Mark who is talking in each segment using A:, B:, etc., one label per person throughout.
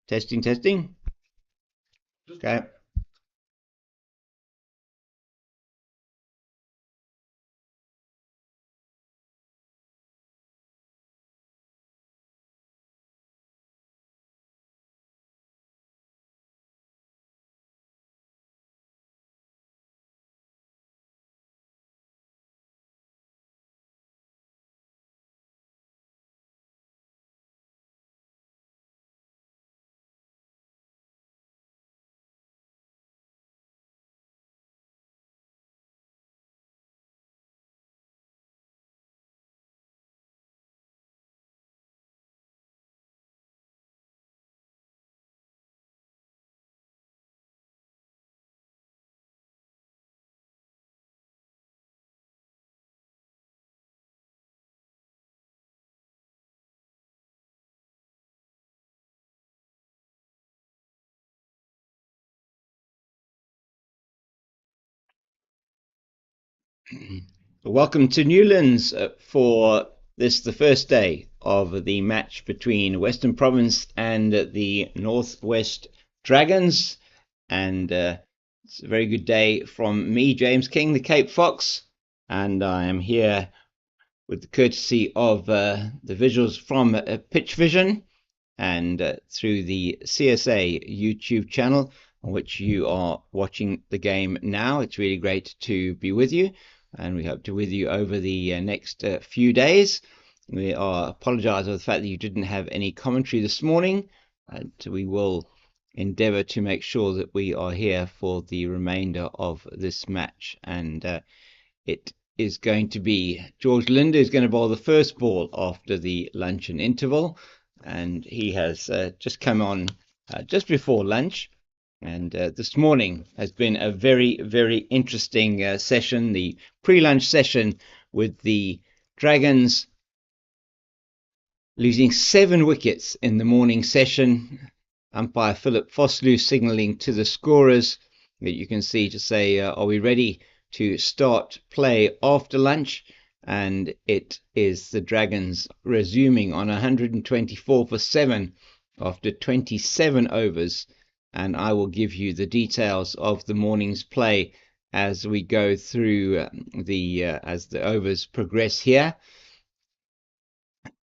A: Testing, testing. Okay. Welcome to Newlands for the first day of the match between Western Province and the Northwest Dragons. And it's a very good day from me, James King, the Cape Fox. And I am here with the courtesy of the visuals from Pitch Vision and through the CSA YouTube channel on which you are watching the game now. It's really great to be with you, and we hope to be with you over the next few days. We apologize for the fact that you didn't have any commentary this morning, and we will endeavor to make sure that we are here for the remainder of this match. And it is going to be George Linder is going to bowl the first ball after the luncheon interval, and he has just come on just before lunch. And this morning has been a very, very interesting session, the pre-lunch session, with the Dragons losing 7 wickets in the morning session. Umpire Philip Fosloo signalling to the scorers that you can see to say, are we ready to start play after lunch? And it is the Dragons resuming on 124 for 7 after 27 overs. And I will give you the details of the morning's play as we go through as the overs progress here.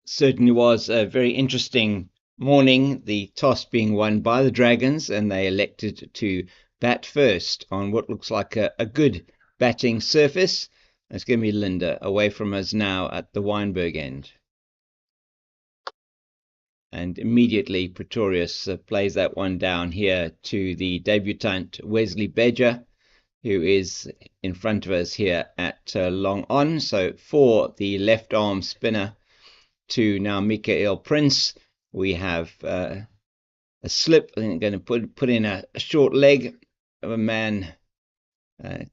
A: Certainly was a very interesting morning, the toss being won by the Dragons, and they elected to bat first on what looks like a good batting surface. It's going to be Linder away from us now at the Weinberg end. And immediately Pretorius plays that one down here to the debutant Wesley Bedger, who is in front of us here at long on. So for the left arm spinner to now Mikael Prince, we have a slip. I think going to put in a short leg of a man,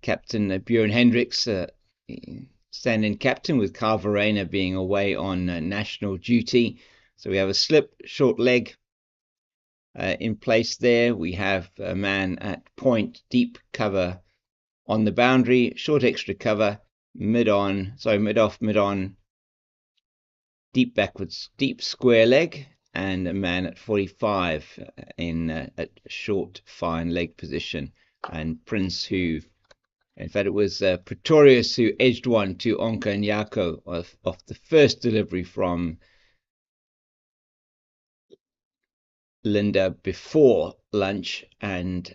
A: Captain Björn Hendricks, stand-in captain, with Carl Verena being away on national duty. So we have a slip, short leg in place there. We have a man at point, deep cover on the boundary, short extra cover, mid-off, mid-on, deep backwards, deep square leg, and a man at 45 in a short, fine leg position. And Prince, who, in fact, it was Pretorius who edged one to Onka and Yako off the first delivery from Linder before lunch, and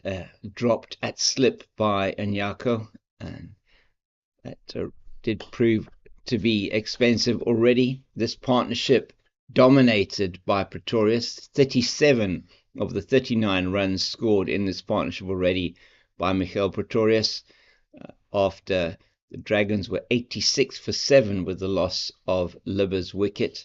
A: dropped at slip by Nyako, and that did prove to be expensive already. This partnership dominated by Pretorius. 37 of the 39 runs scored in this partnership already by Michael Pretorius, after the Dragons were 86 for 7 with the loss of Libber's wicket.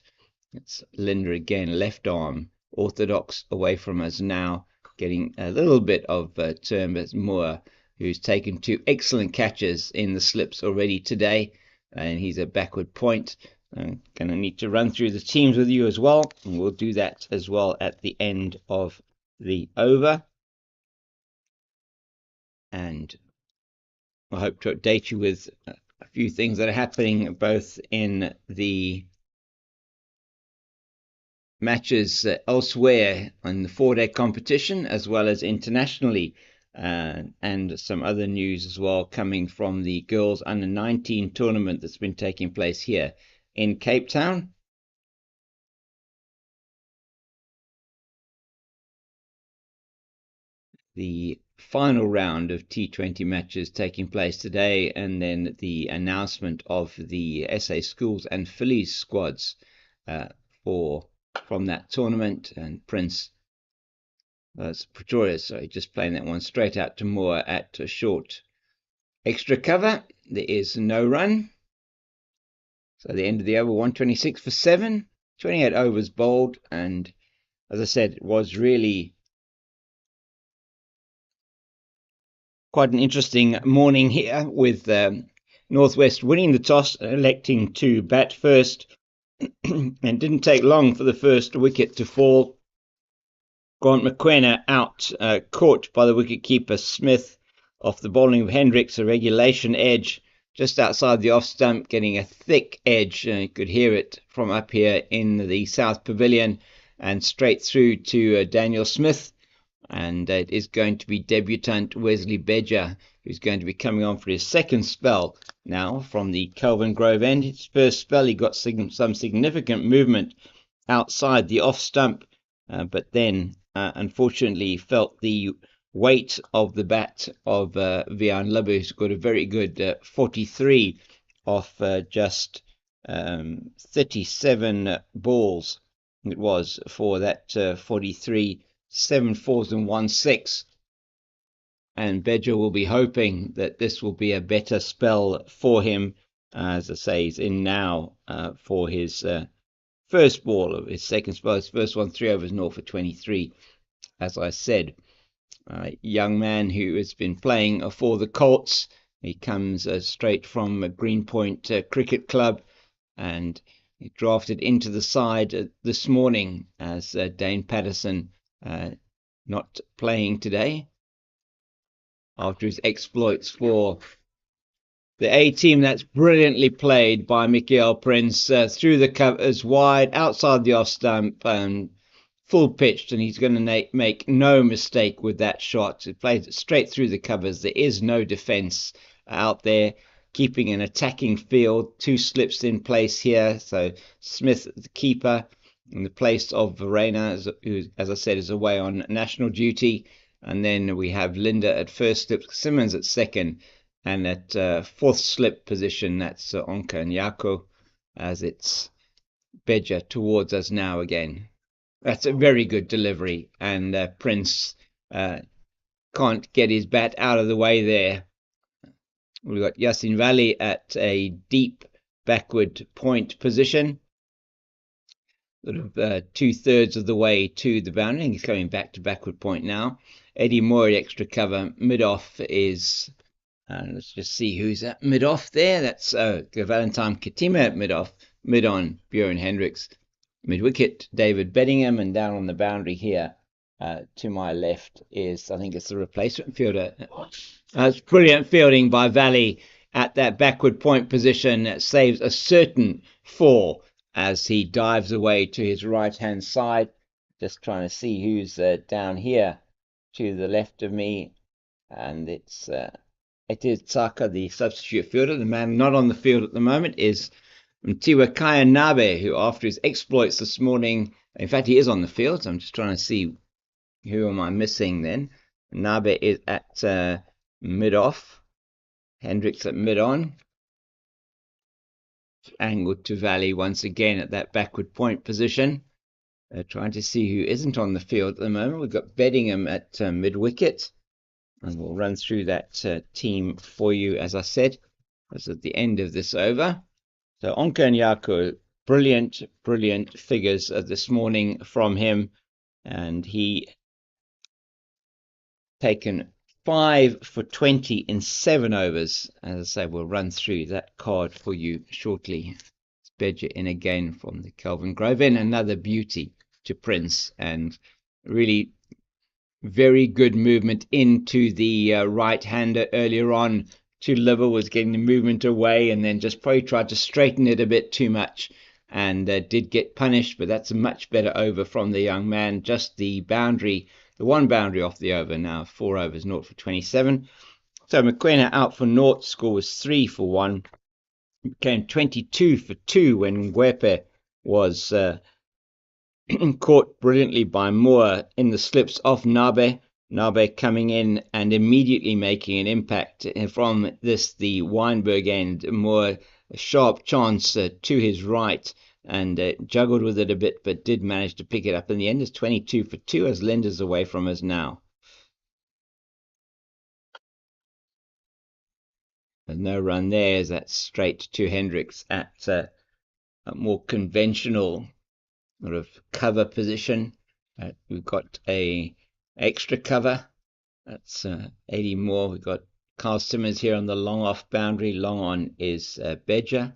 A: It's Linder again, left arm, orthodox, away from us now, getting a little bit of Turnbull's Moore, who's taken 2 excellent catches in the slips already today, and he's a backward point. I'm going to need to run through the teams with you as well, and we'll do that as well at the end of the over. And I hope to update you with a few things that are happening both in the matches elsewhere on the 4-day competition, as well as internationally, and some other news as well coming from the girls under 19 tournament that's been taking place here in Cape Town. The final round of T20 matches taking place today, and then the announcement of the SA schools and fillies squads from that tournament. And Prince, Pretorius, sorry, just playing that one straight out to Moore at a short extra cover. There is no run. So the end of the over, 126 for 7, 28 overs bowled, and as I said, it was really quite an interesting morning here, with Northwest winning the toss, electing to bat first, and didn't take long for the first wicket to fall. Grant McQuena out, caught by the wicketkeeper Smith off the bowling of Hendricks, a regulation edge just outside the off stump, getting a thick edge. You could hear it from up here in the South Pavilion, and straight through to Daniel Smith. And it is going to be debutant Wesley Bedger, who's going to be coming on for his second spell now from the Kelvin Grove end. His first spell, he got some significant movement outside the off stump, but then unfortunately felt the weight of the bat of Vian Libbe, who's got a very good 43 off just 37 balls. It was for that 43, 7 4s and 1 6. And Bedger will be hoping that this will be a better spell for him. As I say, he's in now for his first ball of his second spell. His first one, 3 overs 0 for 23. As I said, a young man who has been playing for the Colts. He comes straight from Greenpoint Cricket Club, and he drafted into the side this morning as Dane Patterson not playing today after his exploits for the A team. That's brilliantly played by Mikael Prince, through the covers, wide, outside the off stump, and full pitched, and he's going to make no mistake with that shot. He plays it straight through the covers. There is no defence out there, keeping an attacking field. 2 slips in place here. So Smith, the keeper, in the place of Verena, who, as I said, is away on national duty. And then we have Linda at first slip, Simmons at second, and at fourth slip position, that's Onka and Yako, as it's Bedger towards us now again. That's a very good delivery, and Prince can't get his bat out of the way there. We've got Yasin Valley at a deep backward point position, sort of 2/3 of the way to the boundary. He's coming back to backward point now. Eddie Moore extra cover. Mid-off is, let's just see who's at mid-off there. That's Valentine Katima at mid-off. Mid-on, Bjorn Hendricks. Mid-wicket, David Bedingham. And down on the boundary here, to my left, is, I think it's the replacement fielder. It's brilliant fielding by Valley at that backward point position. That saves a certain 4 as he dives away to his right-hand side. Just trying to see who's down here to the left of me. And it is Tsaka, the substitute fielder. The man not on the field at the moment is Mtiwa Kaya Nabe, who, after his exploits this morning, in fact, he is on the field. So I'm just trying to see who am I missing then. Nabe is at mid-off. Hendricks at mid-on. Angled to Valley once again at that backward point position. Trying to see who isn't on the field at the moment. We've got Bedingham at mid-wicket. And we'll run through that team for you, as I said. That's at the end of this over. So Onka and Yako, brilliant figures this morning from him. And he taken 5 for 20 in 7 overs. As I say, we'll run through that card for you shortly. It's Bedger in again from the Kelvin Grove. And another beauty to Prince. And really very good movement into the right-hander earlier on. To Libbe, was getting the movement away, and then just probably tried to straighten it a bit too much. and did get punished, but that's a much better over from the young man. Just the boundary, the one boundary off the over now, 4 overs, 0 for 27. So Mokoena out for naught, score was 3 for 1. It became 22 for 2 when Ngwepe was caught brilliantly by Moore in the slips off Nabe. Nabe coming in and immediately making an impact from this, the Weinberg end. Moore, a sharp chance to his right, and juggled with it a bit, but did manage to pick it up. In the end, it's 22 for 2 as Linda's away from us now. There's no run there, as that's straight to Hendricks at a more conventional sort of cover position. We've got a extra cover. That's 80 more. We've got Carl Simmons here on the long off boundary. Long on is Beja.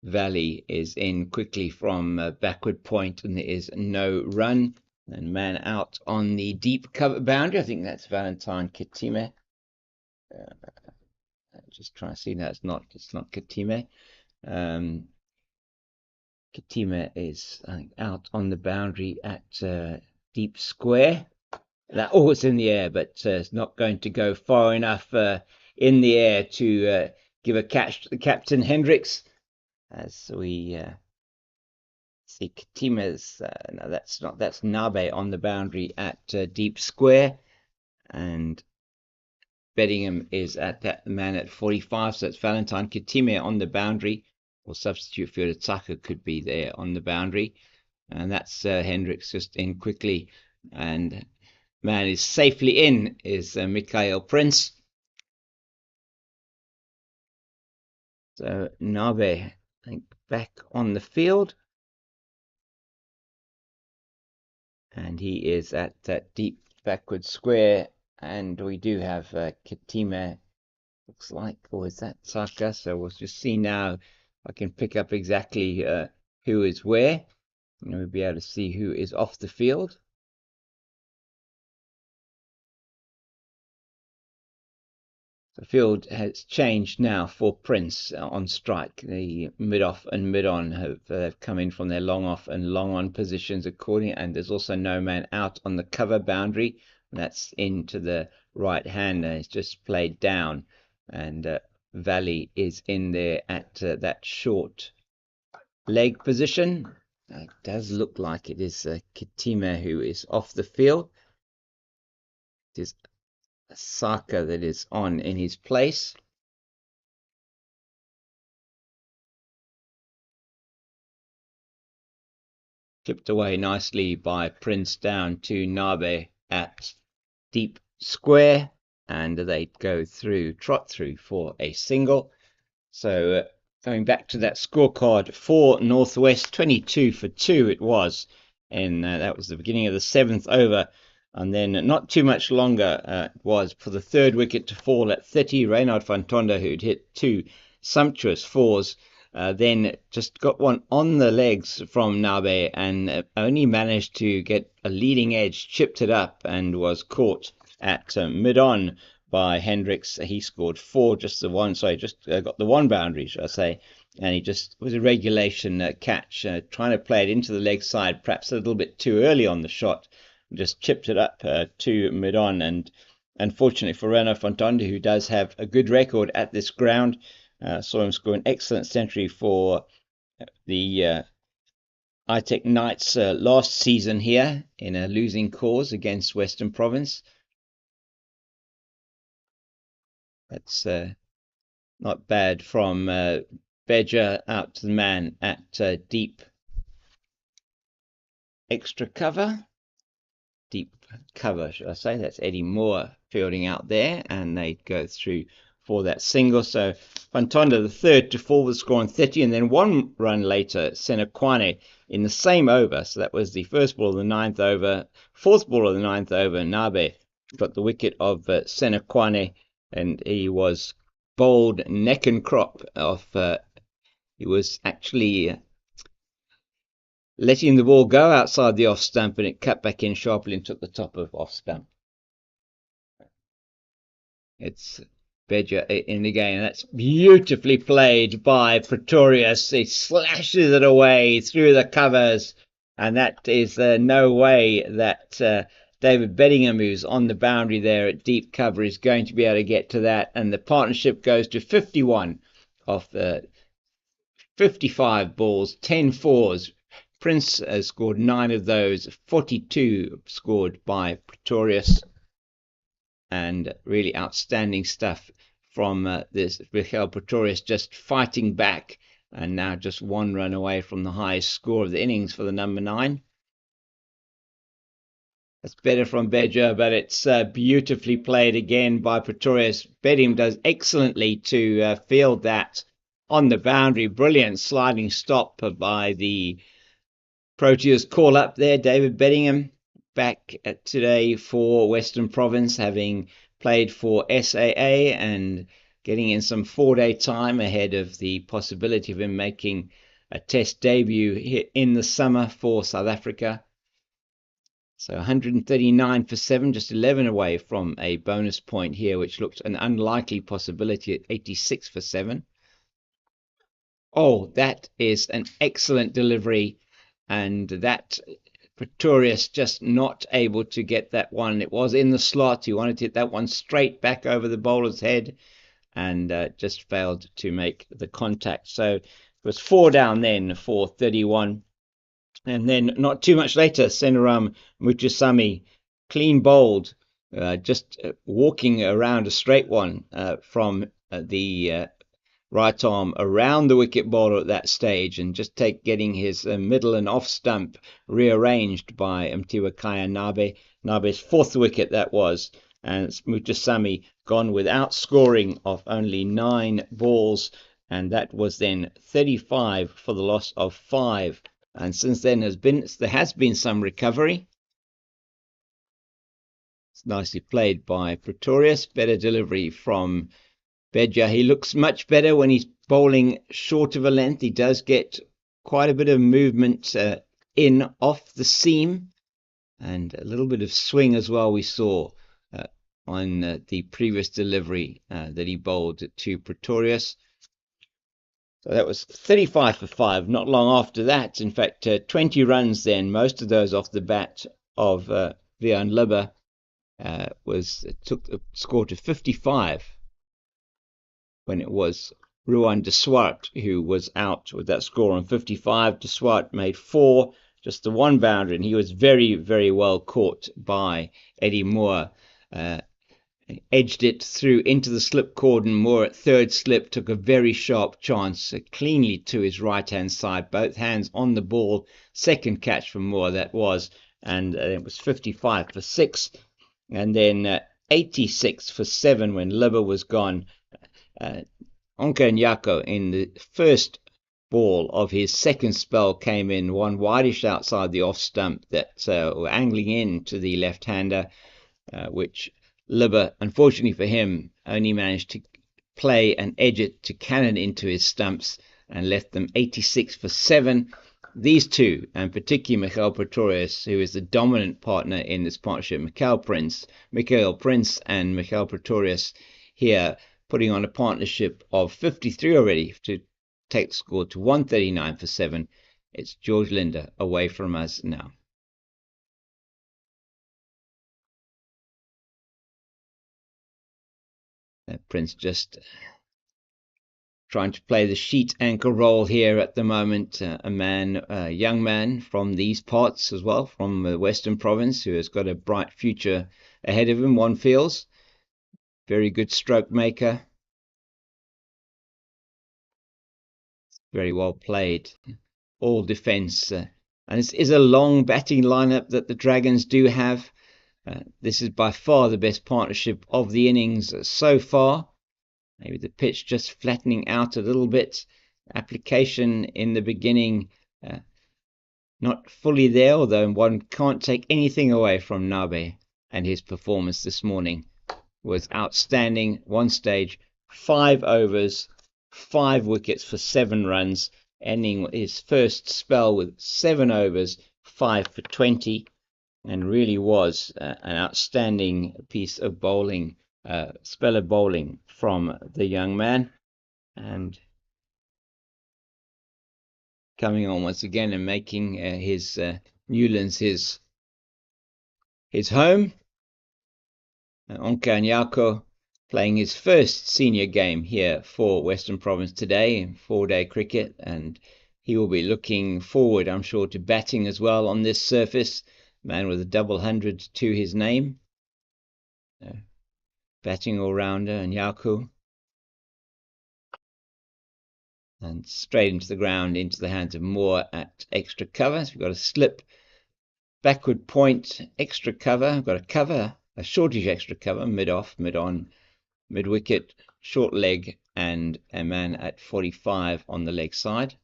A: Valley is in quickly from backward point, and there is no run. And man out on the deep cover boundary. I think that's Valentine Kitime. Just trying to see. No, it's not Kitime. Kitime is, I think, out on the boundary at deep square. That it's in the air, but it's not going to go far enough in the air to give a catch to the captain Hendricks. As we see Katima's, no, that's Nabe on the boundary at deep square, and Bedingham is at that man at 45, so it's Valentine Kitime on the boundary, or substitute fielder Tucker could be there on the boundary, and that's Hendricks just in quickly, and man is safely in is Mikael Prince. So Nabe, I think, back on the field, and he is at that deep backward square, and we do have Kitime, looks like, or is that Saka? So we'll just see now if I can pick up exactly who is where, and we'll be able to see who is off the field. The field has changed now for Prince on strike. The mid-off and mid-on have come in from their long-off and long-on positions accordingly, and there's also no man out on the cover boundary. That's into the right hand, and it's just played down, and Valley is in there at that short leg position. It does look like it is Kitime who is off the field. It is Saka that is on in his place. Chipped away nicely by Prince down to Nabe at deep square, and they go through, trot through for a single. So going back to that scorecard for Northwest, 22 for 2 it was, and that was the beginning of the 7th over. And then not too much longer it was for the 3rd wicket to fall at 30. Reynard van Tonder, who'd hit 2 sumptuous 4s, then just got one on the legs from Nabe, and only managed to get a leading edge, chipped it up, and was caught at mid-on by Hendricks. He scored 4, just the one, sorry, just got the one boundary, should I say, and he just was a regulation catch, trying to play it into the leg side, perhaps a little bit too early on the shot. Just chipped it up to mid-on, and unfortunately for Reynard van Tonder, who does have a good record at this ground, saw him score an excellent century for the ITEC Knights last season here in a losing cause against Western Province. That's not bad from Beja out to the man at deep extra cover. Deep cover, should I say. That's Eddie Moore fielding out there, and they go through for that single. So Van Tonder, the 3rd to fall, was scoring 30, and then 1 run later, Senekwane in the same over. So that was the first ball of the 9th over. 4th ball of the 9th over, Nabe got the wicket of Senekwane, and he was bowled neck and crop off. He was actually letting the ball go outside the off stump, and it cut back in sharply and took the top of off stump. It's Beja in again. That's beautifully played by Pretorius. He slashes it away through the covers, and that is no way that David Bedingham, who's on the boundary there at deep cover, is going to be able to get to that. And the partnership goes to 51 off the 55 balls, 10 fours. Prince has scored 9 of those, 42 scored by Pretorius. And really outstanding stuff from this Michael Pretorius, just fighting back, and now just 1 run away from the highest score of the innings for the number 9. That's better from Beja, but it's beautifully played again by Pretorius. Bedingham does excellently to field that on the boundary. Brilliant sliding stop by the Proteas call up there, David Bedingham. Back today for Western Province, having played for SAA and getting in some 4-day time ahead of the possibility of him making a test debut here in the summer for South Africa. So 139 for 7, just 11 away from a bonus point here, which looked an unlikely possibility at 86 for 7. Oh, that is an excellent delivery, and that Pretorius just not able to get that one. It was in the slot. He wanted to hit that one straight back over the bowler's head, and just failed to make the contact. So it was 4 down then for 31. And then not too much later, Senaram Muchasamy, clean bowled, just walking around a straight one from the right arm around the wicket bowler at that stage, and just getting his middle and off stump rearranged by Mtiwakaya Nabe. Nabe's 4th wicket that was, and Muchasamy gone without scoring of only 9 balls, and that was then 35 for the loss of 5. And since then there has been some recovery. It's nicely played by Pretorius. Better delivery from Beja. He looks much better when he's bowling short of a length. He does get quite a bit of movement in off the seam, and a little bit of swing as well we saw on the previous delivery that he bowled to Pretorius. So that was 35 for 5. Not long after that, in fact, 20 runs then, most of those off the bat of Vian Libber, took the score to 55 when it was Ruan de Swart who was out with that score on 55. De Swart made 4, just the 1 boundary, and he was very, very well caught by Eddie Moore. Edged it through into the slip cordon. Moore at 3rd slip took a very sharp chance cleanly to his right hand side, both hands on the ball. 2nd catch from Moore that was, and it was 55 for 6, and then 86 for 7 when Libber was gone. Onka Nyako in the 1st ball of his 2nd spell came in, one wideish outside the off stump that were angling in to the left-hander, which Libber, unfortunately for him, only managed to play and edge it to cannon into his stumps, and left them 86 for 7. These two, and particularly Michael Pretorius, who is the dominant partner in this partnership, Michael Prince and Michael Pretorius here, putting on a partnership of 53 already to take the score to 139 for 7. It's George Linder away from us now. Prince just trying to play the sheet anchor role here at the moment. A young man from these parts as well, from the Western Province, who has got a bright future ahead of him, one feels. Very good stroke maker. Very well played. All defence. And this is a long batting lineup that the Dragons do have. This is by far the best partnership of the innings so far. Maybe the pitch just flattening out a little bit. Application in the beginning not fully there, although one can't take anything away from Nabe, and his performance this morning was outstanding. One stage, 5 overs, 5 wickets for 7 runs, ending his first spell with 7 overs, 5 for 20. And really was an outstanding piece of bowling spell of bowling from the young man, and coming on once again and making his Newlands his home. Onka playing his first senior game here for Western Province today in 4-day cricket, and he will be looking forward, I'm sure, to batting as well on this surface. Man with a double 100 to his name. Batting all-rounder, Nyaku. And straight into the ground, into the hands of Moore at extra cover. So we've got a slip, backward point, extra cover. We've got a cover, a shortish extra cover, mid-off, mid-on, mid-wicket, short leg, and a man at 45 on the leg side.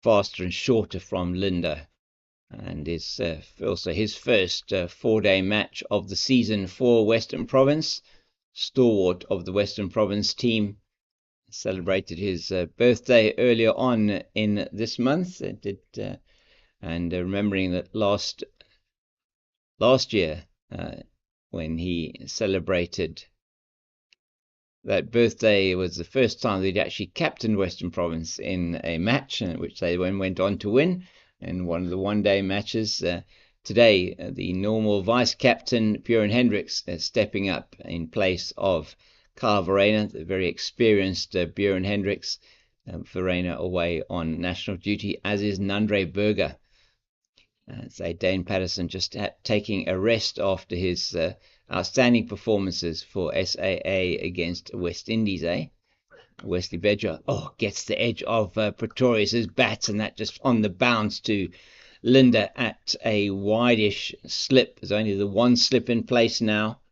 A: Faster and shorter from Linda, and is also his first 4-day match of the season for Western Province. Stalwart of the Western Province team. Celebrated his birthday earlier on in this month. And remembering that last year, when he celebrated that birthday, was the first time that he'd actually captained Western Province in a match, which they went on to win in one of the one-day matches. Today, the normal vice-captain, Björn Hendricks, stepping up in place of Carl Verena, the very experienced Björn Hendricks. Verena away on national duty, as is Nandre Berger. Dane Patterson just taking a rest after his outstanding performances for SAA against West Indies. Wesley Bedger gets the edge of Pretorius's bat, and that just on the bounce to Linda at a wideish slip. There's only the one slip in place now,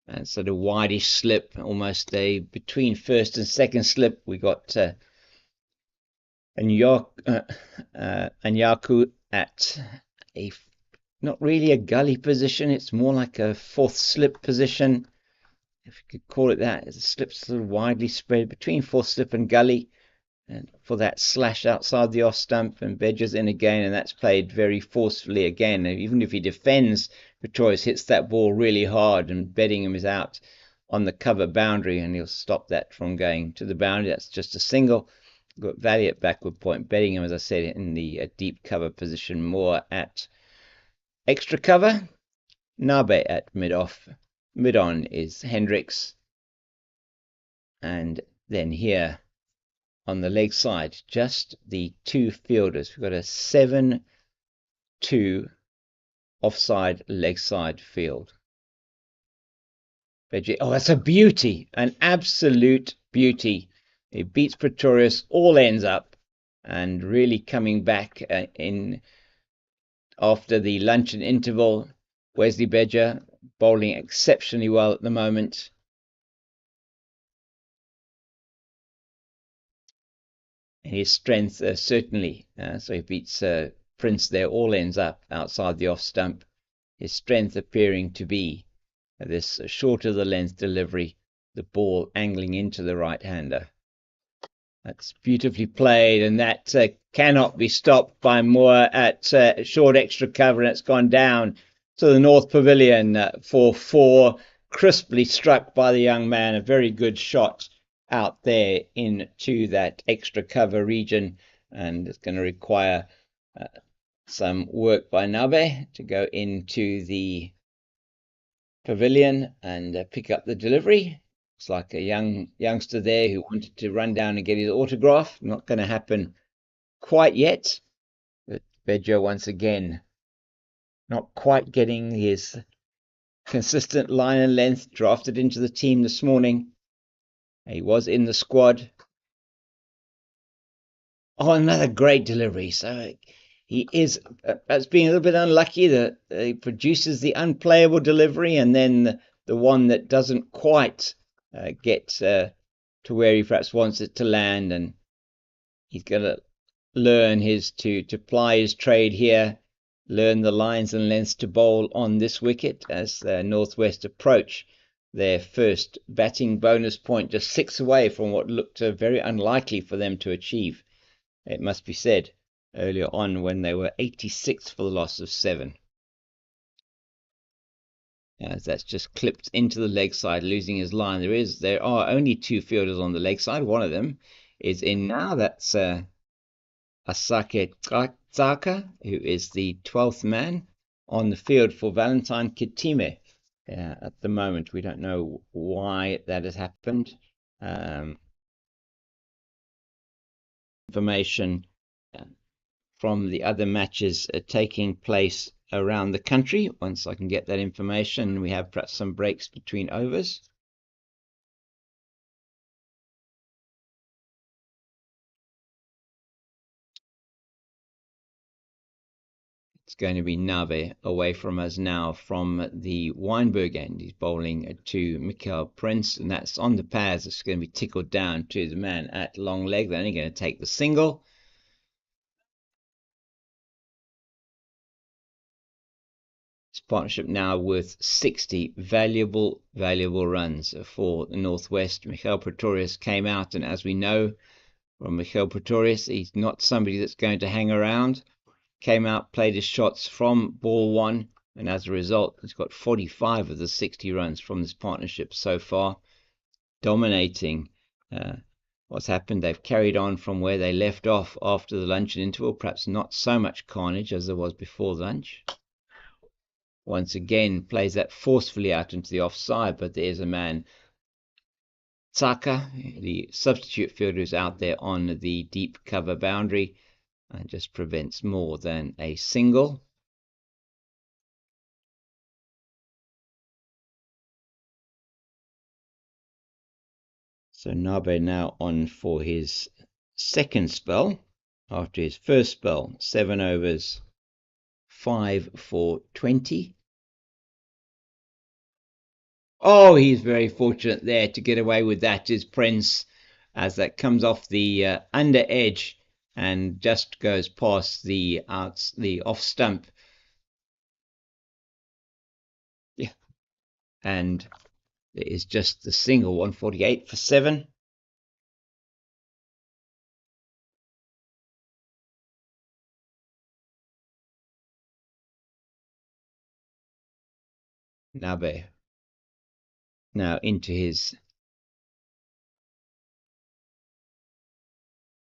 A: and so the wideish slip, almost a between first and second slip. We got Anyaku at a not really a gully position. It's more like a fourth slip position, if you could call it that. The slip's sort of widely spread between fourth slip and gully, and for that slash outside the off stump, and Bedger's in again, and that's played very forcefully again. Even if he defends, Pretorius hits that ball really hard, and Beddingham is out on the cover boundary, and he'll stop that from going to the boundary. That's just a single. Got Valley at backward point, Beddingham, as I said, in the deep cover position, Moore at extra cover, Nabe at mid-off. Mid-on is Hendricks, and then here on the leg side, just the two fielders. We've got a 7-2 offside leg side field. That's a beauty, an absolute beauty. It beats Pretorius, all ends up, and really coming back in after the luncheon interval. Wesley Bedger bowling exceptionally well at the moment. And his strength certainly, so he beats Prince there, all ends up outside the off stump. His strength appearing to be this shorter the length delivery, the ball angling into the right-hander. That's beautifully played, and that cannot be stopped by Moore at short extra cover, and it's gone down to the North Pavilion for 4. Crisply struck by the young man. A very good shot out there into that extra cover region, and it's going to require some work by Nabe to go into the pavilion and pick up the delivery. It's like a youngster there who wanted to run down and get his autograph. Not going to happen quite yet. But Bedger once again not quite getting his consistent line and length. Drafted into the team this morning. He was in the squad. Another great delivery. So he is perhaps being a little bit unlucky that he produces the unplayable delivery, and then the one that doesn't quite get to where he perhaps wants it to land, and he's going to learn to ply his trade here, learn the lines and lengths to bowl on this wicket as Northwest approach their first batting bonus point, just 6 away from what looked very unlikely for them to achieve it must be said, earlier on when they were 86 for the loss of 7. As that's just clipped into the leg side, losing his line. There are only 2 fielders on the leg side. One of them is in now. That's Asake Tsaka, who is the 12th man on the field for Valentine Kitime. At the moment, we don't know why that has happened. Information from the other matches taking place around the country. Once I can get that information, we have perhaps some breaks between overs. It's going to be Nabe away from us now from the Weinberg end. He's bowling to Mikael Prince, and that's on the pads. It's going to be tickled down to the man at long leg. They're only going to take the single. This partnership now worth 60 valuable runs for the Northwest. Mikael Pretorius came out, and as we know from Mikael Pretorius, he's not somebody that's going to hang around. Came out, played his shots from ball 1, and as a result, he's got 45 of the 60 runs from this partnership so far, dominating what's happened. They've carried on from where they left off after the luncheon interval, perhaps not so much carnage as there was before lunch. Once again, plays that forcefully out into the offside, but there's a man, Tsaka, the substitute fielder, who's out there on the deep cover boundary, and just prevents more than a single. So Nabe now on for his second spell after his first spell, 7 overs, 5 for 20. Oh, he's very fortunate there to get away with that, is Prince, as that comes off the under edge and just goes past the off stump. Yeah, and there is just the single, 148 for 7. Nabe now into his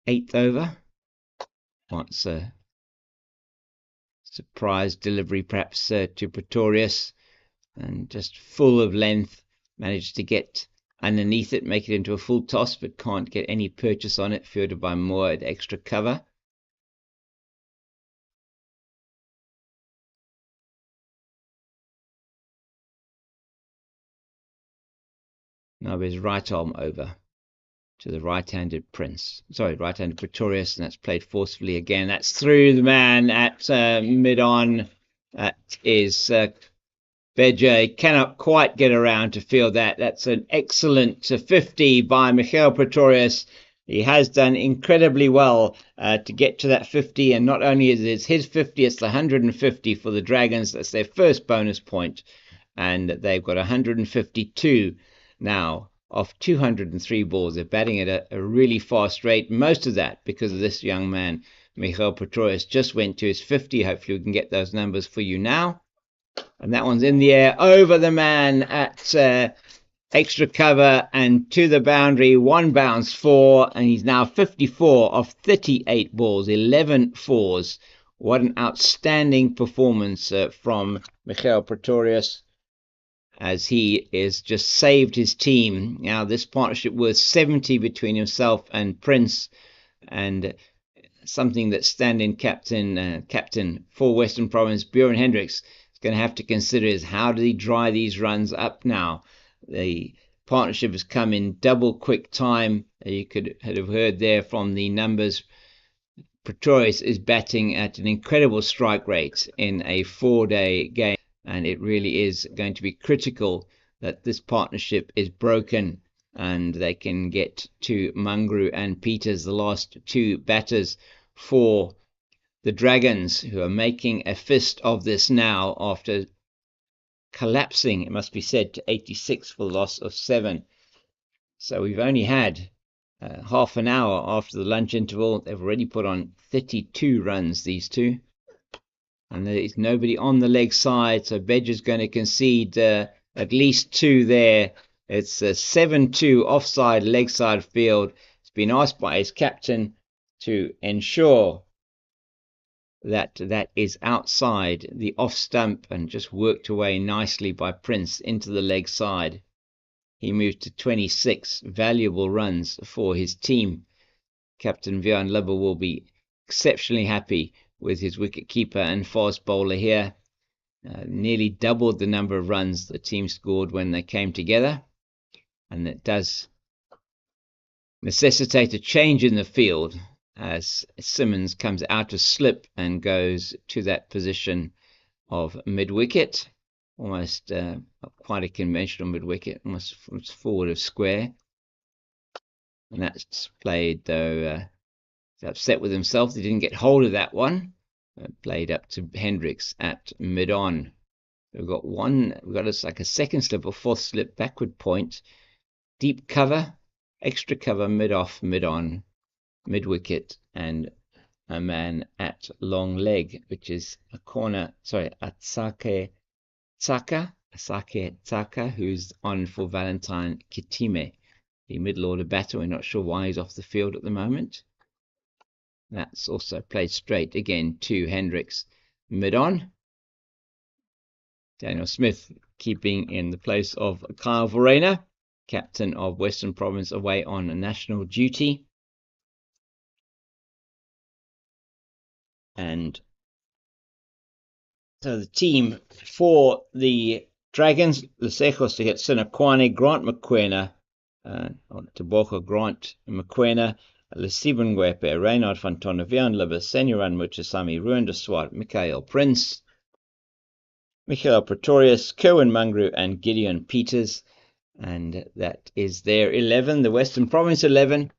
A: 8th over. Wants a surprise delivery perhaps to Pretorius, and just full of length, managed to get underneath it, make it into a full toss, but can't get any purchase on it, fielded by Moore at extra cover. Now his right arm over to the right-handed Pretorius, and that's played forcefully again. That's through the man at mid-on. That is Beje cannot quite get around to field that. That's an excellent 50 by Mikael Pretorius. He has done incredibly well to get to that 50, and not only is it his 50, it's the 150 for the Dragons. That's their first bonus point, and they've got 152 now off 203 balls. They're batting at a really fast rate, most of that because of this young man, Mikael Pretorius, just went to his 50. Hopefully we can get those numbers for you now. And that one's in the air over the man at extra cover and to the boundary. 1 bounce 4, and he's now 54 of 38 balls, 11 fours. What an outstanding performance from Mikael Pretorius, as he is just saved his team. Now this partnership worth 70 between himself and Prince, and something that stand-in captain for Western Province, Bjorn Hendricks, is going to have to consider is how do he dry these runs up now. The partnership has come in double quick time. You could have heard there from the numbers. Pretorius is batting at an incredible strike rate in a 4-day game, and it really is going to be critical that this partnership is broken and they can get to Mangru and Peters, the last 2 batters for the Dragons, who are making a fist of this now after collapsing, it must be said, to 86 for the loss of 7. So we've only had half an hour after the lunch interval. They've already put on 32 runs, these two. And there's nobody on the leg side, so Bedger's going to concede at least 2 there. It's a 7-2 offside leg side field. It's been asked by his captain to ensure that is outside the off stump, and just worked away nicely by Prince into the leg side. He moved to 26 valuable runs for his team. Captain Björn Lubbe will be exceptionally happy with his wicket-keeper and fast bowler here. Nearly doubled the number of runs the team scored when they came together. And it does necessitate a change in the field as Simmons comes out of slip and goes to that position of mid-wicket. Almost quite a conventional mid-wicket, almost forward of square. And that's played, though, he's upset with himself. He didn't get hold of that one. Played up to Hendricks at mid-on. We've got like a second slip or fourth slip backward point. Deep cover, extra cover, mid-off, mid-on, mid-wicket, and a man at long leg, which is a corner, Asake Tsaka, who's on for Valentine Kitime, the middle order batter. We're not sure why he's off the field at the moment. That's also played straight again to Hendricks, mid-on. Daniel Smith keeping in the place of Kyle Verreynne, captain of Western Province, away on national duty. And so the team for the Dragons, Lesejos to hit Sinakwane, Grant McQuena, Tebogo Grant McQuena, Lesibengwepe, Reynard van Tonnevian, Lubbe, Senyoran Muchasami, Ruan de Swart, Michael Prince, Michael Pretorius, Kerwin Mungrew, and Gideon Peters. And that is their 11, the Western Province 11.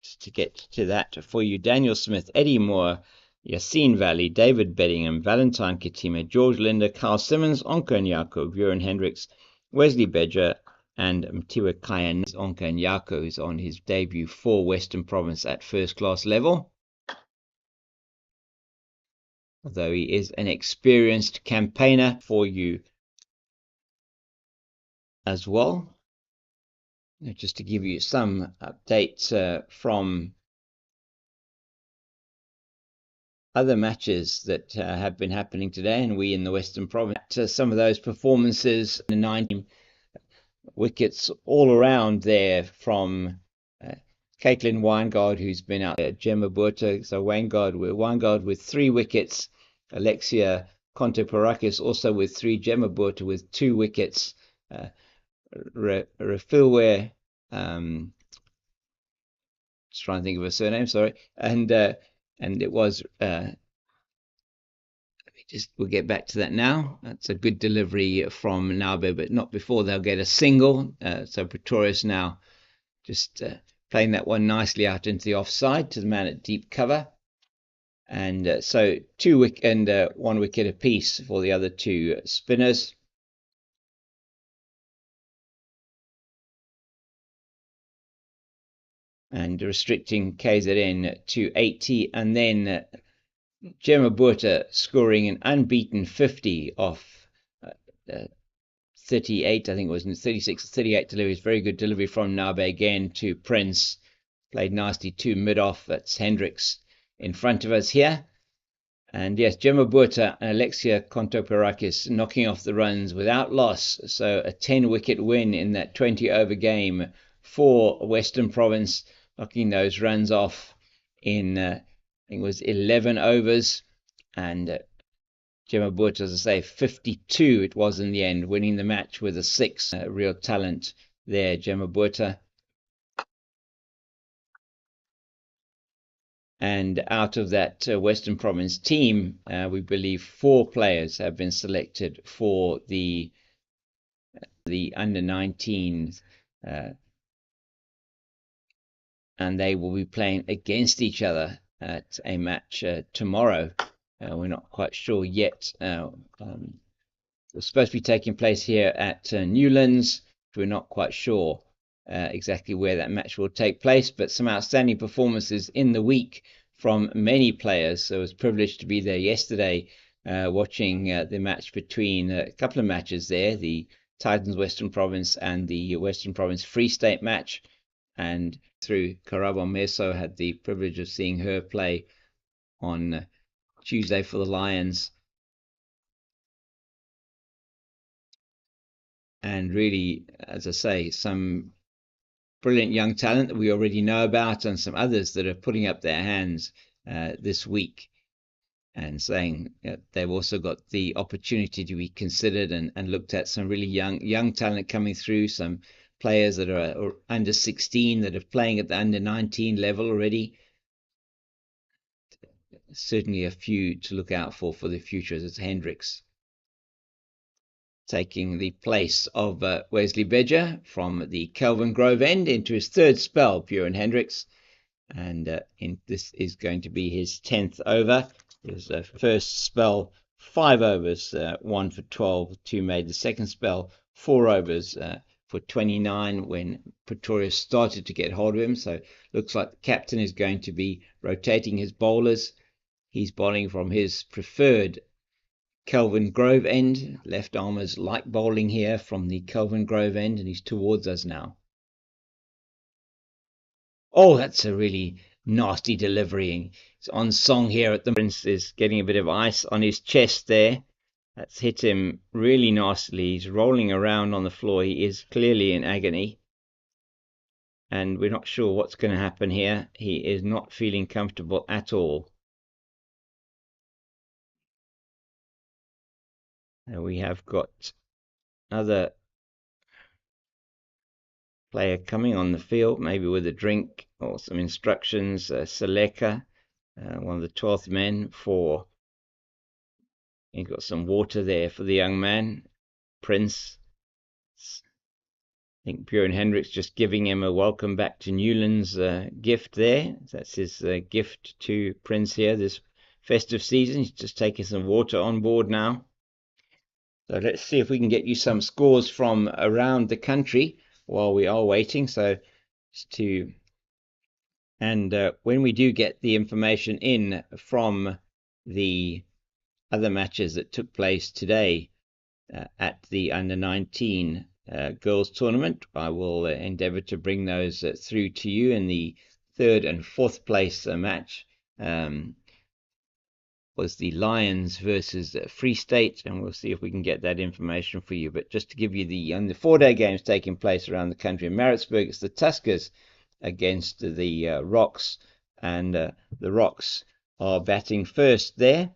A: Just to get to that for you: Daniel Smith, Eddie Moore, Yassine Valley, David Beddingham, Valentine Kitime, George Linder, Carl Simmons, Onko Nyako, Björn Hendricks, Wesley Bedger, and Mtiwe Kayan. Onko Nyako is on his debut for Western Province at first class level, although he is an experienced campaigner for you as well. Just to give you some updates from other matches that have been happening today, and we in the Western Province, some of those performances, the 19 wickets all around there from Caitlin Weingard, who's been out there, Gemma Burta, so Weingard with 3 wickets, Alexia Conteparakis also with 3, Gemma Burta with 2 wickets, Refilwe, just trying to think of her surname, sorry, and it was we'll get back to that now. That's a good delivery from Nabe, but not before they'll get a single. So Pretorius now just playing that one nicely out into the offside to the man at deep cover. And so 2 wicket and 1 wicket apiece for the other 2 spinners. And restricting KZN to 80, and then Gemma Burta scoring an unbeaten 50 off 38, I think it was 36 or 38 deliveries. Very good delivery from Nabe again to Prince. Played nicely to mid-off. That's Hendricks in front of us here. And yes, Gemma Burta and Alexia Contoparakis knocking off the runs without loss. So a 10-wicket win in that 20-over game for Western Province, knocking those runs off in, I think it was 11 overs. And Gemma Burta, as I say, 52 it was in the end, winning the match with a 6. Real talent there, Gemma Burta. And out of that Western Province team, we believe 4 players have been selected for the under-19s, and they will be playing against each other at a match tomorrow. We're not quite sure yet. It's supposed to be taking place here at Newlands. We're not quite sure exactly where that match will take place, but some outstanding performances in the week from many players. So I was privileged to be there yesterday watching the match between a couple of matches there, the Titans Western Province and the Western Province Free State match. And through Karabon Meso, had the privilege of seeing her play on Tuesday for the Lions. And really, as I say, some brilliant young talent that we already know about, and some others that are putting up their hands this week and saying they've also got the opportunity to be considered and looked at. Some really young talent coming through, some players that are under 16 that are playing at the under 19 level already. Certainly a few to look out for the future. It's Hendricks taking the place of Wesley Bedger from the Kelvin Grove end into his third spell, Bjorn Hendricks. And this is going to be his 10th over. His first spell, 5 overs, 1 for 12, 2 made. The second spell, 4 overs for 29 when Pretorius started to get hold of him. So looks like the captain is going to be rotating his bowlers. He's bowling from his preferred Kelvin Grove end. Left armers like bowling here from the Kelvin Grove end, and he's towards us now. Oh, that's a really nasty delivery. It's on song here at the Prince is getting a bit of ice on his chest there. That's hit him really nastily. He's rolling around on the floor. He is clearly in agony. And we're not sure what's going to happen here. He is not feeling comfortable at all. We have got another player coming on the field, maybe with a drink or some instructions. Seleka, one of the 12th men for... He's got some water there for the young man. Prince. I think Bjorn Hendricks just giving him a welcome back to Newlands gift there. That's his gift to Prince here this festive season. He's just taking some water on board now. So let's see if we can get you some scores from around the country while we are waiting. So just to... And when we do get the information in from the other matches that took place today at the under 19 girls tournament, I will endeavor to bring those through to you. In the 3rd and 4th place match was the Lions versus Free State, and we'll see if we can get that information for you. But just to give you the 4-day games taking place around the country, in Maritzburg it's the Tuskers against the Rocks, and the Rocks are batting first there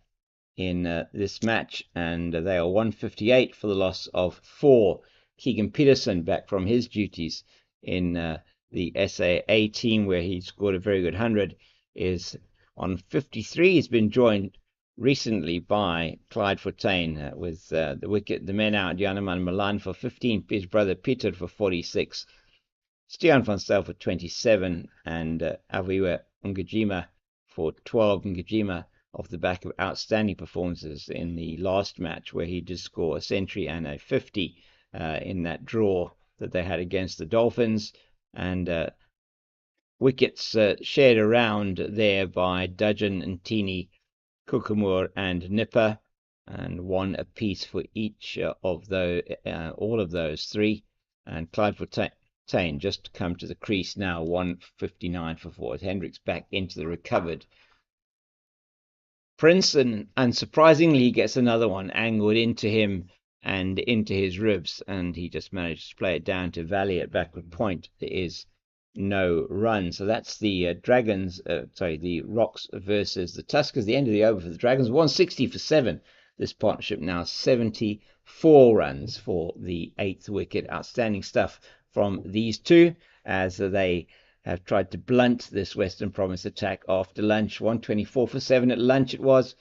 A: in this match, and they are 158 for the loss of 4. Keegan Peterson, back from his duties in the SAA team where he scored a very good 100, is on 53. He's been joined recently by Clyde Fortuin with the wicket, the men out, Janeman Milan for 15, his brother Peter for 46, Stian van Stel for 27, and Aviwa Ngajima for 12. Ngajima off the back of outstanding performances in the last match where he did score a century and a 50 in that draw that they had against the Dolphins. And wickets shared around there by Dudgeon and Teeny, Kukumur and Nipper, and 1 apiece for each of those, all of those 3. And Clyde Fortuin just come to the crease now, 159 for 4. Hendricks back into the recovered Prince, and unsurprisingly he gets another one angled into him and into his ribs, and he just managed to play it down to Valley at backward point. There is no run. So that's the the Rocks versus the Tuskers. The end of the over for the Dragons, 160 for 7. This partnership now 74 runs for the 8th wicket. Outstanding stuff from these two as they have tried to blunt this Western Province attack after lunch. 124 for 7 at lunch it was.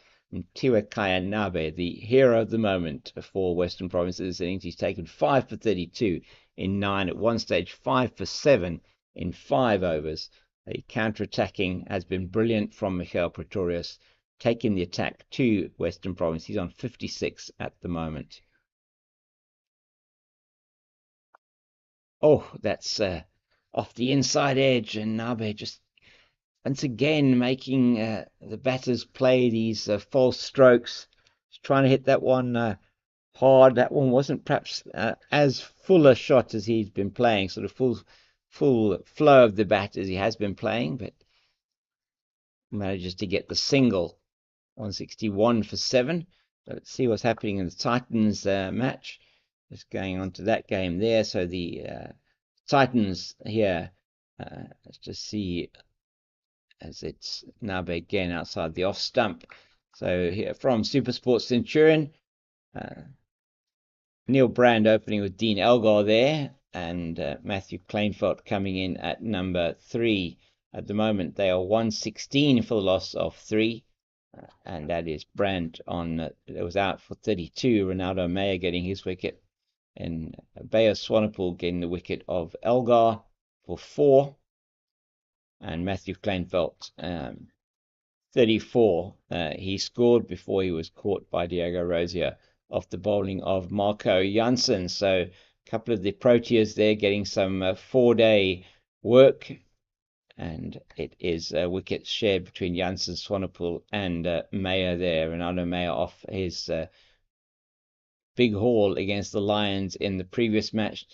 A: Tiwa Kayanabe, the hero of the moment for Western Province this innings. He's taken 5 for 32 in 9 at one stage, 5 for 7 in 5 overs. The counter-attacking has been brilliant from Michael Pretorius, taking the attack to Western Province. He's on 56 at the moment. Oh, that's off the inside edge, and Nabe just once again making the batters play these false strokes. Just trying to hit that one hard. That one wasn't perhaps as full a shot as he's been playing, sort of full flow of the bat as he has been playing, but manages to get the single. 161 for 7. So let's see what's happening in the Titans match. Just going on to that game there. So the Titans here, let's just see, as it's Nabe again outside the off stump. So here from Super Sports Centurion, Neil Brand opening with Dean Elgar there, and Matthew Kleinfeldt coming in at number 3. At the moment, they are 116 for the loss of 3. And that is Brand on, it was out for 32. Ronaldo Mayer getting his wicket, and Bayer Swanepoel getting the wicket of Elgar for 4. And Matthew Kleinfeldt, 34. He scored before he was caught by Diego Rosier off the bowling of Marco Jansen. So a couple of the Proteas there getting some 4-day work. And it is wickets shared between Jansen, Swanepoel, and Mayer there. Ronaldo Mayer off his big haul against the Lions in the previous match.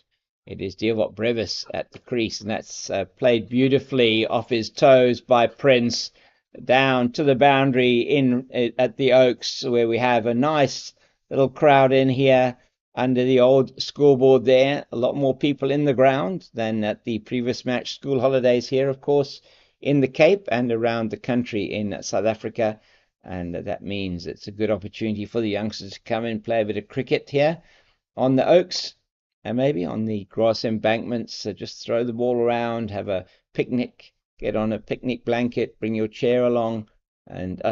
A: It is Divock Brevis at the crease, and that's played beautifully off his toes by Prince down to the boundary in at the Oaks, where we have a nice little crowd in here under the old scoreboard there. A lot more people in the ground than at the previous match. School holidays here, of course, in the Cape and around the country in South Africa. And that means it's a good opportunity for the youngsters to come and play a bit of cricket here on the Oaks and maybe on the grass embankments. So just throw the ball around, have a picnic, get on a picnic blanket, bring your chair along. And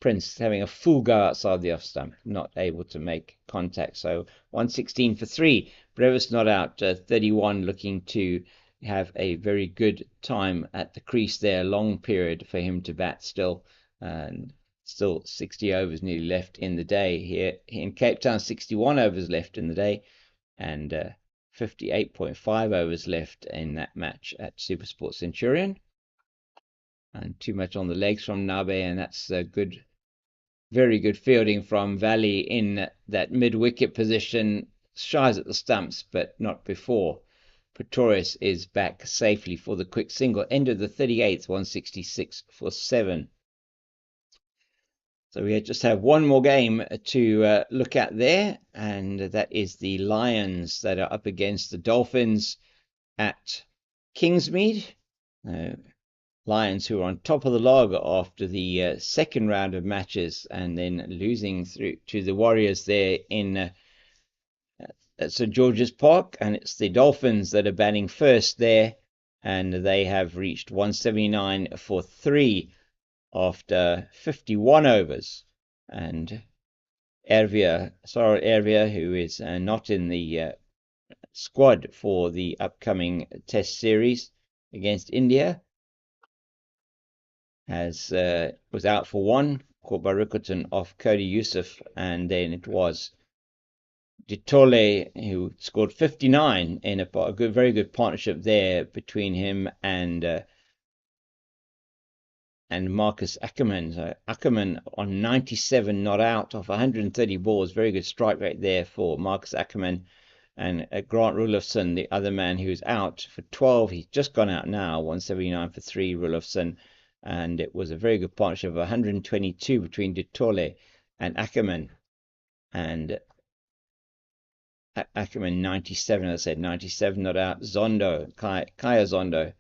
A: Prince having a full go outside the off stump, not able to make contact. So 116 for 3. Brevis not out, 31, looking to have a very good time at the crease there. Long period for him to bat still. And still 60 overs nearly left in the day. Here in Cape Town, 61 overs left in the day, and 58.5 overs left in that match at Super Sports Centurion. And too much on the legs from Nabe, and that's good. Very good fielding from Valley in that mid-wicket position. Shies at the stumps, but not before. Pretorius is back safely for the quick single. End of the 38th, 166 for 7. So we just have one more game to look at there, and that is the Lions that are up against the Dolphins at Kingsmead. Lions, who are on top of the log after the second round of matches, and then losing through to the Warriors there in St George's Park. And it's the Dolphins that are batting first there, and they have reached 179 for 3 after 51 overs. And Sarah Ervia, who is not in the squad for the upcoming Test series against India, was out for 1, caught by Rickerton off Cody Youssef, and then it was Ditole who scored 59 in a very good partnership there between him and Marcus Ackerman. So Ackerman on 97 not out off 130 balls. Very good strike rate there for Marcus Ackerman. And Grant Rulofsson, the other man who's out for 12. He's just gone out now, 179 for 3, Rulofsson. And it was a very good partnership of 122 between Ditole and Ackerman. And Ackerman 97, as I said, 97 not out. Zondo, Kaya Zondo,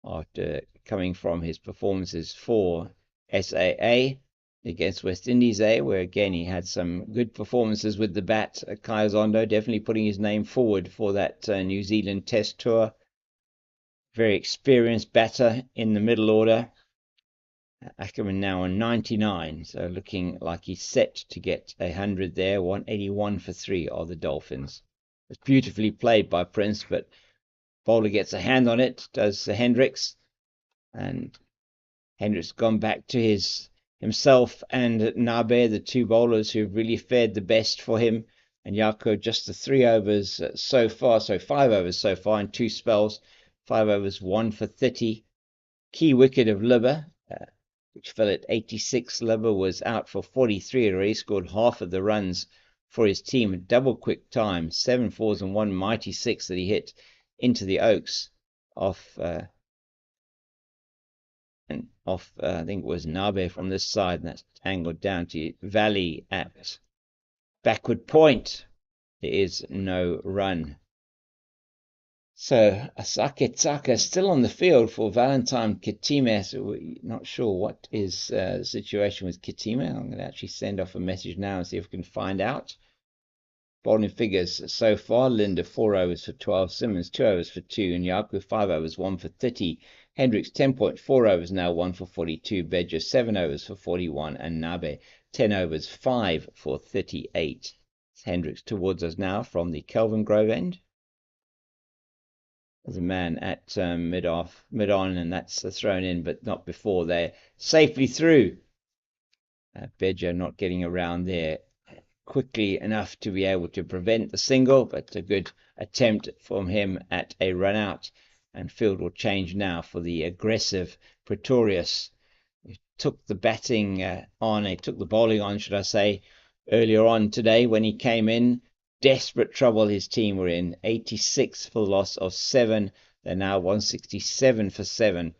A: after coming from his performances for SAA against West Indies A, where again he had some good performances with the bat. Kaya Zondo definitely putting his name forward for that New Zealand Test tour. Very experienced batter in the middle order. Ackerman now on 99, so looking like he's set to get 100 there. 181 for 3 are the Dolphins. It's beautifully played by Prince, but bowler gets a hand on it, does Hendricks, and Hendricks gone back to himself and Nabe, the two bowlers who've really fared the best for him and Jaco just the 3 overs so far, so 5 overs so far in 2 spells. 5 overs, 1 for 30. Key wicket of Libba, which fell at 86. Libba was out for 43 and already scored half of the runs for his team at double quick time. 7 fours and 1 mighty 6 that he hit into the Oaks off I think it was Nabe from this side, and that's angled down to Valley at backward point. There is no run. So Asake Tsaka still on the field for Valentine Kitime. So we're not sure what is the situation with Kitime. I'm going to actually send off a message now and see if we can find out. Bowling figures so far: Linda 4 overs for 12, Simmons 2 overs for 2, and Yaku 5 overs 1 for 30. Hendricks 10.4 overs now 1 for 42. Bedger 7 overs for 41, and Nabe 10 overs 5 for 38. Hendricks towards us now from the Kelvin Grove end. There's a man at mid-on, and that's thrown in, but not before. They're safely through. Bedger not getting around there quickly enough to be able to prevent the single, but a good attempt from him at a run out. And field will change now for the aggressive Pretorius. He took the batting on, he took the bowling on, should I say, earlier on today when he came in. Desperate trouble his team were in. 86 for the loss of 7. They're now 167 for 7.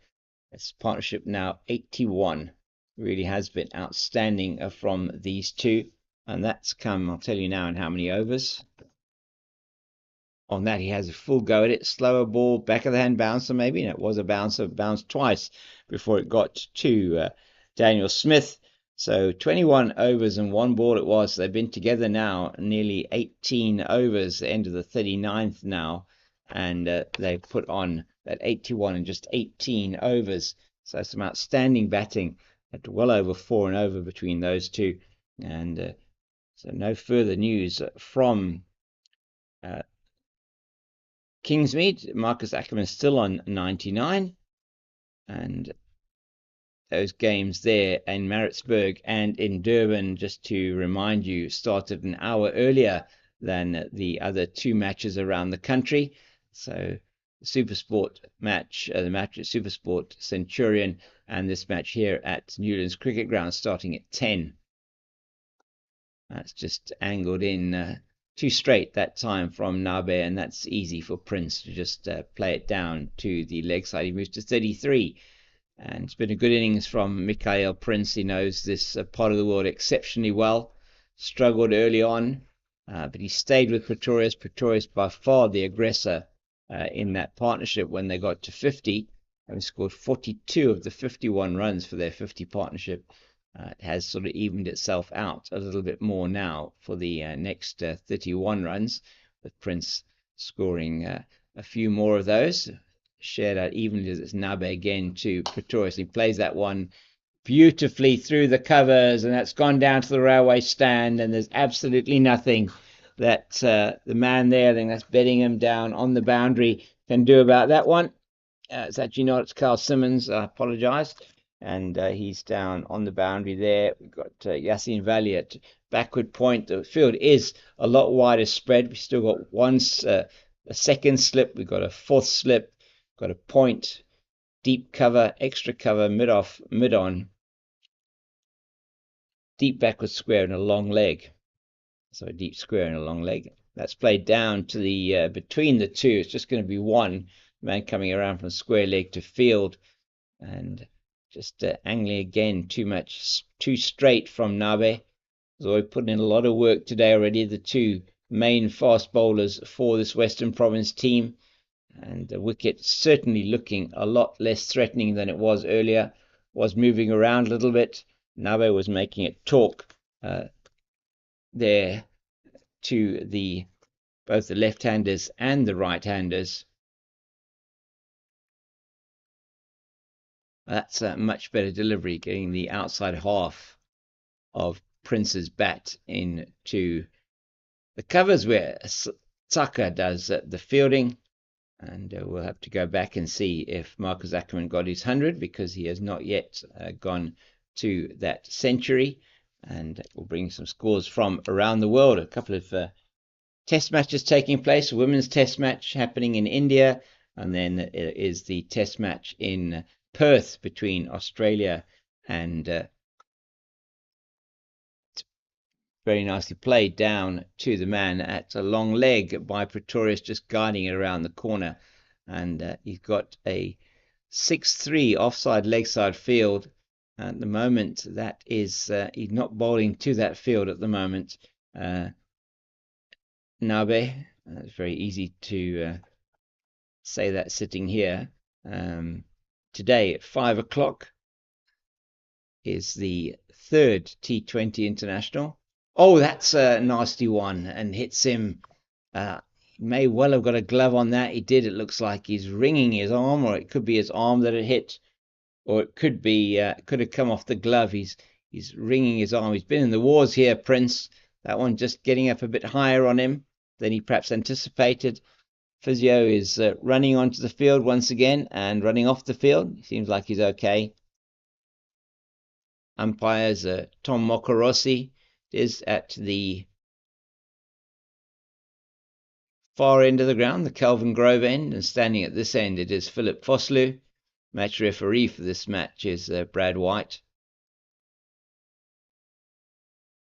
A: It's partnership now 81. Really has been outstanding from these two. And that's come, I'll tell you now, in how many overs. On that, he has a full go at it. Slower ball, back of the hand bouncer maybe. And it was a bouncer, bounced twice before it got to Daniel Smith. So 21 overs and 1 ball it was. They've been together now nearly 18 overs, the end of the 39th now. And they've put on that 81 in just 18 overs. So some outstanding batting at well over 4 and over between those two. And so no further news from Kingsmead. Marcus Ackerman still on 99. And those games there in Maritzburg and in Durban, just to remind you, started an hour earlier than the other 2 matches around the country. So the Supersport match, the match at Supersport Centurion, and this match here at Newlands Cricket Ground starting at 10. That's just angled in too straight that time from Nabe, and that's easy for Prince to just play it down to the leg side. He moves to 33. And it's been a good innings from Mikhail Prince. He knows this part of the world exceptionally well. Struggled early on, but he stayed with Pretorius. Pretorius by far the aggressor in that partnership when they got to 50. Having scored 42 of the 51 runs for their 50 partnership. It has sort of evened itself out a little bit more now for the next 31 runs, with Prince scoring a few more of those. Shared out evenly as it's Nabe again to Pretorius. He plays that one beautifully through the covers, and that's gone down to the railway stand, and there's absolutely nothing that the man there, I think that's Beddingham down on the boundary, can do about that one. It's actually not, it's Carl Simmons, I apologise. And he's down on the boundary there. We've got Yassine Valley at backward point. The field is a lot wider spread. We've still got a second slip. We've got a 4th slip. Got a point, deep cover, extra cover, mid-off, mid-on, deep backward square and a long leg. So a deep square and a long leg. That's played down to the between the two. It's just going to be one man coming around from square leg to field, and just angling again too straight from Nabe. So we're putting in a lot of work today already. The 2 main fast bowlers for this Western Province team. And the wicket certainly looking a lot less threatening than it was earlier. Was moving around a little bit. Nabe was making it talk there to both the left-handers and the right-handers. That's a much better delivery, getting the outside half of Prince's bat into the covers where Tsaka does the fielding. And we'll have to go back and see if Marcus Ackerman got his 100, because he has not yet gone to that century. And we'll bring some scores from around the world. A couple of test matches taking place. A women's test match happening in India, and then it is the test match in Perth between Australia and very nicely played down to the man at a long leg by Pretorius, just guiding it around the corner. And he's got a 6-3 offside leg side field at the moment. That is, he's not bowling to that field at the moment. Nabe, it's very easy to say that sitting here. Today at 5 o'clock is the third T20 international. Oh, that's a nasty one and hits him. May well have got a glove on that. He did. It looks like he's wringing his arm, or it could be his arm that it hit, or it could be could have come off the glove. He's wringing his arm. He's been in the wars here, Prince. That one just getting up a bit higher on him than he perhaps anticipated. Physio is running onto the field once again and running off the field. Seems like he's okay. Umpires Tom Mokorossi is at the far end of the ground, the Kelvin Grove end, and standing at this end it is Philip Foslu. Match referee for this match is Brad White.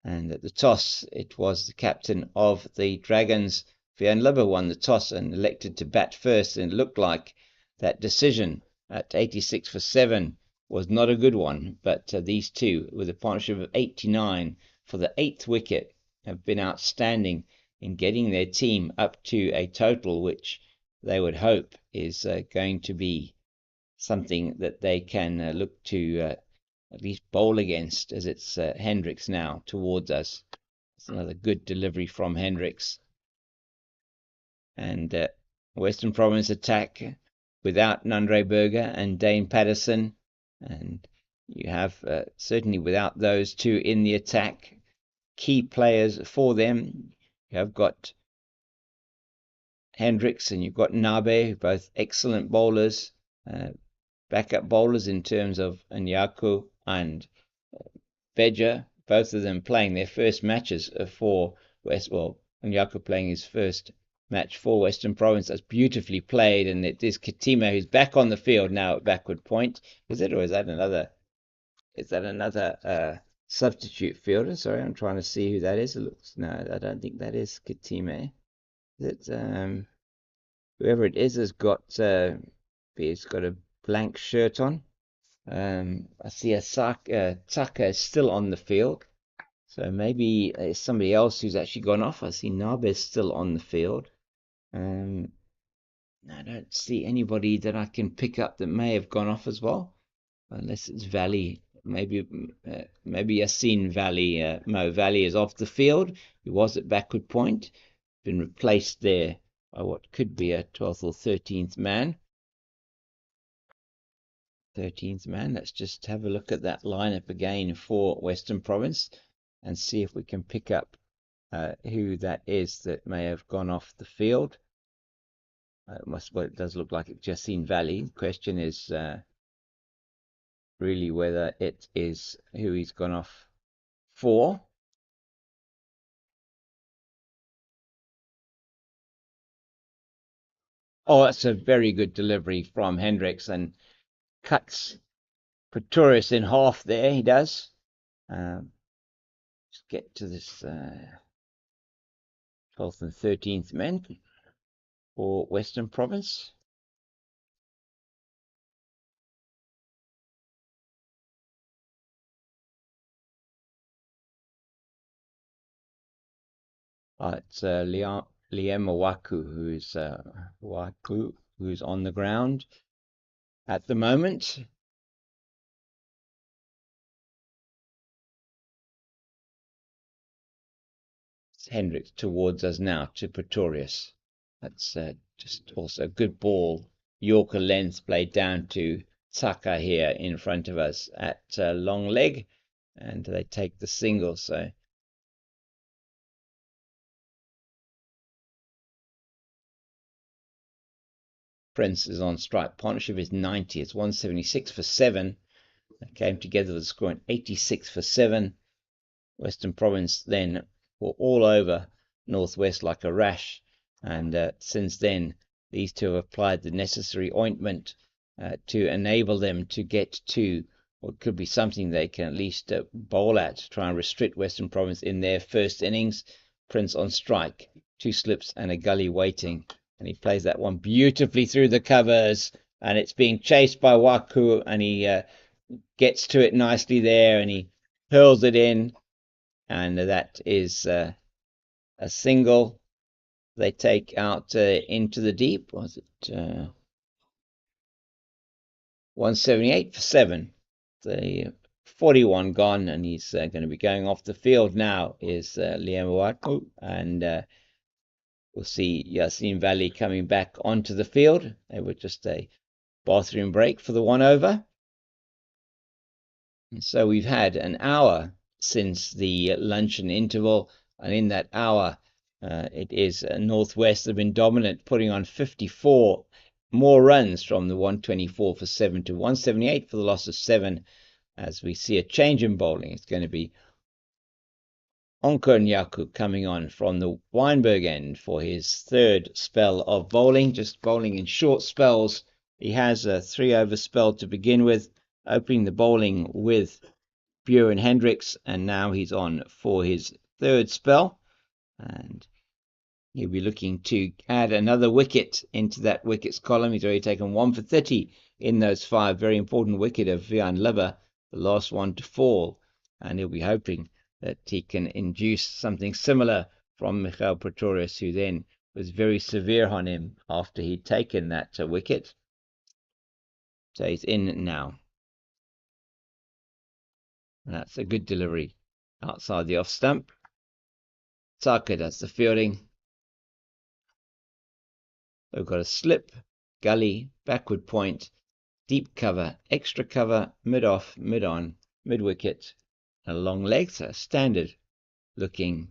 A: And at the toss, it was the captain of the Dragons, Vian Libber, won the toss and elected to bat first. And it looked like that decision at 86 for 7 was not a good one. But these two, with a partnership of 89 for the 8th wicket, have been outstanding in getting their team up to a total which they would hope is going to be something that they can look to at least bowl against, as it's Hendricks now towards us. It's another good delivery from Hendricks. And Western Province attack without Nandre Berger and Dane Patterson. And you have certainly without those two in the attack, key players for them. You have got Hendricks and you've got Nabe, both excellent bowlers, backup bowlers in terms of Anyaku and Beja, both of them playing their first matches for West. Well, Anyaku playing his first match for Western Province. That's beautifully played, and it is Katima who's back on the field now at backward point. Is it, or is that another? Is that another substitute fielder? Sorry, I'm trying to see who that is. It looks no, I don't think that is Katima. Is it whoever it is has got he's got a blank shirt on. I see Taka is still on the field. So maybe it's somebody else who's actually gone off. I see Nabe's still on the field. I don't see anybody that I can pick up that may have gone off as well. Unless it's Valley. Maybe Yassine Valley. Mo Valley is off the field. He was at backward point. Been replaced there by what could be a 12th or 13th man. 13th man. Let's just have a look at that lineup again for Western Province and see if we can pick up who that is that may have gone off the field. Well, it does look like it's Yassine Valley. The question is really whether it is who he's gone off for. Oh, that's a very good delivery from Hendricks and cuts Pretorius in half there. He does. Let's get to this 12th and 13th men for Western Province. It's Liam Waku, who's on the ground at the moment. It's Hendricks towards us now to Pretorius. That's just also a good ball. Yorker length played down to Taka here in front of us at long leg, and they take the single. So Prince is on strike. Partnership is 90. It's 176 for 7. They came together with a score 86 for 7. Western Province then were all over northwest like a rash. And since then, these two have applied the necessary ointment to enable them to get to what could be something they can at least bowl at, try and restrict Western Province in their first innings. Prince on strike, 2 slips and a gully waiting, and he plays that one beautifully through the covers, and it's being chased by Waku, and he gets to it nicely there, and he hurls it in, and that is a single. They take out into the deep. Was it 178 for 7? The 41 gone, and he's going to be going off the field now, is Liam Waku, and we'll see Yasin Valley coming back onto the field. They were just a bathroom break for the 1 over. And so we've had an hour since the luncheon interval, and in that hour, it is Northwest that have been dominant, putting on 54 more runs from the 124 for 7 to 178 for the loss of 7. As we see a change in bowling, it's going to be Onkar Nyaku coming on from the Weinberg end for his 3rd spell of bowling, just bowling in short spells. He has a 3-over spell to begin with, opening the bowling with Buren Hendricks, and now he's on for his 3rd spell, and he'll be looking to add another wicket into that wickets column. He's already taken 1 for 30 in those 5. Very important wicket of Vian Liver, the last one to fall, and he'll be hoping that he can induce something similar from Michael Pretorius, who then was very severe on him after he'd taken that wicket. So he's in now. And that's a good delivery outside the off stump. Saka does the fielding. They've got a slip, gully, backward point, deep cover, extra cover, mid-off, mid-on, mid-wicket, and a long leg. So standard looking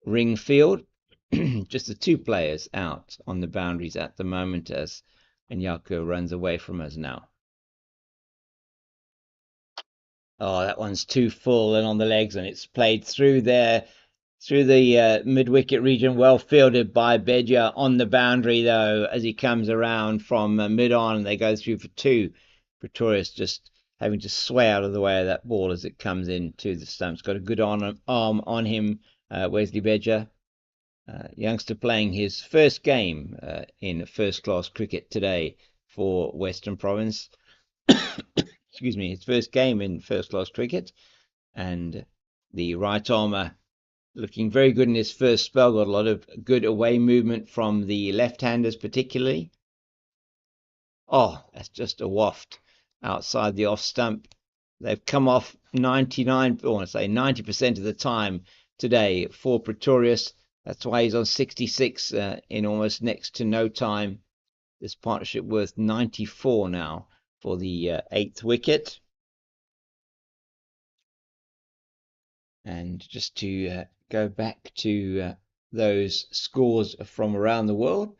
A: ring field. Just the 2 players out on the boundaries at the moment as Nyako runs away from us now. Oh, that one's too full and on the legs, and it's played through there, through the mid-wicket region. Well fielded by Beja on the boundary, though, as he comes around from mid-on, and they go through for 2. Pretorius just having to sway out of the way of that ball as it comes into the stumps. Got a good arm on him, Wesley Beja. Youngster playing his first game in first-class cricket today for Western Province. Excuse me, his first game in first-class cricket. And the right armer looking very good in his first spell. Got a lot of good away movement from the left-handers particularly. Oh, that's just a waft outside the off stump. They've come off 99, I want to say 90% of the time today for Pretorius. That's why he's on 66 in almost next to no time. This partnership worth 94 now for the 8th wicket. And just to go back to those scores from around the world.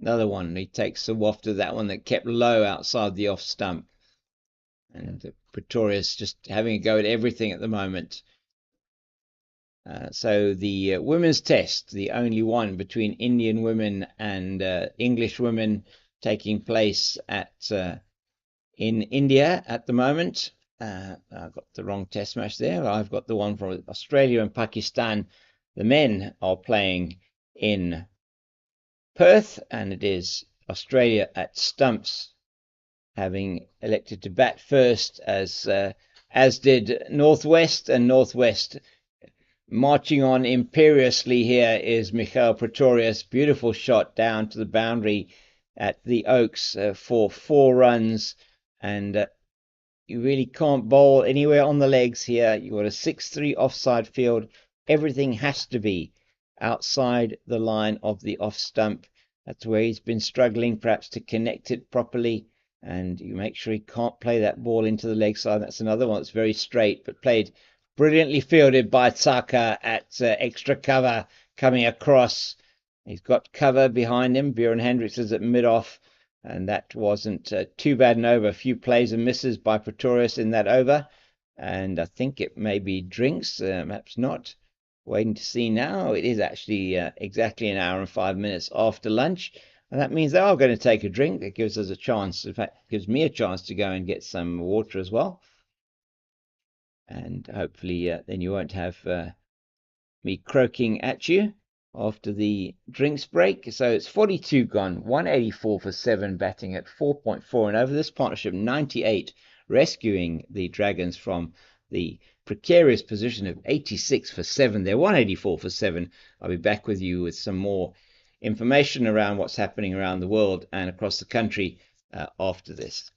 A: Another one, he takes a waft of that one that kept low outside the off stump. And Pretorius just having a go at everything at the moment. So the women's test, the only one between Indian women and English women, taking place at in India at the moment. I've got the wrong test match there. I've got the one from Australia and Pakistan. The men are playing in Perth, and it is Australia at stumps, having elected to bat first, as did Northwest, and Northwest marching on imperiously. Here is Michael Pretorius, beautiful shot down to the boundary at the Oaks for 4 runs, and you really can't bowl anywhere on the legs here. You've got a 6-3 offside field. Everything has to be outside the line of the off stump. That's where he's been struggling perhaps to connect it properly, and you make sure he can't play that ball into the leg side. That's another one that's very straight, but played brilliantly fielded by Saka at extra cover coming across. He's got cover behind him. Buren Hendricks is at mid-off, and that wasn't too bad an over. A few plays and misses by Pretorius in that over, and I think it may be drinks, perhaps not. Waiting to see now. It is actually exactly an hour and 5 minutes after lunch, and that means they are going to take a drink. That gives us a chance, in fact, gives me a chance to go and get some water as well. And hopefully then you won't have me croaking at you after the drinks break. So it's 42 gone, 184 for 7, batting at 4.4 and over. This partnership 98, rescuing the Dragons from the precarious position of 86 for 7. They're 184 for 7. I'll be back with you with some more information around what's happening around the world and across the country after this.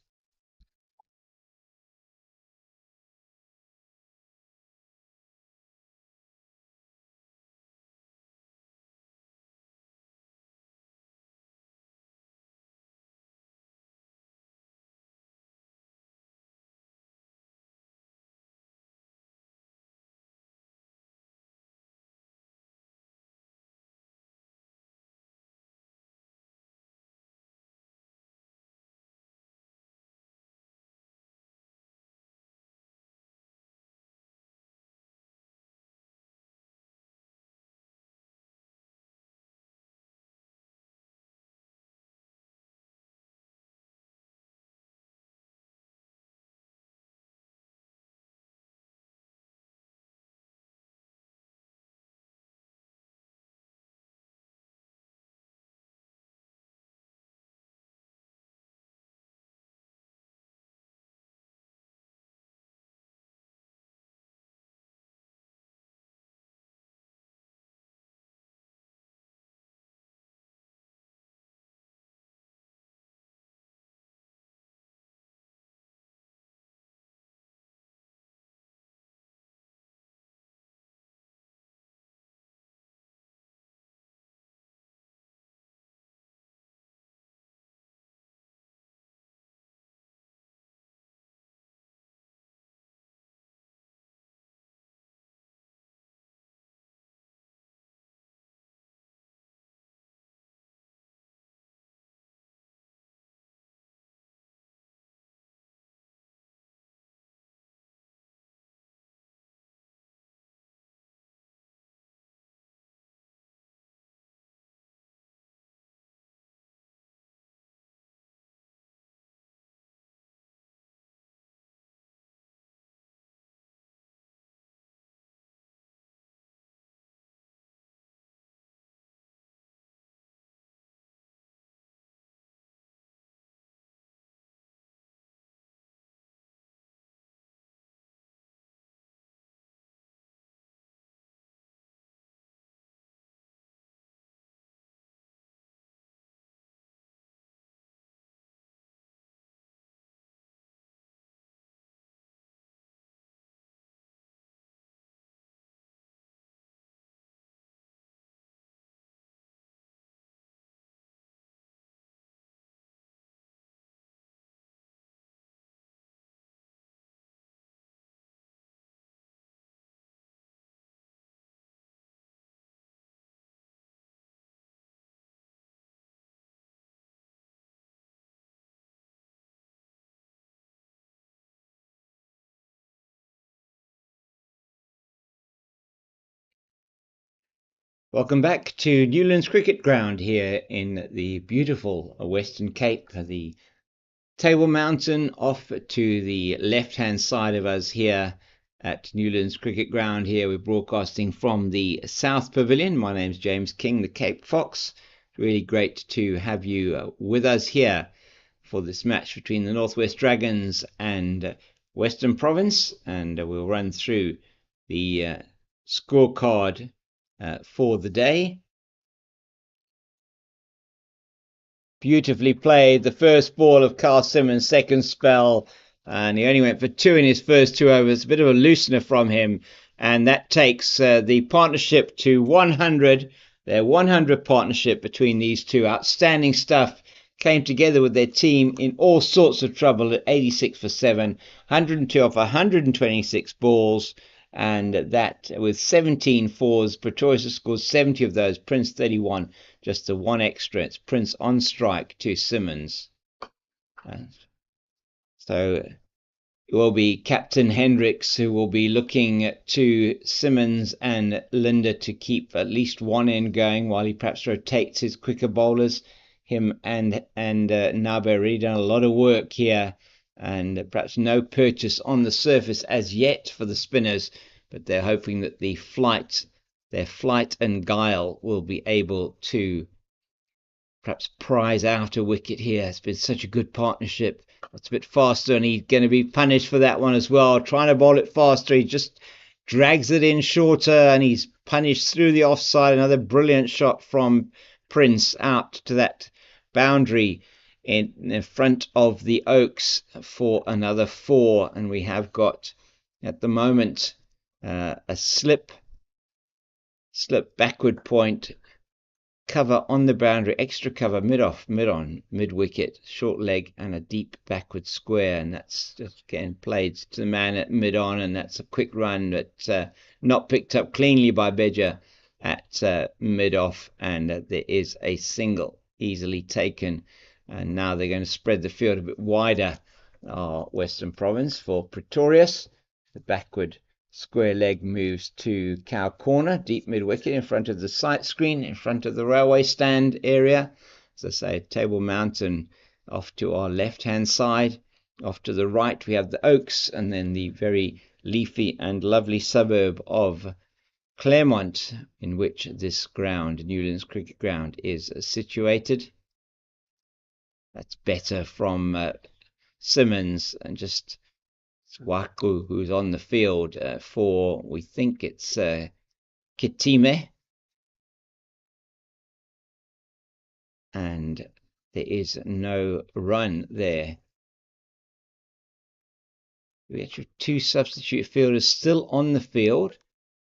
A: Welcome back to Newlands Cricket Ground here in the beautiful Western Cape, the Table Mountain off to the left-hand side of us here at Newlands Cricket Ground. Here we're broadcasting from the South Pavilion. My name's James King, the Cape Fox. Really great to have you with us here for this match between the Northwest Dragons and Western Province, and we'll run through the scorecard for the day. Beautifully played. The first ball of Carl Simmons' second spell, and he only went for 2 in his first 2 overs. A bit of a loosener from him, and that takes the partnership to 100. Their 100 partnership between these two. Outstanding stuff. Came together with their team in all sorts of trouble at 86 for 7, 102 off 126 balls. And that with 17 fours, Pretorius scored 70 of those, Prince 31, just the one extra. It's Prince on strike to Simmons. So It will be Captain Hendricks who will be looking to Simmons and Linda to keep at least one end going while he perhaps rotates his quicker bowlers. Him and Nabe already done a lot of work here, and perhaps no purchase on the surface as yet for the spinners, but they're hoping that their flight and guile will be able to perhaps prize out a wicket here. It's been such a good partnership. It's a bit faster, and he's going to be punished for that one as well. Trying to bowl it faster, he just drags it in shorter, and he's punished through the offside. Another brilliant shot from Prince out to that boundary in front of the Oaks for another 4. And we have got at the moment a slip backward point, cover on the boundary, extra cover mid off, mid on, mid wicket, short leg, and a deep backward square. And that's just getting played to the man at mid on, and that's a quick run, but not picked up cleanly by Beja at mid off. And there is a single easily taken. And now they're going to spread the field a bit wider. Western Province for Pretorius. The backward square leg moves to cow corner, deep mid wicket in front of the sight screen, in front of the railway stand area. As I say, Table Mountain off to our left hand side. Off to the right, we have the Oaks, and then the very leafy and lovely suburb of Claremont, in which this ground, Newlands Cricket Ground, is situated. That's better from Simmons, and just Waku, who's on the field for, we think it's Kitime. And there is no run there. We actually have 2 substitute fielders still on the field,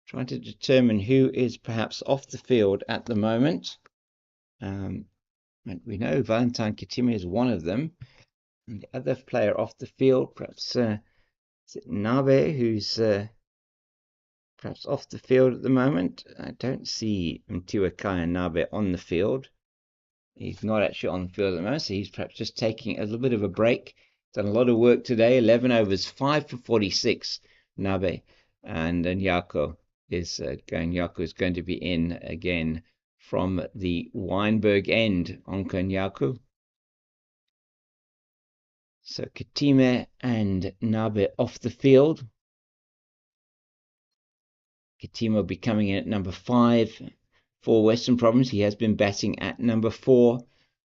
A: trying to determine who is perhaps off the field at the moment. And we know Valentine Kitime is one of them. And the other player off the field, perhaps is it Nabe, who's perhaps off the field at the moment. I don't see Mtiwakaya Nabe on the field. He's not actually on the field at the moment, so he's perhaps just taking a little bit of a break. Done a lot of work today. 11 overs, 5 for 46. Nabe, and Nyako is going to be in again from the Weinberg end. Onka Nyako. So Kitime and Nabe off the field. Kitime will be coming in at number 5 for Western Province. He has been batting at number 4.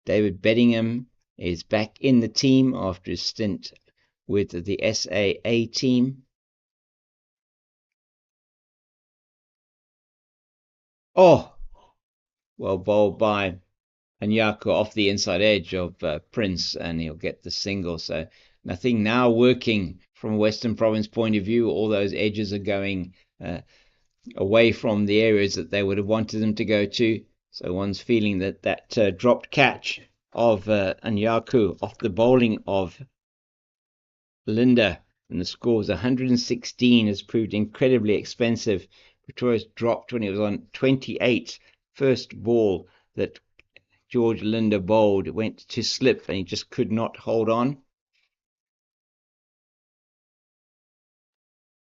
A: David Beddingham is back in the team after his stint with the SAA team. Oh, well bowled by Anyako off the inside edge of Prince, and he'll get the single. So nothing now working from a Western Province point of view. All those edges are going away from the areas that they would have wanted them to go to. So one's feeling that dropped catch of Anyaku off the bowling of Linda, and the score was 116, has proved incredibly expensive. Pretorius dropped when he was on 28. First ball that George Linda bowled went to slip, and he just could not hold on.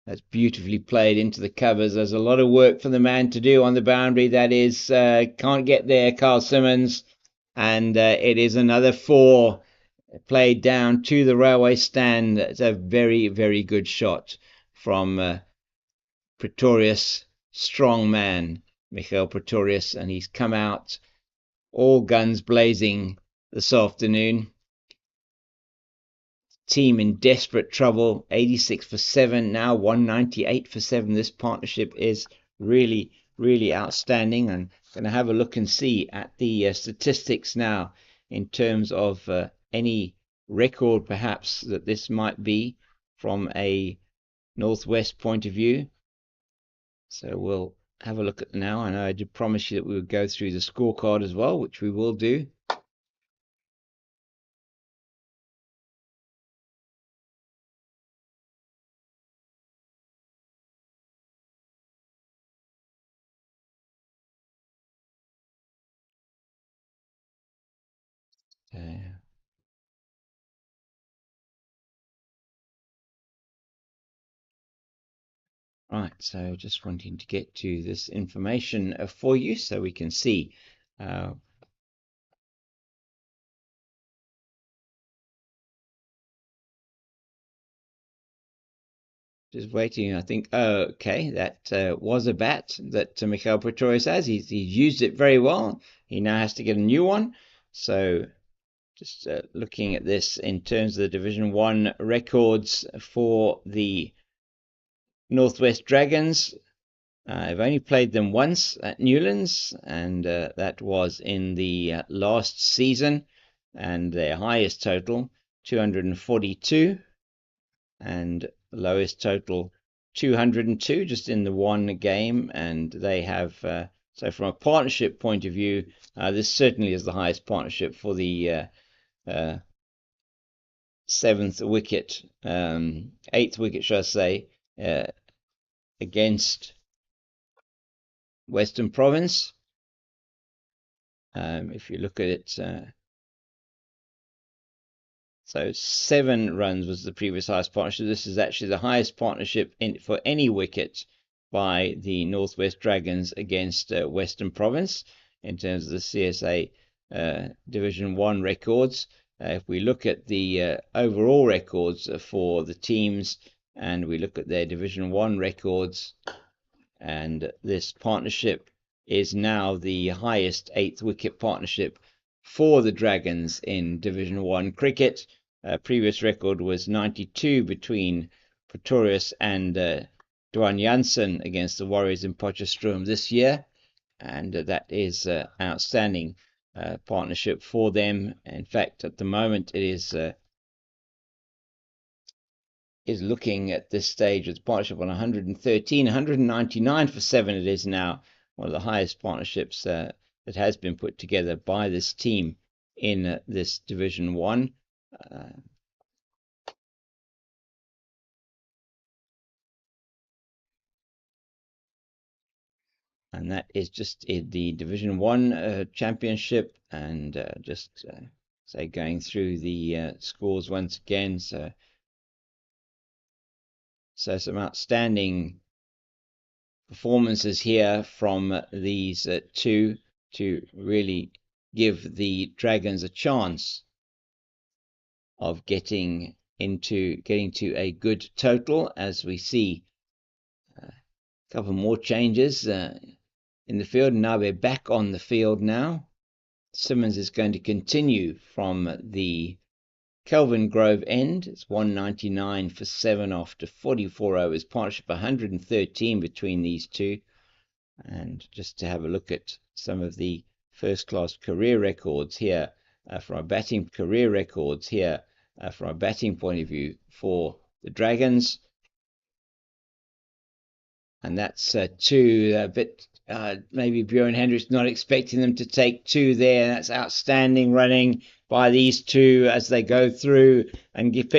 A: That's beautifully played into the covers. There's a lot of work for the man to do on the boundary. That is, can't get there, Carl Simmons. And it is another 4 played down to the railway stand. It's a very, very good shot from Pretorius, strong man, Michael Pretorius. And he's come out all guns blazing this afternoon. Team in desperate trouble. 86 for 7, now 198 for 7. This partnership is really, really outstanding. I'm going to have a look and see at the statistics now in terms of any record perhaps that this might be from a Northwest point of view. So we'll have a look at now. I know I did promise you that we would go through the scorecard as well, which we will do. Right, so just wanting to get to this information for you so we can see. Just waiting, I think. Oh, okay, that was a bat that Mikhail Pretorius has. He's used it very well. He now has to get a new one. So just looking at this in terms of the Division 1 records for the Northwest Dragons. I've only played them once at Newlands, and that was in the last season, and their highest total 242, and lowest total 202, just in the one game. And they have so from a partnership point of view, this certainly is the highest partnership for the seventh wicket, eighth wicket, should I say, against Western Province. If you look at it, so 7 runs was the previous highest partnership. This is actually the highest partnership for any wicket by the Northwest Dragons against Western Province in terms of the CSA Division 1 records. If we look at the overall records for the teams, and we look at their Division 1 records, and this partnership is now the highest 8th wicket partnership for the Dragons in Division 1 cricket. Previous record was 92 between Pretorius and Dwan Jansen against the Warriors in Potchefstroom this year, and that is outstanding partnership for them. In fact, at the moment, it is looking at this stage with partnership on 113, 199 for 7. It is now one of the highest partnerships that has been put together by this team in this Division 1. And that is just the Division 1 championship, and just say going through the scores once again. So some outstanding performances here from these two to really give the Dragons a chance of getting to a good total. As we see a couple more changes in the field. Now we're back on the field now. Simmons is going to continue from the Kelvin Grove end. It's 199 for 7 after 44 overs. Partnership 113 between these two. And just to have a look at some of the first-class career records here from a batting career records here from a batting point of view for the Dragons. And that's 2, a bit maybe Bjorn Hendricks not expecting them to take 2 there. That's outstanding running by these two as they go through and get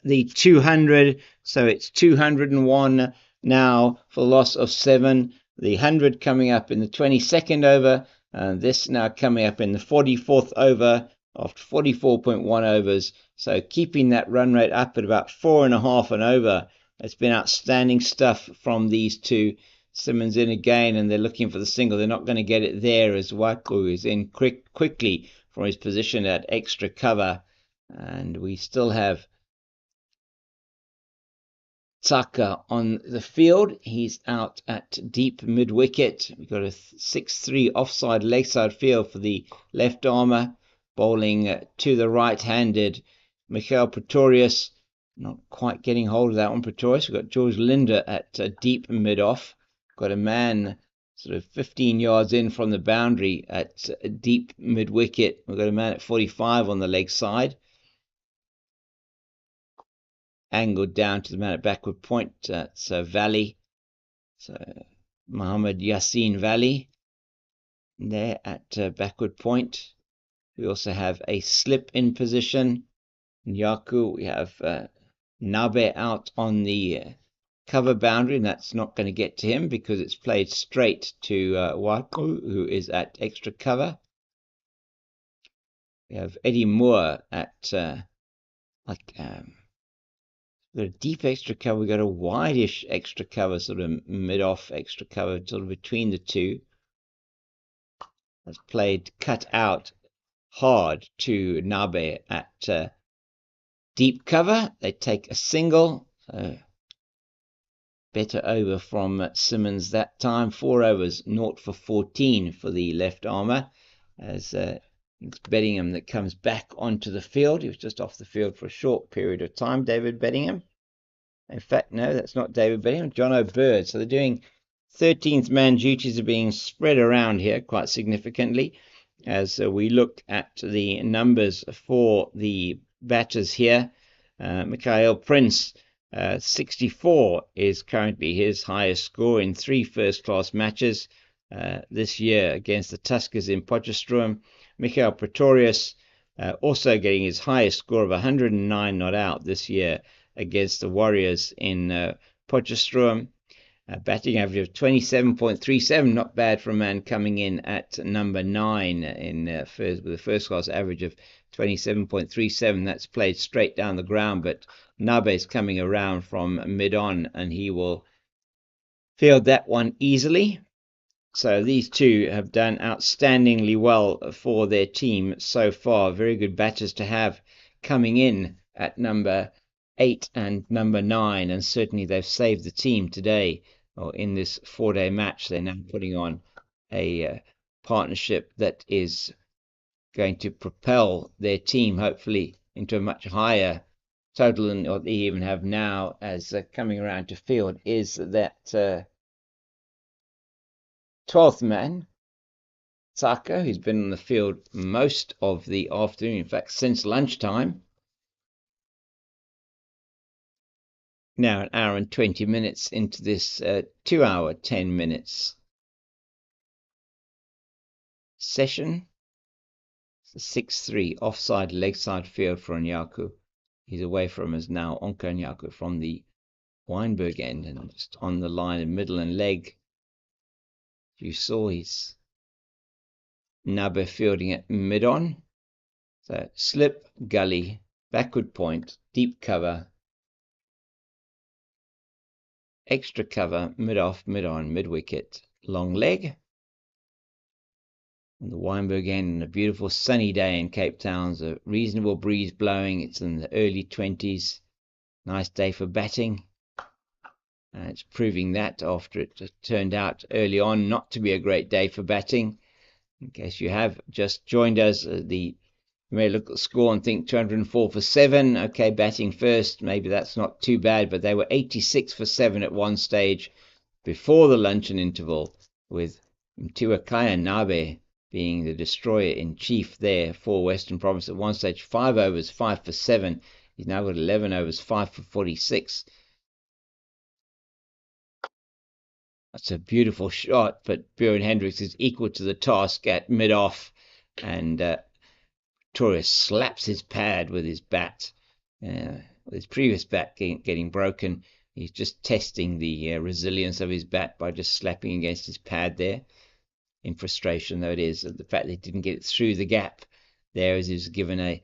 A: the 200. So it's 201 now for loss of 7. The 100 coming up in the 22nd over. This now coming up in the 44th over after 44.1 overs. So keeping that run rate up at about 4.5 an over. It's been outstanding stuff from these two. Simmons in again, and they're looking for the single. They're not going to get it there as Waku is in quickly from his position at extra cover. And we still have Tsaka on the field. He's out at deep mid-wicket. We've got a 6-3 offside leg side field for the left armour. Bowling to the right-handed Mikhail Pretorius. Not quite getting hold of that one, Pretorius. We've got George Linder at deep mid-off. Got a man sort of 15 yards in from the boundary at deep mid-wicket. We've got a man at 45 on the leg side. Angled down to the man at backward point. That's Valley. So Muhammad Yassin Valley there at backward point. We also have a slip in position. In Yaku, we have Nabe out on the cover boundary, and that's not going to get to him because it's played straight to Waku, who is at extra cover. We have Eddie Moore at We've got a deep extra cover. We've got a wide-ish extra cover, sort of mid-off extra cover, sort of between the two. That's played cut out hard to Nabe at deep cover. They take a single. Better over from Simmons that time. 4 overs, 0 for 14 for the left armour. As it's Bedingham that comes back onto the field. He was just off the field for a short period of time, David Bedingham. In fact, no, that's not David Bedingham, John O'Bird. So they're doing 13th man duties are being spread around here quite significantly as we look at the numbers for the batters here. Pretorius Prince, 64 is currently his highest score in 3 first-class matches this year against the Tuskers in Potchefstroom. Pretorius also getting his highest score of 109 not out this year against the Warriors in Potchefstroom. Batting average of 27.37, not bad for a man coming in at number 9 in with a first-class average of 27.37. That's played straight down the ground, but Nabe's coming around from mid-on, and he will field that one easily. So these two have done outstandingly well for their team so far. Very good batters to have coming in at number 8 and number 9, and certainly they've saved the team today, or in this 4-day match. They're now putting on a partnership that is going to propel their team hopefully into a much higher total than what they even have now. As coming around to field is that 12th man, Saka, who's been on the field most of the afternoon, in fact since lunchtime. Now an hour and 20 minutes into this 2 hour 10 minutes session. It's a 6-3 offside leg side field for Onyaku. He's away from us now, Onka Onyaku, from the Weinberg end, and just on the line in middle and leg. You saw he's Nabe fielding at mid-on. So slip, gully, backward point, deep cover, extra cover, mid-off, mid-on, mid-wicket, long leg. On the Weinberg end, a beautiful sunny day in Cape Town. There's a reasonable breeze blowing. It's in the early 20s. Nice day for batting. It's proving that after it turned out early on not to be a great day for batting. In case you have just joined us, you may look at the score and think 204 for 7. Okay, batting first, maybe that's not too bad, but they were 86 for 7 at one stage before the luncheon interval, with Mtiwakaya Nabe being the destroyer-in-chief there for Western Province at one stage. 5 overs, 5 for 7. He's now got 11 overs, 5 for 46. That's a beautiful shot, but Bjorn Hendricks is equal to the task at mid-off, and Pretorius slaps his pad with his bat. With his previous bat getting broken, he's just testing the resilience of his bat by just slapping against his pad there. In frustration, though it is, the fact that he didn't get it through the gap there, as he was given a,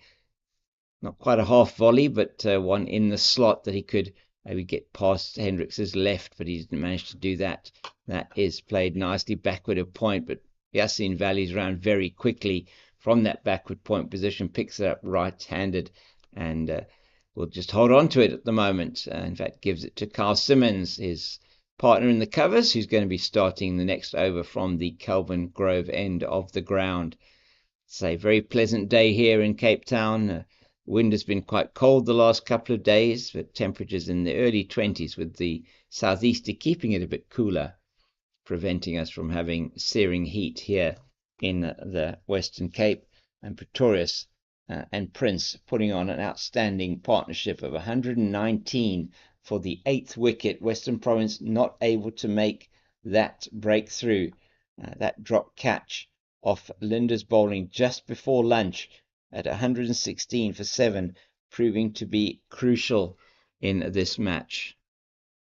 A: not quite a half volley, but one in the slot that he could maybe get past Hendricks's left, but he didn't manage to do that. That is played nicely backward of point, but Yasin valleys around very quickly from that backward point position, picks it up right-handed, and will just hold on to it at the moment. In fact, gives it to Carl Simmons, his partner in the covers, who's going to be starting the next over from the Kelvin Grove end of the ground. It's a very pleasant day here in Cape Town. Wind has been quite cold the last couple of days, but temperatures in the early 20s, with the southeaster keeping it a bit cooler, preventing us from having searing heat here in the Western Cape. And Pretorius and Prince putting on an outstanding partnership of 119 for the 8th wicket. Western Province not able to make that breakthrough, that drop catch off Linda's bowling just before lunch at 116 for 7, proving to be crucial in this match.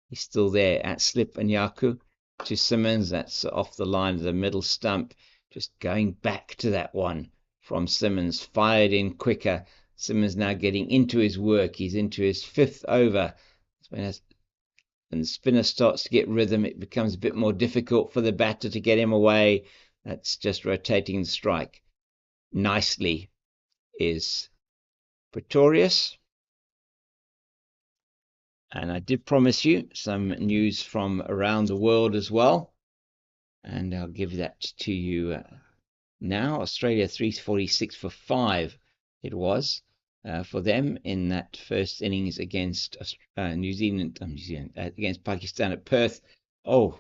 A: He's still there at slip and Yaku to Simmons. That's off the line of the middle stump. Just going back to that one from Simmons. Fired in quicker Simmons now getting into his work. He's into his 5th over. When the spinner starts to get rhythm, it becomes a bit more difficult for the batter to get him away. That's just rotating the strike nicely is Pretorius. And I did promise you some news from around the world as well. And I'll give that to you now. Australia 346 for 5 it was for them in that first innings against New Zealand against Pakistan at Perth. Oh,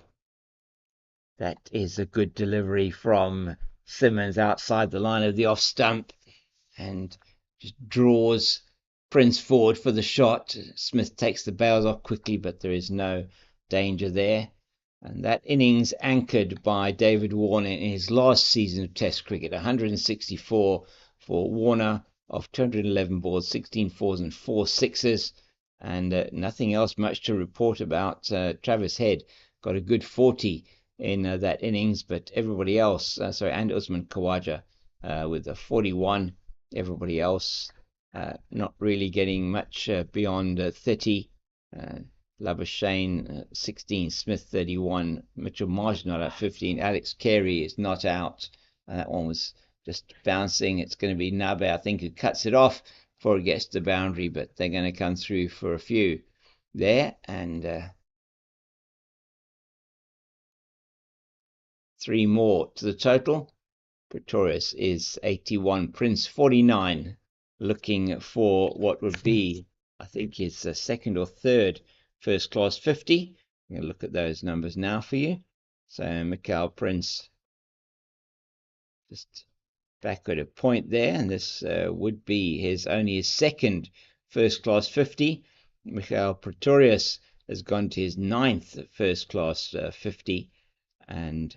A: that is a good delivery from Simmons outside the line of the off stump and just draws Prince forward for the shot. Smith takes the bails off quickly, but there is no danger there. And that innings anchored by David Warner in his last season of Test cricket, 164 for Warner of 211 balls, 16 fours and 4 sixes, and nothing else much to report about. Travis Head got a good 40 in that innings, but everybody else, and Usman Khawaja with a 41. Everybody else not really getting much beyond 30. Labuschagne 16, Smith 31, Mitchell Marsh not at 15, Alex Carey is not out. That one was just bouncing. It's going to be Nabe, I think, who cuts it off before it gets to the boundary, but they're going to come through for a few there. And 3 more to the total. Pretorius is 81, Prince 49, looking for what would be, I think, his 2nd or 3rd first class 50. I'm going to look at those numbers now for you. So Mikhail Prince just backward a point there, and this would be only his 2nd first class 50. Mikhail Pretorius has gone to his 9th first class 50, and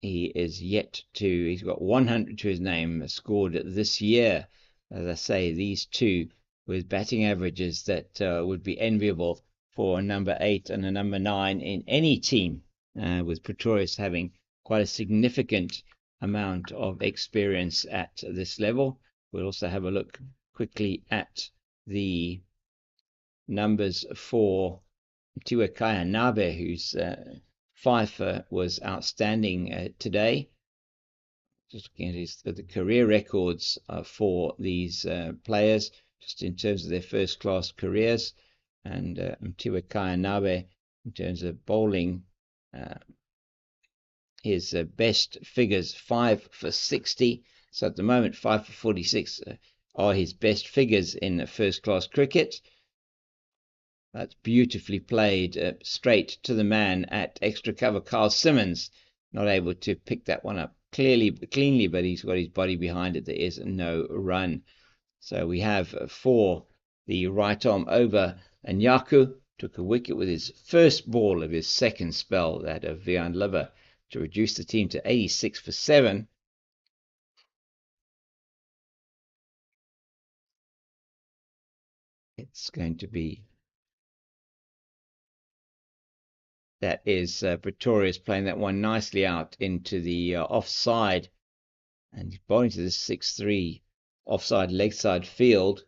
A: he is yet to, he's got 100 to his name scored this year. As I say, these two with batting averages that would be enviable for a number 8 and a number 9 in any team, with Pretorius having quite a significant amount of experience at this level. We'll also have a look quickly at the numbers for Tiwakaya Nabe, whose Pfeiffer was outstanding today. Just looking at the career records for these players, just in terms of their first class careers, and Tiwakaya Nabe in terms of bowling, his best figures 5 for 60. So at the moment 5 for 46 are his best figures in first class cricket. That's beautifully played straight to the man at extra cover. Carl Simmons not able to pick that one up cleanly, but he's got his body behind it. There is no run. So we have for the right arm over, and Yaku took a wicket with his first ball of his 2nd spell, that of Vian Liver, to reduce the team to 86 for 7. It's going to be, that is Pretorius playing that one nicely out into the offside, and he's bowling to the 6-3 offside leg side field.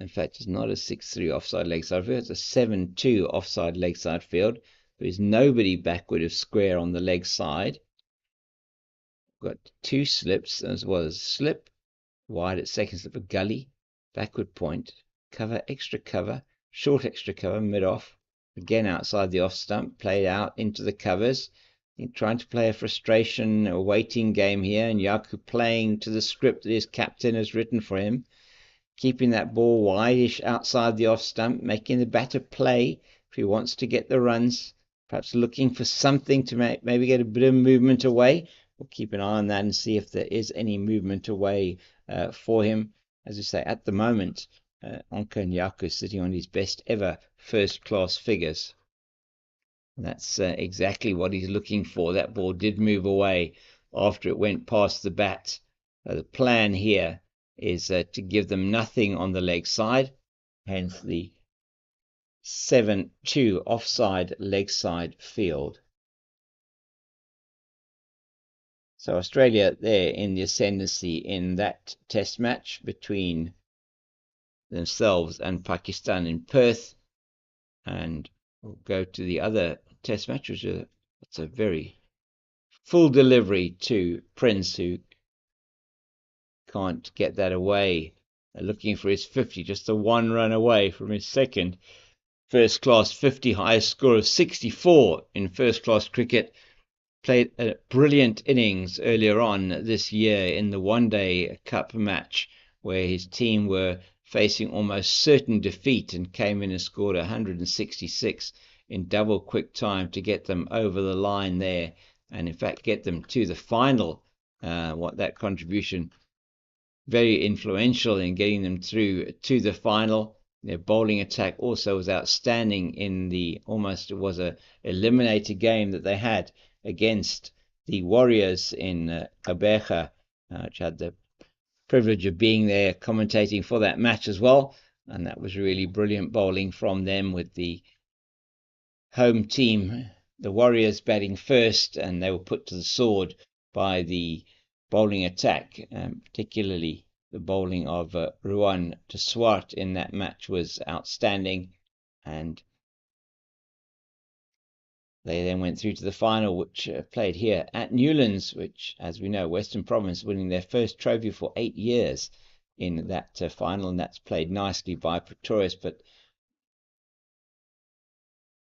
A: In fact, it's not a 6-3 offside leg side field, it's a 7-2 offside leg side field. There is nobody backward of square on the leg side. We've got 2 slips as well as slip, wide at 2nd slip, a gully, backward point, cover, extra cover, short extra cover, mid off, again outside the off stump, played out into the covers. Trying to play a frustration, a waiting game here, and Yaku playing to the script that his captain has written for him, keeping that ball wideish outside the off stump, making the batter play if he wants to get the runs, perhaps looking for something to maybe get a bit of movement away. We'll keep an eye on that and see if there is any movement away for him. As I say, at the moment, Anka Yaku is sitting on his best ever first class figures. That's exactly what he's looking for. That ball did move away after it went past the bat. The plan here is to give them nothing on the leg side, hence the 7-2 offside leg side field. So Australia there in the ascendancy in that test match between themselves and Pakistan in Perth. And we'll go to the other test match, which it's a very full delivery to Prince, who can't get that away. Looking for his 50, just a one run away from his second first class 50, highest score of 64 in first class cricket. Played a brilliant innings earlier on this year in the one-day cup match, where his team were facing almost certain defeat and came in and scored 166 in double quick time to get them over the line there, and in fact get them to the final. What that contribution very influential in getting them through to the final. Their bowling attack also was outstanding in the almost it was a eliminator game that they had against the Warriors in Abeja, which had the privilege of being there commentating for that match as well. And that was really brilliant bowling from them, with the home team, the Warriors, batting first, and they were put to the sword by the bowling attack, particularly the bowling of Ruan de Swart in that match was outstanding, and they then went through to the final, which played here at Newlands, which, as we know, Western Province winning their first trophy for 8 years in that final, and that's played nicely by Pretorius, but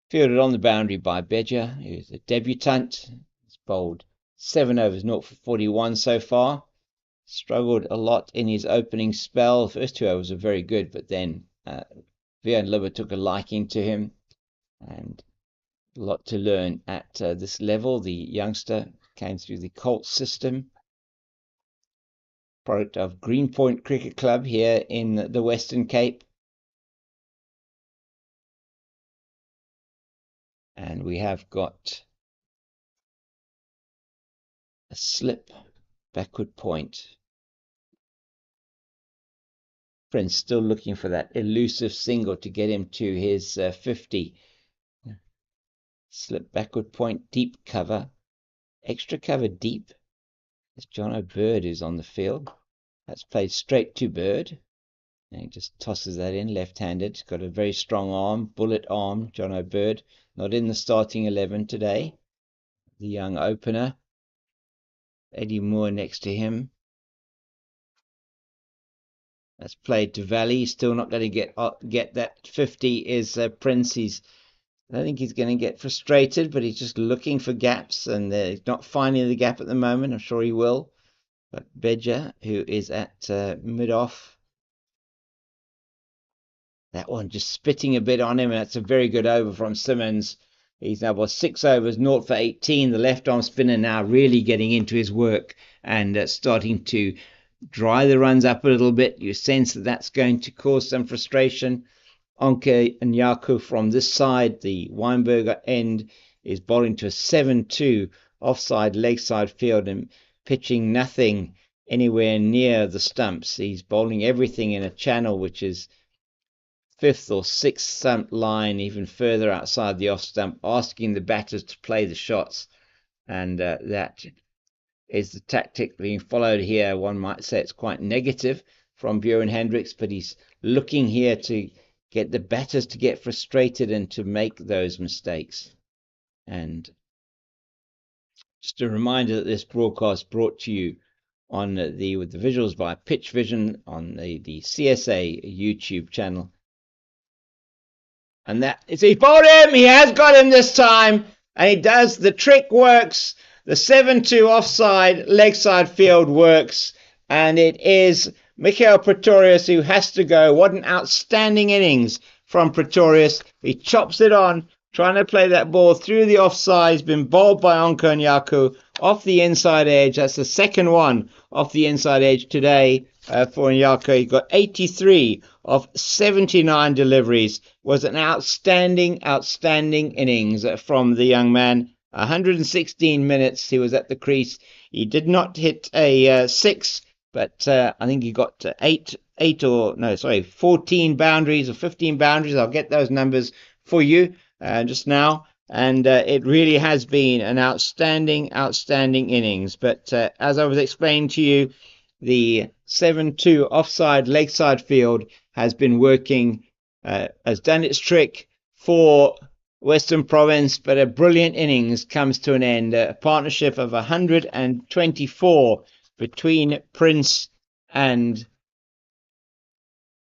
A: fielded on the boundary by Beja, who's a debutant. He's bowled 7 overs, 0 for 41 so far. Struggled a lot in his opening spell. First 2 overs were very good, but then Vian Libber took a liking to him, and a lot to learn at this level. The youngster came through the Colt system, product of Greenpoint Cricket Club here in the Western Cape. And we have got a slip backward point. Prince still looking for that elusive single to get him to his 50. Slip backward point, deep cover, extra cover deep. It's Jono Bird who's on the field. That's played straight to Bird, and he just tosses that in left-handed. He's got a very strong arm, bullet arm, Jono Bird. Not in the starting 11 today. The young opener, Eddie Moore next to him. That's played to Valley. Still not going to get that 50 is Prince. I don't think he's going to get frustrated, but he's just looking for gaps, and he's not finding the gap at the moment. I'm sure he will. But Beja, who is at mid-off, that one just spitting a bit on him, and that's a very good over from Simmons. He's now got 6 overs, 0 for 18. The left-arm spinner now really getting into his work and starting to dry the runs up a little bit. You sense that that's going to cause some frustration. Onke and Yaku from this side, the Weinberger end, is bowling to a 7-2 offside leg side field and pitching nothing anywhere near the stumps. He's bowling everything in a channel which is 5th or 6th stump line, even further outside the off stump, asking the batters to play the shots, and that is the tactic being followed here. One might say it's quite negative from Bjorn Hendricks, but he's looking here to get the batters to get frustrated and to make those mistakes. And just a reminder that this broadcast brought to you on with the visuals by Pitch Vision on the CSA YouTube channel. And that is, he bowled him, he has got him this time, and he does, the trick works, the 7-2 offside leg side field works, and it is Michael Pretorius who has to go. What an outstanding innings from Pretorius. He chops it on, trying to play that ball through the offside. He's been bowled by Onko and Yaku off the inside edge. That's the second one off the inside edge today for Yaku. He got 83 of 79 deliveries. Was an outstanding innings from the young man. 116 minutes he was at the crease. He did not hit a 6, but I think he got 14 boundaries or 15 boundaries. I'll get those numbers for you just now. And it really has been an outstanding innings. But as I was explaining to you, the 7-2 offside leg side field has been working, has done its trick for Western Province, but a brilliant innings comes to an end. A partnership of 124 between Prince and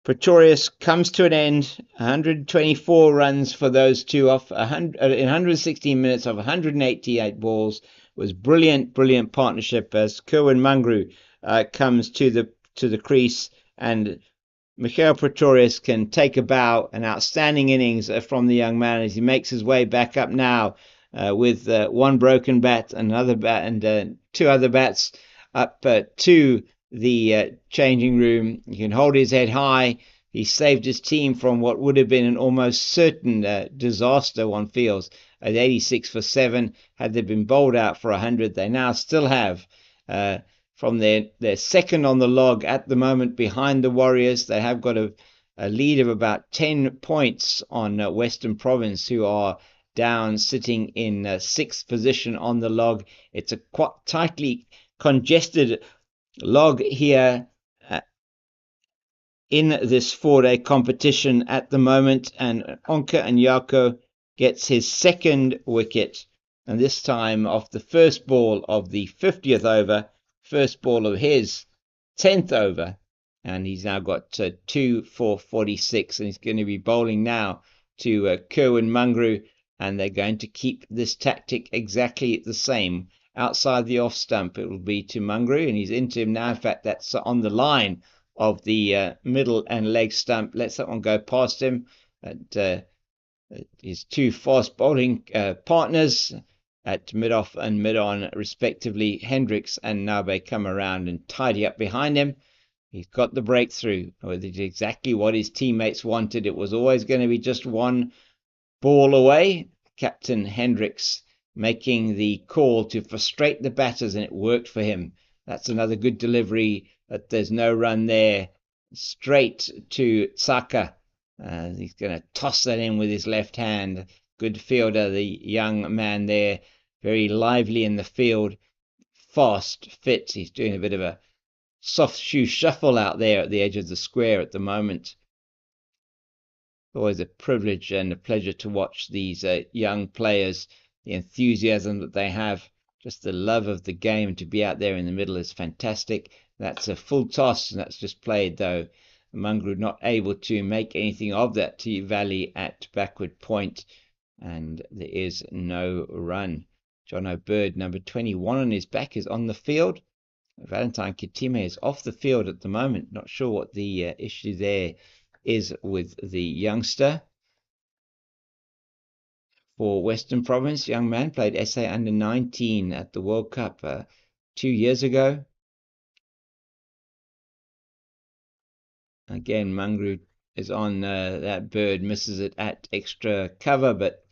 A: Pretorius comes to an end. 124 runs for those two off in 116 minutes of 188 balls. It was brilliant partnership as Kerwin Mungrew comes to the crease, and Mikhail Pretorius can take a bow. An outstanding innings from the young man as he makes his way back up now with one broken bat, another bat, and two other bats up to the changing room. He can hold his head high. He saved his team from what would have been an almost certain disaster, one feels, at 86 for 7. Had they been bowled out for 100, they now still have from their second on the log at the moment behind the Warriors. They have got a lead of about 10 points on Western Province, who are down sitting in sixth position on the log. It's a quite tightly congested log here in this 4-day competition at the moment, and Onka and Yako gets his second wicket, and this time off the first ball of the 50th over, first ball of his 10th over, and he's now got 2 for 46, and he's going to be bowling now to Kerwin Mungrew, and they're going to keep this tactic exactly the same. Outside the off stump, it will be to Mungrew, and he's into him now. In fact, that's on the line of the middle and leg stump. Lets that one go past him. And his two fast bowling partners at mid-off and mid-on, respectively, Hendricks and Nabe, come around and tidy up behind him. He's got the breakthrough. It's exactly what his teammates wanted. It was always going to be just one ball away. Captain Hendricks making the call to frustrate the batters, and it worked for him. That's another good delivery, but there's no run there. Straight to Tsaka. He's going to toss that in with his left hand. Good fielder, the young man there. Very lively in the field. Fast, fit. He's doing a bit of a soft shoe shuffle out there at the edge of the square at the moment. Always a privilege and a pleasure to watch these young players, the enthusiasm that they have, just the love of the game. To be out there in the middle is fantastic. That's a full toss, and that's just played, though. Mungrew not able to make anything of that to Valley at backward point, and there is no run. John O'Bird, number 21 on his back, is on the field. Valentine Kitime is off the field at the moment. Not sure what the issue there is with the youngster. For Western Province, young man played SA under 19 at the World Cup 2 years ago. Again, Mungrew is on that bird, misses it at extra cover, but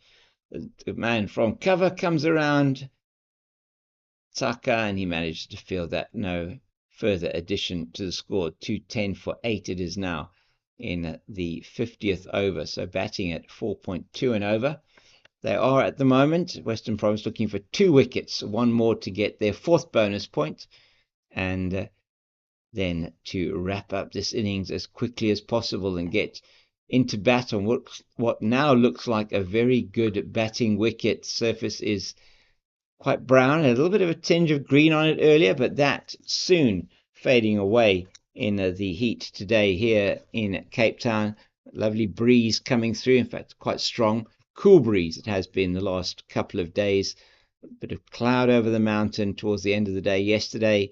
A: the man from cover comes around, Tsaka, and he managed to field that. No further addition to the score. 210 for 8 it is now in the 50th over, so batting at 4.2 and over. They are at the moment, Western Province, looking for 2 wickets, one more to get their 4th bonus point, and then to wrap up this innings as quickly as possible and get into bat on what now looks like a very good batting wicket. Surface is quite brown, had a little bit of a tinge of green on it earlier, but that soon fading away in the heat today here in Cape Town. Lovely breeze coming through, in fact quite strong, cool breeze it has been the last couple of days. A bit of cloud over the mountain towards the end of the day yesterday.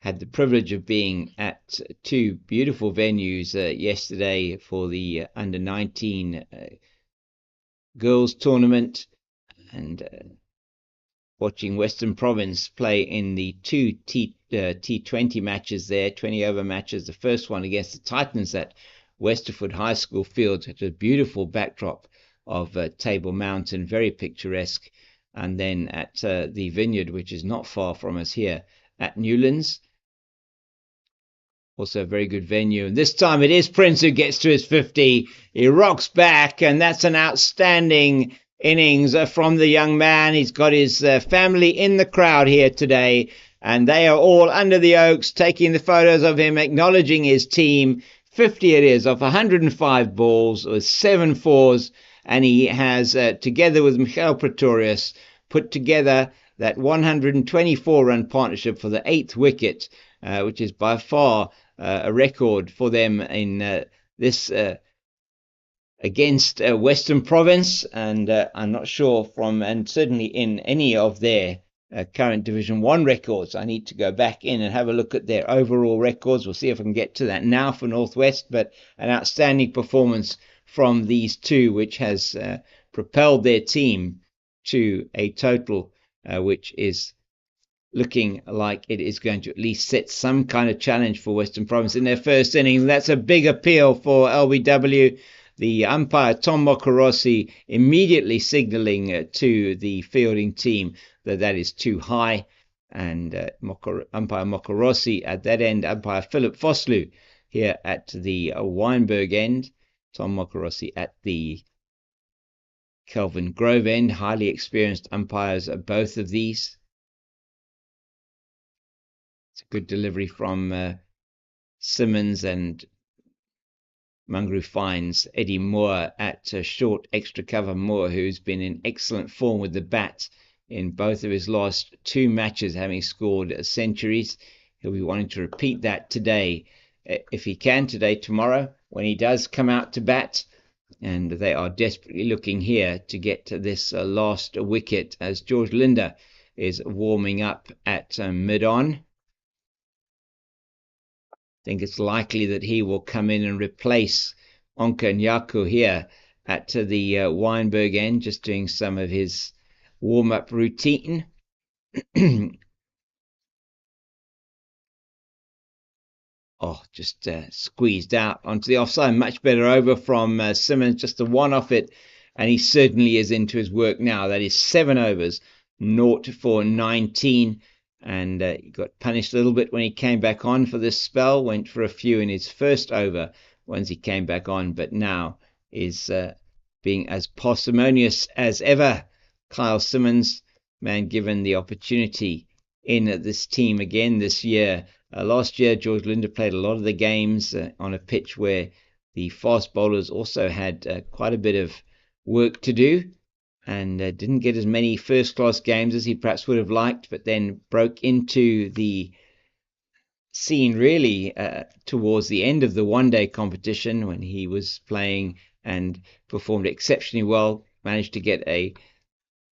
A: Had the privilege of being at 2 beautiful venues yesterday for the under 19 girls tournament, and watching Western Province play in the 2 T20 matches there, 20 over matches. The first one against the Titans at Westerford High School field. It's a beautiful backdrop of Table Mountain, very picturesque. And then at the Vineyard, which is not far from us here at Newlands, Also a very good venue. And this time it is Prince who gets to his 50. He rocks back, and that's an outstanding innings from the young man. He's got his family in the crowd here today, and they are all under the oaks taking the photos of him, acknowledging his team. 50 it is off 105 balls with 7 fours, and he has, together with Michael Pretorius, put together that 124-run partnership for the 8th wicket, which is by far a record for them in this against Western Province, and I'm not sure and certainly in any of their current Division 1 records. I need to go back in and have a look at their overall records. We'll see if I can get to that now for Northwest, but an outstanding performance from these two, which has propelled their team to a total which is looking like it is going to at least set some kind of challenge for Western Province in their first inning. That's a big appeal for LBW. The umpire, Tom Mokorossi, immediately signalling to the fielding team that is too high. And umpire Mokorossi at that end, umpire Philip Foslu here at the Weinberg end, Tom Mokorossi at the Kelvin Grove end. Highly experienced umpires, both of these. It's a good delivery from Simmons, and Mungru finds Eddie Moore at short extra cover. Moore, who's been in excellent form with the bat in both of his last 2 matches, having scored centuries. He'll be wanting to repeat that today, if he can, tomorrow, when he does come out to bat. And they are desperately looking here to get to this last wicket, as George Linder is warming up at mid-on. I think it's likely that he will come in and replace Onka Nyaku here at the Weinberg end, just doing some of his warm-up routine. Just squeezed out onto the offside. Much better over from Simmons, just a one off it, and he certainly is into his work now. That is 7 overs, 0 for 19. And he got punished a little bit when he came back on for this spell. Went for a few in his first over once he came back on, but now is being as parsimonious as ever. Kyle Simmons, man given the opportunity in this team again this year. Last year, George Linder played a lot of the games on a pitch where the fast bowlers also had quite a bit of work to do, and didn't get as many first-class games as he perhaps would have liked, but then broke into the scene really towards the end of the one-day competition, when he was playing and performed exceptionally well. Managed to get a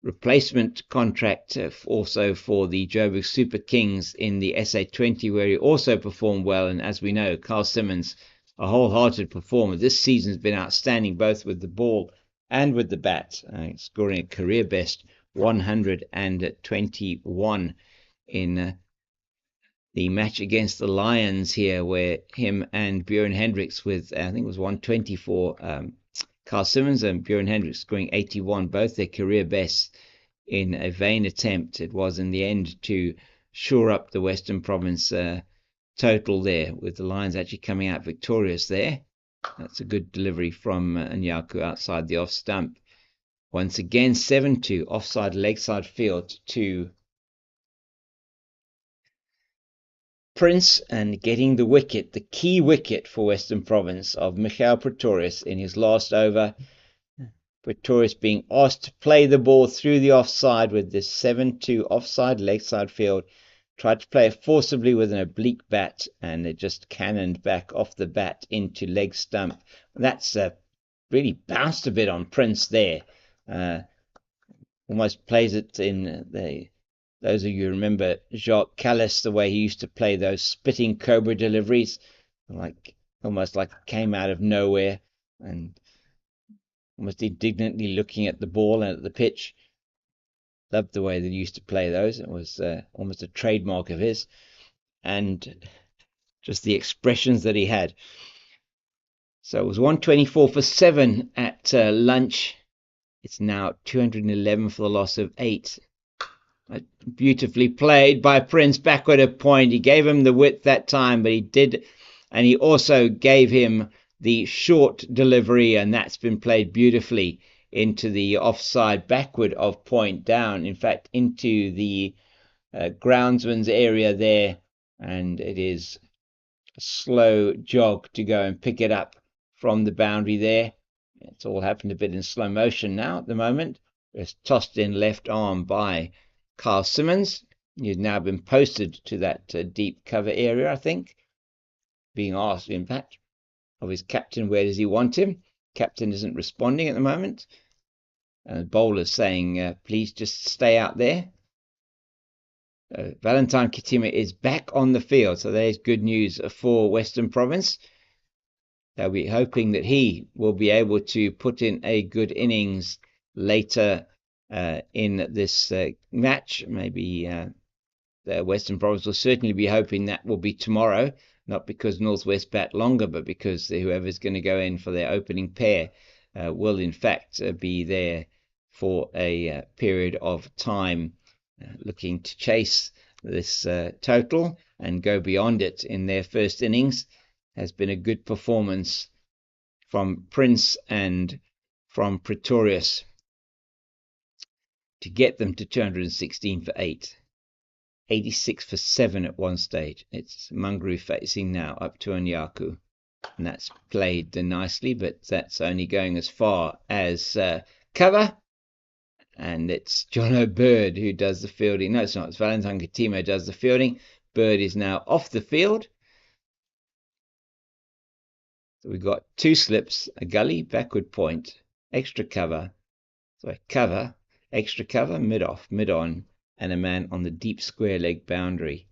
A: replacement contract also for the Joburg Super Kings in the SA20, where he also performed well. And as we know, Carl Simmons, a wholehearted performer. This season's been outstanding, both with the ball and with the bat, scoring a career best 121 in the match against the Lions here, where him and Bjorn Hendricks with, I think it was 120 for Carl Simmons, and Bjorn Hendricks scoring 81, both their career bests, in a vain attempt it was in the end to shore up the Western Province total there, with the Lions actually coming out victorious there. That's a good delivery from Nyaku outside the off stump. Once again, 7-2 offside leg side field to Prince, and getting the wicket, the key wicket for Western Province, of Michael Pretorius in his last over. Pretorius being asked to play the ball through the offside with this 7-2 offside leg side field. Tried to play it forcibly with an oblique bat, and it just cannoned back off the bat into leg stump. That's really bounced a bit on Prince there. Almost plays it in those of you who remember Jacques Callis, the way he used to play those spitting cobra deliveries, almost like it came out of nowhere, and almost indignantly looking at the ball and at the pitch. Loved the way they used to play those. It was almost a trademark of his, and just the expressions that he had. So it was 124 for 7 at lunch. It's now 211 for the loss of 8. Beautifully played by Prince, backward a point. He gave him the width that time, but he did And he also gave him the short delivery, and that's been played beautifully into the offside backward of point down, in fact into the groundsman's area there, and it is a slow jog to go and pick it up from the boundary there. It's all happened a bit in slow motion now at the moment. It's tossed in left arm by Carl Simmons. He's now been posted to that deep cover area, I think, being asked, in fact, of his captain, where does he want him? Captain isn't responding at the moment. And the bowler's saying, please just stay out there. Valentine Kitima is back on the field, so there's good news for Western Province. They'll be hoping that he will be able to put in a good innings later in this match. Maybe the Western Province will certainly be hoping that will be tomorrow, not because Northwest bat longer, but because whoever's going to go in for their opening pair will in fact be there for a period of time, looking to chase this total and go beyond it in their first innings. Has been a good performance from Prince and from Pretorius to get them to 216 for 8. 86 for 7 at one stage. It's Mungru facing now up to Onyaku. And that's played nicely, but that's only going as far as cover. And it's Jono Bird who does the fielding. No, it's not. It's Valentine Kitima who does the fielding. Bird is now off the field. So we've got 2 slips, a gully, backward point, extra cover. So cover, extra cover, mid-off, mid-on, and a man on the deep square leg boundary.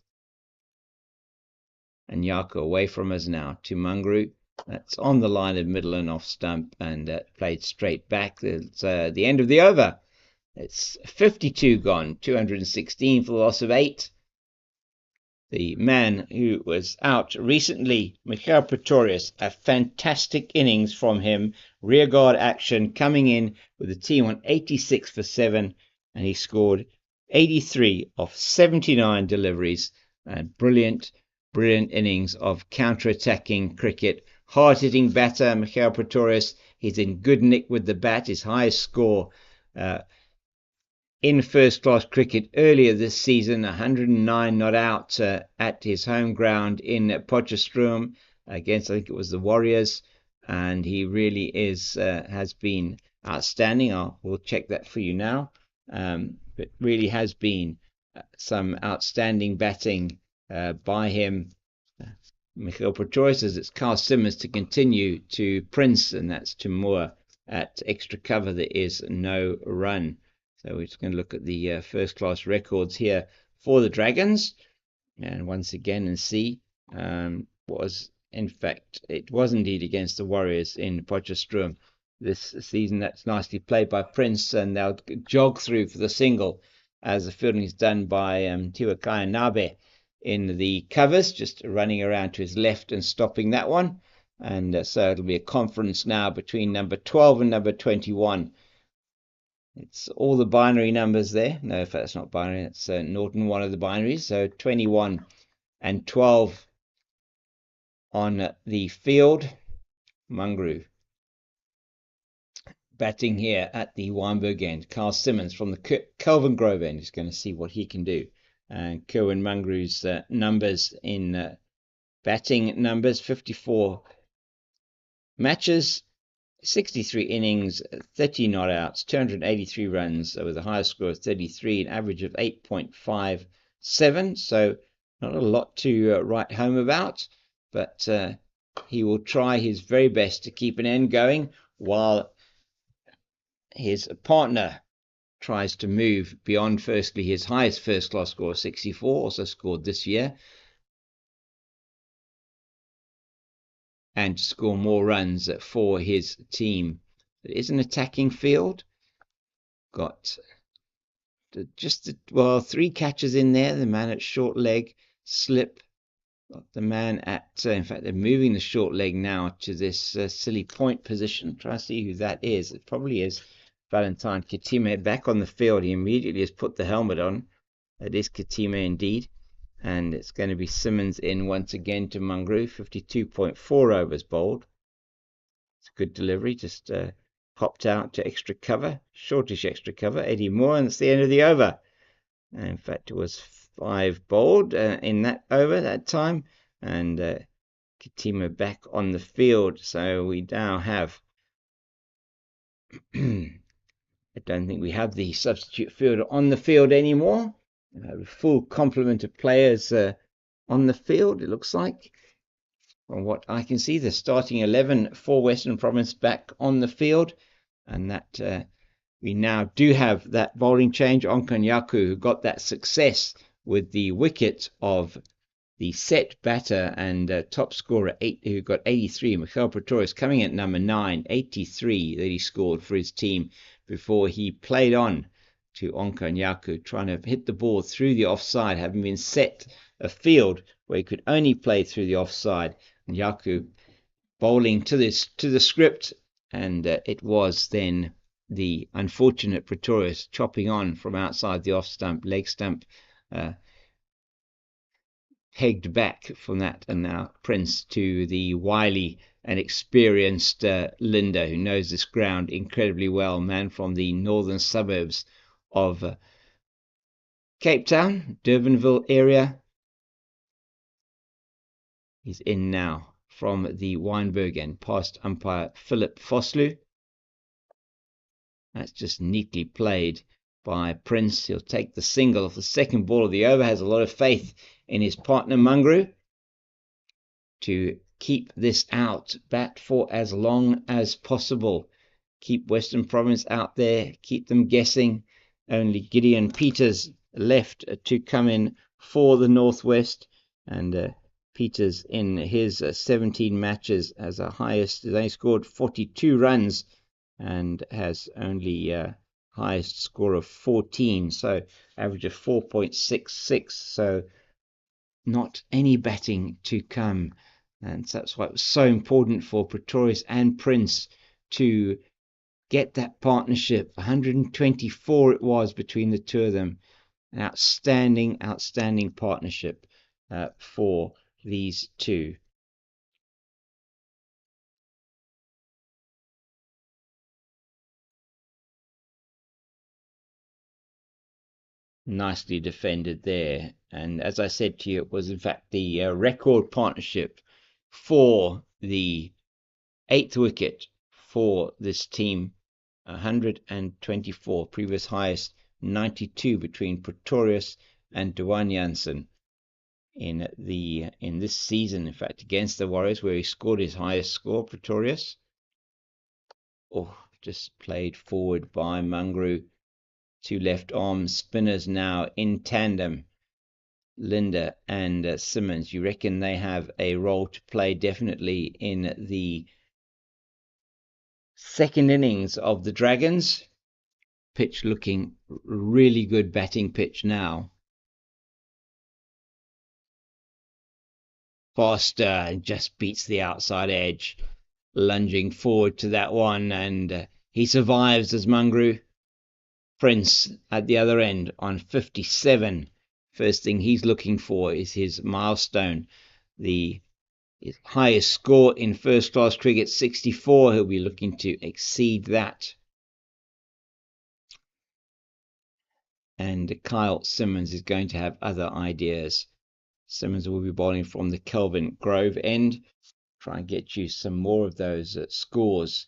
A: And Yako away from us now to Mungru. That's on the line of middle and off stump and played straight back. It's the end of the over. It's 52 gone, 216 for the loss of 8. The man who was out recently, Michael Pretorius, a fantastic innings from him. Rearguard action coming in with the team on 86 for 7, and he scored 83 off 79 deliveries. Brilliant innings of counter-attacking cricket. Hard-hitting batter, Michael Pretorius. He's in good nick with the bat. His highest score in first-class cricket earlier this season, 109 not out at his home ground in Potchefstroom against, I think it was the Warriors, and he really has been outstanding. We'll check that for you now, but really has been some outstanding batting by him. Michael Pretorius, as it's Carl Simmons to continue to Prince, and that's to Moore at extra cover. There is no run. So we're just going to look at the first-class records here for the Dragons, and once again and see it was indeed against the Warriors in Potchefstroom this season. That's nicely played by Prince, and they'll jog through for the single as the fielding is done by Tiwakai Nabe in the covers, just running around to his left and stopping that one. And so it'll be a conference now between number 12 and number 21. It's all the binary numbers there. No, if that's not binary, it's Norton, one of the binaries. So 21 and 12 on the field. Mungru batting here at the Weinberg end. Carl Simmons from the Kelvin Grove end is going to see what he can do. And Kerwin Mungru's numbers in batting numbers: 54 matches, 63 innings, 30 not outs, 283 runs with a high score of 33, an average of 8.57. So not a lot to write home about, but he will try his very best to keep an end going while his partner tries to move beyond, firstly, his highest first-class score, 64, also scored this year, and to score more runs for his team. It is an attacking field. Got just 3 catches in there. The man at short leg, slip. Got the man at, in fact, they're moving the short leg now to this silly point position. Try to see who that is. It probably is Valentine Kitima back on the field. He immediately has put the helmet on. It is Kitima indeed. And it's going to be Simmons in once again to Mungru. 52.4 overs bowled. It's a good delivery. Just popped out to extra cover. Shortish extra cover. 80 more, and it's the end of the over. And in fact, it was 5 bowled in that over that time. And Katima back on the field. So we now have... I don't think we have the substitute fielder on the field anymore. A full complement of players on the field, it looks like. From what I can see, the starting 11 for Western Province back on the field. And that we now do have that bowling change. Onkanyaku, who got that success with the wicket of the set batter and top scorer, who got 83, Michael Pretorius, coming at number 9, 83 that he scored for his team before he played on to Onkanyaku, trying to hit the ball through the offside, having been set a field where he could only play through the offside. And Yaku bowling to the script, and it was then the unfortunate Pretorius chopping on from outside the off stump, leg stump, pegged back from that, and now Prince to the wily and experienced Linda, who knows this ground incredibly well, man from the northern suburbs of Cape Town, Durbanville area. He's in now from the Weinberg end, past umpire Philip Vosloo. That's just neatly played by Prince. He'll take the single off the second ball of the over. Has a lot of faith in his partner Mungru to keep this out, bat for as long as possible, keep Western Province out there, keep them guessing. Only Gideon Peters left to come in for the Northwest, and Peters in his 17 matches has a highest, they scored 42 runs and has only highest score of 14, so average of 4.66, so not any batting to come. And that's why it was so important for Pretorius and Prince to get that partnership. 124 it was between the two of them. An outstanding partnership for these two. Nicely defended there. And as I said to you, it was in fact the record partnership for the 8th wicket for this team. 124, previous highest 92 between Pretorius and Dewan Jansen in this season, in fact, against the Warriors, where he scored his highest score. Pretorius, just played forward by Mungru. Two left arm spinners now in tandem, Linda and Simmons. You reckon they have a role to play definitely in the second innings of the Dragons? Pitch looking really good batting pitch now. Foster just beats the outside edge, lunging forward to that one, and he survives as Mungru. Prince at the other end on 57. First thing he's looking for is his milestone, his highest score in first class cricket, 64. He'll be looking to exceed that. And Kyle Simmons is going to have other ideas. Simmons will be bowling from the Kelvin Grove end. Try and get you some more of those scores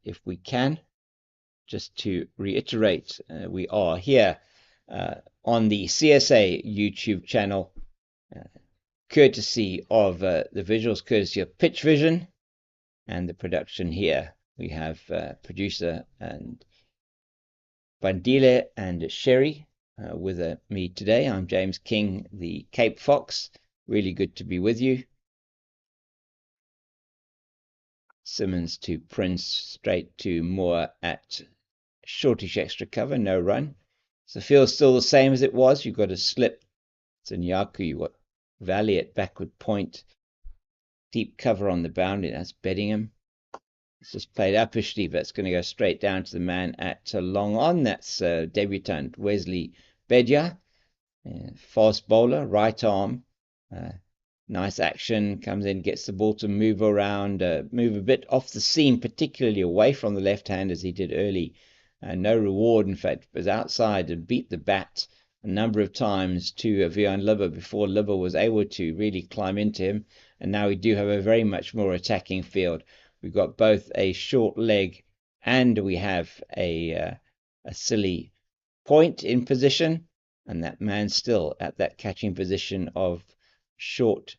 A: if we can. Just to reiterate, we are here on the CSA YouTube channel, courtesy of the visuals, courtesy of Pitch Vision, and the production here. We have producer and Bandile and Sherry with me today. I'm James King, the Cape Fox. Really good to be with you. Simmons to Prince, straight to Moore at shortish extra cover, no run. So feels still the same as it was. You've got a slip. It's in Yaku. You've got Valley at backward point. Deep cover on the boundary. That's Beddingham. It's just played uppishly, but it's going to go straight down to the man at long on. That's debutant Wesley Bedya. Fast bowler, right arm. Nice action, comes in, gets the ball to move around, move a bit off the seam, particularly away from the left hand as he did early. No reward, in fact, was outside and beat the bat a number of times to Vion Liver before Liver was able to really climb into him. And now we do have a very much more attacking field. We've got both a short leg and we have a silly point in position, and that man still at that catching position of short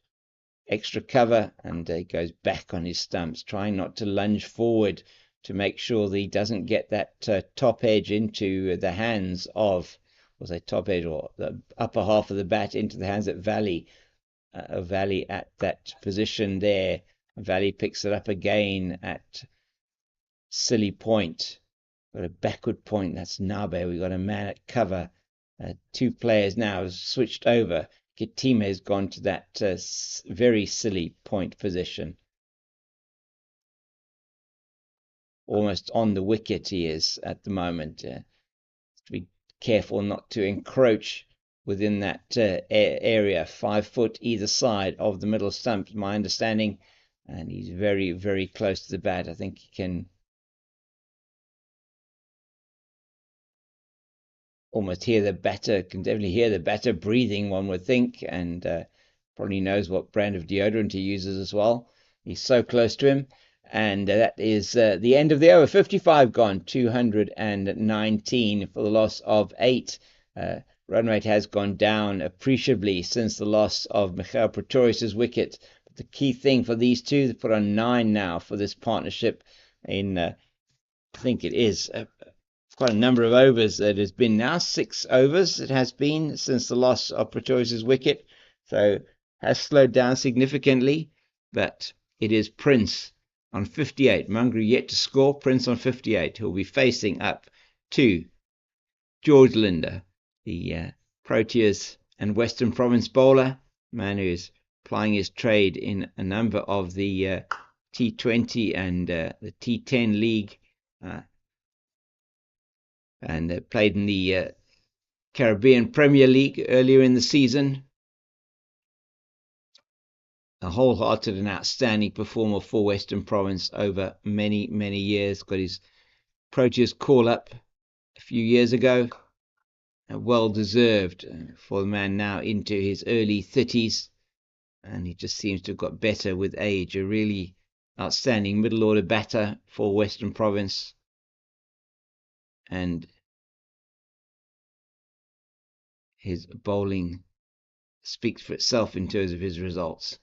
A: extra cover, and he goes back on his stumps, trying not to lunge forward to make sure that he doesn't get that top edge into the hands of, was a top edge or the upper half of the bat into the hands of Valley. Valley at that position there. Valley picks it up again at silly point. Got a backward point. That's Nabe. We've got a man at cover. Two players now have switched over. Kitime has gone to that very silly point position. Almost on the wicket he is at the moment. To be careful not to encroach within that area. 5 foot either side of the middle stump, my understanding. And he's very, very close to the bat. I think he can almost hear the batter, can definitely hear the batter breathing, one would think, and probably knows what brand of deodorant he uses as well. He's so close to him, and that is the end of the over. 55 gone, 219 for the loss of 8. Run rate has gone down appreciably since the loss of Michael Pretorius' wicket. But the key thing for these two, they put on 9 now for this partnership in, I think it is quite a number of overs. It has been now 6 overs it has been since the loss of Pretorius' wicket, so has slowed down significantly. But it is Prince on 58. Mungru yet to score. Prince on 58, who will be facing up to George Linder, the Proteus and Western Province bowler, man who is plying his trade in a number of the T20 and the T10 league, and played in the Caribbean Premier League earlier in the season. A wholehearted and outstanding performer for Western Province over many, many years. Got his Proteus call-up a few years ago. Well deserved for the man now into his early 30s. And he just seems to have got better with age. A really outstanding middle-order batter for Western Province. And his bowling speaks for itself in terms of his results.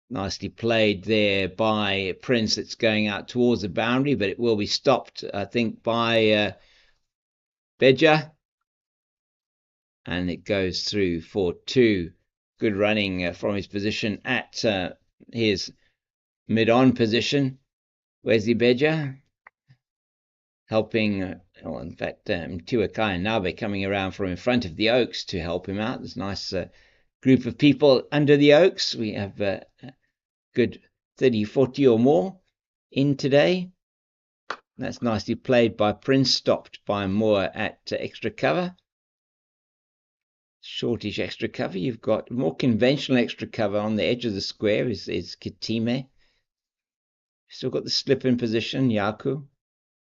A: Nicely played there by Prince. It's going out towards the boundary, but it will be stopped, I think, by Beja. And it goes through for 2. Good running from his position at his mid-on position. Wesley Beja helping, in fact, Tuakai and Nabe coming around from in front of the Oaks to help him out. There's a nice group of people under the Oaks. We have a good 30, 40 or more in today. That's nicely played by Prince, stopped by Moore at extra cover. Shortish extra cover. You've got more conventional extra cover on the edge of the square is Kitime. Still got the slip in position, Yaku.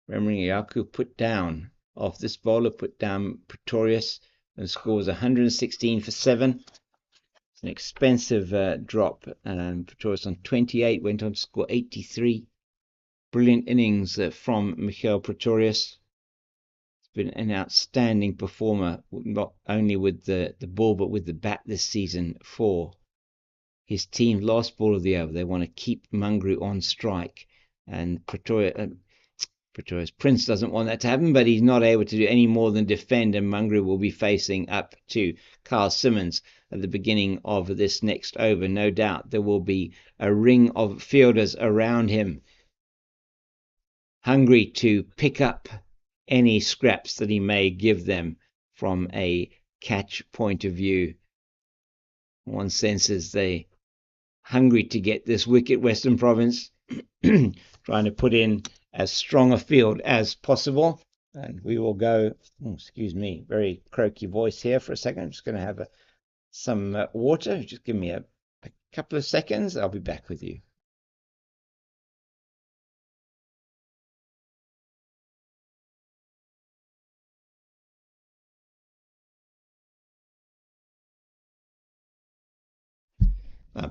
A: Remembering Yaku put down off this bowler, put down Pretorius and scores 116 for 7. It's an expensive drop. Pretorius on 28 went on to score 83. Brilliant innings from Michael Pretorius. Been an outstanding performer, not only with the ball but with the bat this season for his team. Last ball of the over, they want to keep Mungru on strike, and Pretorius Prince doesn't want that to happen, but he's not able to do any more than defend, and Mungru will be facing up to Carl Simmons at the beginning of this next over. No doubt there will be a ring of fielders around him, hungry to pick up any scraps that he may give them from a catch point of view. One senses they hungry to get this wicket, Western Province, trying to put in as strong a field as possible. And we will go, excuse me, very croaky voice here for a second. I'm just going to have some water. Just give me a couple of seconds. I'll be back with you.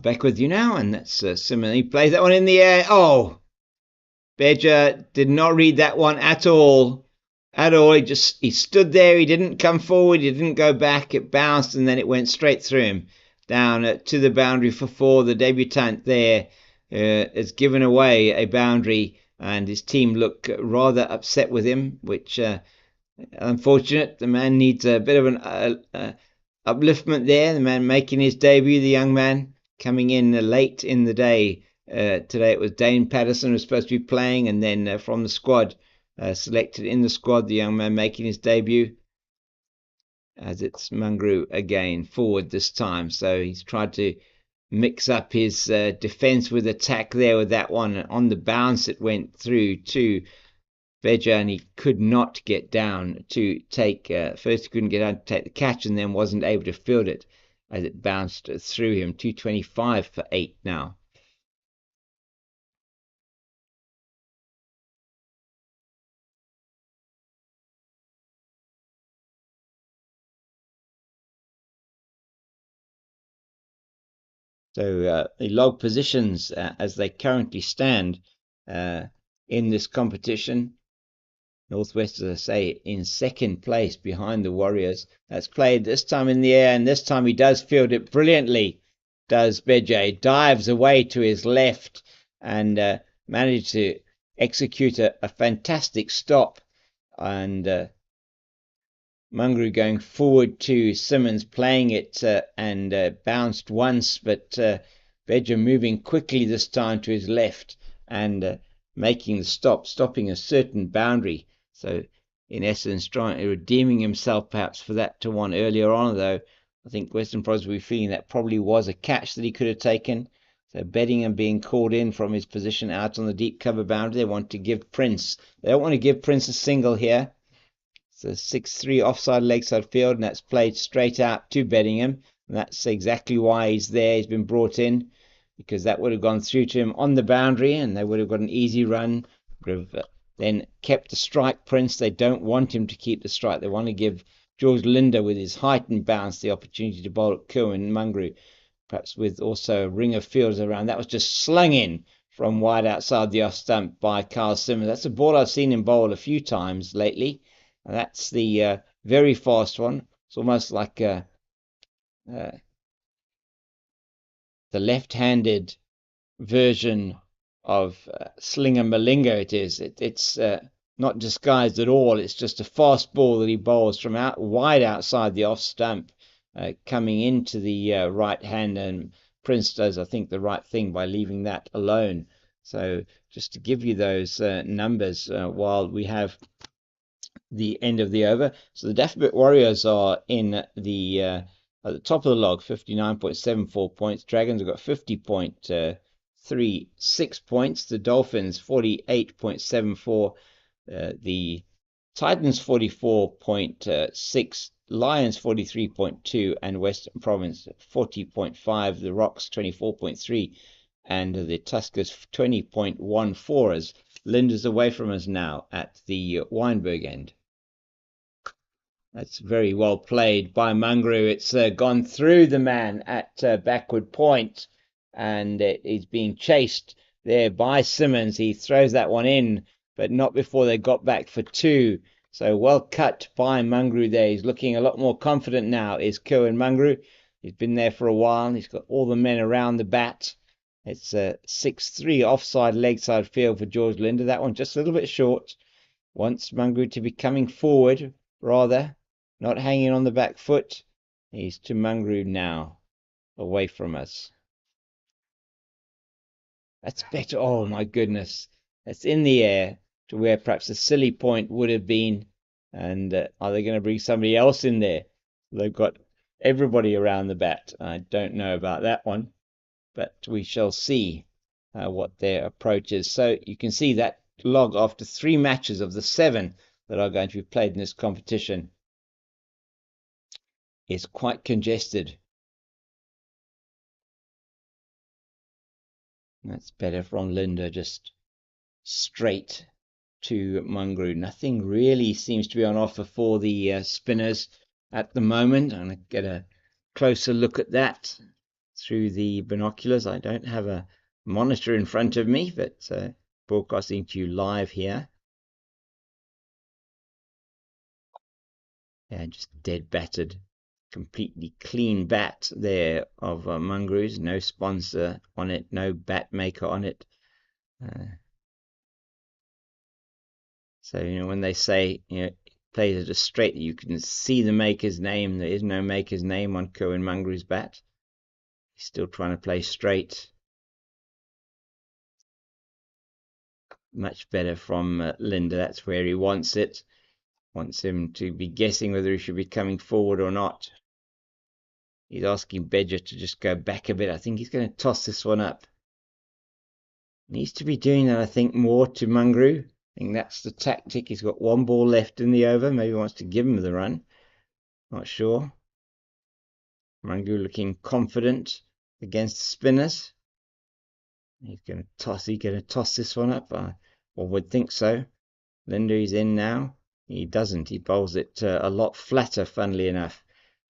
A: Back with you now, and that's similarly plays that one in the air. Oh, Beja did not read that one at all. At all. He stood there. He didn't come forward. He didn't go back. It bounced and then it went straight through him down to the boundary for four. The debutant there has given away a boundary, and his team look rather upset with him, which unfortunate. The man needs a bit of an upliftment there. The man making his debut, the young man coming in late in the day. Today it was Dane Patterson who was supposed to be playing, and then from the squad, selected in the squad, the young man making his debut. As it's Mungru again, forward this time. So he's tried to mix up his defence with attack there with that one. On the bounce, it went through to Beja, and he could not get down to take, first he couldn't get down to take the catch, and then wasn't able to field it as it bounced through him. 225 for 8 now. So the log positions as they currently stand in this competition. Northwest, as I say, in second place behind the Warriors. That's played this time in the air, and this time he does field it brilliantly, does Beja. Dives away to his left and managed to execute a fantastic stop. And Mungru going forward to Simmons, playing it and bounced once, but Beja moving quickly this time to his left and making the stopping a certain boundary. So, in essence, redeeming himself perhaps for that to one earlier on, though. I think Western Province will be feeling that probably was a catch that he could have taken. So, Beddingham being called in from his position out on the deep cover boundary. They want to give Prince, they don't want to give Prince a single here. It's a 6-3 offside leg side field, and that's played straight out to Beddingham. And that's exactly why he's there. He's been brought in because that would have gone through to him on the boundary, and they would have got an easy run. Would have then kept the strike, Prince. They don't want him to keep the strike. They want to give George Linder, with his height and bounce, the opportunity to bowl at Kerwin Mungru, perhaps with also a ring of fielders around. That was just slung in from wide outside the off stump by Carl Simmons. That's a ball I've seen him bowl a few times lately. And that's the very fast one. It's almost like the left-handed version of Slinger Malinga. It's not disguised at all. It's just a fast ball that he bowls from wide outside the off stump, coming into the right hand, and Prince does, I think, the right thing by leaving that alone. So just to give you those numbers while we have the end of the over. So the Daffodil Warriors are in at the top of the log, 59.74 points. Dragons have got 50.36 points. The Dolphins 48.74. The Titans 44.6. Lions 43.2, and Western Province 40.5. The Rocks 24.3, and the Tuskers 20.14. As Linda's away from us now at the Weinberg end. That's very well played by Mungru. It's gone through the man at backward point, and he's being chased there by Simmons. He throws that one in, but not before they got back for two. So well cut by Mungru there. He's looking a lot more confident now, is Kerwin Mungru. He's been there for a while. He's got all the men around the bat. It's a 6-3 offside leg side field for George Linder. That one just a little bit short. Wants Mungru to be coming forward, rather, not hanging on the back foot. He's to Mungru now, away from us. That's better. Oh my goodness. That's in the air to where perhaps a silly point would have been. And are they going to bring somebody else in there? They've got everybody around the bat. I don't know about that one, but we shall see what their approach is. So you can see that log after 3 matches of the 7 that are going to be played in this competition is quite congested. That's better from Linda, just straight to Mungru. Nothing really seems to be on offer for the spinners at the moment. I'm going to get a closer look at that through the binoculars. I don't have a monitor in front of me, but broadcasting to you live here. Yeah, just dead battered. Completely clean bat there of Mungru's. No sponsor on it, no bat maker on it. So, when they say, plays it a straight, you can see the maker's name. There is no maker's name on Cohen Mungru's bat. He's still trying to play straight. Much better from Linda. That's where he wants it. Wants him to be guessing whether he should be coming forward or not. He's asking Bedger to just go back a bit. I think he's going to toss this one up. Needs to be doing that, I think, more to Mungru. I think that's the tactic. He's got one ball left in the over. Maybe he wants to give him the run. Not sure. Mungru looking confident against the spinners. He's going to toss this one up. Or would think so. Linda is in now. He doesn't. He bowls it a lot flatter, funnily enough.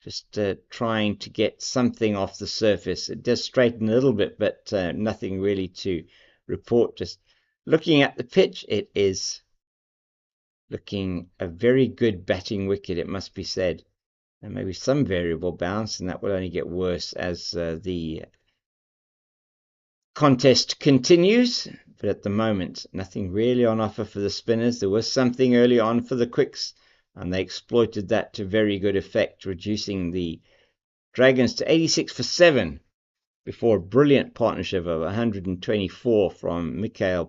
A: Just trying to get something off the surface. It does straighten a little bit, but nothing really to report. Just looking at the pitch, it is looking a very good batting wicket, it must be said. And maybe some variable bounce, and that will only get worse as the contest continues. But at the moment, nothing really on offer for the spinners. There was something early on for the quicks, and they exploited that to very good effect, reducing the Dragons to 86 for 7 before a brilliant partnership of 124 from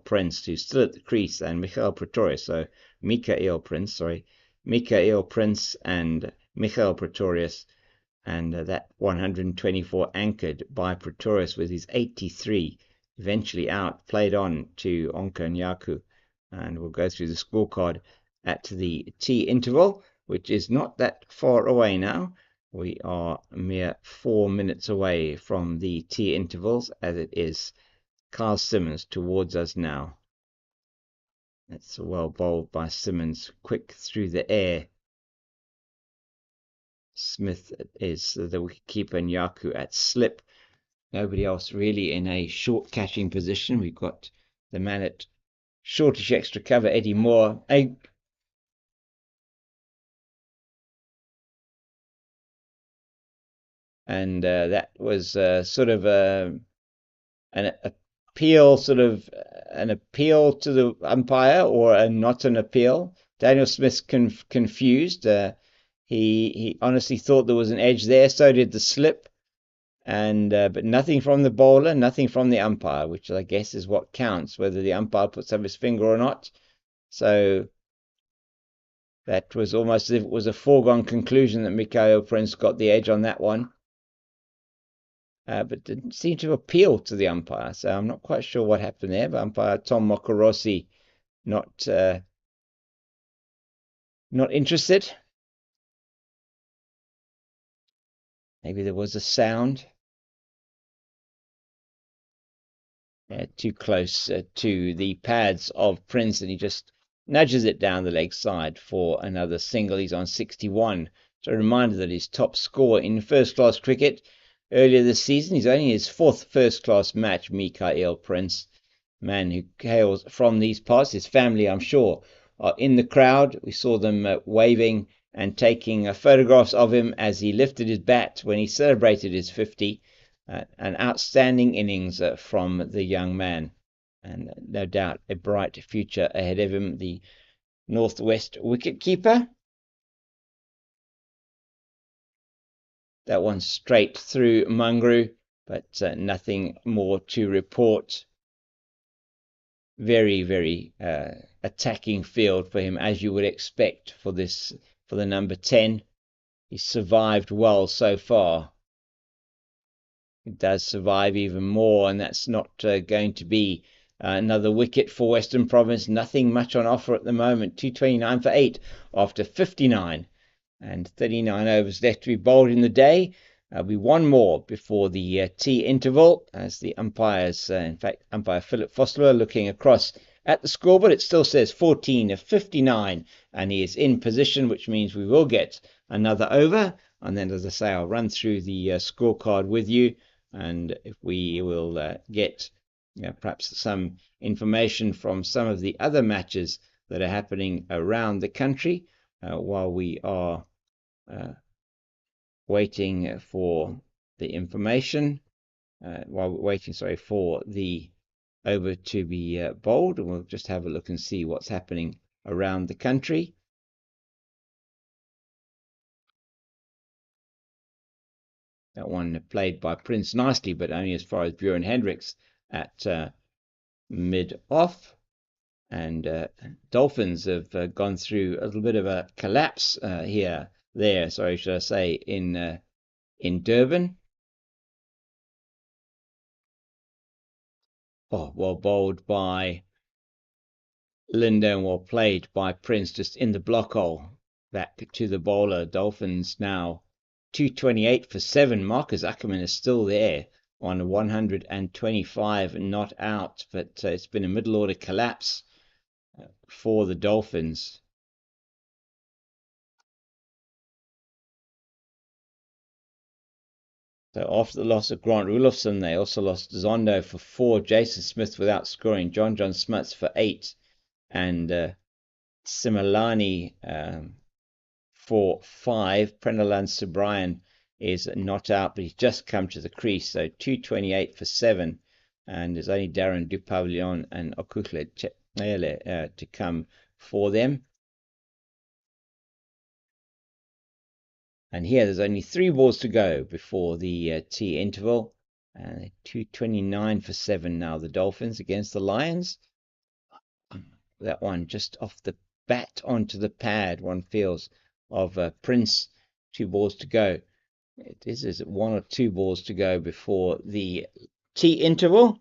A: Prince, who's still at the crease, and Pretorius. So Mikael Prince and Michael Pretorius, and that 124 anchored by Pretorius with his 83. Eventually out, played on to Onka Nyaku, and we'll go through the scorecard at the tea interval, which is not that far away now. We are a mere 4 minutes away from the tea intervals, as it is Carl Simmons towards us now. That's well bowled by Simmons, quick through the air. Smith is the wicketkeeper, Nyaku at slip. Nobody else really in a short catching position. We've got the man at shortish extra cover, Eddie Moore. And that was sort of an appeal, an appeal to the umpire, or not an appeal. Daniel Smith's confused. He honestly thought there was an edge there. So did the slip. And but nothing from the bowler, nothing from the umpire, which I guess is what counts, whether the umpire puts up his finger or not. So that was almost as if it was a foregone conclusion that Mikael Prince got the edge on that one. But didn't seem to appeal to the umpire, so I'm not quite sure what happened there. But umpire Tom Mokorossi not interested. Maybe there was a sound. Too close to the pads of Prince, and he just nudges it down the leg side for another single. He's on 61. So a reminder that his top score in first-class cricket earlier this season, he's only his fourth first-class match, Mikael Prince, man who hails from these parts. His family, I'm sure, are in the crowd. We saw them waving and taking photographs of him as he lifted his bat when he celebrated his 50. An outstanding innings from the young man, and no doubt a bright future ahead of him, the Northwest wicketkeeper. That one straight through Mungru, but nothing more to report. Very, very attacking field for him, as you would expect for the number 10. He's survived well so far. It does survive even more, and that's not going to be Another wicket for Western Province. Nothing much on offer at the moment. 229 for 8 after 59. And 39 overs left to be bowled in the day. We one more before the tea interval, as the umpires, in fact, umpire Philip Fosler looking across at the scoreboard. It still says 14:59, and he is in position, which means we will get another over. And then, as I say, I'll run through the scorecard with you, and if we will get perhaps some information from some of the other matches that are happening around the country while we are waiting for the information, while we're waiting, for the over to be bowled, and we'll just have a look and see what's happening around the country. That one played by Prince nicely, but only as far as Buren Hendricks at mid-off. And Dolphins have gone through a little bit of a collapse should I say, in Durban. Oh, well bowled by Linder and well played by Prince, just in the block hole. Back to the bowler. Dolphins now 228 for 7. Marcus Ackerman is still there on 125 and not out, but it's been a middle order collapse for the Dolphins. So after the loss of Grant Rulofsson, they also lost Zondo for 4, Jason Smith without scoring, John Smuts for 8, and Similani for 5. Prendalan Subrian is not out, but he's just come to the crease, so 228 for 7, and there's only Darren Dupavillon and Okukle to come for them. And here there's only 3 balls to go before the tea interval. 229 for 7 now, the Dolphins against the Lions. That one just off the bat onto the pad, one feels, of Prince. 2 balls to go. Is it 1 or 2 balls to go before the tea interval?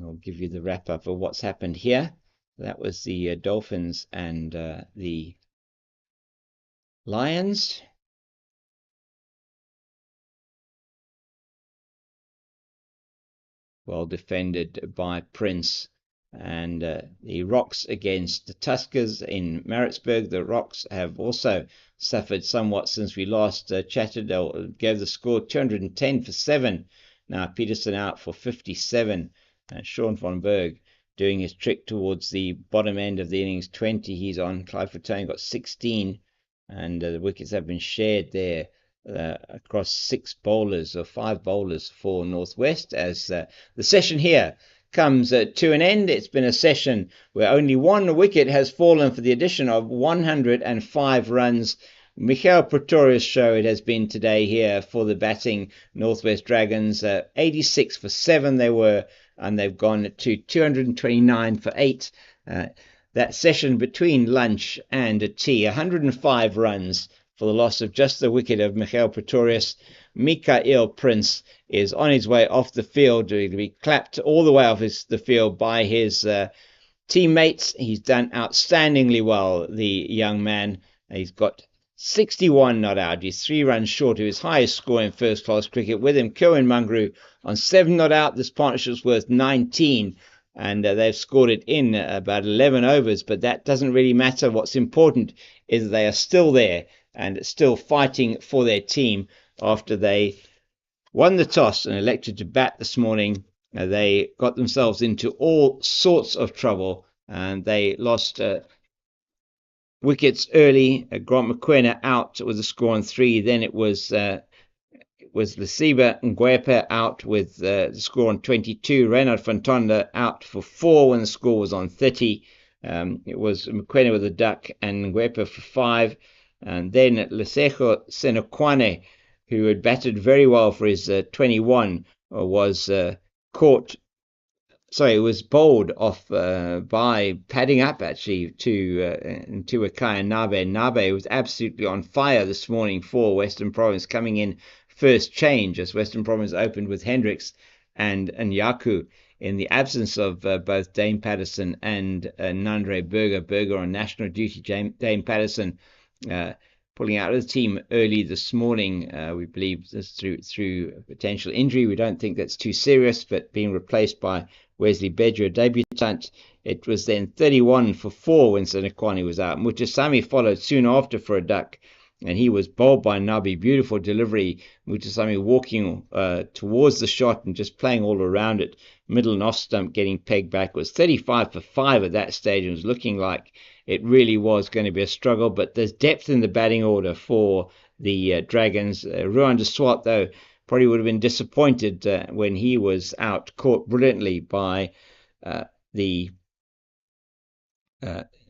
A: I'll give you the wrap up of what's happened here. That was the Dolphins and the Lions. Well defended by Prince. And the Rocks against the Tuskers in Maritzburg. The Rocks have also suffered somewhat since we last chatted. They gave the score 210 for 7. Now Peterson out for 57. Sean von Berg doing his trick towards the bottom end of the innings. 20 he's on. Clive Fortone got 16. And the wickets have been shared there across 6 bowlers or 5 bowlers for Northwest, as the session here comes to an end. It's been a session where only 1 wicket has fallen for the addition of 105 runs. Michael Pretorius show it has been today here for the batting Northwest Dragons. 86 for 7 they were, and they've gone to 229 for 8. That session between lunch and tea, 105 runs for the loss of just the wicket of Michael Pretorius. Mikael Prince is on his way off the field to be clapped all the way off the field by his teammates. He's done outstandingly well, the young man. He's got 61 not out. He's 3 runs short of his highest score in first-class cricket. With him, Kerwin Mungru on 7 not out. This partnership's worth 19, and they've scored it in about 11 overs, but that doesn't really matter. What's important is that they are still there and still fighting for their team after they won the toss and elected to bat this morning. They got themselves into all sorts of trouble, and they lost wickets early. Grant McQuena out with a score on 3. Then it was Lesiba Ngwepe out with the score on 22. Reynard Fantonda out for 4 when the score was on 30. It was McQuena with a duck and Ngwepe for 5. And then Lesejo Senokwane, who had batted very well for his 21, was bowled off by padding up actually to Akaya Nabe. Nabe was absolutely on fire this morning for Western Province, coming in first change as Western Province opened with Hendricks and Yaku in the absence of both Dane Patterson and Nandre Berger on national duty. Dane Patterson pulling out of the team early this morning. We believe this through potential injury. We don't think that's too serious, but being replaced by Wesley Bedger, a debutant. It was then 31 for 4 when Senekwane was out. Mutasami followed soon after for a duck, and he was bowled by Nabi. Beautiful delivery. Mutasami walking towards the shot and just playing all around it. Middle and off stump getting pegged back. It was 35 for 5 at that stage. It was looking like it really was going to be a struggle, but there's depth in the batting order for the Dragons. Ruan de Swart, though, probably would have been disappointed when he was out, caught brilliantly by the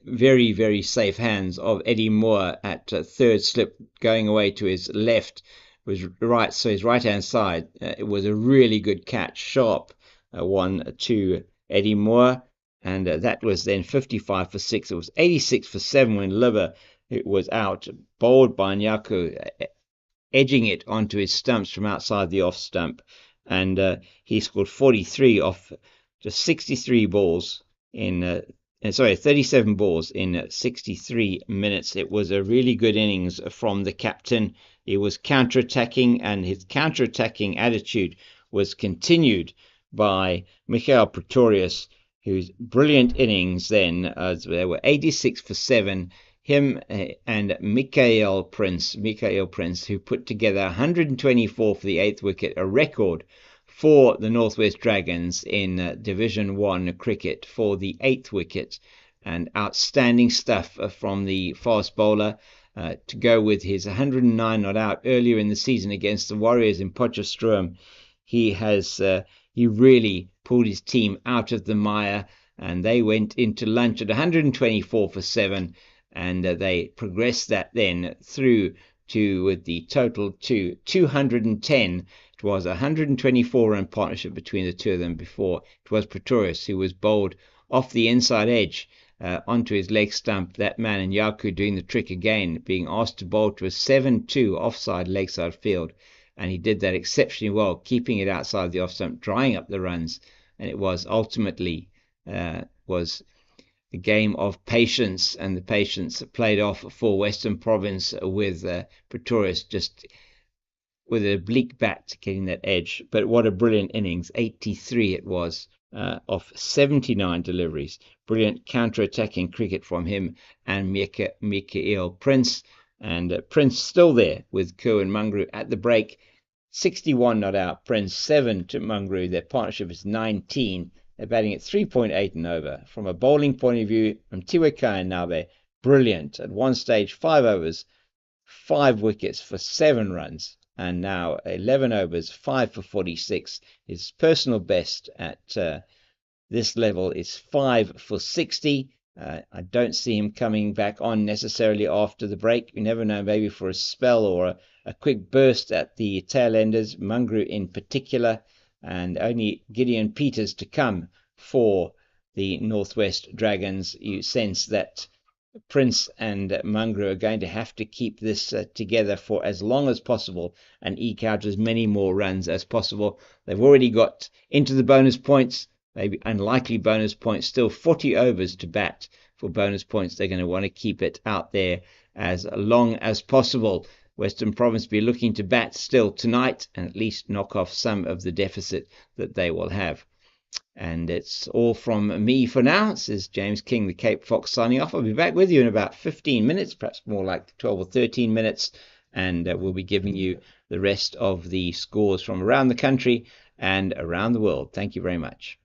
A: very, very safe hands of Eddie Moore at third slip, going away to his left, was right, so his right-hand side. It was a really good catch, sharp one to Eddie Moore, and that was then 55 for 6. It was 86 for 7 when Liver, it was out, bowled by Nyaku, edging it onto his stumps from outside the off stump, and he scored 43 off just 63 balls in 37 balls in 63 minutes. It was a really good innings from the captain. He was counter-attacking, and his counter-attacking attitude was continued by Michael Pretorius, whose brilliant innings then, they were 86 for 7, him and Michael Prince, who put together 124 for the 8th wicket, a record for the Northwest Dragons in Division 1 cricket for the 8th wicket. And outstanding stuff from the fast bowler to go with his 109 not out earlier in the season against the Warriors in Potchefstroom. He really pulled his team out of the mire, and they went into lunch at 124 for 7, and they progressed that then through to with the total to 210. It was a 124-run partnership between the two of them before it was Pretorius who was bowled off the inside edge onto his leg stump. That man and Yaku doing the trick again, being asked to bowl to a 7-2 offside leg side field, and he did that exceptionally well, keeping it outside the off stump, drying up the runs, and it was ultimately was a game of patience, and the patience played off for Western Province with Pretorius just with a oblique bat getting that edge. But what a brilliant innings, 83 it was, of 79 deliveries. Brilliant counter-attacking cricket from him and Michael Prince. And Prince still there with Kerwin Mungrew at the break. 61 not out, Prince 7 to Mungrew. Their partnership is 19. They're batting at 3.8 and over. From a bowling point of view, from Tiweka and Nabe, brilliant. At one stage, 5 overs, 5 wickets for 7 runs. And now 11 overs, 5 for 46. His personal best at this level is 5 for 60. I don't see him coming back on necessarily after the break. You never know, maybe for a spell or a quick burst at the tail enders, Mungrew in particular, and only Gideon Peters to come for the Northwest Dragons. You sense that Prince and Mungrew are going to have to keep this together for as long as possible and eke out as many more runs as possible. They've already got into the bonus points, maybe unlikely bonus points, still 40 overs to bat for bonus points. They're going to want to keep it out there as long as possible. Western Province be looking to bat still tonight and at least knock off some of the deficit that they will have. And it's all from me for now. This is James King, the Cape Fox, signing off. I'll be back with you in about 15 minutes, perhaps more like 12 or 13 minutes, and we'll be giving you the rest of the scores from around the country and around the world. Thank you very much.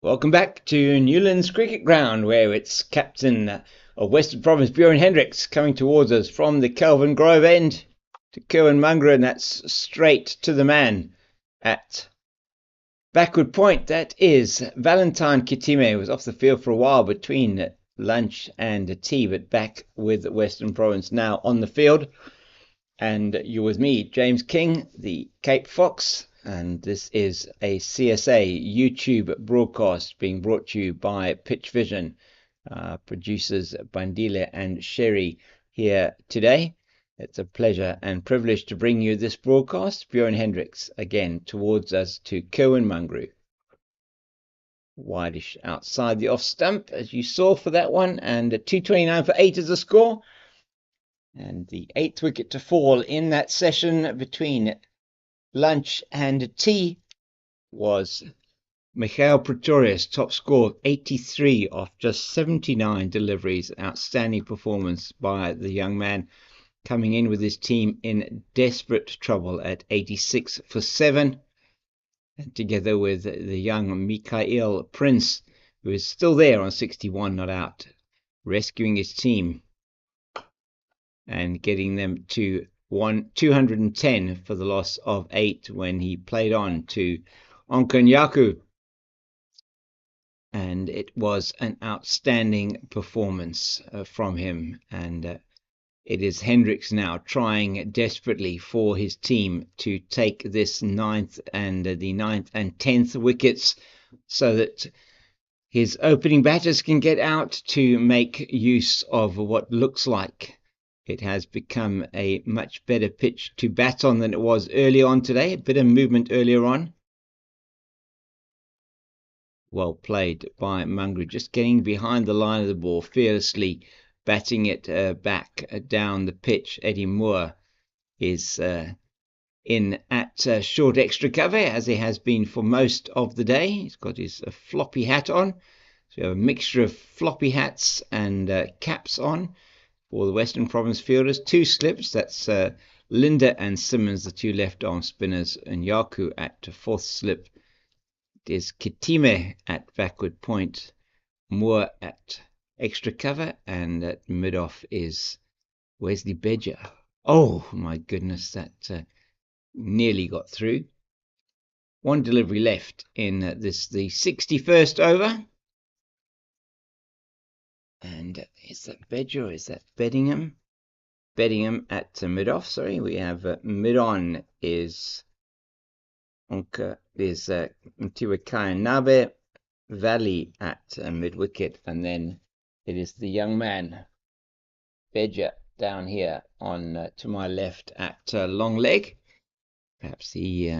A: Welcome back to Newlands Cricket Ground, where it's captain of Western Province Bjorn Hendricks coming towards us from the Kelvin Grove end to Kerwin Mungra, and that's straight to the man at backward point. That is Valentine Kitime. Was off the field for a while between lunch and tea, but back with Western Province now on the field. And you're with me, James King, the Cape Fox, and this is a CSA YouTube broadcast being brought to you by Pitch Vision. Producers Bandile and Sherry here today. It's a pleasure and privilege to bring you this broadcast. Bjorn Hendricks again towards us to Kerwin Mungra. Wideish outside the off stump, as you saw for that one, and 229 for 8 is the score. And the 8th wicket to fall in that session between lunch and tea was Michael Pretorius, top score 83 off just 79 deliveries. Outstanding performance by the young man, coming in with his team in desperate trouble at 86 for 7. And together with the young Pretorius Prince, who is still there on 61 not out, rescuing his team and getting them to 210 for the loss of 8 when he played on to Onkanyaku. And it was an outstanding performance from him. And it is Hendricks now trying desperately for his team to take this 9th and 10th wickets so that his opening batters can get out to make use of what looks like it has become a much better pitch to bat on than it was early on today. A bit of movement earlier on. Well played by Mungra, just getting behind the line of the ball, fearlessly batting it back down the pitch. Eddie Moore is in at short extra cover, as he has been for most of the day. He's got his floppy hat on. So we have a mixture of floppy hats and caps on for the Western Province fielders. 2 slips, that's Linda and Simmons, the 2 left-arm spinners, and Yaku at 4th slip. It is Kitime at backward point, Moore at extra cover, and at mid-off is Wesley Bedger. Oh my goodness, that nearly got through. 1 delivery left in the 61st over. And is that Bedger or is that Beddingham? Beddingham at mid-off, sorry. We have mid-on is Mtiwakai Nabe, Valley at mid-wicket, and then it is the young man, Bedger, down here on to my left at long leg. Perhaps he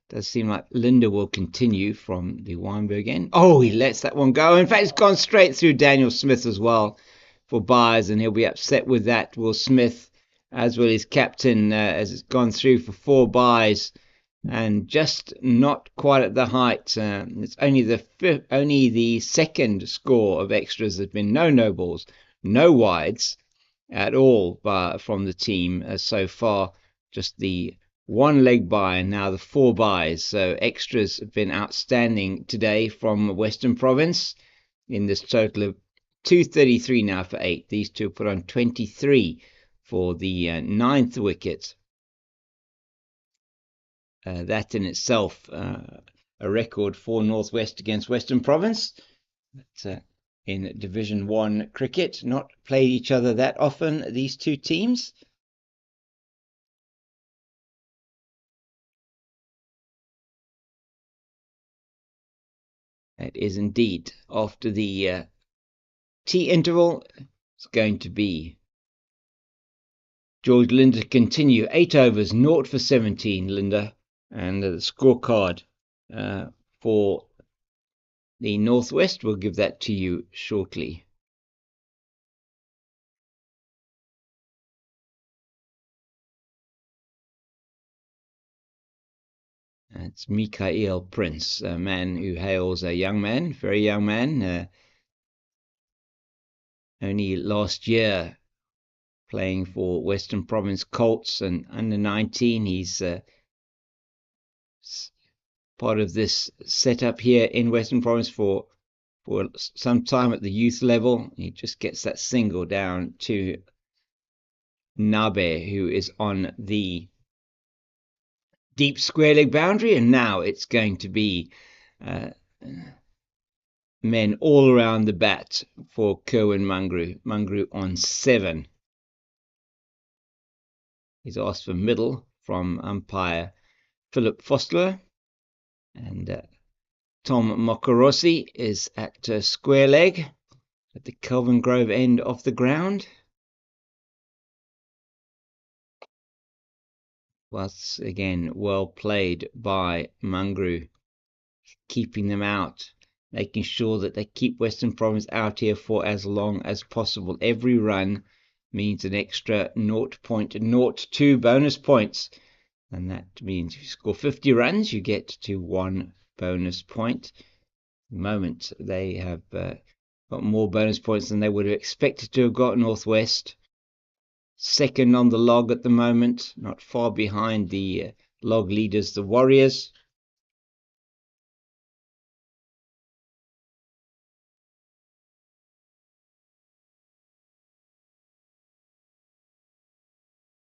A: does seem like Linda will continue from the Weinberg end. Oh, he lets that one go. In fact, it's gone straight through Daniel Smith as well for byes, and he'll be upset with that, Will Smith, as well his captain, as it's gone through for 4 byes, and just not quite at the height. It's only the second score of extras. There's been no balls, no wides at all from the team so far. Just the 1 leg bye and now the 4 byes. So extras have been outstanding today from Western Province in this total of 233 now for 8. These two put on 23 for the 9th wicket. That in itself a record for Northwest against Western Province. But, in Division 1 cricket, not played each other that often, these two teams. It is indeed. After the tea interval, it's going to be George Linda to continue. 8 overs, 0 for 17, Linda. And the scorecard for the Northwest, we'll give that to you shortly. It's Pretorius Prince, a man who hails a young man, very young man, only last year playing for Western Province Colts and under 19. He's part of this setup here in Western Province for some time at the youth level. He just gets that single down to Nabe, who is on the deep square leg boundary, and now it's going to be men all around the bat for Kerwin Mungrew. Mungrew on 7. He's asked for middle from umpire Philip Fostler, and Tom Mokorossi is at square leg at the Kelvin Grove end of the ground. Once again, well played by Mungrew, keeping them out, making sure that they keep Western Province out here for as long as possible. Every run means an extra 0.02 bonus points, and that means if you score 50 runs, you get to 1 bonus point. At the moment, they have got more bonus points than they would have expected to have got. Northwest second on the log at the moment, not far behind the log leaders, the Warriors.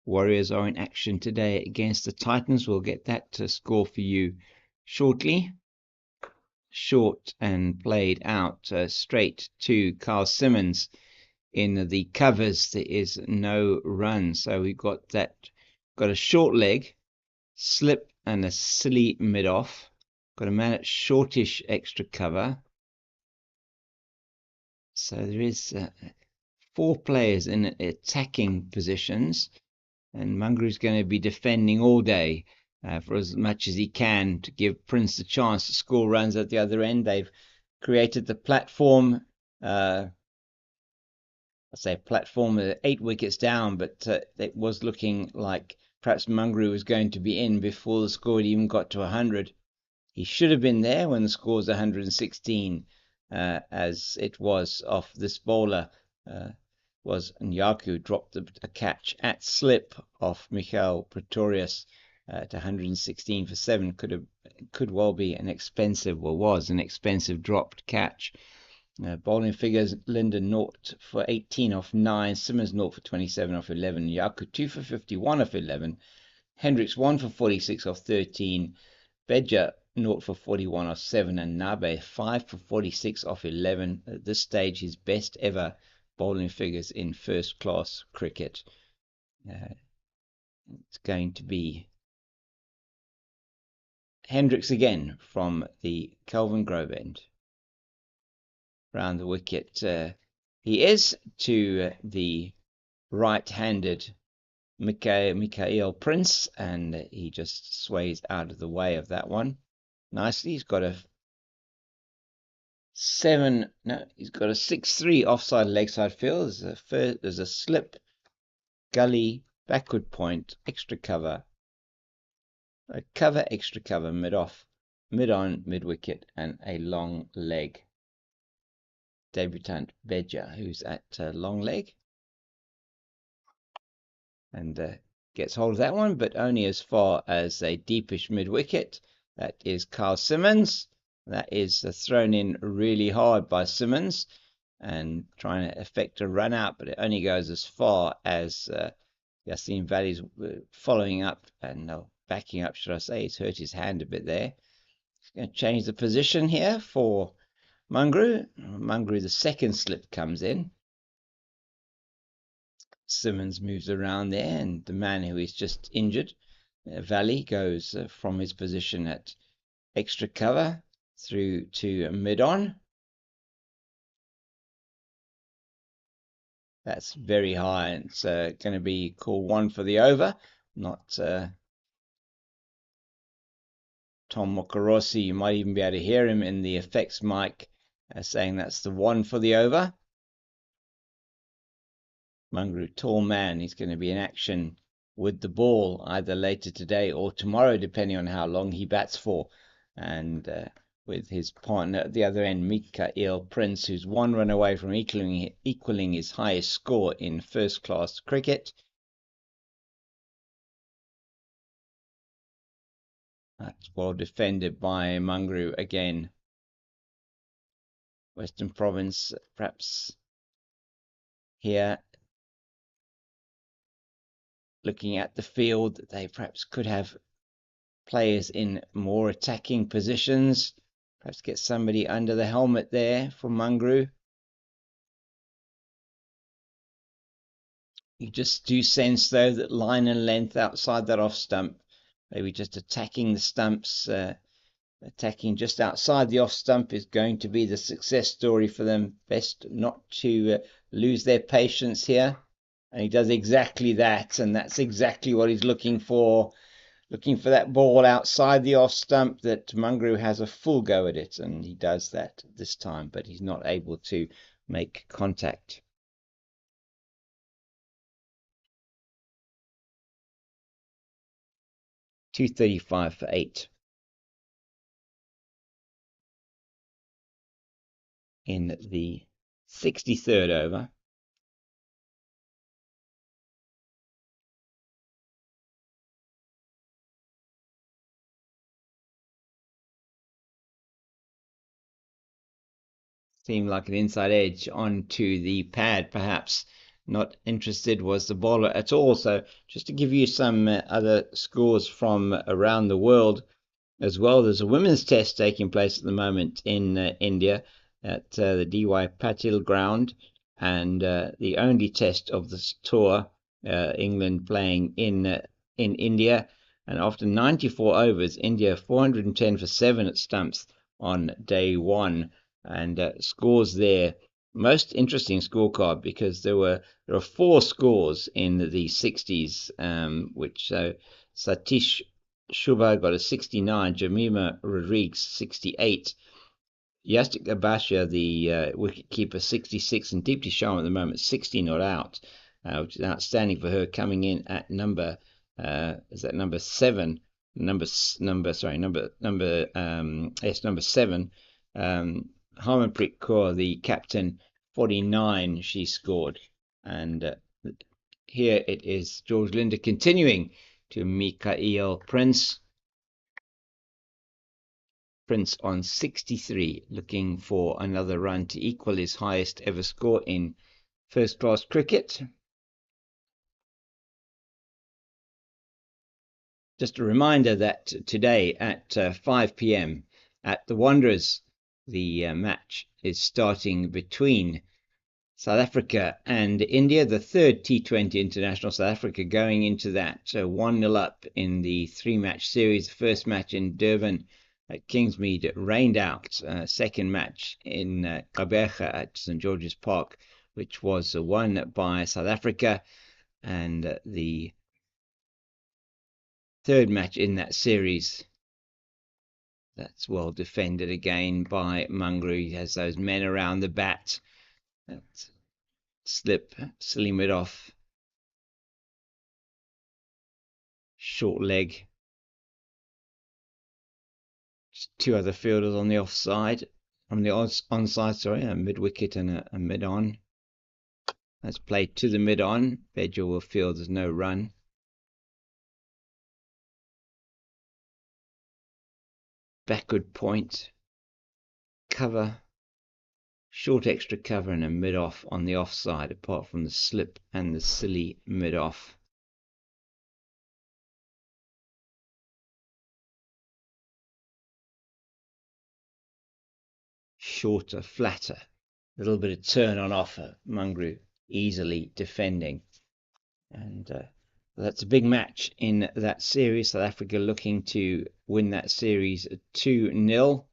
A: Warriors are in action today against the Titans. We'll get that score for you shortly. Short and played out straight to Carl Simmons. In the covers, there is no run, so we've got a short leg, slip, and a silly mid-off. Got a man at shortish extra cover. So there is 4 players in attacking positions, and Mungrew's going to be defending all day for as much as he can to give Prince the chance to score runs at the other end. They've created the platform. I say platform 8 wickets down, but it was looking like perhaps Mungrew was going to be in before the score had even got to 100. He should have been there when the score was 116, as it was off this bowler. Was Nyaku dropped a catch at slip off Michael Pretorius to 116 for 7. Could well be an expensive, or was an expensive dropped catch. Bowling figures: Linden 0 for 18 off 9, Simmons 0 for 27 off 11, Yaku 2 for 51 off 11, Hendricks 1 for 46 off 13, Bedja 0 for 41 off 7, and Nabe 5 for 46 off 11. At this stage, his best ever bowling figures in first class cricket. It's going to be Hendricks again from the Kelvin Grove end. Round the wicket he is to the right-handed Michael Prince, and he just sways out of the way of that one nicely. He's got a 6-3 offside leg side field. There's a slip, gully, backward point, extra cover, extra cover, mid-off, mid-on, mid-wicket, and a long leg. Debutant Bedja, who's at long leg, and gets hold of that one, but only as far as a deepish mid-wicket. That is Carl Simmons. That is thrown in really hard by Simmons and trying to effect a run out, but it only goes as far as Yassine Valley's following up and backing up, should I say. He's hurt his hand a bit there. He's going to change the position here for Mungrew. The second slip comes in. Simmons moves around there, and the man who is just injured, Valley, goes from his position at extra cover through to mid-on. That's very high, and it's going to be called 1 for the over. Not Tom Mokorossi. You might even be able to hear him in the effects mic saying that's the 1 for the over. Mungrew, tall man, he's going to be in action with the ball either later today or tomorrow, depending on how long he bats for. And with his partner at the other end, Michael Prince, who's 1 run away from equaling his highest score in first-class cricket. That's well defended by Mungru again. Western Province perhaps here looking at the field, they perhaps could have players in more attacking positions. Perhaps get somebody under the helmet there for Mungru. You just do sense, though, that line and length outside that off stump, maybe just attacking the stumps, attacking just outside the off stump is going to be the success story for them. Best not to lose their patience here. And he does exactly that, and that's exactly what he's looking for. Looking for that ball outside the off stump, that Mungru has a full go at it, and he does that this time, but he's not able to make contact. .235 for 8 in the 63rd over. Seemed like an inside edge onto the pad, perhaps. Not interested was the bowler at all. So just to give you some other scores from around the world as well, there's a women's test taking place at the moment in India at the D.Y. Patil ground, and the only test of this tour, England playing in India. And after 94 overs, India 410 for 7 at stumps on day one. And scores there. Most interesting scorecard, because there are 4 scores in the 60s, which Satish Shubha got a 69, Jamima Rodriguez 68, Yastik Abasha, the wicketkeeper, 66, and Deepti Sharma at the moment 60 not out, which is outstanding for her, coming in at number 7, number 7. Harmanpreet Kaur, the captain, 49 she scored. And here it is George Linder continuing to Mikael Prince. Prince on 63, looking for another run to equal his highest ever score in first-class cricket. Just a reminder that today at 5 p.m. at the Wanderers, the match is starting between South Africa and India, the third T20 international. South Africa going into that 1-0 up in the 3-match series. The first match in Durban at Kingsmead rained out. Second match in Gqeberha at St George's Park, which was won by South Africa. And the third match in that series, that's well defended again by Mungru. He has those men around the bat. That slip, silly mid off, short leg. Just 2 other fielders on the offside, on the onside, sorry, a mid wicket and a mid on. That's played to the mid on. Bedger will field, there's no run. Backward point, cover, short extra cover, and a mid off on the offside, apart from the slip and the silly mid off. Shorter, flatter, a little bit of turn on offer. Mungru easily defending. And that's a big match in that series. South Africa looking to win that series 2-0.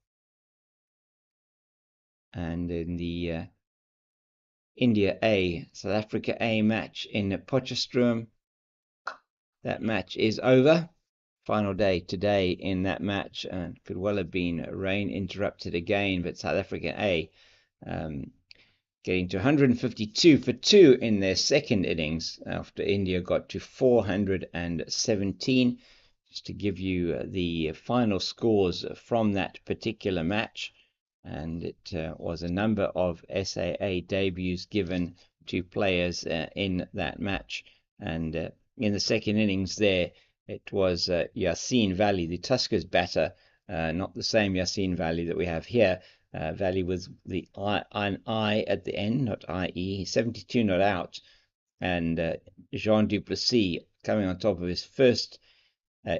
A: And in the India A, South Africa A match in Potchefstroom, that match is over. Final day today in that match, and could well have been rain interrupted again, but South Africa A getting to 152 for 2 in their second innings after India got to 417. Just to give you the final scores from that particular match, and it was a number of SAA debuts given to players in that match. And in the second innings there, It was Yassine Valley, the Tuskers batter, not the same Yassine Valley that we have here. Valley with the an I at the end, not IE. He's 72 not out. And Jean du Plessis coming on top of his first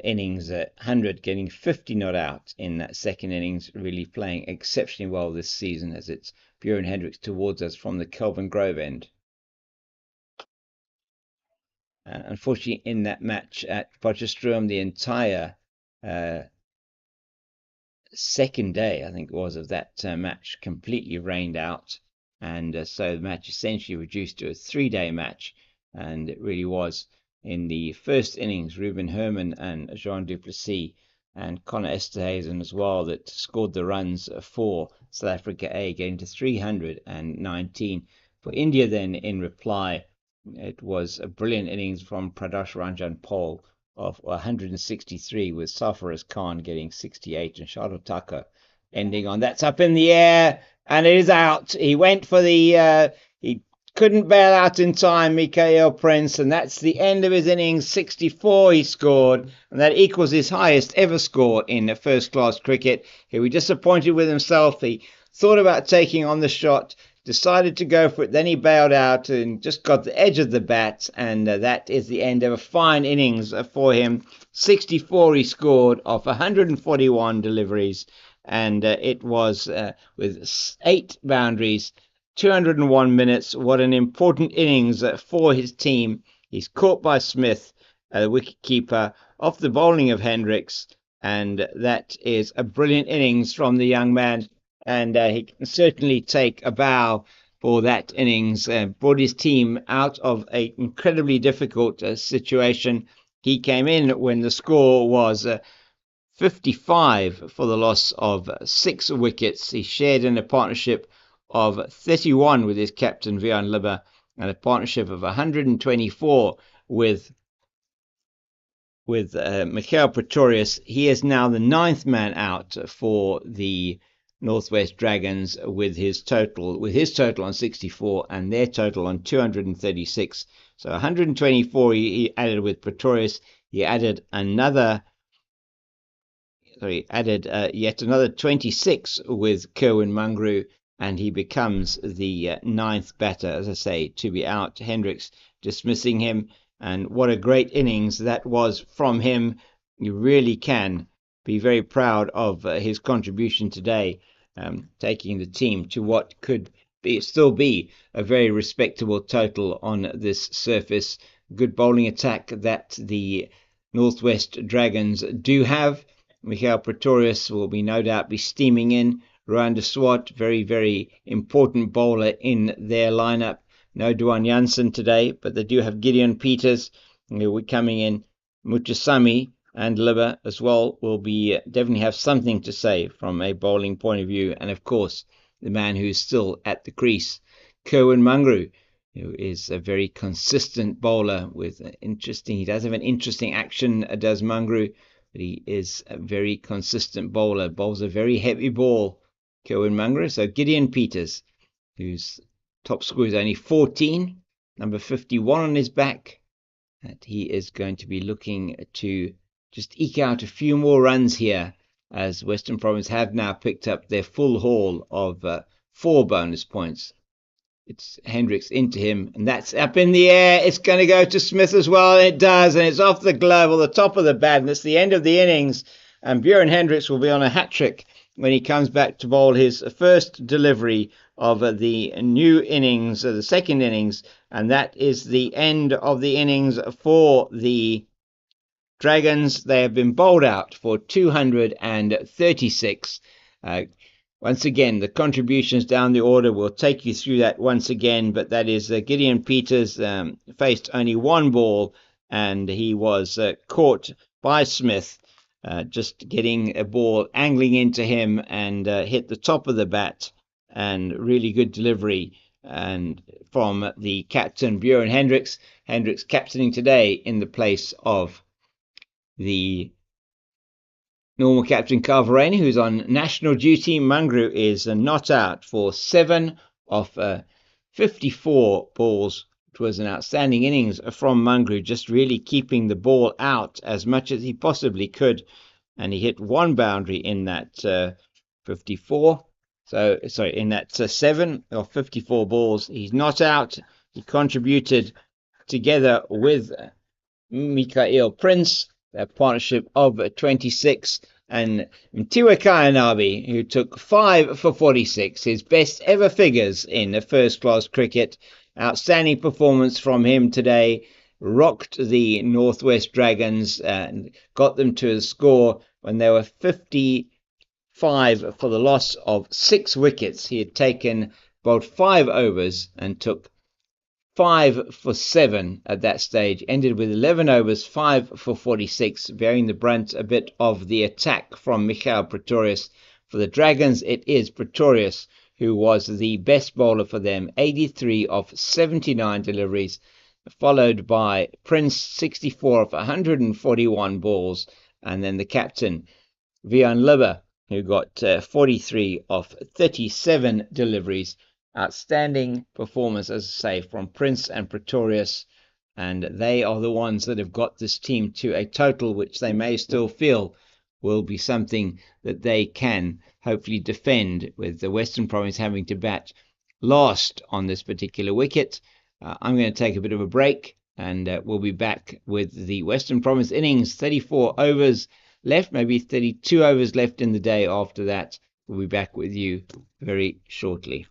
A: innings, 100, getting 50 not out in that second innings, really playing exceptionally well this season as it's Bjorn Hendricks towards us from the Kelvin Grove end. Unfortunately, in that match at Potchefstroom, the entire second day, I think it was, of that match completely rained out. And so the match essentially reduced to a 3-day match. And it really was in the first innings, Ruben Herman and Jean du Plessis and Connor Esterhazen as well that scored the runs for South Africa A, getting to 319. For India then, in reply, it was a brilliant innings from Pradosh Ranjan Pal of 163, with Sarfaraz Khan getting 68 and Shardul Thakur ending on that's up in the air and it is out. He went for the he couldn't bail out in time, Mikael Prince, and that's the end of his innings. 64 he scored, and that equals his highest ever score in first-class cricket. He was disappointed with himself. He thought about taking on the shot, decided to go for it, then he bailed out and just got the edge of the bat, and that is the end of a fine innings for him. 64 he scored off 141 deliveries, and it was with 8 boundaries, 201 minutes. What an important innings for his team. He's caught by Smith, the wicketkeeper, off the bowling of Hendricks, and that is a brilliant innings from the young man. And he can certainly take a bow for that innings. Brought his team out of an incredibly difficult situation. He came in when the score was 55 for the loss of 6 wickets. He shared in a partnership of 31 with his captain, Vian Libber, and a partnership of 124 with Michael Pretorius. He is now the 9th man out for the Northwest Dragons with his total on 64 and their total on 236. So 124 he added with Pretorius. He added yet another 26 with Kerwin Mungrew, and he becomes the 9th batter, as I say, to be out. Hendricks dismissing him, and what a great innings that was from him. You really can be very proud of his contribution today, taking the team to what could still be a very respectable total on this surface. Good bowling attack that the Northwest Dragons do have. Michael Pretorius will no doubt be steaming in. Rohan de Swart, very, very important bowler in their lineup. No Dwan Jansen today, but they do have Gideon Peters. We're coming in. Muchasamy and Libber as well will be definitely have something to say from a bowling point of view. And of course, the man who's still at the crease, Kerwin Mungrew, who is a very consistent bowler with he does have an interesting action, does Mungrew, but he is a very consistent bowler, bowls a very heavy ball, Kerwin Mungrew. So Gideon Peters, whose top score is only 14, number 51 on his back, that he is going to be looking to just eke out a few more runs here, as Western Province have now picked up their full haul of 4 bonus points. It's Hendricks into him, and that's up in the air. It's going to go to Smith as well, and it does, and it's off the glove or the top of the bat, and it's the end of the innings. And Bjorn Hendricks will be on a hat-trick when he comes back to bowl his first delivery of the new innings, the second innings, and that is the end of the innings for the Dragons. They have been bowled out for 236. Once again, the contributions down the order will take you through that once again, but that is Gideon Peters faced only 1 ball, and he was caught by Smith, just getting a ball angling into him and hit the top of the bat, and really good delivery and from the captain, Bjorn Hendricks. Hendricks captaining today in the place of the normal captain Carl, who's on national duty. Mungrew is not out for 7 off 54 balls It was an outstanding innings from Mungrew, just really keeping the ball out as much as he possibly could. And he hit one boundary in that 54. So, sorry, in that 7 of 54 balls. He's not out. He contributed together with Prince, a partnership of 26, and Mtiwa Kayanabe, who took 5 for 46, his best ever figures in first-class cricket. Outstanding performance from him today. Rocked the Northwest Dragons and got them to a score when they were 55 for the loss of 6 wickets. He had taken about 5 overs and took 5 for 7 at that stage, ended with 11 overs, 5 for 46, bearing the brunt a bit of the attack from Pretorius. For the Dragons, it is Pretorius who was the best bowler for them, 83 of 79 deliveries, followed by Prince, 64 of 141 balls, and then the captain, Vian Libber, who got 43 of 37 deliveries. Outstanding performance, as I say, from Prince and Pretorius, and they are the ones that have got this team to a total which they may still feel will be something that they can hopefully defend, with the Western Province having to bat last on this particular wicket. I'm going to take a bit of a break, and we'll be back with the Western Province innings. 34 overs left, maybe 32 overs left in the day after that. We'll be back with you very shortly.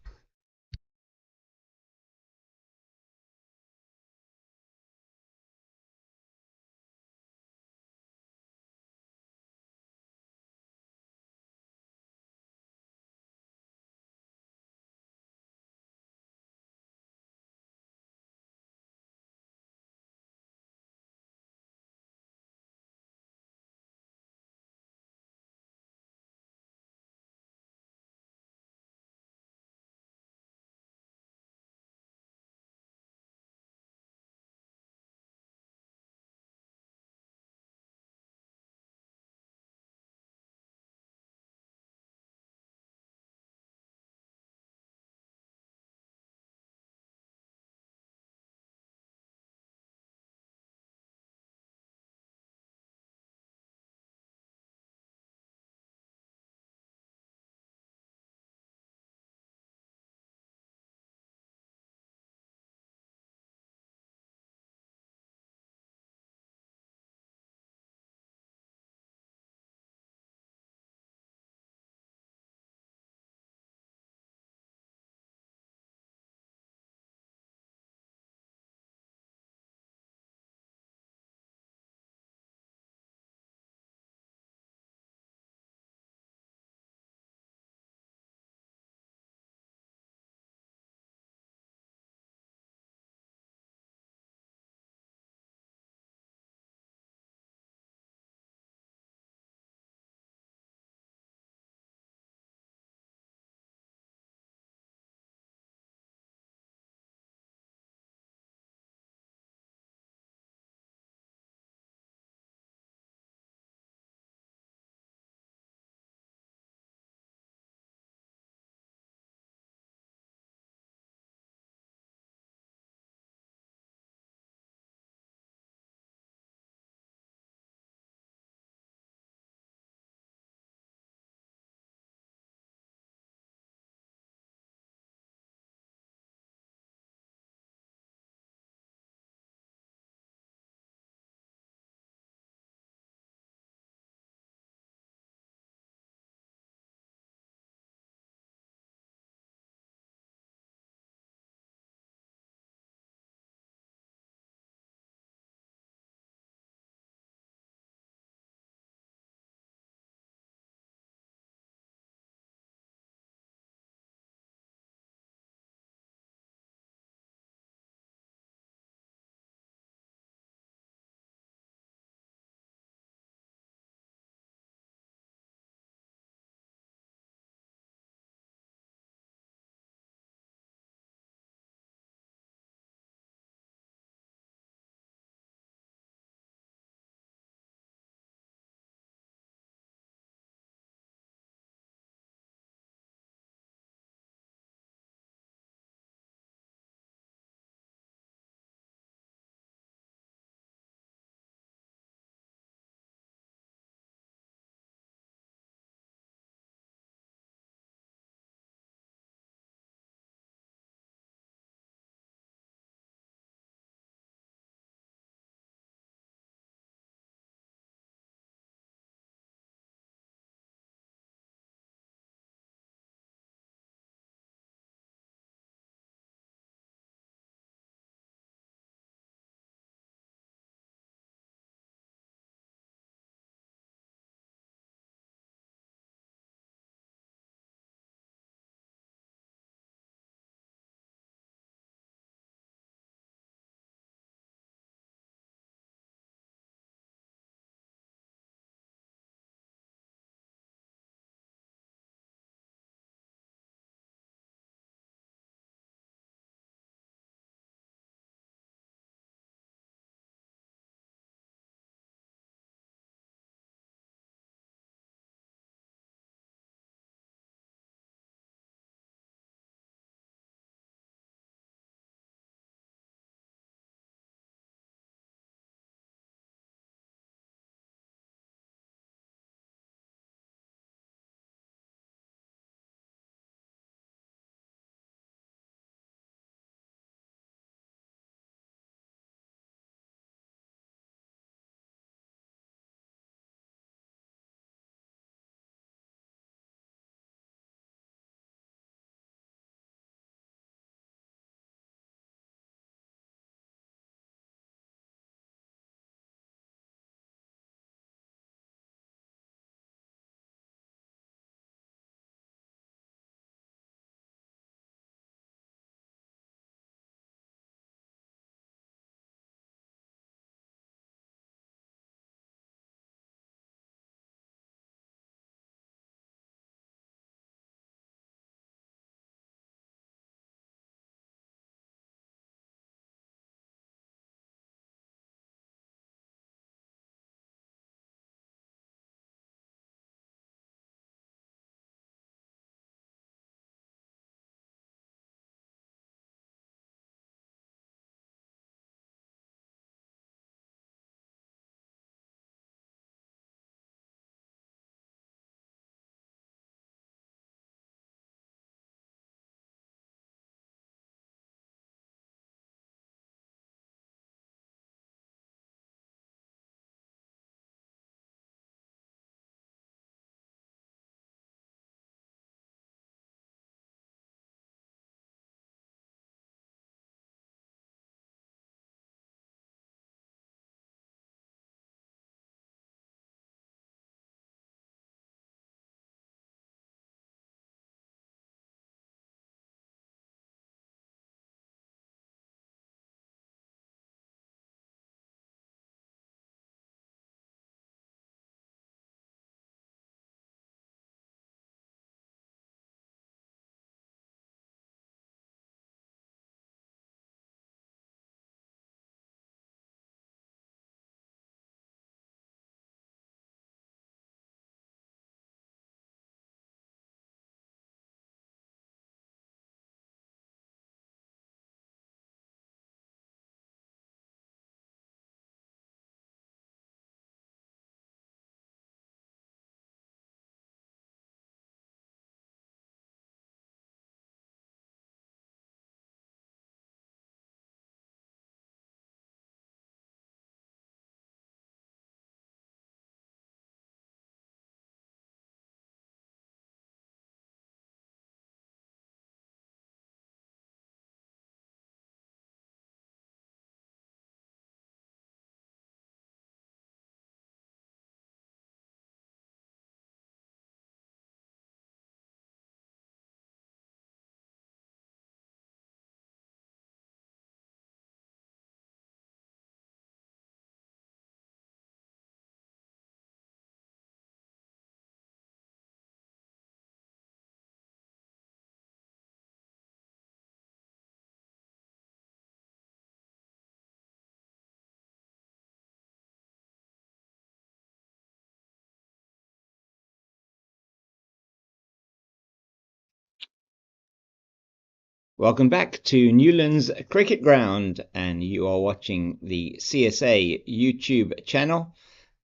A: Welcome back to Newlands Cricket Ground, and you are watching the CSA YouTube channel,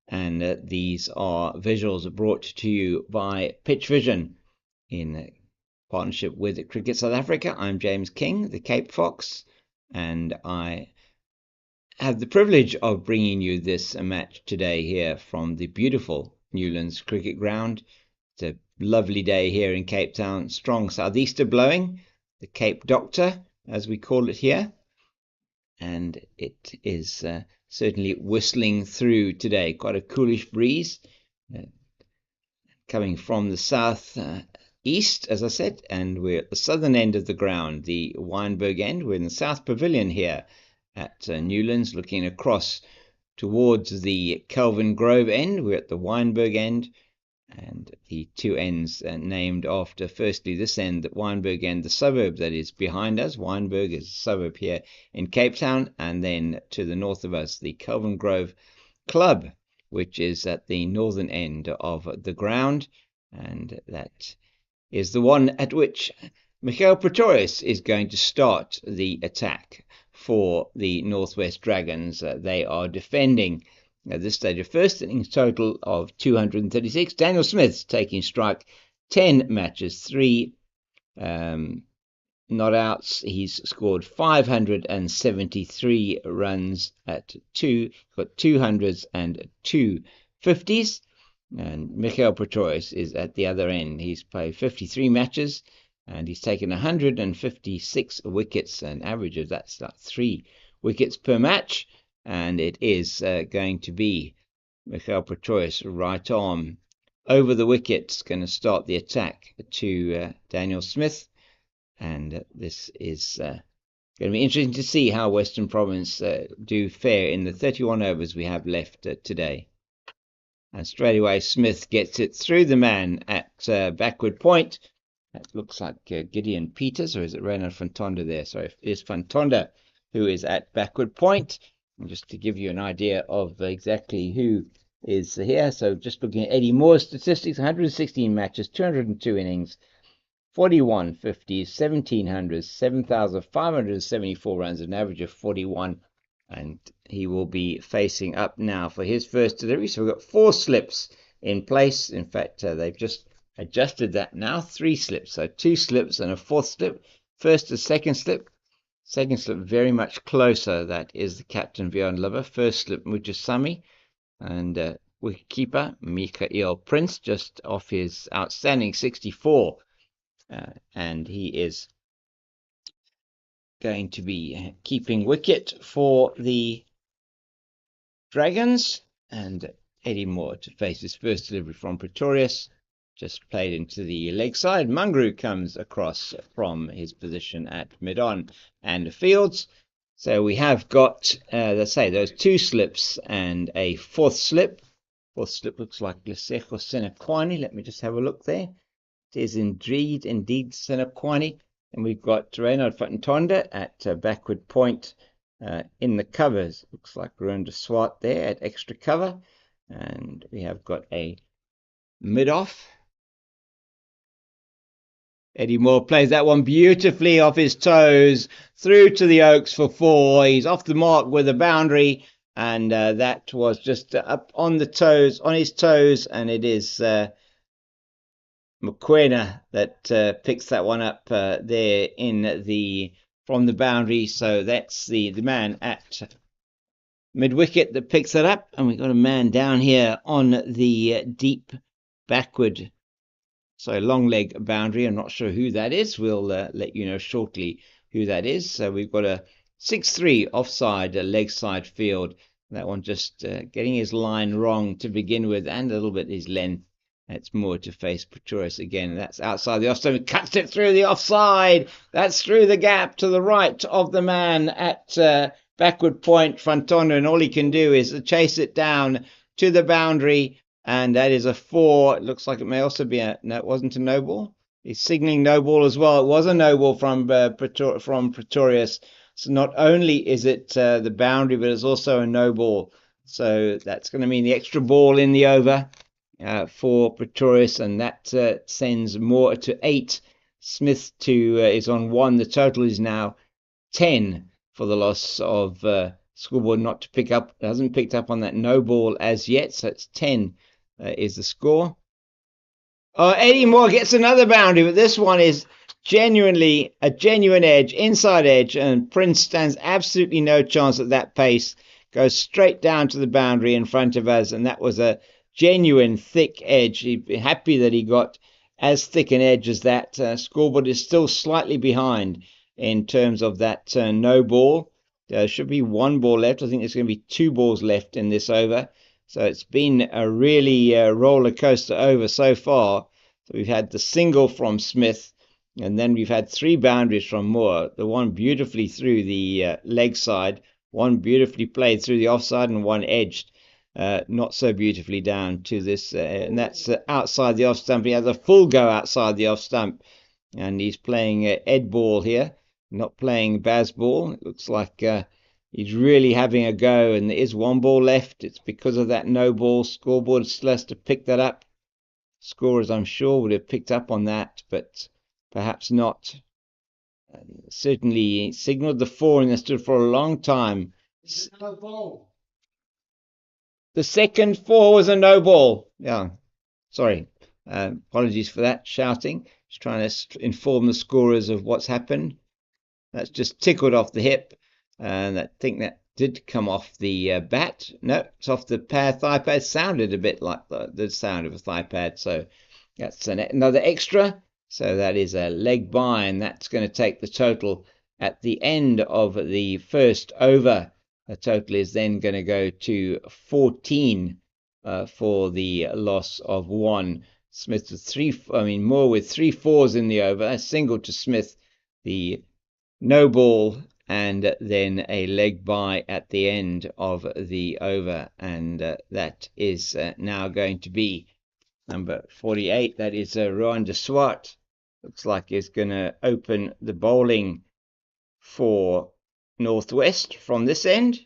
A: and these are visuals brought to you by Pitch Vision in partnership with Cricket South Africa. I'm James King, the Cape Fox, and I have the privilege of bringing you this match today here from the beautiful Newlands Cricket Ground. It's a lovely day here in Cape Town, strong southeaster blowing, the Cape Doctor as we call it here, and it is certainly whistling through today. Quite a coolish breeze coming from the south east, as I said, and we're at the southern end of the ground, the Wynberg end. We're in the South Pavilion here at Newlands, looking across towards the Kelvin Grove end. We're at the Wynberg end, and the two ends named after, firstly, this end, the Wynberg end, the suburb that is behind us. Wynberg is a suburb here in Cape Town, and then to the north of us, the Kelvin Grove Club, which is at the northern end of the ground, and that is the one at which Michael Pretorius is going to start the attack for the Northwest Dragons. They are defending at this stage a first innings total of 236. Daniel Smith's taking strike, 10 matches, 3 not outs. He's scored 573 runs at got 200s and 2 50s. And Michael Pretorius is at the other end. He's played 53 matches and he's taken 156 wickets, an average of that's like 3 wickets per match. And it is going to be Michael Pretorius, right arm over the wickets, going to start the attack to Daniel Smith. And this is going to be interesting to see how Western Province do fare in the 31 overs we have left today. And straight away, Smith gets it through the man at backward point. That looks like Gideon Peters, or is it Reynard Fantonda there? Sorry, it is Fantonda who is at backward point. And just to give you an idea of exactly who is here. So just looking at Eddie Moore's statistics, 116 matches, 202 innings, 41 50s, 1700s, 7,574 runs, an average of 41. And he will be facing up now for his first delivery. So we've got 4 slips in place. In fact, they've just adjusted that now. 3 slips. So 2 slips and a 4th slip. First to second slip. Second slip very much closer. That is the captain beyond Liver. First slip Mujasami. And wicketkeeper Mikael Prince, just off his outstanding 64. And he is going to be keeping wicket for the Dragons. And Eddie Moore to face his first delivery from Pretorius. Just played into the leg side. Mungru comes across from his position at mid-on and fields. So we have got, let's say, those 2 slips and a 4th slip. 4th slip looks like Lesego Senekwani. Let me just have a look there. It is indeed Senekwani. And we've got Reynard Fantonda at backward point in the covers. Looks like Runda Swart there at extra cover. And we have got a mid-off. Eddie Moore plays that one beautifully off his toes, through to the Oaks for 4. He's off the mark with a boundary, and that was just up on the toes, on his toes, and it is Mokoena that picks that one up there from the boundary. So that's the man at mid-wicket that picks it up, and we've got a man down here on the deep backward, so long leg boundary. I'm not sure who that is. We'll let you know shortly who that is. So we've got a 6-3 offside leg side field. That one just getting his line wrong to begin with, and a little bit his length. It's more to face Pretorius again. That's outside the offside. Cuts it through the offside. That's through the gap to the right of the man at backward point, Fantonda, and all he can do is chase it down to the boundary. And that is a 4. It looks like it may also be no, it wasn't a no ball. He's signaling no ball as well. It was a no ball from Pretorius. So not only is it the boundary, but it's also a no ball. So that's going to mean the extra ball in the over for Pretorius, and that sends Moore to 8. Smith is on 1. The total is now 10 for the loss of scoreboard not to pick up. Hasn't picked up on that no ball as yet, so it's 10 is the score. Eddie Moore gets another boundary, but this one is genuinely a genuine edge, inside edge, and Prince stands absolutely no chance at that pace. Goes straight down to the boundary in front of us, and that was a genuine thick edge. He'd be happy that he got as thick an edge as that. Scoreboard is still slightly behind in terms of that no ball. There should be 1 ball left. I think there's going to be 2 balls left in this over. So it's been a really roller coaster over so far. So we've had the single from Smith, and then we've had 3 boundaries from Moore. The one beautifully through the leg side, one beautifully played through the offside, and one edged not so beautifully down to this. And that's outside the off stump. He has a full go outside the off stump, and he's playing Ed ball here, not playing Baz ball. It looks like he's really having a go, and there is 1 ball left. It's because of that no ball. Scoreboard still has to pick that up. Scorers, I'm sure, would have picked up on that, but perhaps not. Certainly signalled the 4 and they stood for a long time.
B: No ball.
A: The second 4 was a no ball. Yeah, sorry. Apologies for that shouting. Just trying to inform the scorers of what's happened. That's just tickled off the hip, and I think that did come off the bat. No, it's off the thigh pad. Sounded a bit like the sound of a thigh pad, so that's another extra. So that is a leg by, and that's going to take the total at the end of the first over. The total is then going to go to 14 for the loss of 1. Smith with Moore with 3 4s in the over. A single to Smith, the no ball, and then a leg by at the end of the over, and that is now going to be number 48. That is Rohan de Swart. Looks like he's going to open the bowling for Northwest from this end.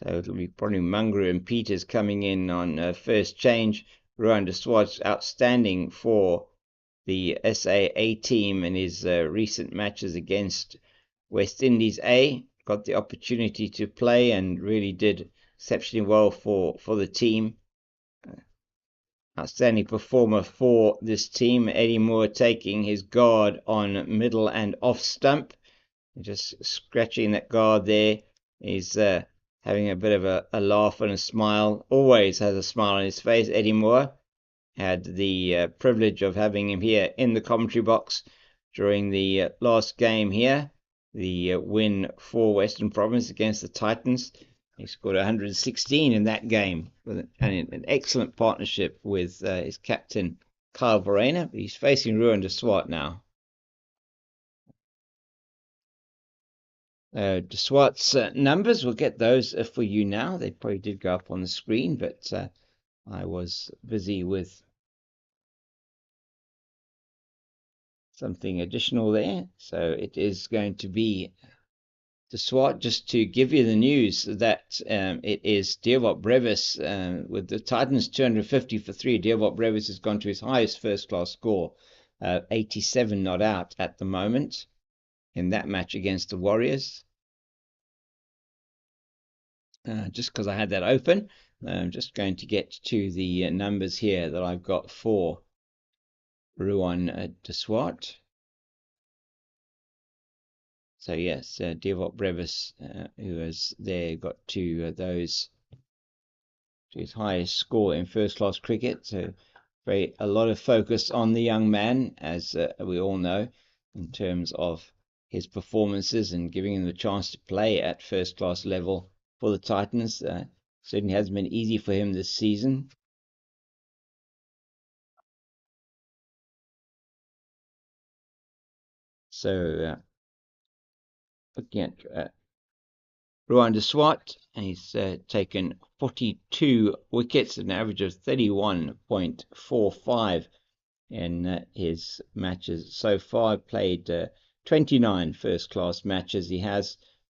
A: So it'll be probably Mungra and Peters coming in on first change. Rohan de Swart's outstanding for the SAA team in his recent matches against West Indies A. Got the opportunity to play and really did exceptionally well for the team. Outstanding performer for this team. Eddie Moore taking his guard on middle and off stump. Just scratching that guard there. He's having a bit of a laugh and a smile. Always has a smile on his face. Eddie Moore had the privilege of having him here in the commentary box during the last game here. The win for Western Province against the Titans. He scored 116 in that game, with an excellent partnership with his captain, Kyle Verena. But he's facing Rohan de Swart now. De Swart's numbers, we'll get those for you now. They probably did go up on the screen, but I was busy with something additional there. So it is going to be De Swart, just to give you the news that it is Dearvop Brevis with the Titans 250 for 3. Dearvop Brevis has gone to his highest first-class score, 87 not out at the moment in that match against the Warriors. Just because I had that open, I'm just going to get to the numbers here that I've got for Rohan de Swart. So yes, Dearvop Brevis, who has there got to those to his highest score in first-class cricket. So a lot of focus on the young man, as we all know, in terms of his performances and giving him the chance to play at first-class level for the Titans. Certainly hasn't been easy for him this season. So looking at Rohan de Swart, he's taken 42 wickets at an average of 31.45 in his matches so far. Played 29 first-class matches he has,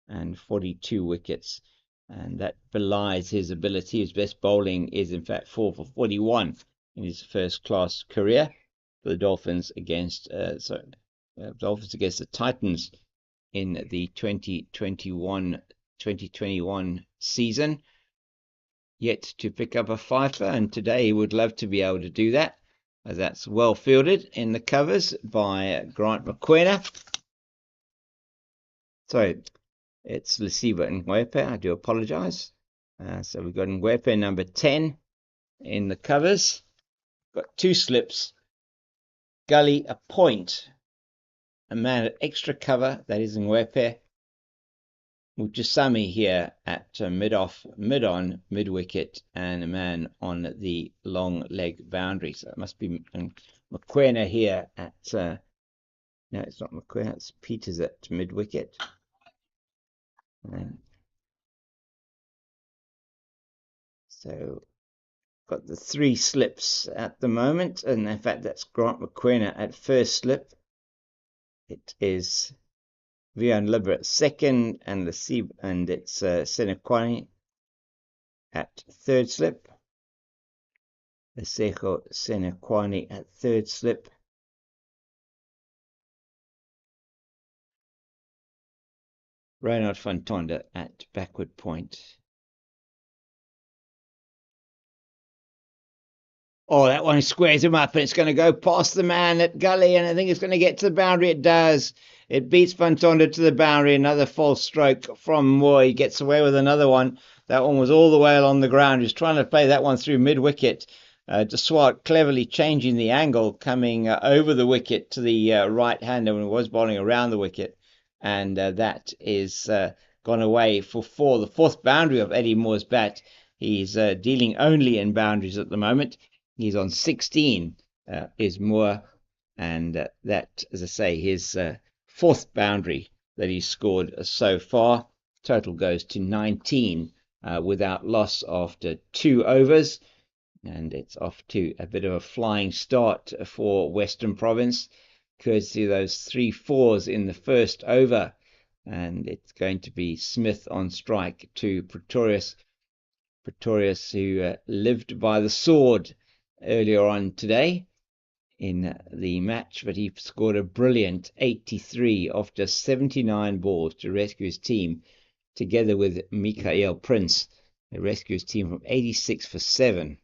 A: and 42 wickets, and that belies his ability. His best bowling is in fact 4 for 41 in his first-class career for the Dolphins against Dolphins against the Titans in the 2021 season. Yet to pick up a fifer, and today he would love to be able to do that, as that's well fielded in the covers by Grant McQuena. Sorry, it's Lesiba Ngwepe. I do apologize. So we've got Ngwepe number 10 in the covers. Got 2 slips. Gully a point. A man at extra cover, that is Ngwepe. Mujasami here at mid-on, mid-wicket, and a man on the long leg boundary. So it must be McQuena here at, no, it's not McQuena, it's Peters at mid-wicket. So got the 3 slips at the moment, and in fact that's Grant McQuena at first slip. It is Vian Libra at second, and it's Senequani at third slip. Lesejo Senequani at third slip. Reynard Fontonda at backward point. Oh, that one squares him up, and it's going to go past the man at Gully, and I think it's going to get to the boundary. It does. It beats Fontonda to the boundary. Another false stroke from Moore. He gets away with another one. That one was all the way along the ground. He was trying to play that one through mid-wicket. De Swart cleverly changing the angle, coming over the wicket to the right-hander when he was bowling around the wicket. And that is gone away for 4. The 4th boundary of Eddie Moore's bat. He's dealing only in boundaries at the moment. He's on 16, is Moore, and that, as I say, his 4th boundary that he's scored so far. Total goes to 19 without loss after 2 overs, and it's off to a bit of a flying start for Western Province, courtesy of those 3 fours in the first over, and it's going to be Smith on strike to Pretorius, who lived by the sword earlier on today in the match, but he scored a brilliant 83 off just 79 balls to rescue his team, together with Mikael Prince. They rescued his team from 86 for 7,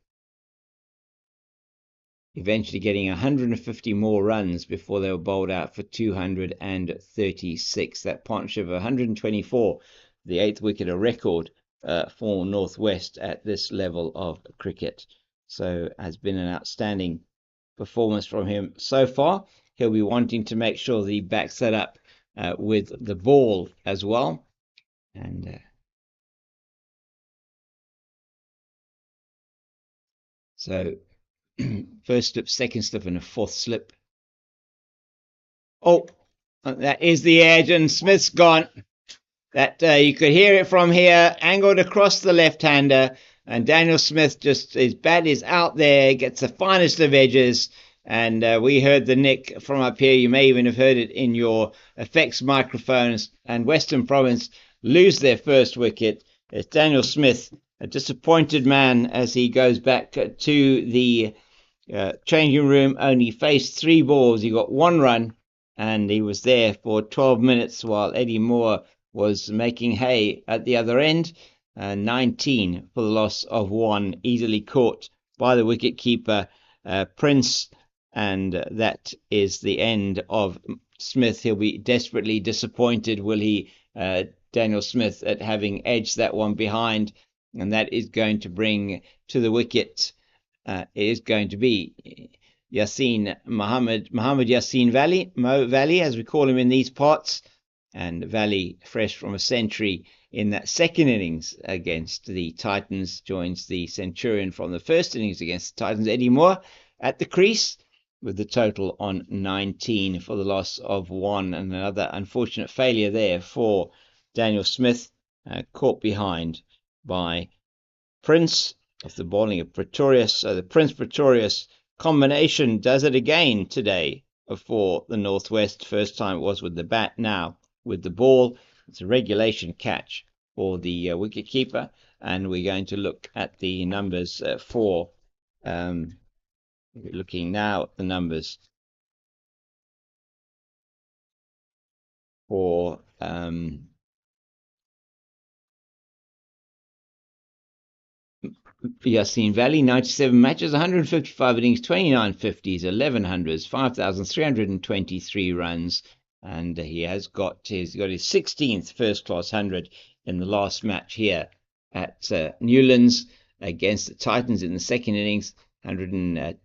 A: eventually getting 150 more runs before they were bowled out for 236. That partnership of 124, the 8th wicket, a record for Northwest at this level of cricket. So has been an outstanding performance from him so far. He'll be wanting to make sure that he backs that up with the ball as well. And so first slip, second slip, and a 4th slip. Oh, that is the edge, and Smith's gone. That you could hear it from here, angled across the left-hander. And Daniel Smith, just his bat is out there, gets the finest of edges. And we heard the nick from up here. You may even have heard it in your effects microphones. And Western Province lose their first wicket. It's Daniel Smith, a disappointed man as he goes back to the changing room. Only faced 3 balls. He got 1 run, and he was there for 12 minutes while Eddie Moore was making hay at the other end. 19 for the loss of 1, easily caught by the wicket-keeper Prince, and that is the end of Smith. He'll be desperately disappointed, will he, Daniel Smith, at having edged that one behind, and that is going to bring to the wicket, is going to be Muhammad Yassin Valley, Mo Valley, as we call him in these parts, and Valley, fresh from a century in that second innings against the Titans, joins the Centurion from the first innings against the Titans, Eddie Moore, at the crease, with the total on 19 for the loss of 1. And another unfortunate failure there for Daniel Smith, caught behind by Prince of the bowling of Pretorius. So the Prince-Pretorius combination does it again today for the Northwest. First time it was with the bat, now with the ball. It's a regulation catch for the wicketkeeper, and we're going to look at the numbers for We're looking now at the numbers for Yasin Valley. 97 matches, 155 innings, 29 50s, 11 hundreds, 5,323 runs, and he's got his 16th first class 100 in the last match here at Newlands against the Titans in the second innings. 100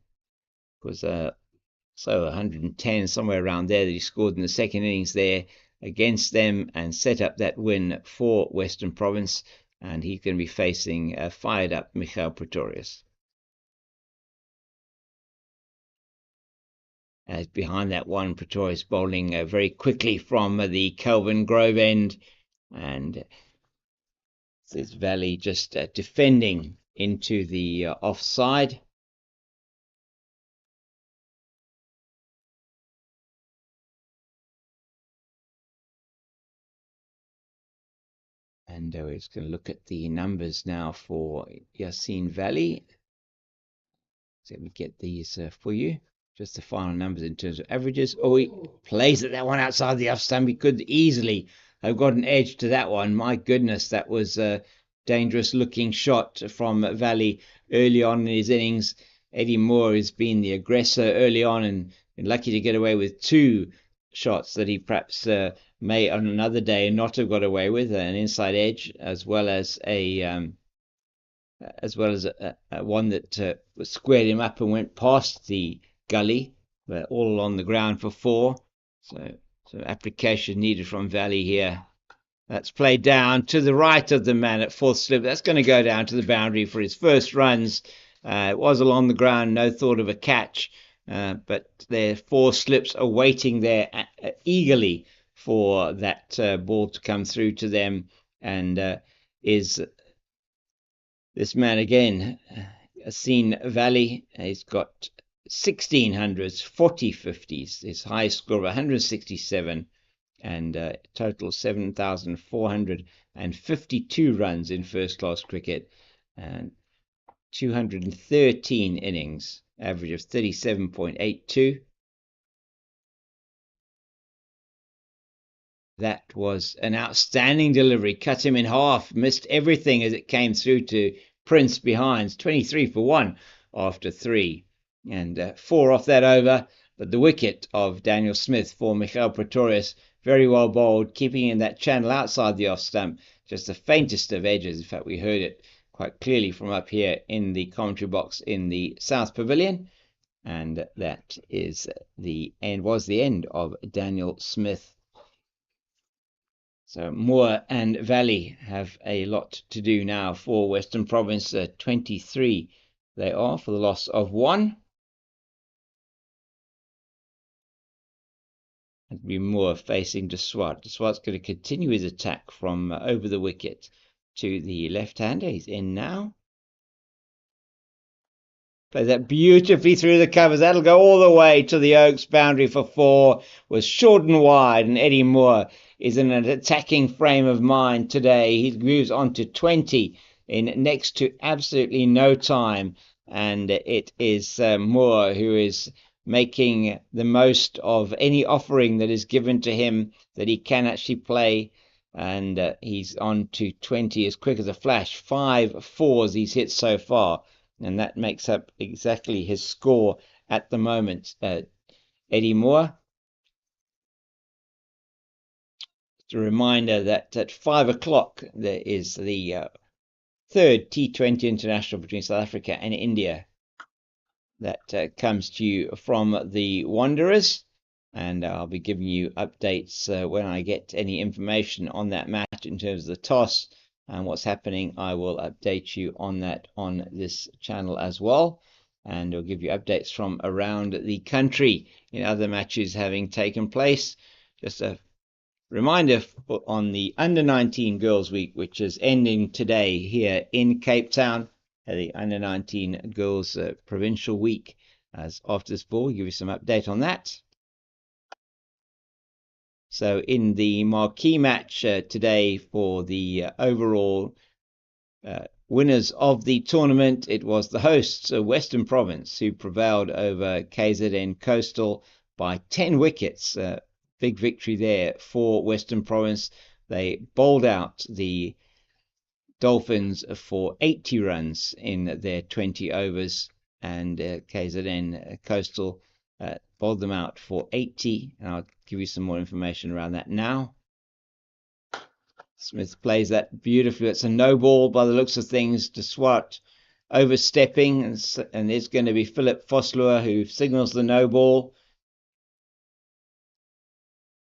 A: was 110, somewhere around there, that he scored in the second innings there against them and set up that win for Western Province. And he's going to be facing fired up Michael Pretorius. As behind that one, Pretorius bowling very quickly from the Kelvin Grove end, and this Valley just defending into the offside. And we're just going to look at the numbers now for Yasin Valley. So let me get these for you. Just the final numbers in terms of averages. Oh, he plays at that one outside the off stump. He could easily have got an edge to that one. My goodness, that was a dangerous looking shot from Valley early on in his innings. Eddie Moore has been the aggressor early on and been lucky to get away with two shots that he perhaps may on another day not have got away with, an inside edge as well as a one that squared him up and went past the gully, but all along the ground for four. So application needed from Valley here. That's played down to the right of the man at fourth slip. That's going to go down to the boundary for his first runs. It was along the ground, no thought of a catch, but their four slips are waiting there eagerly for that ball to come through to them, and is this man again, Yasin Valley. He's got 1600s, 40 50s, his highest score of 167, and total 7,452 runs in first class cricket, and 213 innings, average of 37.82. That was an outstanding delivery, cut him in half, missed everything as it came through to Prince behind. 23 for 1 after 3, and 4 off that over. But the wicket of Daniel Smith for Michael Pretorius, very well bowled, keeping in that channel outside the off stump, just the faintest of edges. In fact, we heard it quite clearly from up here in the commentary box in the South Pavilion. And that is was the end of Daniel Smith. So Moore and Valley have a lot to do now for Western Province. 23 they are for the loss of 1. It'll be Moore facing Deswat. Deswat's going to continue his attack from over the wicket to the left-hander. He's in now. Plays that beautifully through the covers. That'll go all the way to the Oaks boundary for 4. Was short and wide, and Eddie Moore is in an attacking frame of mind today. He moves on to 20 in next to absolutely no time, and it is Moore who is making the most of any offering that is given to him that he can actually play, and he's on to 20 as quick as a flash. 5 fours he's hit so far, and that makes up exactly his score at the moment. Eddie Moore. Just a reminder that at 5 o'clock there is the third T20 international between South Africa and India that comes to you from the Wanderers, and I'll be giving you updates when I get any information on that match in terms of the toss and what's happening. I will update you on that on this channel as well, and I'll give you updates from around the country in other matches having taken place. Just a reminder on the Under-19 Girls Week, which is ending today here in Cape Town, the Under-19 Girls Provincial Week. As after this ball, we'll give you some update on that. So in the marquee match today for the overall winners of the tournament, it was the hosts, Western Province, who prevailed over KZN Coastal by 10 wickets. Big victory there for Western Province. They bowled out the Dolphins for 80 runs in their 20 overs, and KZN Coastal bowled them out for 80. And I'll give you some more information around that now. Smith plays that beautifully. It's a no ball by the looks of things. De Swart overstepping, and there's going to be Philip Vosloo who signals the no ball.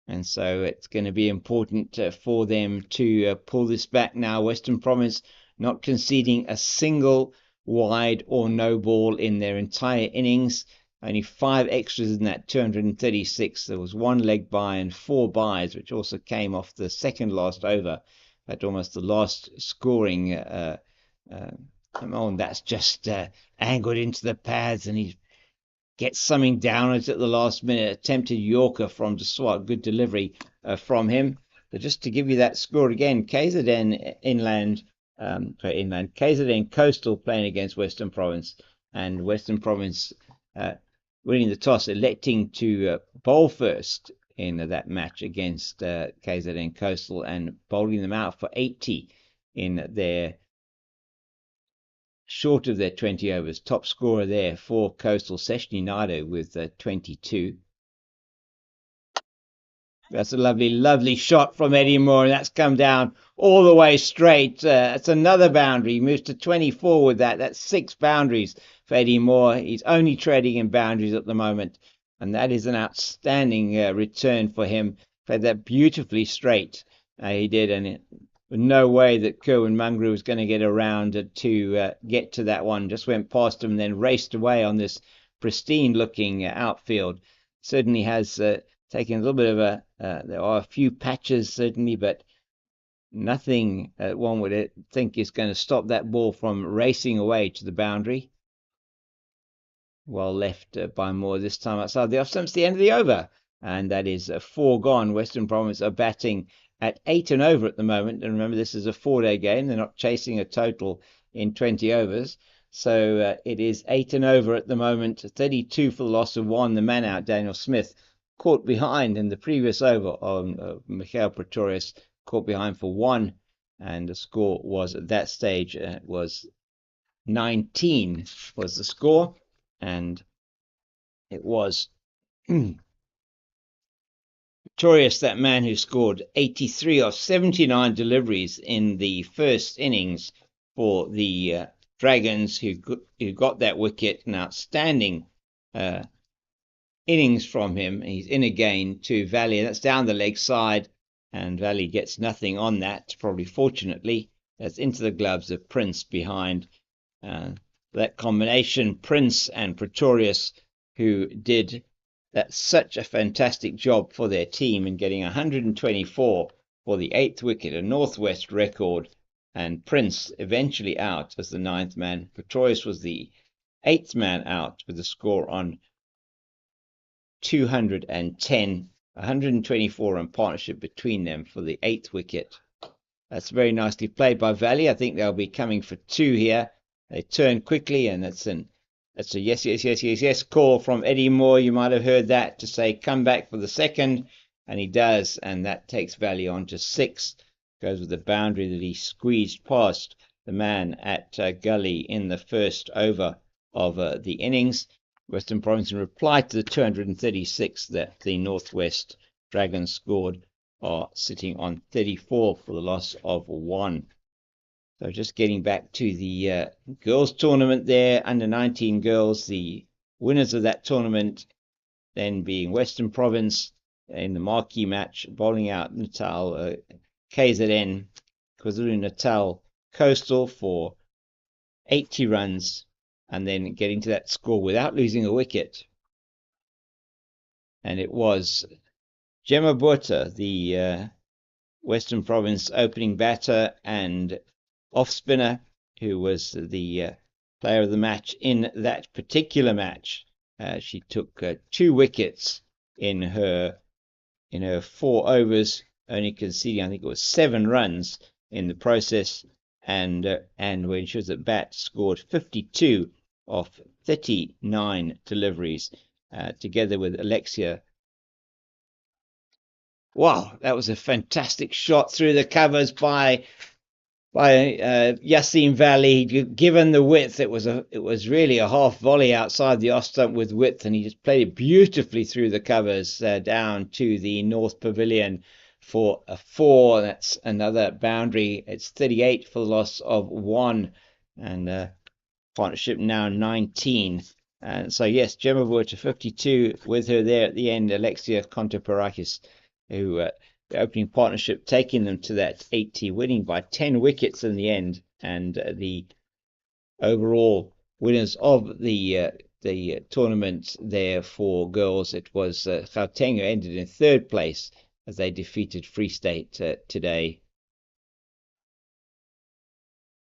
A: And so it's going to be important for them to pull this back now. Western Province not conceding a single wide or no ball in their entire innings. Only 5 extras in that 236. There was 1 leg bye and 4 byes, which also came off the second last over. At almost the last scoring. That's just angled into the pads, and he gets something down it at the last minute. Attempted Yorker from De Swart. Good delivery from him. But just to give you that score again, KZN KZN Coastal playing against Western Province, and Western Province winning the toss, electing to bowl first in that match against KZN Coastal, and bowling them out for 80 in their short of their 20 overs. Top scorer there for Coastal, Seshni Naidu with 22. That's a lovely shot from Eddie Moore, and that's come down all the way straight. It's another boundary. He moves to 24 with that. That's 6 boundaries for Eddie Moore. He's only trading in boundaries at the moment, and that is an outstanding return for him. Played that beautifully straight. He did, and no way that Kerwin Mungrew was going to get around to get to that one. Just went past him and then raced away on this pristine-looking outfield. Certainly has taken a little bit of there are a few patches, certainly, but nothing one would think is going to stop that ball from racing away to the boundary. Well left by Moore this time outside the off stump. It's the end of the over, and that is 4 gone. Western Province are batting at 8 and over at the moment, and remember, this is a 4-day game. They're not chasing a total in 20 overs, so it is 8 and over at the moment. 32 for the loss of 1. The man out, Daniel Smith, caught behind in the previous over on Michael Pretorius, caught behind for 1, and the score was at that stage was 19 was the score, and it was Pretorius, that man who scored 83 of 79 deliveries in the first innings for the Dragons, who got that wicket. An outstanding innings from him. He's in again to Valley, and that's down the leg side, and Valley gets nothing on that, probably fortunately. That's into the gloves of Prince behind. That combination, Prince and Pretorius, who did such a fantastic job for their team in getting 124 for the 8th wicket, a Northwest record, and Prince eventually out as the 9th man. Pretorius was the 8th man out with the score on 210, 124 in partnership between them for the 8th wicket. That's very nicely played by Valley. I think they'll be coming for 2 here. They turn quickly, and that's a yes call from Eddie Moore. You might have heard that, to say come back for the second, and he does, and that takes Valley on to 6. Goes with the boundary that he squeezed past the man at Gully in the first over of the innings. Western Province, in reply to the 236 that the Northwest Dragons scored, are sitting on 34 for the loss of 1. So just getting back to the girls tournament there, under 19 girls, the winners of that tournament then being Western Province in the marquee match, bowling out Natal KZN KwaZulu-Natal Coastal for 80 runs, and then getting to that score without losing a wicket. And it was Gemma Botha, the Western Province opening batter and off spinner, who was the player of the match in that particular match. She took 2 wickets in her 4 overs, only conceding, I think it was 7 runs in the process, and when she was at bat, scored 52 off 39 deliveries, together with Alexia. Wow, that was a fantastic shot through the covers by Yassin Valley. Given the width, it was really a half volley outside the off stump with width, and he just played it beautifully through the covers down to the North Pavilion for a 4. That's another boundary. It's 38 for the loss of 1, and partnership now 19. And so yes, Gemma Vuerter 52, with her there at the end, Alexia Kontoparakis, who the opening partnership taking them to that 80, winning by 10 wickets in the end. And the overall winners of the tournament there for girls, it was Gauteng, who ended in 3rd place as they defeated Free State today.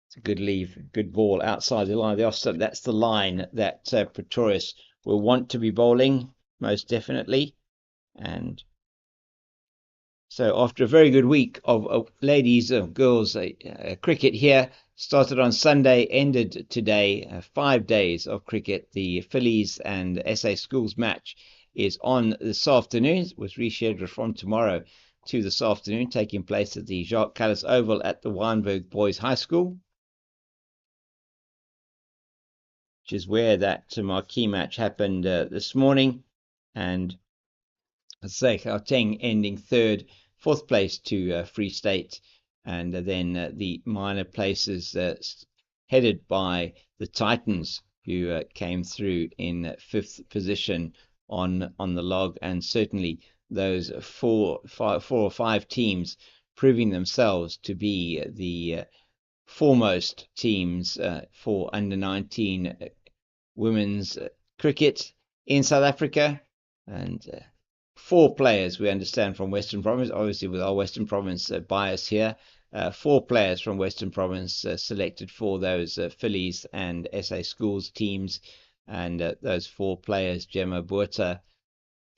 A: It's a good leave, good ball outside the line of the off stump. That's the line that Pretorius will want to be bowling, most definitely. And so after a very good week of ladies and girls cricket here, started on Sunday, ended today, 5 days of cricket. The Phillies and SA Schools match is on this afternoon. It was rescheduled from tomorrow to this afternoon, taking place at the Jacques Callis Oval at the Wynberg Boys High School, which is where that marquee match happened this morning. And as I say, Gauteng ending 3rd, 4th place to Free State, and then the minor places headed by the Titans, who came through in 5th position on the log, and certainly those four or five teams proving themselves to be the foremost teams for under 19 women's cricket in South Africa. And 4 players, we understand, from Western Province, obviously with our Western Province bias here. 4 players from Western Province selected for those Phillies and SA Schools teams. And those 4 players, Gemma Vuerter,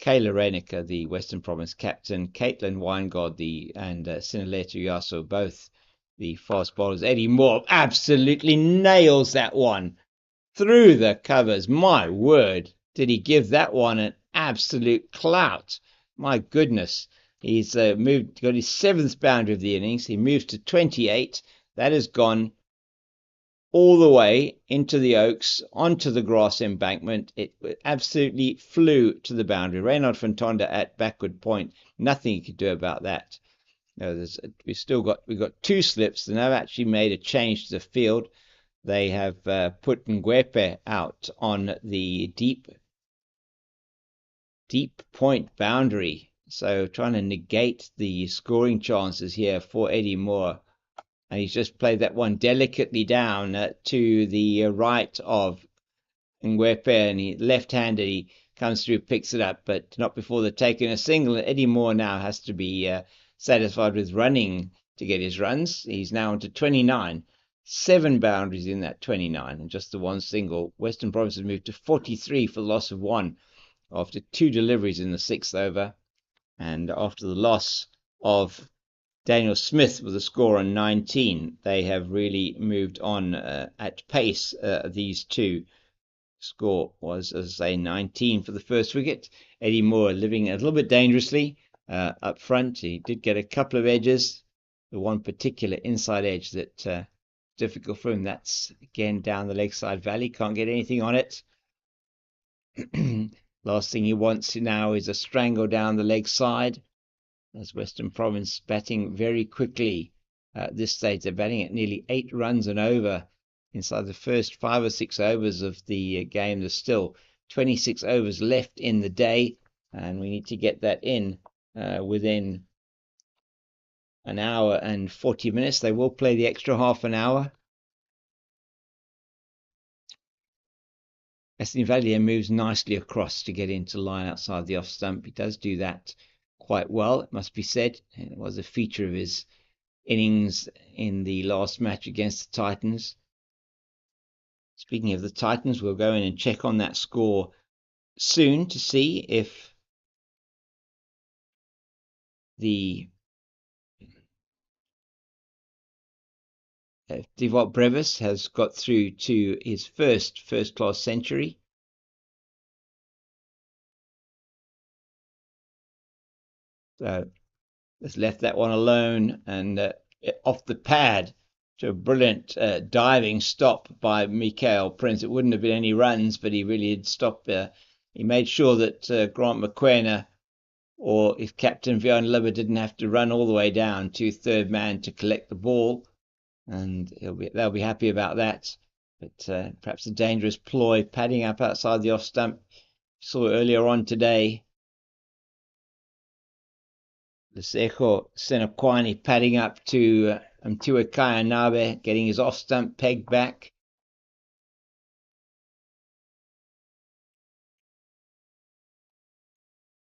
A: Kayla Reinicker, the Western Province captain, Caitlin Weingard, and Sinaleta Yasso, both the fast bowlers. Eddie Moore absolutely nails that one through the covers. My word, did he give that one an absolute clout. My goodness. He's got his 7th boundary of the innings. He moves to 28. That has gone all the way into the Oaks, onto the grass embankment. It absolutely flew to the boundary. Reynard Fontonda at backward point. Nothing you could do about that. No, we've got 2 slips. They have actually made a change to the field. They have put Ngwepe out on the deep point boundary, so trying to negate the scoring chances here for Eddie Moore. And he's just played that one delicately down to the right of Ngwepe, and he left-handed, he comes through, picks it up, but not before they've taken a single. Eddie Moore now has to be satisfied with running to get his runs. He's now on to 29. 7 boundaries in that 29, and just the 1 single. Western Province has moved to 43 for the loss of 1 after 2 deliveries in the 6th over. And after the loss of Daniel Smith with a score on 19, they have really moved on at pace. These 2. Score was, as I say, 19 for the first wicket. Eddie Moore living a little bit dangerously up front. He did get a couple of edges. The one particular inside edge that difficult for him. That's again down the leg side valley. Can't get anything on it. Last thing he wants now is a strangle down the leg side. As Western Province batting very quickly at this stage. They're batting at nearly 8 runs and over inside the first 5 or 6 overs of the game. There's still 26 overs left in the day, and we need to get that in within an hour and 40 minutes. They will play the extra half an hour. Estin moves nicely across to get into line outside the off stump. He does do that quite well, it must be said. It was a feature of his innings in the last match against the Titans. Speaking of the Titans, we'll go in and check on that score soon to see if the Devot Brevis has got through to his first-class century. So just left that one alone, and off the pad to a brilliant diving stop by Mikael Prince. It wouldn't have been any runs, but he really did stop there. He made sure that Grant McQuena or if Captain Bjorn Libber didn't have to run all the way down to third man to collect the ball, and they'll be happy about that. But perhaps a dangerous ploy, padding up outside the off stump. Saw earlier on today. Lesejo Senokwani padding up to Mtiwe Kayanabe, getting his off stump pegged back.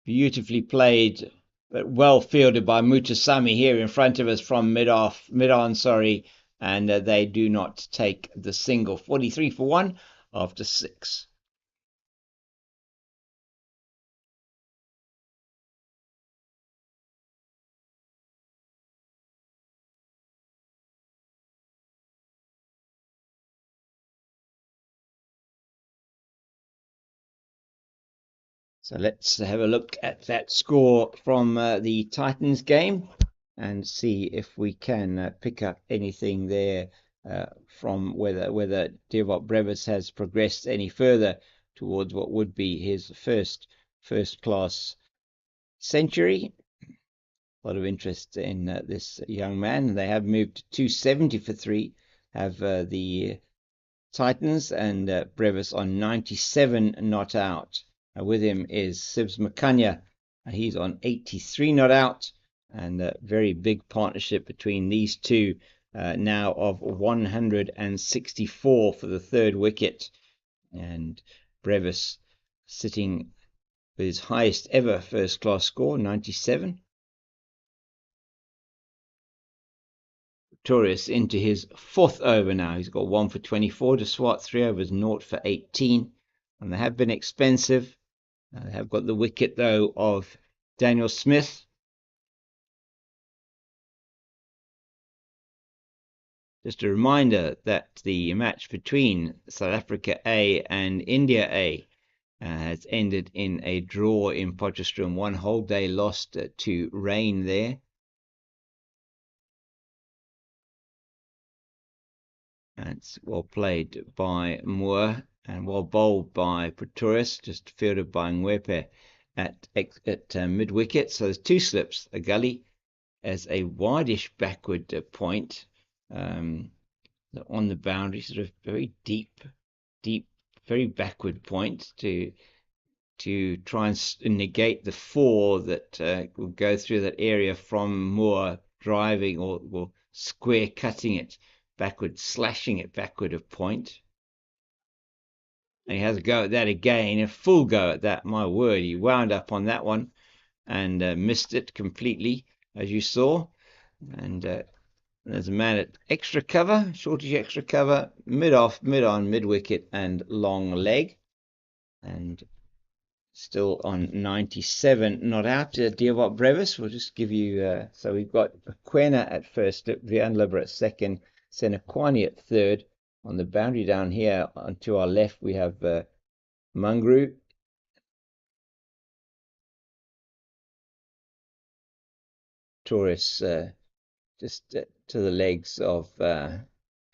A: Beautifully played, but well fielded by Mutasami here in front of us from mid-on, and they do not take the single. 43 for 1 after 6. So let's have a look at that score from the Titans game and see if we can pick up anything there from whether Devot Brevis has progressed any further towards what would be his first class century. A lot of interest in this young man. They have moved to 270 for 3, have the Titans, and Brevis on 97 not out. With him is Sibs Makanya. He's on 83 not out, and a very big partnership between these two now of 164 for the third wicket, and Brevis sitting with his highest ever first class score, 97. Pretorius into his 4th over now. He's got 1 for 24 to swat, 3 overs, 0 for 18, and they have been expensive. They have got the wicket, though, of Daniel Smith. Just a reminder that the match between South Africa A and India A has ended in a draw in Potchefstroom. 1 whole day lost to rain there. And it's well played by Moore and well bowled by Pretorius, just fielded by Ngwepe at mid-wicket. So there's 2 slips, a gully as a wideish backward point on the boundary, sort of very deep, very backward point to try and negate the 4 that will go through that area from Moore driving or square cutting it backward, slashing it backward of point. And he has a go at that again, a full go at that, my word. He wound up on that one and missed it completely, as you saw. And there's a man at extra cover, shortish extra cover, mid-off, mid-on, mid-wicket, and long leg. And still on 97, not out. Devot Brevis, we'll just give you, so we've got Quena at first, Vianlibber at second, Senekwani at third. On the boundary down here, to our left, we have Mungru. Taurus just to the legs of,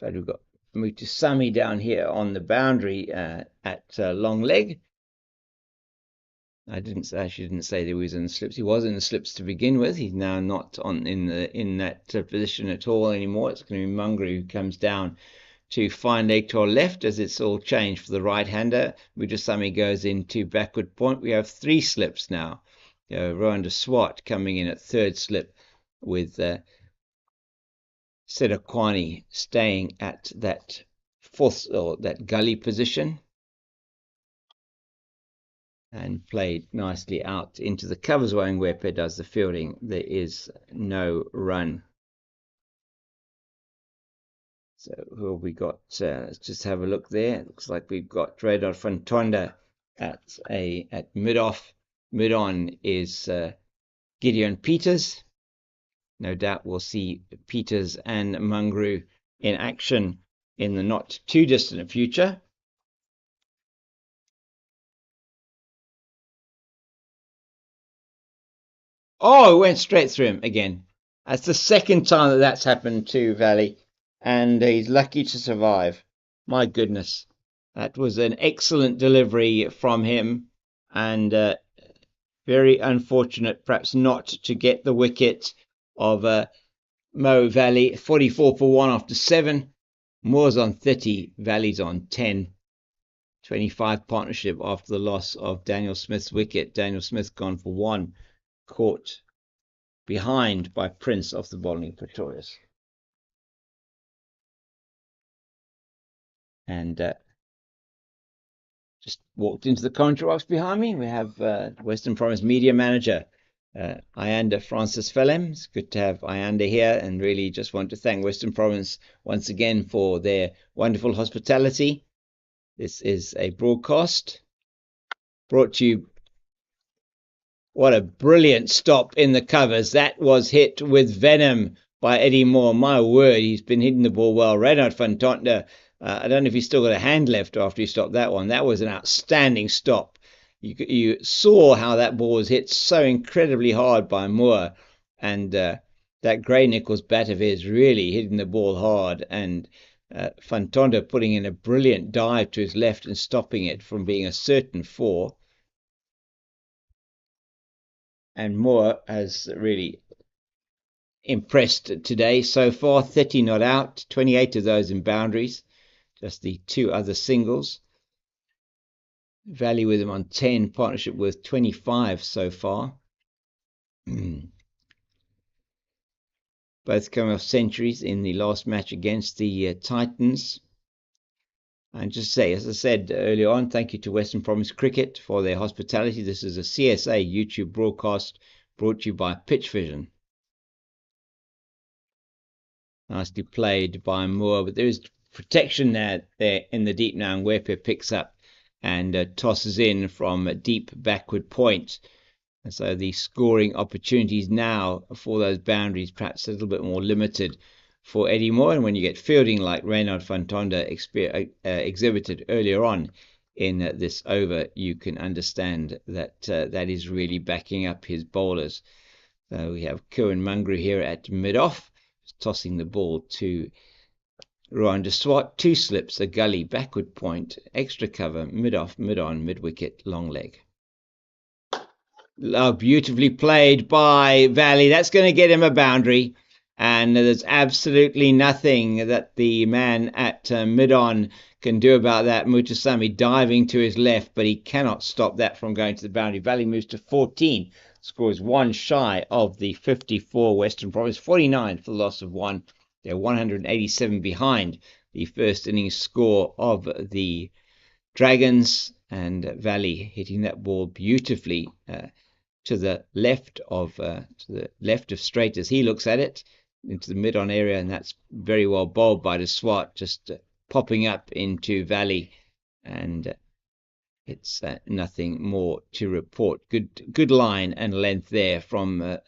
A: we've got Mutusami down here on the boundary at long leg. I actually didn't say that he was in the slips. He was in the slips to begin with. He's now not in that position at all anymore. It's going to be Mungru who comes down to fine leg to our left, as it's all changed for the right-hander. Mutusami goes into backward point. We have 3 slips now. Rowan de Swart coming in at third slip, with Sedakwani staying at that 4th, or that gully position, and played nicely out into the covers where Ngwepe does the fielding. There is no run. So who have we got? Let's just have a look there. It looks like we've got Radar Fantonda at mid-off. Mid-on is Gideon Peters. No doubt we'll see Peters and Mungru in action in the not too distant future. Oh, it went straight through him again. That's the second time that that's happened to Valley, and he's lucky to survive. My goodness. That was an excellent delivery from him, and very unfortunate, perhaps not to get the wicket of Mo Valley. 44 for 1 after 7. Moore's on 30, Valley's on 10. 25 partnership after the loss of Daniel Smith's wicket. Daniel Smith gone for 1, caught behind by Prince off the bowling Pretorius. And just walked into the commentary box behind me. We have Western Province media manager Ayanda Francis Phelim. It's good to have Ayanda here, and really just want to thank Western Province once again for their wonderful hospitality. This is a broadcast brought to you. What a brilliant stop in the covers. That was hit with venom by Eddie Moore. My word, he's been hitting the ball well. Reinhard van Tonder, I don't know if he's still got a hand left after he stopped that one. That was an outstanding stop. You saw how that ball was hit so incredibly hard by Moore. And that Gray Nichols bat of his really hitting the ball hard. And van Tonder putting in a brilliant dive to his left and stopping it from being a certain 4. And Moore has really impressed today so far. 30 not out, 28 of those in boundaries, just the 2 other singles. Valley with him on 10, partnership with 25 so far. Both coming off centuries in the last match against the Titans. And just say, as I said earlier on, thank you to Western Province Cricket for their hospitality. This is a CSA YouTube broadcast brought to you by Pitch Vision. Nicely played by Moore, but there is protection there in the deep now, and Wepe picks up and tosses in from a deep backward point. And so the scoring opportunities now for those boundaries perhaps a little bit more limited for Eddie Moore. And when you get fielding like Reinhard van Tonder exhibited earlier on in this over, you can understand that that is really backing up his bowlers. So we have Kieran Mungrew here at mid-off, tossing the ball to Rohan Deswat. 2 slips, a gully, backward point, extra cover, mid-off, mid-on, mid-wicket, long leg. Oh, beautifully played by Valley. That's going to get him a boundary. And there's absolutely nothing that the man at mid-on can do about that. Mutasamy diving to his left, but he cannot stop that from going to the boundary. Valley moves to 14, scores 1 shy of the 54 Western Province, 49 for the loss of 1. They're 187 behind the first innings score of the Dragons, and Valley hitting that ball beautifully to the left of straight as he looks at it, into the mid-on area, and that's very well bowled by Deswat, just popping up into Valley, and it's nothing more to report. Good line and length there from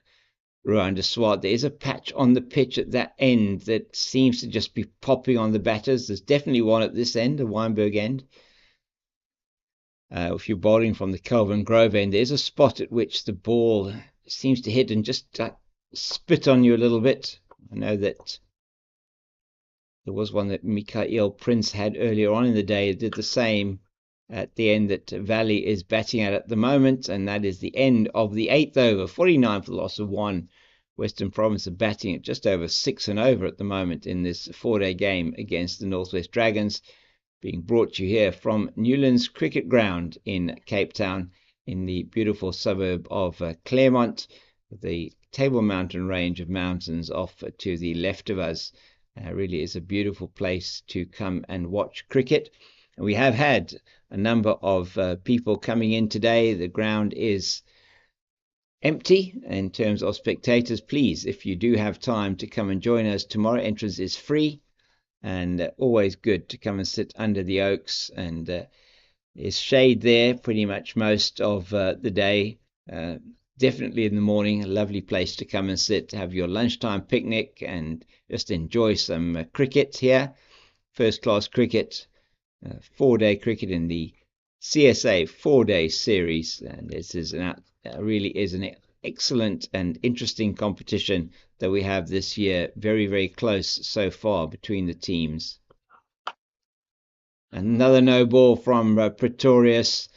A: Rohan Deswat. There is a patch on the pitch at that end that seems to just be popping on the batters. There's definitely one at this end, the Weinberg end. If you're bowling from the Kelvin Grove end, there's a spot at which the ball seems to hit and just spit on you a little bit. I know that there was one that Mikael Prince had earlier on in the day. It did the same at the end that Valley is batting at the moment, and that is the end of the 8th over. 49 for the loss of 1. Western Province are batting at just over 6 and over at the moment in this 4-day game against the Northwest Dragons, being brought to you here from Newlands Cricket Ground in Cape Town, in the beautiful suburb of Claremont, the Table Mountain range of mountains off to the left of us. Really is a beautiful place to come and watch cricket. And we have had a number of people coming in today. The ground is empty in terms of spectators. Please, if you do have time to come and join us tomorrow, entrance is free, and always good to come and sit under the oaks, and there's shade there pretty much most of the day. definitely in the morning, a lovely place to come and sit, have your lunchtime picnic and just enjoy some cricket here. First class cricket, 4-day cricket in the CSA 4-day series, and this is really is an excellent and interesting competition that we have this year. Very, very close so far between the teams. Another no ball from Pretorius,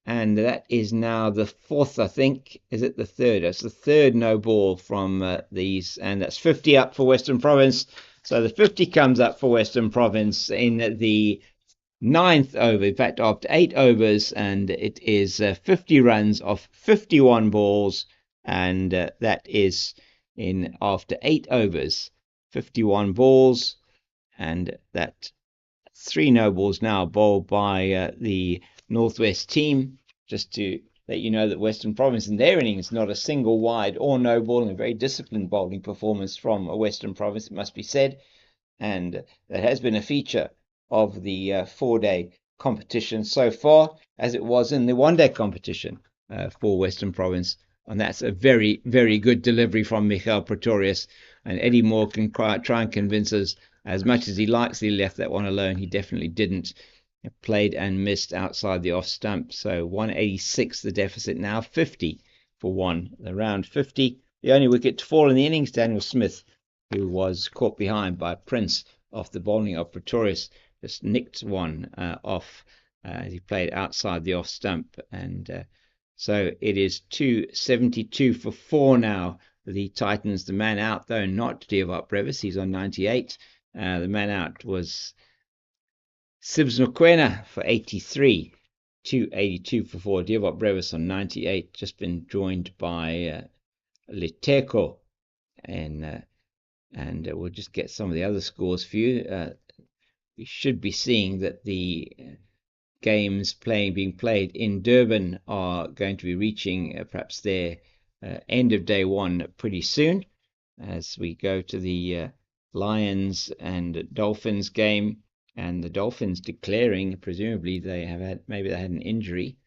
A: and that is now the fourth, I think. Is it the third? It's the third no ball from these, and that's 50 up for Western Province. So the 50 comes up for Western Province in the ninth over, in fact, after 8 overs, and it is 50 runs off 51 balls, and that is in after 8 overs, 51 balls, and that 3 no balls now bowled by the Northwest team. Just to let you know that Western Province in their innings, not a single wide or no ball, and a very disciplined bowling performance from Western Province, it must be said, and that has been a feature of the 4-day competition so far, as it was in the 1-day competition for Western Province. And that's a very, very good delivery from Michael Pretorius. And Eddie Moore can try and convince us as much as he likes he left that one alone. He definitely didn't. Played and missed outside the off stump. So 186 the deficit now, 50 for one. Around 50. The only wicket to fall in the innings, Daniel Smith, who was caught behind by Prince off the bowling of Pretorius, just nicked one off as he played outside the off stump. And so it is 272 for 4 now. The Titans, the man out, though, not Diavop Brevis. He's on 98. The man out was Sibs Mokoena for 83. 282 for 4. Diavop Brevis on 98. Just been joined by Liteko. And we'll just get some of the other scores for you. We should be seeing that the games being played in Durban are going to be reaching perhaps their end of day one pretty soon, as we go to the Lions and Dolphins game, and the Dolphins declaring presumably maybe they had an injury.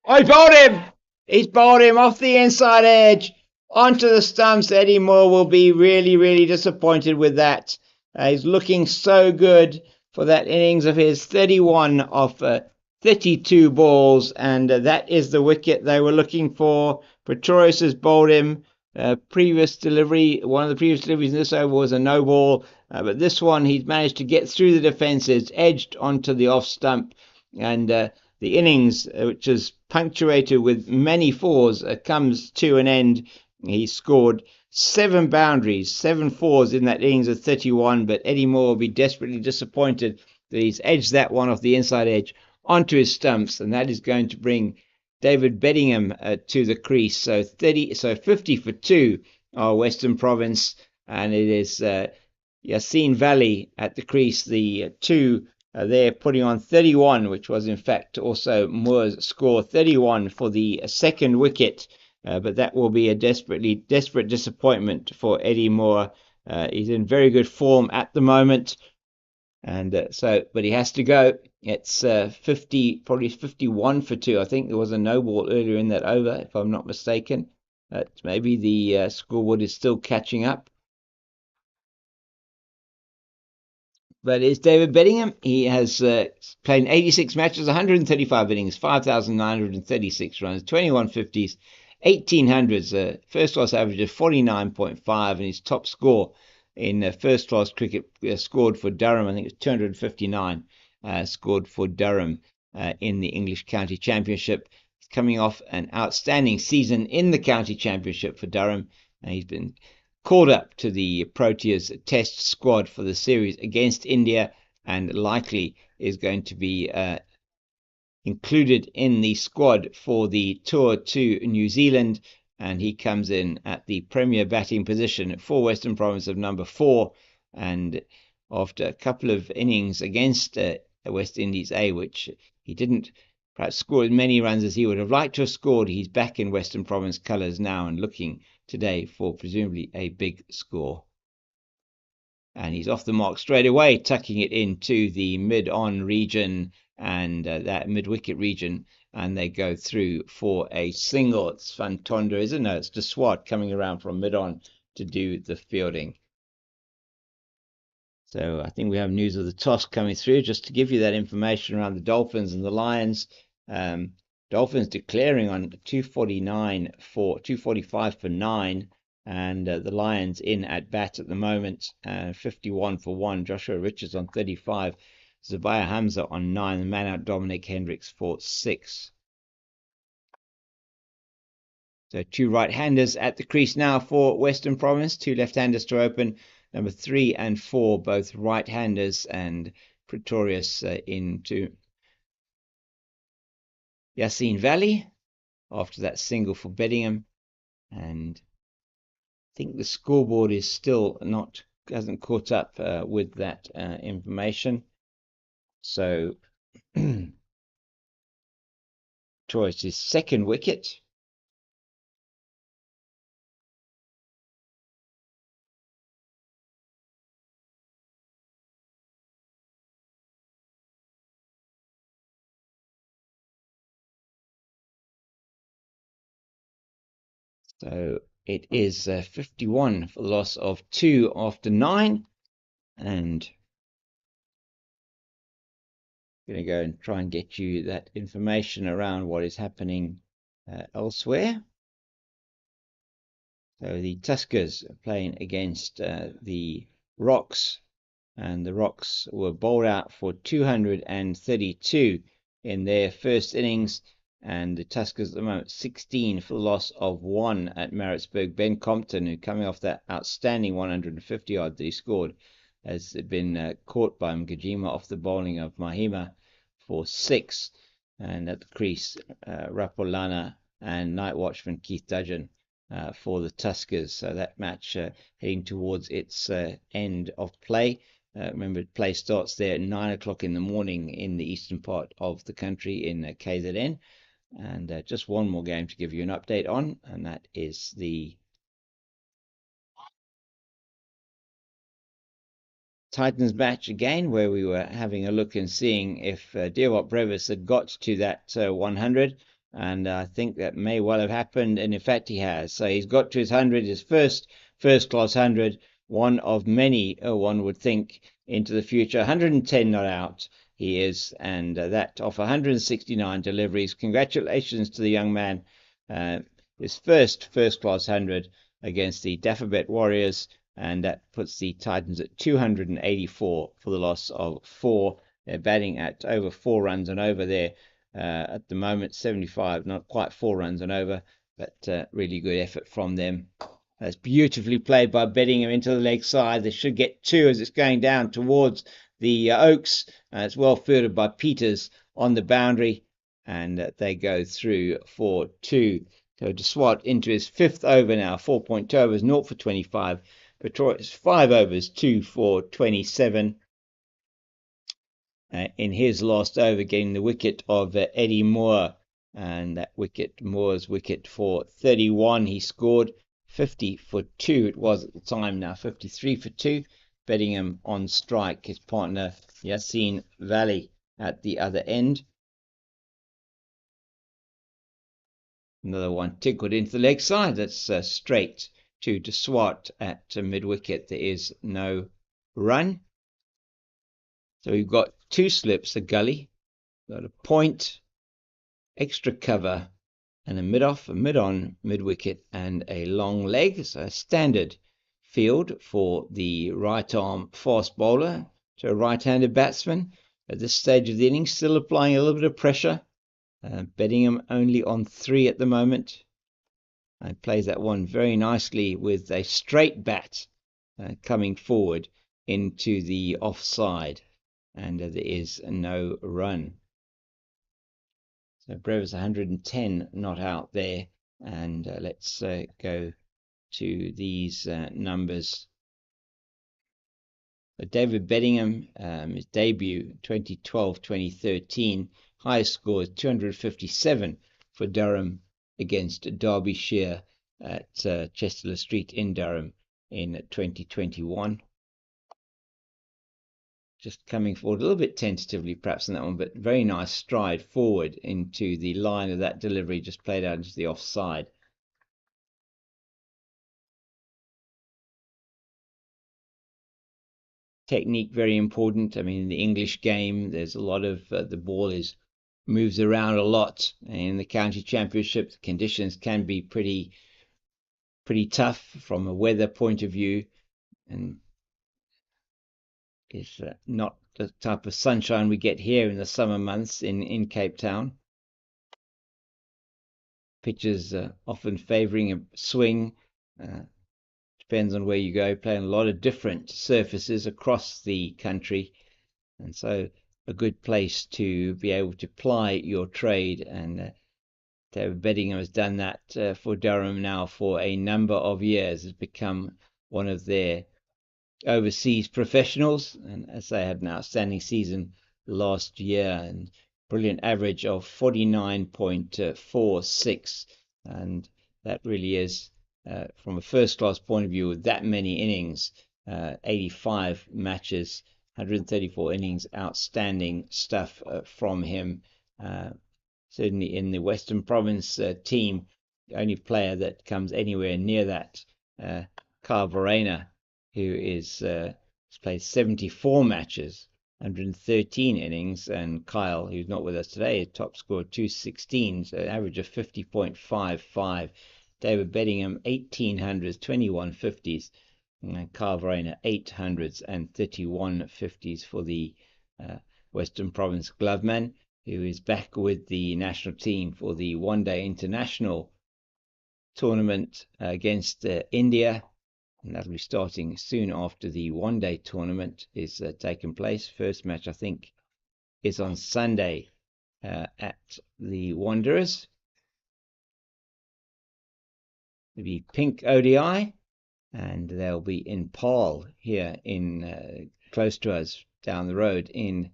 A: Oh, he bowled him! He's bowled him off the inside edge onto the stumps. Eddie Moore will be really, really disappointed with that. He's looking so good for that innings of his, 31 off 32 balls, and that is the wicket they were looking for. Pretorius has bowled him. One of the previous deliveries in this over was a no ball, but this one he's managed to get through the defences, edged onto the off stump, and the innings, which is punctuated with many fours, comes to an end. He scored 7 boundaries, 7 fours in that innings of 31, but Eddie Moore will be desperately disappointed that he's edged that one off the inside edge onto his stumps, and that is going to bring David Bedingham to the crease. So 50 for 2 are Western Province, and it is Yassine Valley at the crease, the 2 there putting on 31, which was in fact also Moore's score, 31 for the second wicket. But that will be a desperate disappointment for Eddie Moore. He's in very good form at the moment, and but he has to go. It's 50, probably 51 for 2. I think there was a no ball earlier in that over, if I'm not mistaken. Maybe the scoreboard is still catching up. But it's David Bedingham. He has played 86 matches, 135 innings, 5,936 runs, 21 50s, 1800s, first class average of 49.5, and his top score in first class cricket scored for Durham, I think it was 259, scored for Durham in the English County Championship. He's coming off an outstanding season in the County Championship for Durham, and he's been called up to the Proteas test squad for the series against India, and likely is going to be included in the squad for the tour to New Zealand, and he comes in at the premier batting position for Western Province of number 4, and after a couple of innings against West Indies A, which he didn't perhaps score as many runs as he would have liked to have scored, he's back in Western Province colours now and looking today for presumably a big score. and he's off the mark straight away, tucking it into the mid-on region and that mid-wicket region, and they go through for a single. It's Fantondra, isn't it? It's De Swart coming around from mid-on to do the fielding. So I think we have news of the toss coming through. Just to give you that information around the Dolphins and the Lions. Dolphins declaring on 245 for 9, and the Lions in at bat at the moment, 51 for 1. Joshua Richards on 35, Zabaya Hamza on 9, the man out Dominic Hendricks for 6. So 2 right-handers at the crease now for Western Province, 2 left-handers to open. Number 3 and 4, both right-handers, and Pretorius into Yassine Valley after that single for Beddingham. And I think the scoreboard is still hasn't caught up with that information. So Pretorius' second wicket. So it is 51 for the loss of 2 after 9. And I'm going to go and try and get you that information around what is happening elsewhere. So the Tuskers are playing against the Rocks, and the Rocks were bowled out for 232 in their first innings, and the Tuskers at the moment 16 for the loss of 1 at Maritzburg. Ben Compton, who coming off that outstanding 150 odd that he scored, has been caught by Mgajima off the bowling of Mahima for 6, and at the crease Rapolana and night watchman Keith Dudgeon for the Tuskers. So that match heading towards its end of play. Remember, play starts there at 9 o'clock in the morning in the eastern part of the country in KZN. And just one more game to give you an update on, and that is the Titans match again, where we were having a look and seeing if Dearwat Brevis had got to that 100, and I think that may well have happened, and in fact he has. So he's got to his 100, his first class 100, one of many, one would think, into the future. 110 not out he is, and that off 169 deliveries. Congratulations to the young man. His first class 100 against the Dafabet Warriors, and that puts the Titans at 284 for the loss of 4. They're batting at over 4 runs and over there at the moment, 75, not quite 4 runs and over, but really good effort from them. That's beautifully played by Beddingham into the leg side. They should get 2 as it's going down towards the Oaks. It's well fielded by Peters on the boundary, and they go through for 2. So De Swart into his 5th over now, 4.2 overs, 0 for 25. Pretorius 5 overs, 2 for 27. In his last over, getting the wicket of Eddie Moore, and that wicket, Moore's wicket for 31. He scored 50 for 2. It was at the time, now 53 for 2. Beddingham on strike, his partner Yassine Valley at the other end. Another one tickled into the leg side. That's straight to De Swart at mid-wicket. There is no run. So we've got 2 slips, a gully, got a point, extra cover, and a mid-off, a mid-on, mid-wicket, and a long leg. So a standard field for the right-arm fast bowler to a right-handed batsman. At this stage of the innings, still applying a little bit of pressure. Beddingham only on 3 at the moment. And plays that one very nicely with a straight bat coming forward into the offside, and there is no run. So Brevis 110 not out there, and let's go to these numbers. David Beddingham, his debut 2012-2013, highest score is 257 for Durham against Derbyshire at Chester Street in Durham in 2021. just coming forward a little bit tentatively perhaps on that one, but very nice stride forward into the line of that delivery, just played out into the offside. Technique very important. I mean, in the English game, there's a lot of the ball moves around a lot. And in the county championship, the conditions can be pretty tough from a weather point of view, and it's not the type of sunshine we get here in the summer months in Cape Town. Pitches often favouring a swing. Depends on where you go, playing a lot of different surfaces across the country, and so a good place to be able to ply your trade. And David Beddingham has done that for Durham now for a number of years, has become one of their overseas professionals, and as they had an outstanding season last year and brilliant average of 49.46, and that really is from a first class point of view with that many innings, 85 matches, 134 innings, outstanding stuff from him. Certainly in the Western Province team, the only player that comes anywhere near that, Kyle Verena, who has played 74 matches, 113 innings, and Kyle, who's not with us today, top scorer 216, so an average of 50.55. David Beddingham 1800s, 21 50s, and Kyle Verena 800s and 31 50s for the Western Province gloveman, who is back with the national team for the one-day international tournament against India. And that'll be starting soon after the one-day tournament is taking place. First match, I think, is on Sunday at the Wanderers. It'll be pink ODI, and they'll be in Paarl here in close to us down the road in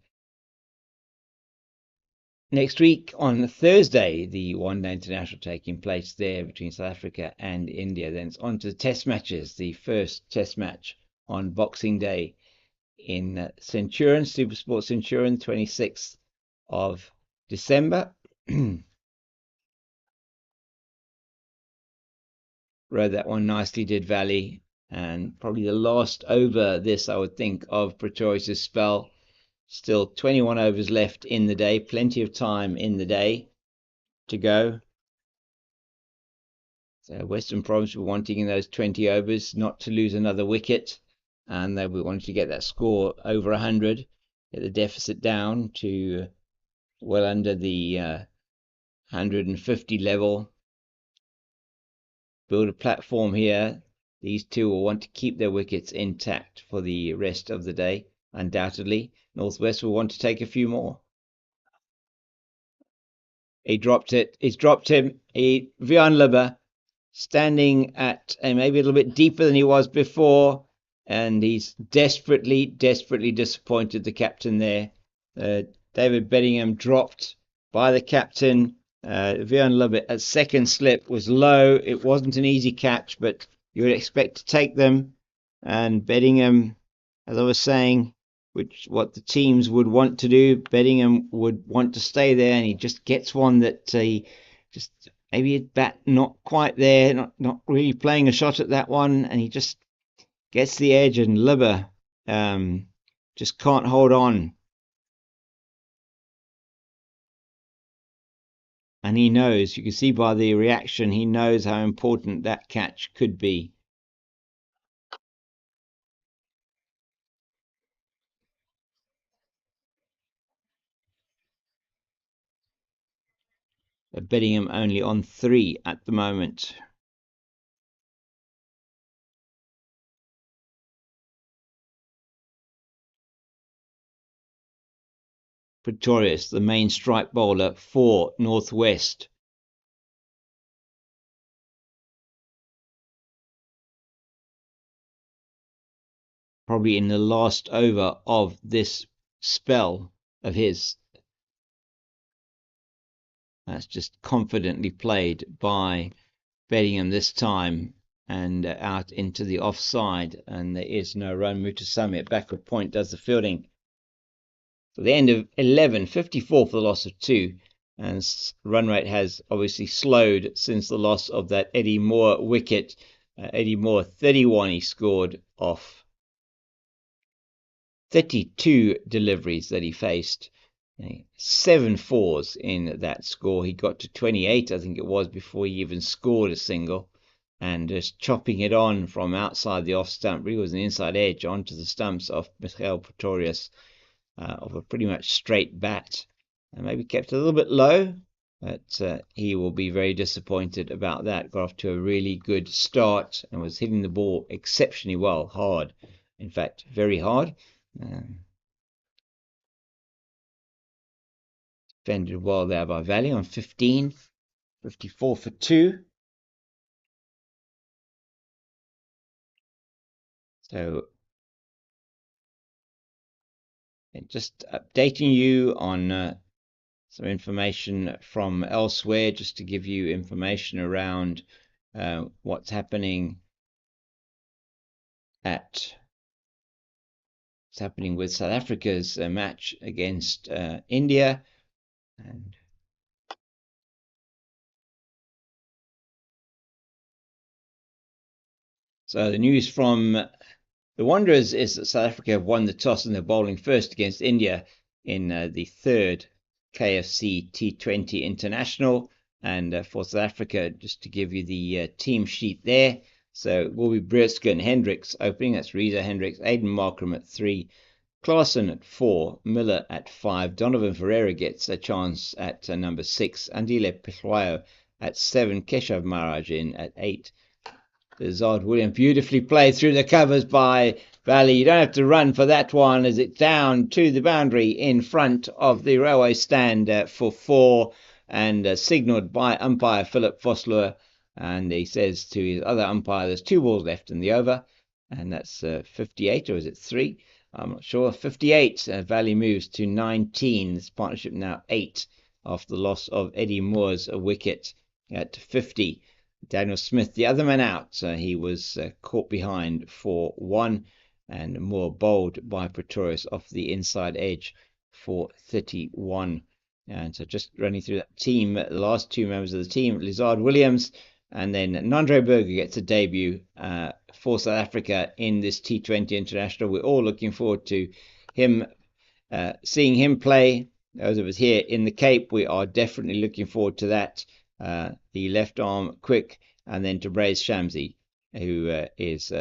A: next week on Thursday, the one-day international taking place there between South Africa and India. Then it's on to the test matches. The first test match on Boxing Day in Centurion, Supersport Centurion, 26th of December. Rode that one nicely, did Valley, and probably the last over this, I would think, of Pretorius' spell. Still 21 overs left in the day, plenty of time in the day to go. So Western Province were wanting in those 20 overs not to lose another wicket, and they wanted to get that score over 100, get the deficit down to well under the 150 level. Build a platform here. These two will want to keep their wickets intact for the rest of the day, undoubtedly. Northwest will want to take a few more. He dropped it. He's dropped him. Vian Libber standing at maybe a little bit deeper than he was before, and he's desperately disappointed the captain there. David Beddingham dropped by the captain. Vian Libber at second slip was low. It wasn't an easy catch, but you would expect to take them. And Beddingham, as I was saying, what the teams would want to do, Beddingham would want to stay there, and he just gets one that he just maybe his bat not quite there, not really playing a shot at that one, and he just gets the edge, and Libber just can't hold on. And he knows, you can see by the reaction, he knows how important that catch could be. Beddingham only on 3 at the moment. Pretorius, the main strike bowler for Northwest. Probably in the last over of this spell of his. That's just confidently played by Beddingham this time, and out into the offside, and there is no run. Mutasami at backward point does the fielding. So the end of 11, 54 for the loss of 2. And run rate has obviously slowed since the loss of that Eddie Moore wicket. Eddie Moore, 31 he scored off 32 deliveries that he faced. 7 fours in that score. He got to 28, I think it was, before he even scored a single. And just chopping it on from outside the off stump. Really was an inside edge onto the stumps of Michael Pretorius of a pretty much straight bat. And maybe kept a little bit low, but he will be very disappointed about that. Got off to a really good start and was hitting the ball exceptionally well, hard. In fact, very hard. Defended well there by Valley on 15, 54 for 2. So, just updating you on some information from elsewhere, just to give you information around what's happening with South Africa's match against India. And so the news from the Wanderers is that South Africa have won the toss and they're bowling first against India in the third KFC T20 International. And for South Africa, just to give you the team sheet there, so it will be Breetzke and Hendricks opening. That's Reza Hendricks, Aiden Markram at 3, Klaasen at 4, Miller at 5, Donovan Ferreira gets a chance at number 6, Andile Pichwayo at 7, Keshav Maharaj in at 8. Lizard Williams beautifully played through the covers by Valley. You don't have to run for that one as it's down to the boundary in front of the railway stand for 4 and signalled by umpire Philip Vosloo. And he says to his other umpire, there's 2 balls left in the over, and that's 58, or is it 3? I'm not sure. 58. Valley moves to 19. This partnership now 8 after the loss of Eddie Moore's wicket at 50. Daniel Smith, the other man out. He was caught behind for 1, and Moore bowled by Pretorius off the inside edge for 31. And so just running through that team, the last 2 members of the team, Lizard Williams, and then Nandre Berger gets a debut for South Africa in this T20 International. We're all looking forward to him, seeing him play. Those of us here in the Cape, we are definitely looking forward to that. The left arm quick, and then to Braze Shamsi, who is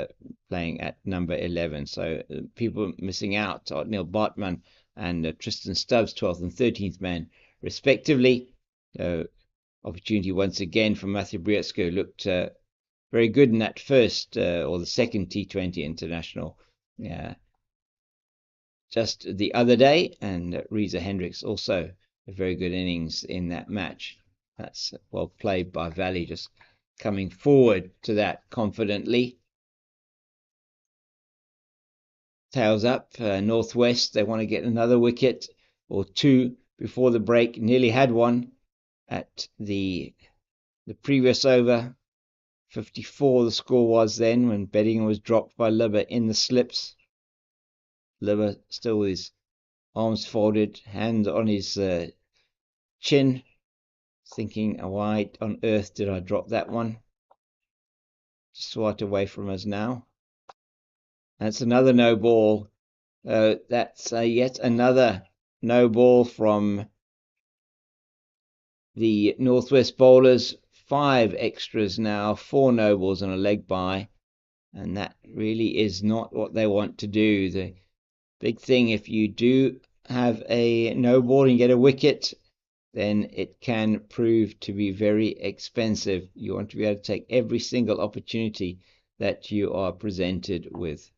A: playing at number 11. So people missing out are Neil Bartman and Tristan Stubbs, 12th and 13th man, respectively. Opportunity once again for Matthew Breetzke, who looked very good in that first or the second T20 International just the other day, and Reza Hendricks also a very good innings in that match. That's well played by Valley, just coming forward to that confidently. Tails up, Northwest, they want to get another wicket or 2 before the break. Nearly had one at the previous over. 54 the score was then when Beddingham was dropped by Libber in the slips. Libber still with his arms folded, hand on his chin, thinking, why on earth did I drop that one? Just right away from us now. That's another no ball. That's yet another no ball from the Northwest bowlers. 5 extras now, 4 no balls and a leg bye, and that really is not what they want to do. The big thing, if you do have a no ball and get a wicket, then it can prove to be very expensive. You want to be able to take every single opportunity that you are presented with.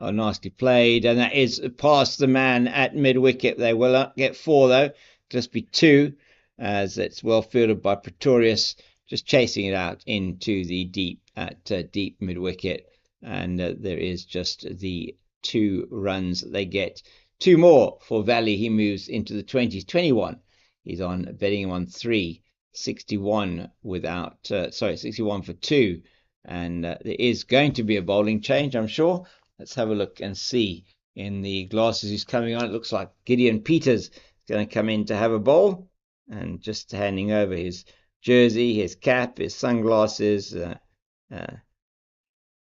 A: Oh, nicely played, and that is past the man at mid-wicket. They will not get 4 though, just be 2, as it's well fielded by Pretorius, just chasing it out into the deep mid-wicket, and there is just the 2 runs that they get. 2 more for Valley. He moves into the 20s. 21. He's on betting on 3. 61 without 61 for 2 and there is going to be a bowling change, I'm sure. Let's have a look and see. In the glasses who's coming on, it looks like Gideon Peters is going to come in to have a bowl, and just handing over his jersey, his cap, his sunglasses.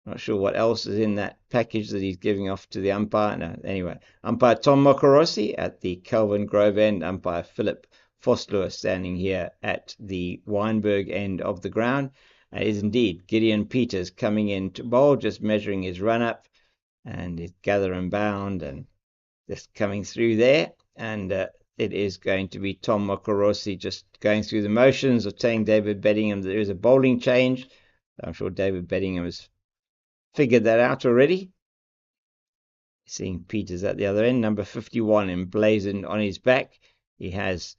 A: Not sure what else is in that package that he's giving off to the umpire. No, anyway, umpire Tom Mokorossi at the Kelvin Grove end, umpire Philip Vosloo standing here at the Weinberg end of the ground. It is indeed Gideon Peters coming in to bowl, just measuring his run up and his gather and bound, and just coming through there. And it is going to be Tom Mokorossi just going through the motions of telling David Beddingham that there is a bowling change. I'm sure David Beddingham has figured that out already. Seeing Peters at the other end, number 51 emblazoned on his back. He has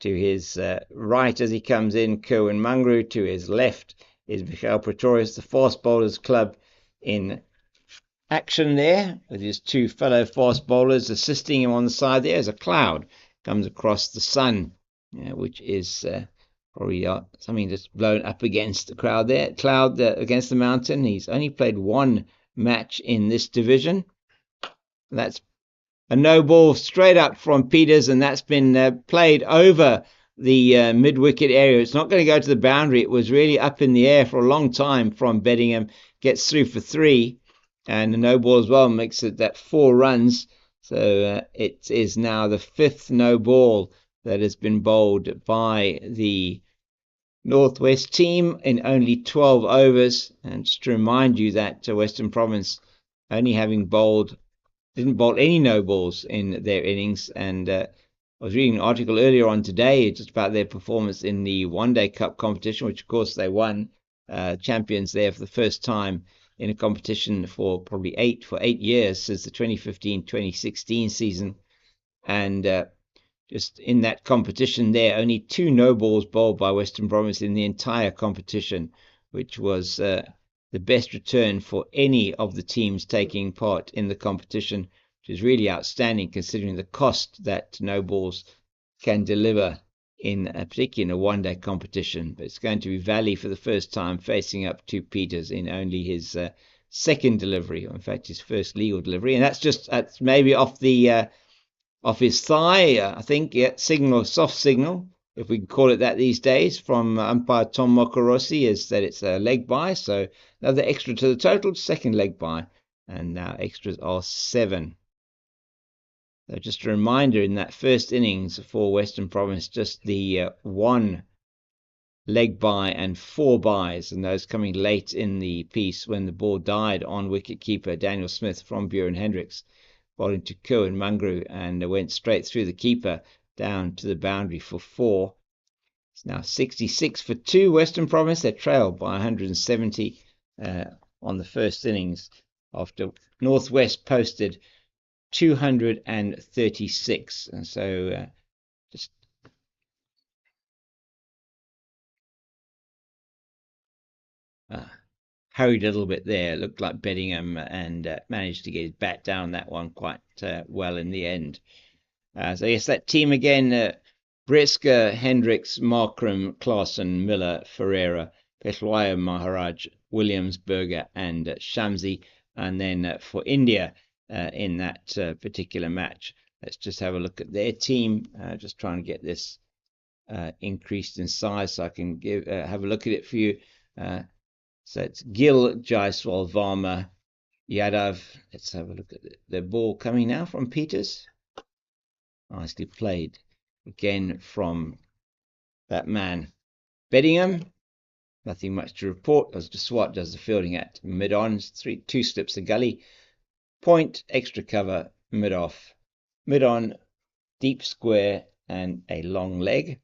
A: to his right as he comes in Kerwin Mungrew. To his left is Michael Pretorius, the Fast Bowlers Club, in action there with his two fellow fast bowlers assisting him on the side there as a cloud comes across the sun, which is probably something that's blown up against the crowd there. Cloud against the mountain. He's only played one match in this division. That's a no ball straight up from Peters, and that's been played over the mid-wicket area. It's not going to go to the boundary. It was really up in the air for a long time from Beddingham. Gets through for 3, and the no ball as well makes it that 4 runs. So it is now the 5th no ball that has been bowled by the Northwest team in only 12 overs. And just to remind you that Western Province only having didn't bowl any no balls in their innings. And I was reading an article earlier on today just about their performance in the One Day Cup competition, which of course they won, champions there for the first time in a competition for probably 8 years since the 2015-2016 season. And just in that competition there, only 2 no balls bowled by Western Province in the entire competition, which was the best return for any of the teams taking part in the competition, which is really outstanding considering the cost that no balls can deliver particularly in a one-day competition. But it's going to be Valley for the first time facing up to Peters in only his second delivery, or in fact his first legal delivery, and that's maybe off his thigh, I think. Soft signal, if we can call it that these days, from umpire Tom Mokorossi, is that it's a leg bye. So another extra to the total, second leg bye, and now extras are 7. So just a reminder, in that first innings for Western Province, just the 1 leg bye and 4 byes, and those coming late in the piece when the ball died on wicket-keeper Daniel Smith from Buren Hendricks, bowling to Kerwin Mungrew, and went straight through the keeper down to the boundary for 4. It's now 66 for 2 Western Province. They're trailed by 170 on the first innings after Northwest posted 236. And so just hurried a little bit there. It looked like Beddingham, and managed to get his bat down that one quite well in the end. So yes, that team again: Breska, Hendricks, Markram, Klaassen, Miller, Ferreira, Peshwaya, Maharaj, Williams, Berger, and Shamsi. And then for India in that particular match, let's just have a look at their team. Just trying to get this increased in size so I can have a look at it for you. So it's Gill, Jaiswal, Varma, Yadav. Let's have a look at the ball coming now from Peters. Nicely played again from that man Beddingham. Nothing much to report as Swat does the fielding at mid-on. 2 slips of gully, point, extra cover, mid-off, mid-on, deep square, and a long leg.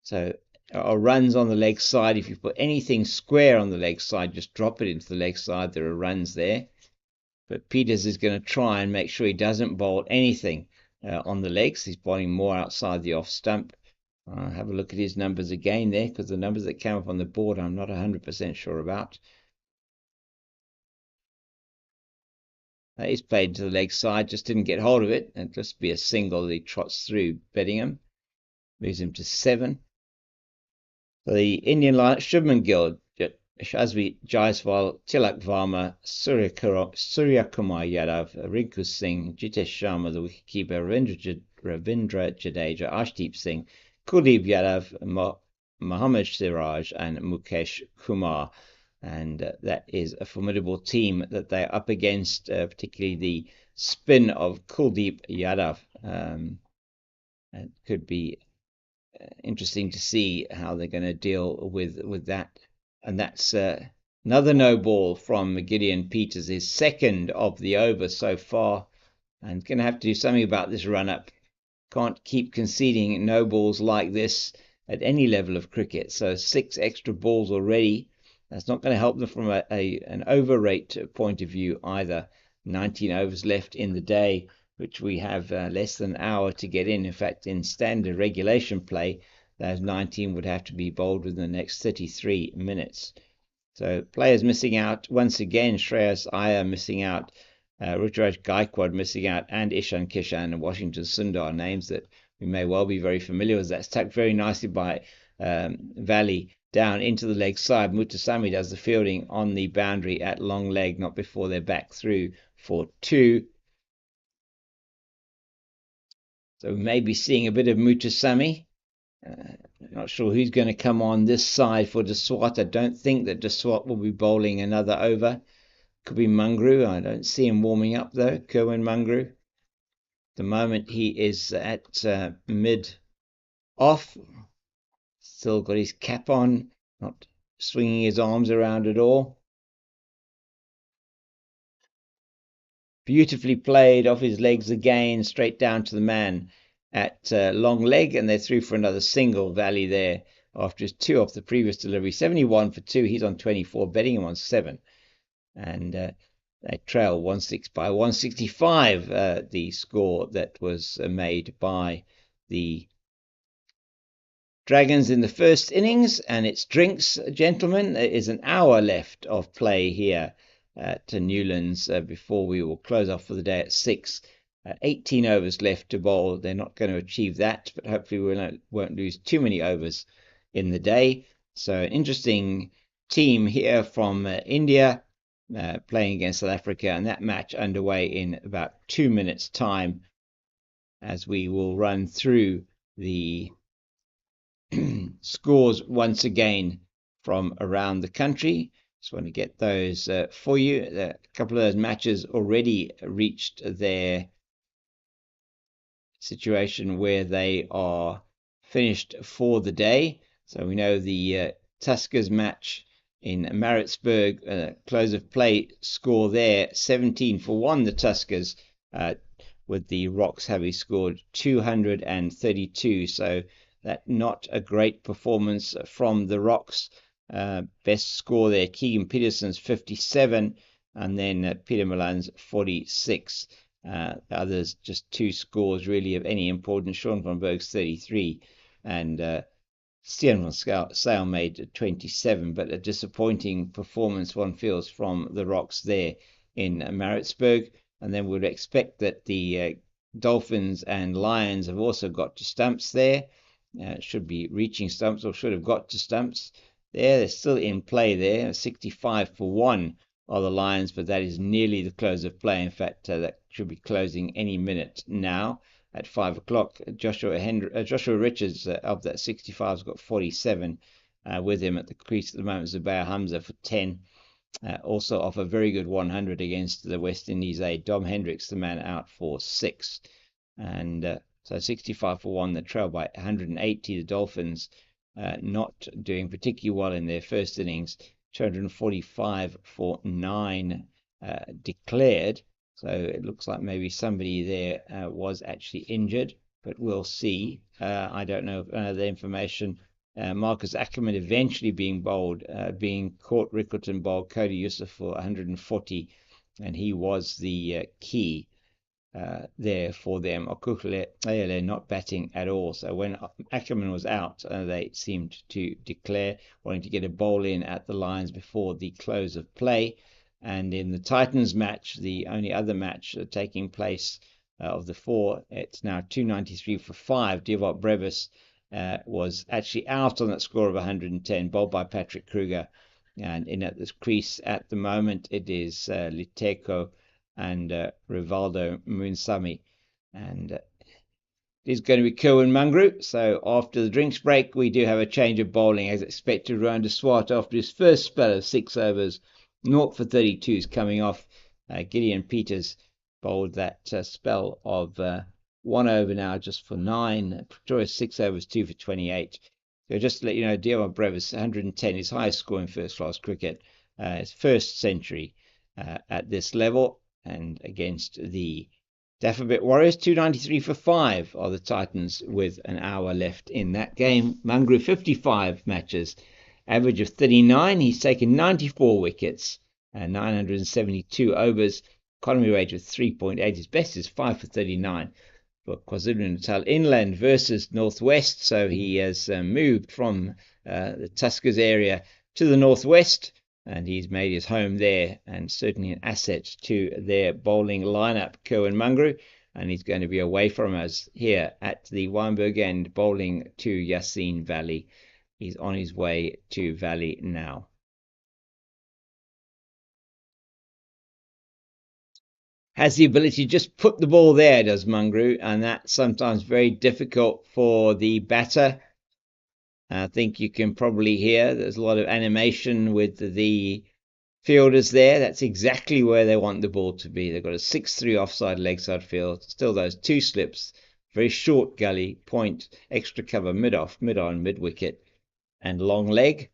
A: So are runs on the leg side. If you put anything square on the leg side, just drop it into the leg side. There are runs there. But Peters is going to try and make sure he doesn't bowl anything on the legs. He's bowling more outside the off stump. Have a look at his numbers again there, because the numbers that came up on the board I'm not 100% sure about. He's played to the leg side, just didn't get hold of it. And just be a single that he trots through Beddingham. Moves him to 7. So the Indian line, Shubman Gill Shazvi Jaiswal, Tilak Varma, Suryakumar Yadav, Rinku Singh, Jitesh Sharma, the wicketkeeper, Ravindra Jadeja, Ashdeep Singh, Kuldeep Yadav, Mohammad Siraj, and Mukesh Kumar. And that is a formidable team that they're up against, particularly the spin of Kuldeep Yadav. It could be interesting to see how they're going to deal with that. And that's another no ball from Gideon Peters, his second of the over so far, and going to have to do something about this run up. Can't keep conceding no balls like this at any level of cricket. So 6 extra balls already. That's not going to help them from an over rate point of view either. 19 overs left in the day, which we have less than an hour to get in. In fact, in standard regulation play, those 19 would have to be bowled within the next 33 minutes. So players missing out once again. Shreyas Iyer missing out, Ruturaj Gaikwad missing out, and Ishan Kishan and Washington Sundar, names that we may well be very familiar with. That's tucked very nicely by Valley down into the leg side. Mutasamy does the fielding on the boundary at long leg, not before they're back through for 2. So we may be seeing a bit of Mutasamy. Not sure who's going to come on this side for Deswat. I don't think that Deswat will be bowling another over. Could be Mungru. I don't see him warming up though. Kerwin Mungru. At the moment he is at mid off. Still got his cap on, not swinging his arms around at all. Beautifully played off his legs again, straight down to the man at long leg, and they're through for another single. Valley there after his 2 off the previous delivery. 71 for 2. He's on 24, betting him on 7. And they trail 1-6 by 165, the score that was made by the Dragons in the first innings. And it's drinks, gentlemen. There is an hour left of play here at Newlands before we will close off for the day at 6. 18 overs left to bowl. They're not going to achieve that, but hopefully we won't lose too many overs in the day. So an interesting team here from India playing against South Africa, and that match underway in about 2 minutes time, as we will run through the scores once again from around the country. Just want to get those for you. A couple of those matches already reached their situation where they are finished for the day. So we know the Tuskers match in Maritzburg, close of play score there, 17 for 1, the Tuskers, with the Rocks having scored 232. So that not a great performance from the Rocks. Best score there, Keegan Peterson's 57, and then Peter Milan's 46. Others just 2 scores really of any importance. Sean van Berg's 33, and Stian van Sale made 27, but a disappointing performance, one feels, from the Rocks there in Maritzburg. And then we'd expect that the Dolphins and Lions have also got to stumps there. Should be reaching stumps, or should have got to stumps there. They're still in play there. 65 for 1 are the Lions, but that is nearly the close of play. In fact, that should be closing any minute now at 5 o'clock. Joshua Richards of that 65 has got 47 with him at the crease at the moment. Zubair Hamza for 10. Also off a very good 100 against the West Indies A. Dom Hendricks, the man, out for 6. And so 65 for 1, the trail by 180. The Dolphins not doing particularly well in their first innings. 245 for 9 declared. So it looks like maybe somebody there was actually injured, but we'll see. I don't know the information. Marcus Ackerman eventually being bowled, being caught Rickerton bowled Cody Yusuf for 140, and he was the key there for them. Okuhle not batting at all. So when Ackerman was out, they seemed to declare wanting to get a bowl in at the Lions before the close of play. And in the Titans match, the only other match taking place of the 4, it's now 293 for 5. Devot Brevis was actually out on that score of 110, bowled by Patrick Kruger. And in at this crease at the moment, it is Liteko and Rivaldo Munsami. And it is going to be Kerwin Mungrew. So after the drinks break, we do have a change of bowling as expected. Round de Swart, after his first spell of 6 overs, 0 for 32 is coming off. Gideon Peters bowled that spell of 1 over now just for 9. Pretorius 6 overs, 2 for 28. So just to let you know, Dion Brevis 110, his highest score in first-class cricket, his first century at this level, and against the Daffabit Warriors, 293 for 5 are the Titans with an hour left in that game. Mungrew 55 matches, average of 39. He's taken 94 wickets and 972 overs. Economy rate of 3.8. His best is 5 for 39. For KwaZulu-Natal inland versus northwest, so he has moved from the Tuskers area to the northwest, and he's made his home there, and certainly an asset to their bowling lineup, Kerwin Mungrew, and he's going to be away from us here at the Wynberg end, bowling to Yassine Valley. He's on his way to Valley now. Has the ability to just put the ball there, does Mungrew, and that's sometimes very difficult for the batter. I think you can probably hear there's a lot of animation with the fielders there. That's exactly where they want the ball to be. They've got a 6-3 offside leg side field, still those 2 slips, very short gully, point, extra cover, mid-off, mid-on, mid-wicket, and long leg.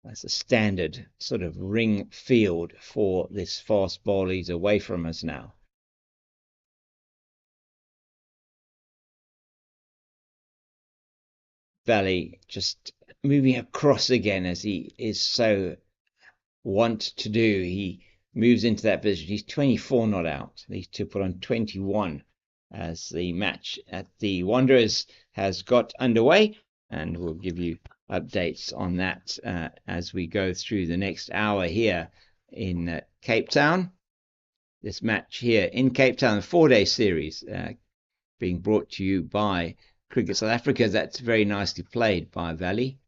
A: That's a standard sort of ring field for this fast bowler. He's away from us now. Valley just moving across again as he is so wont to do. He moves into that position. He's 24 not out. These two put on 21 as the match at the Wanderers has got underway, and we'll give you updates on that as we go through the next hour here in Cape Town. This match here in Cape Town, a 4-day series being brought to you by Cricket South Africa. That's very nicely played by Valley,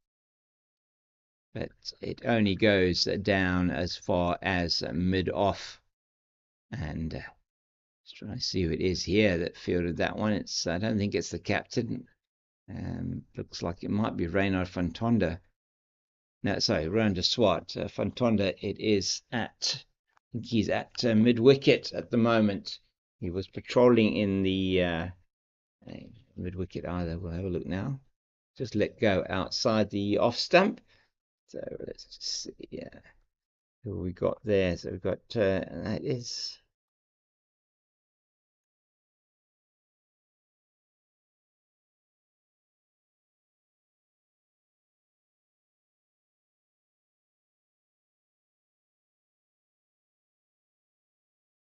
A: but it only goes down as far as mid-off, and just trying to see who it is here that fielded that one. I don't think it's the captain. Looks like it might be Reynard van Tonder. No, sorry, Round de Swart. Van Tonder, it is at, I think he's at mid-wicket at the moment. He was patrolling in the mid-wicket either. We'll have a look now. Just let go outside the off stump. So let's just see who we got there. So we've got that is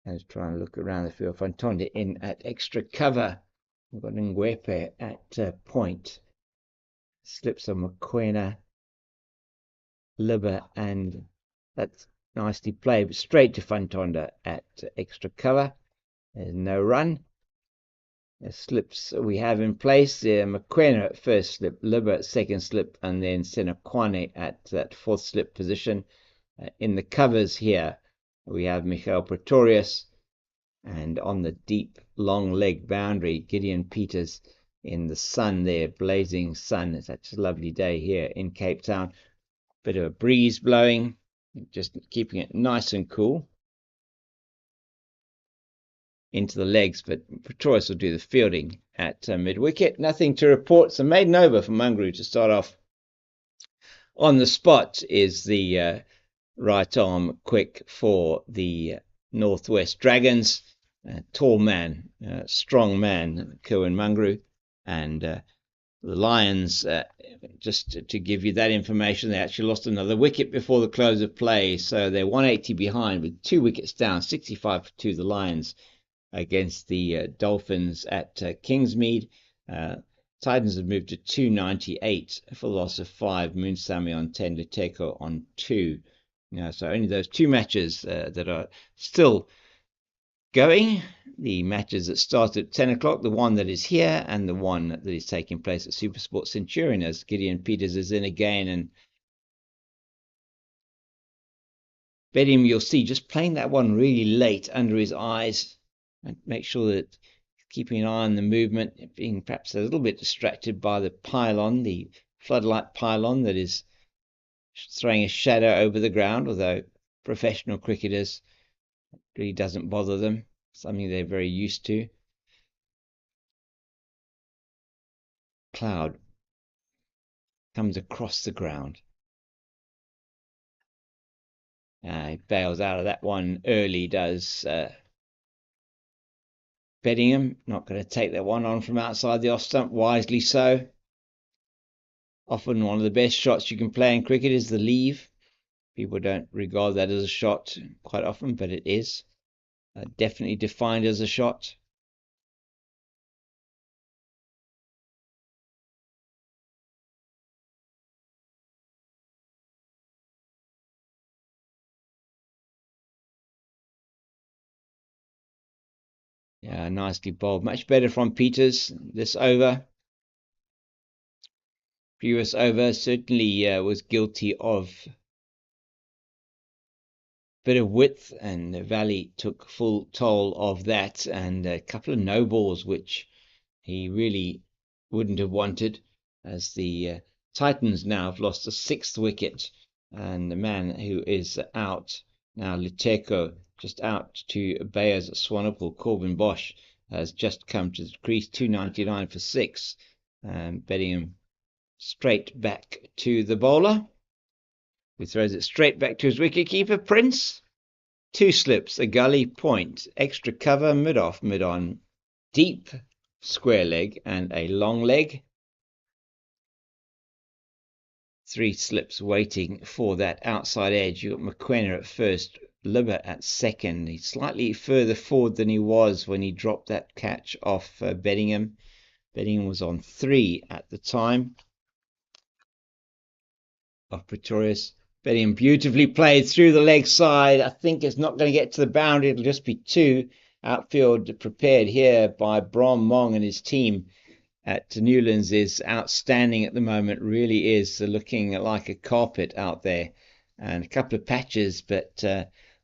A: I was trying to look around the field. Fantonda in at extra cover. We've got Ngwepe at point. Slips on Mokoena, Libber, and that's nicely played. But straight to Fantonda at extra cover. There's no run. The slips we have in place. Mokoena at first slip, Libber at second slip, and then Senekwane at that fourth slip position. In the covers here, we have Michael Pretorius, and on the deep long leg boundary, Gideon Peters in the sun there, blazing sun. It's such a lovely day here in Cape Town. Bit of a breeze blowing, just keeping it nice and cool into the legs, but Pretorius will do the fielding at mid-wicket. Nothing to report. So maiden over for Mungrew to start off. On the spot is the right arm quick for the Northwest Dragons. Tall man, strong man, Kerwin Mungrew. And the Lions, just to give you that information, they actually lost another wicket before the close of play. So they're 180 behind with 2 wickets down, 65 for 2, the Lions against the Dolphins at Kingsmead. Titans have moved to 298 for the loss of 5. Munsami on 10, Liteko on 2. So only those 2 matches that are still going. The matches that start at 10 o'clock, the one that is here and the one that is taking place at Supersport Centurion, as Gideon Peters is in again. And Bedingham, you'll see, just playing that one really late under his eyes, and make sure that keeping an eye on the movement, being perhaps a little bit distracted by the pylon, the floodlight pylon that is throwing a shadow over the ground, although professional cricketers, really doesn't bother them, something they're very used to. Cloud comes across the ground. He bails out of that one early, does Bedingham. Not going to take that one on from outside the off stump, wisely so. Often one of the best shots you can play in cricket is the leave. People don't regard that as a shot quite often, but it is definitely defined as a shot. Yeah, nicely bowled. Much better from Peters this over. Previous over certainly was guilty of a bit of width, and Valley took full toll of that, and a couple of no balls which he really wouldn't have wanted, as the Titans now have lost the 6th wicket, and the man who is out now, Liteko, just out to Bayer's Swanepoel. Corbin Bosch has just come to the crease, 299 for 6, and Bedingham straight back to the bowler, who throws it straight back to his wicketkeeper, Prince. 2 slips, a gully, point, extra cover, mid-off, mid-on, deep, square leg, and a long leg. 3 slips waiting for that outside edge. You've got McQuenna at first, Libber at second. He's slightly further forward than he was when he dropped that catch off Bedingham. Bedingham was on 3 at the time of Pretorius. Bedingham beautifully played through the leg side. I think it's not going to get to the boundary. It'll just be 2. Outfield prepared here by Brom Mong and his team at Newlands is outstanding at the moment. Really is looking like a carpet out there, and a couple of patches, but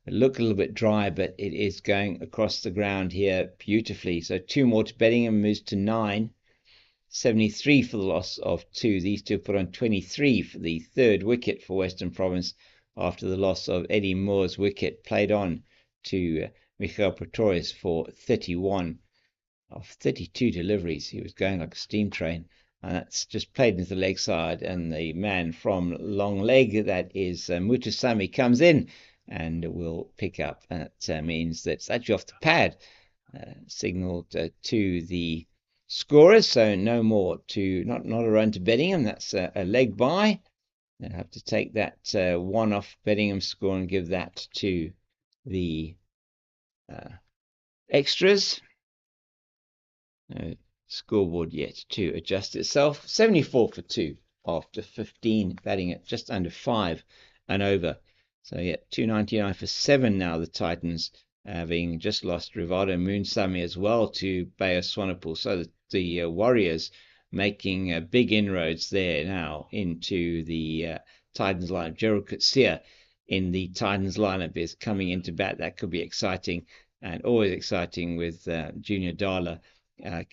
A: look a little bit dry, but it is going across the ground here beautifully. So 2 more to Bedingham, moves to 9. 73 for the loss of 2. These two put on 23 for the 3rd wicket for Western Province after the loss of Eddie Moore's wicket, played on to Michael Pretorius for 31 of 32 deliveries. He was going like a steam train, and that's just played into the leg side, and the man from long leg, that is Mutusami, comes in and will pick up. That means that it's actually off the pad, signalled to the scorers, so no more to not a run to Bedingham. That's a leg by. They'll have to take that one off Bedingham's score and give that to the extras. No scoreboard yet to adjust itself. 74 for 2 after 15, batting at just under 5 and over. So yeah, 299 for 7 now, the Titans, having just lost Rivado Moonsami as well to Bayer Swanepoel. So the Warriors making big inroads there now into the Titans lineup. Gerald Kutsia in the Titans lineup is coming into bat. That could be exciting, and always exciting with Junior Dala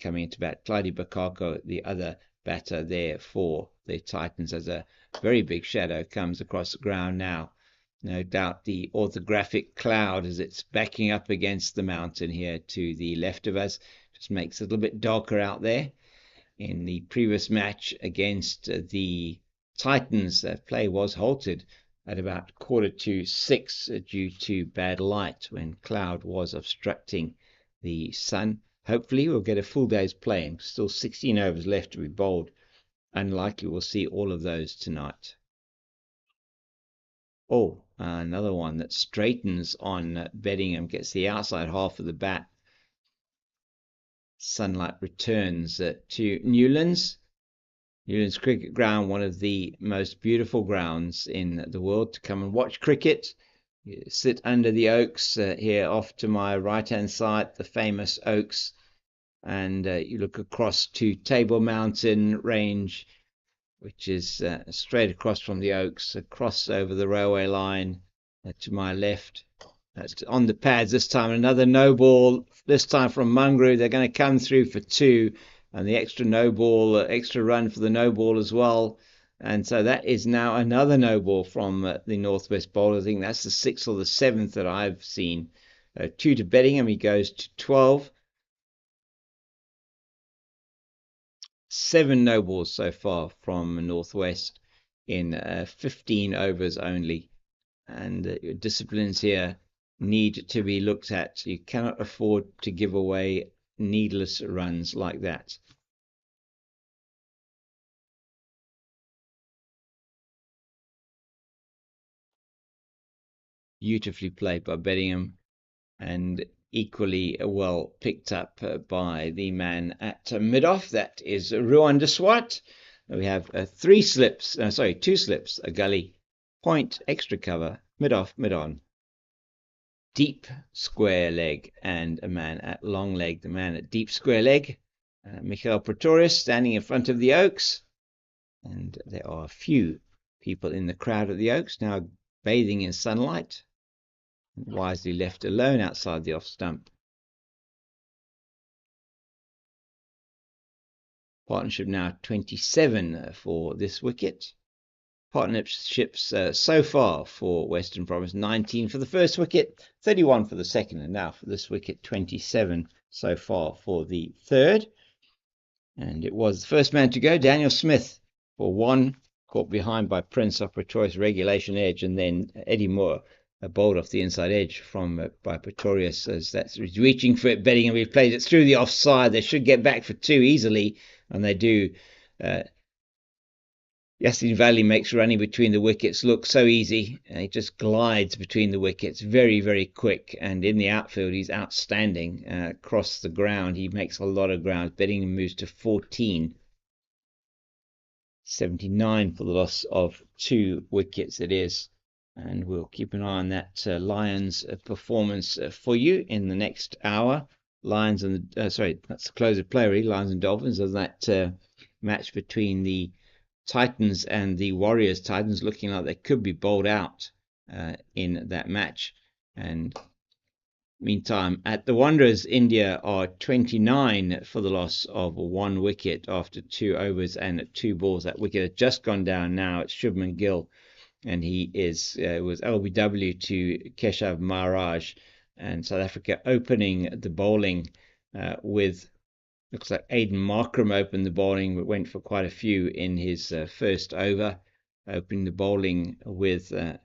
A: coming into bat. Clyde Bakako, the other batter there for the Titans, as a very big shadow comes across the ground now. No doubt the orthographic cloud, as it's backing up against the mountain here to the left of us, just makes it a little bit darker out there. In the previous match against the Titans, play was halted at about 5:45 due to bad light, when cloud was obstructing the sun. Hopefully we'll get a full day's playing. Still 16 overs left to be bowled. Unlikely we'll see all of those tonight. Oh, another one that straightens on Bedingham, gets the outside half of the bat. Sunlight returns to Newlands. Newlands Cricket Ground, one of the most beautiful grounds in the world to come and watch cricket. You sit under the oaks here off to my right-hand side, the famous oaks, and you look across to Table Mountain Range, which is straight across from the oaks, across over the railway line, to my left. That's on the pads this time. Another no ball, this time from Mungrove. They're going to come through for 2, and the extra no ball, extra run for the no ball as well. And so that is now another no ball from the Northwest bowler. I think that's the 6th or the 7th that I've seen. 2 to Beddingham. He goes to 12. 7 no balls so far from Northwest in 15 overs only. And disciplines here need to be looked at. You cannot afford to give away needless runs like that. Beautifully played by Beddingham, and equally well picked up by the man at mid-off. That is Ruan de Swart. We have 2 slips, a gully, point, extra cover, mid-off, mid-on, deep square leg, and a man at long leg. The man at deep square leg, Michael Pretorius, standing in front of the Oaks. And there are a few people in the crowd at the Oaks now bathing in sunlight, wisely left alone outside the off stump. Partnership now 27 for this wicket. Partnerships so far for Western Province, 19 for the first wicket, 31 for the second, and now for this wicket, 27 so far for the third. And it was the first man to go, Daniel Smith, for 1, caught behind by Prince off Pretorius regulation edge, and then Eddie Moore bowled off the inside edge from by Pretorius, as that's reaching for it. Beddingham, he plays it through the offside. They should get back for 2 easily, and they do. Yasin Valley makes running between the wickets look so easy. He just glides between the wickets, very, very quick. And in the outfield, he's outstanding. Across the ground, he makes a lot of ground. Beddingham moves to 14. 79 for the loss of 2 wickets it is. And we'll keep an eye on that Lions performance for you in the next hour. Lions and that's the close of play, really. Lions and Dolphins, of that match between the Titans and the Warriors. Titans looking like they could be bowled out in that match. And meantime, at the Wanderers, India are 29 for the loss of 1 wicket after 2 overs and 2 balls. That wicket has just gone down now. It's Shubman Gill, and he was LBW to Keshav Maharaj. And South Africa opening the bowling with, looks like Aidan Markram opened the bowling, but went for quite a few in his first over. Opening the bowling with, I'm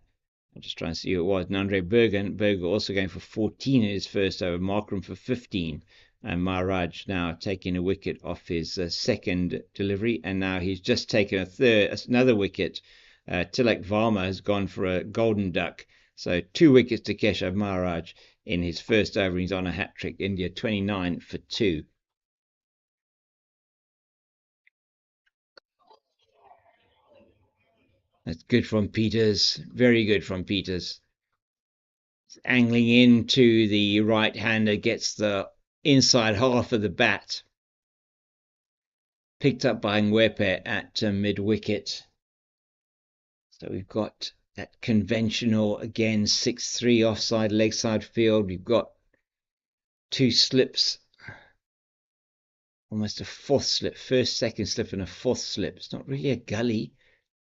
A: just trying to see who it was, Nandre Berger also going for 14 in his first over, Markram for 15. And Maharaj now taking a wicket off his second delivery, and now he's just taken another wicket. Tilak Varma has gone for a golden duck. So 2 wickets to Keshav Maharaj in his first over. He's on a hat-trick. India 29 for 2. That's good from Peters. Very good from Peters. Angling into the right-hander, gets the inside half of the bat. Picked up by Ngwepe at mid-wicket. So we've got that conventional, again, 6-3 offside, leg side field. We've got 2 slips. Almost a 4th slip. First, second slip, and a 4th slip. It's not really a gully.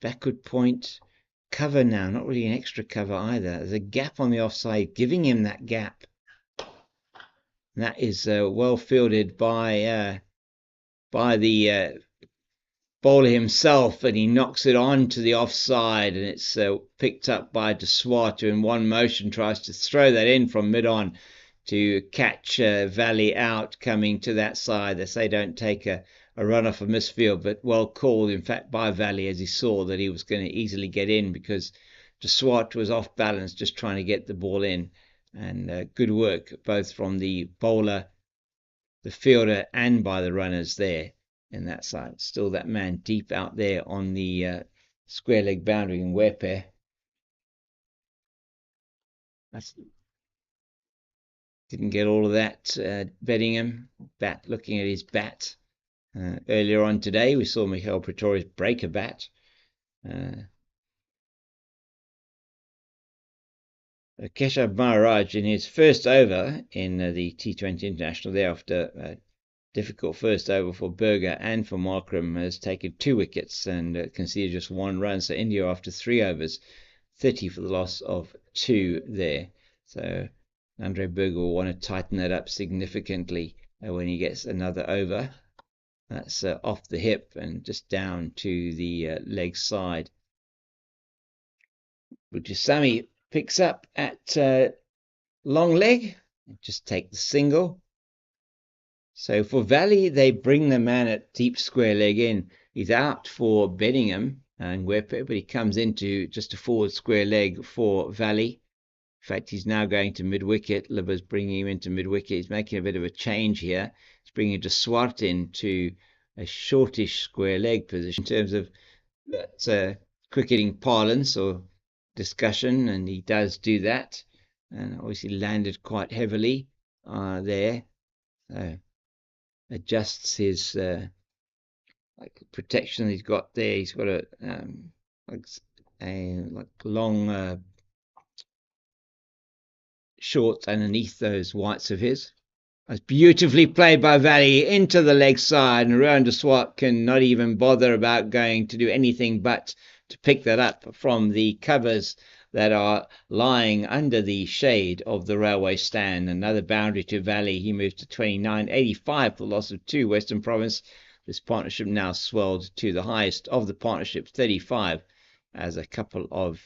A: Backward point. Cover now. Not really an extra cover either. There's a gap on the offside, giving him that gap. And that is well fielded by the bowler himself, and he knocks it on to the offside, and it's picked up by de Swart, who in one motion tries to throw that in from mid-on to catch Valley out coming to that side. They say don't take a run off a misfield, but well called, in fact, by Valley, as he saw that he was going to easily get in because de Swart was off balance, just trying to get the ball in. And good work, both from the bowler, the fielder, and by the runners there in that side. Still that man deep out there on the square leg boundary in Wepe. Didn't get all of that. Beddingham, looking at his bat. Earlier on today, we saw Michael Pretorius break a bat. Keshav Maharaj in his first over in the T20 International thereafter. Difficult first over for Berger and for Markram, has taken 2 wickets and conceded just 1 run. So India after 3 overs, 30 for the loss of 2 there. So Andre Berger will want to tighten that up significantly when he gets another over. That's off the hip and just down to the leg side. Bujasami picks up at long leg, just take the single. So for Valley, they bring the man at deep square leg in. He's out for Bedingham, and but he comes into just a forward square leg for Valley. In fact, he's now going to mid-wicket. Libba's bringing him into mid-wicket. He's making a bit of a change here. He's bringing De Swart into a shortish square leg position in terms of that cricketing parlance or discussion, and he does do that. And obviously landed quite heavily there. So adjusts his protection he's got there. He's got a long shorts underneath those whites of his. That's beautifully played by Valley into the leg side, and Rohan De Swart can not even bother about going to do anything but to pick that up from the covers that are lying under the shade of the railway stand. Another boundary to Valley. He moves to 29.85 for the loss of 2 Western Province. This partnership now swelled to the highest of the partnership, 35, as a couple of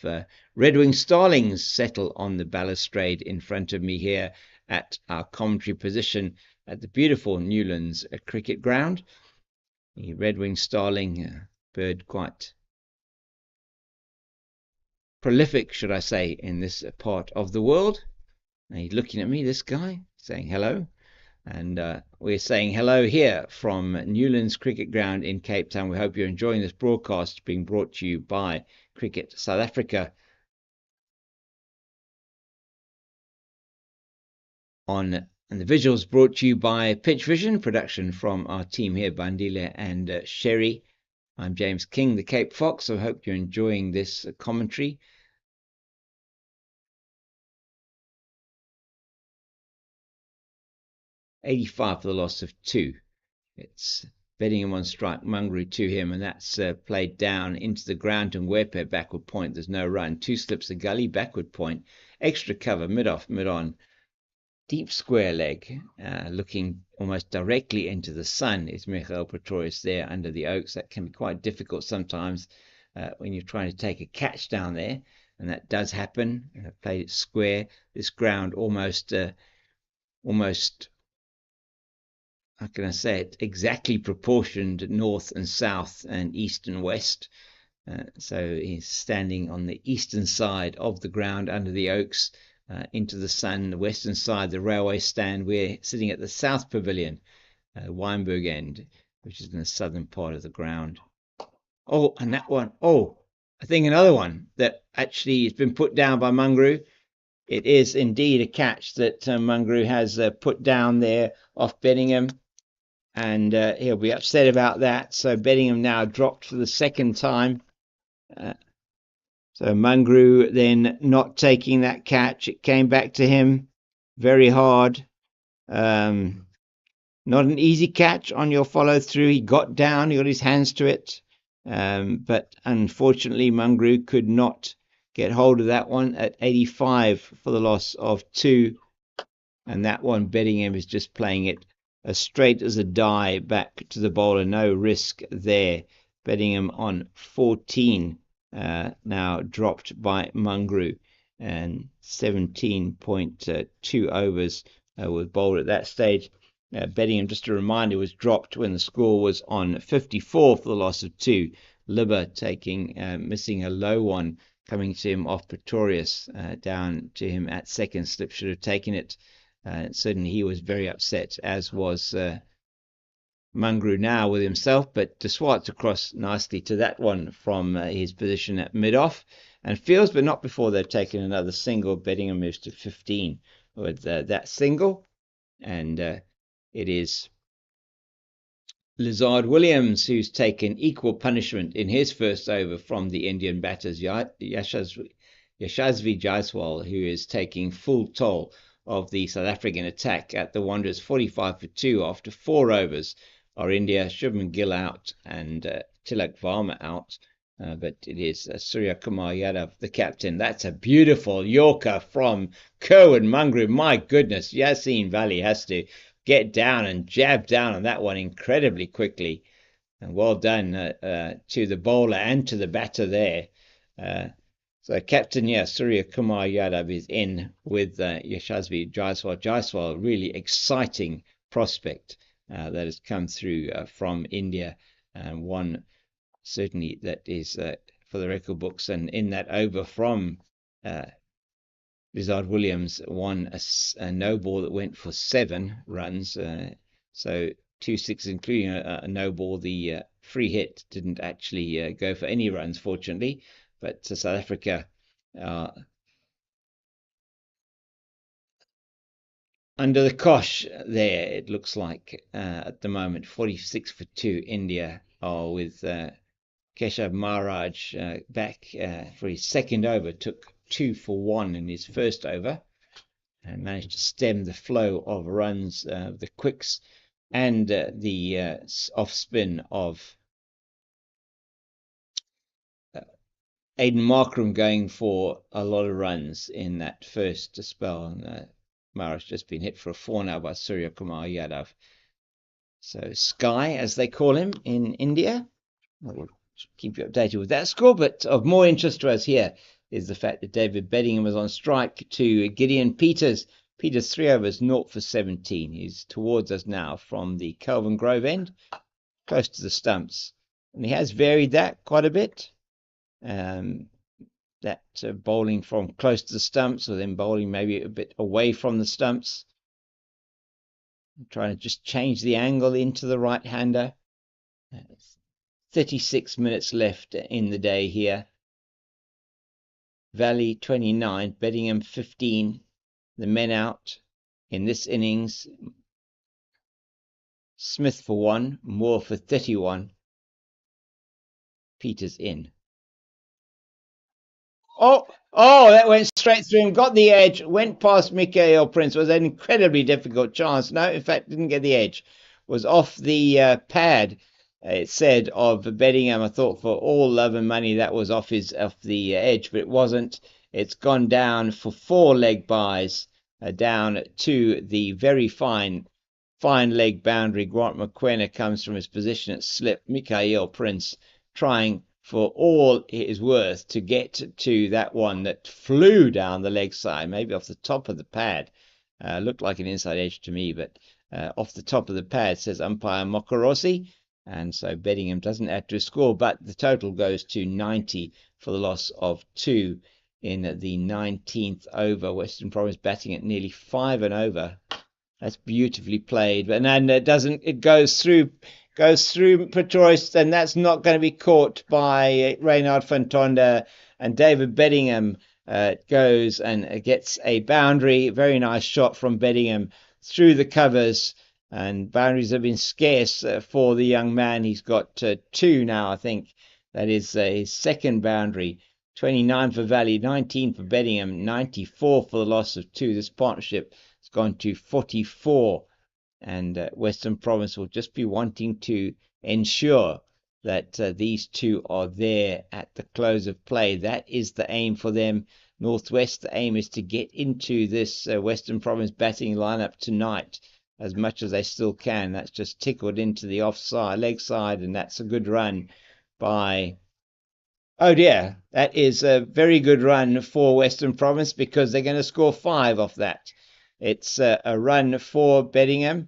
A: Red Wing Starlings settle on the balustrade in front of me here at our commentary position at the beautiful Newlands cricket ground. The Red Wing Starling, bird quite prolific, should I say, in this part of the world. And he's looking at me, this guy, saying hello. And we're saying hello here from Newlands Cricket Ground in Cape Town. We hope you're enjoying this broadcast being brought to you by Cricket South Africa and the visuals brought to you by Pitch Vision, production from our team here, Bandile and Sherry. I'm James King, the Cape Fox. I hope you're enjoying this commentary. $85 for the loss of 2. It's Bedingham on strike, Mungroo to him, and that's played down into the ground and Wepe backward point. There's no run. 2 slips of gully, backward point, extra cover, mid-off, mid-on. Deep square leg, looking almost directly into the sun, is Michael Pretorius there under the oaks. That can be quite difficult sometimes when you're trying to take a catch down there, and that does happen. Played it square. This ground almost, how can I say it, exactly proportioned north and south and east and west. So he's standing on the eastern side of the ground under the oaks. Into the sun, the western side, the railway stand. We're sitting at the south pavilion, Wynberg end, which is in the southern part of the ground. Oh, and that one. Oh, I think another one that actually has been put down by Mungroo. It is indeed a catch that Mungroo has put down there off Bedingham, and he'll be upset about that. So Bedingham now dropped for the second time. So Mungroo then not taking that catch. It came back to him very hard. Not an easy catch on your follow through. He got down, he got his hands to it. But unfortunately, Mungroo could not get hold of that one at 85 for the loss of 2. And that one, Bedingham is just playing it as straight as a die back to the bowler. No risk there. Bedingham on 14. Now dropped by Mungroo, and 17.2 overs was bowled at that stage. Bedingham, just a reminder, was dropped when the score was on 54 for the loss of 2. Libba missing a low one, coming to him off Pretorius, down to him at second slip, should have taken it. Certainly he was very upset, as was Mungroo now with himself, but De Swart's across nicely to that one from his position at mid-off and fields, but not before they've taken another single. Bedingham moves to 15 with that single, and it is Lizard Williams who's taken equal punishment in his first over from the Indian batters. Yashasvi Jaiswal, who is taking full toll of the South African attack at the Wanderers. 45 for 2 after 4 overs are India. Shubman Gill out and Tilak Varma out. But it is Surya Kumar Yadav, the captain. That's a beautiful Yorker from Kerwin Mungrew. My goodness, Yassine Valley has to get down and jab down on that one incredibly quickly. And well done to the bowler and to the batter there. So captain, yeah, Surya Kumar Yadav is in with Yashasvi Jaiswal. Jaiswal, really exciting prospect that has come through from India, and one certainly that is for the record books. And in that over from Lizard Williams, won a no ball that went for 7 runs. So 2 sixes, including a no ball. The free hit didn't actually go for any runs, fortunately. But South Africa under the cosh there, it looks like at the moment. 46 for 2 India are with Keshav Maharaj back for his second over. Took 2 for 1 in his first over and managed to stem the flow of runs, the quicks and the off spin of Aiden Markram going for a lot of runs in that first spell. Maharaj just been hit for a 4 now by Surya Kumar Yadav. So Sky, as they call him in India. We'll keep you updated with that score, but of more interest to us here is the fact that David Beddingham was on strike to Gideon Peters. Peters 3 overs, 0 for 17. He's towards us now from the Kelvin Grove end, close to the stumps. And he has varied that quite a bit. That bowling from close to the stumps, or then bowling maybe a bit away from the stumps. I'm trying to just change the angle into the right-hander. 36 minutes left in the day here. Valley 29, Beddingham 15. The men out in this innings. Smith for 1, Moore for 31. Peters in. Oh, that went straight through him, got the edge, went past Pretorius Prince. Was an incredibly difficult chance. No, in fact, didn't get the edge. Was off the pad, it said, of Beddingham. I thought for all love and money that was off the edge, but it wasn't. It's gone down for 4 leg byes, down to the very fine leg boundary. Grant McQuena comes from his position at slip. Pretorius Prince trying for all it is worth to get to that one that flew down the leg side, maybe off the top of the pad. Looked like an inside edge to me, but off the top of the pad, says umpire Mokorosi. And so Beddingham doesn't add to a score, but the total goes to 90 for the loss of 2 in the 19th over. Western Province batting at nearly 5 and over. That's beautifully played, and it goes through Pretorius, and that's not going to be caught by Reynard van Tonder, and David Beddingham goes and gets a boundary. Very nice shot from Beddingham through the covers, and boundaries have been scarce for the young man. He's got 2 now, I think. That is his second boundary. 29 for Valley, 19 for Beddingham, 94 for the loss of 2. This partnership has gone to 44. And Western Province will just be wanting to ensure that these 2 are there at the close of play. That is the aim for them. Northwest, the aim is to get into this Western Province batting lineup tonight as much as they still can. That's just tickled into the offside leg side, and that's a good run by... Oh dear, that is a very good run for Western Province, because they're going to score 5 off that. It's a run for Beddingham,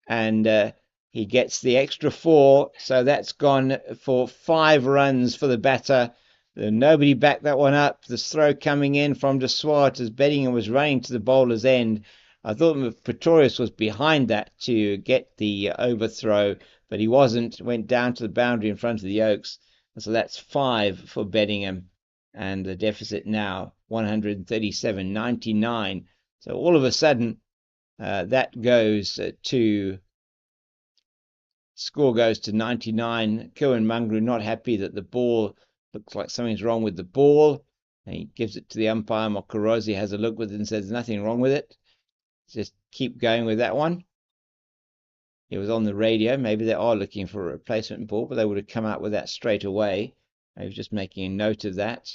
A: and he gets the extra 4, so that's gone for 5 runs for the batter. Nobody backed that one up. The throw coming in from De Swart as Beddingham was running to the bowler's end. I thought Pretorius was behind that to get the overthrow, but he wasn't. Went down to the boundary in front of the Oaks. So that's 5 for Beddingham, and the deficit now 137-99. So all of a sudden, that goes to... Score goes to 99. Kerwin Mungrew not happy that the ball... Looks like something's wrong with the ball. And he gives it to the umpire. Mokorozi has a look with it and says, nothing wrong with it. Just keep going with that one. It was on the radio. Maybe they are looking for a replacement ball, but they would have come out with that straight away. I was just making a note of that.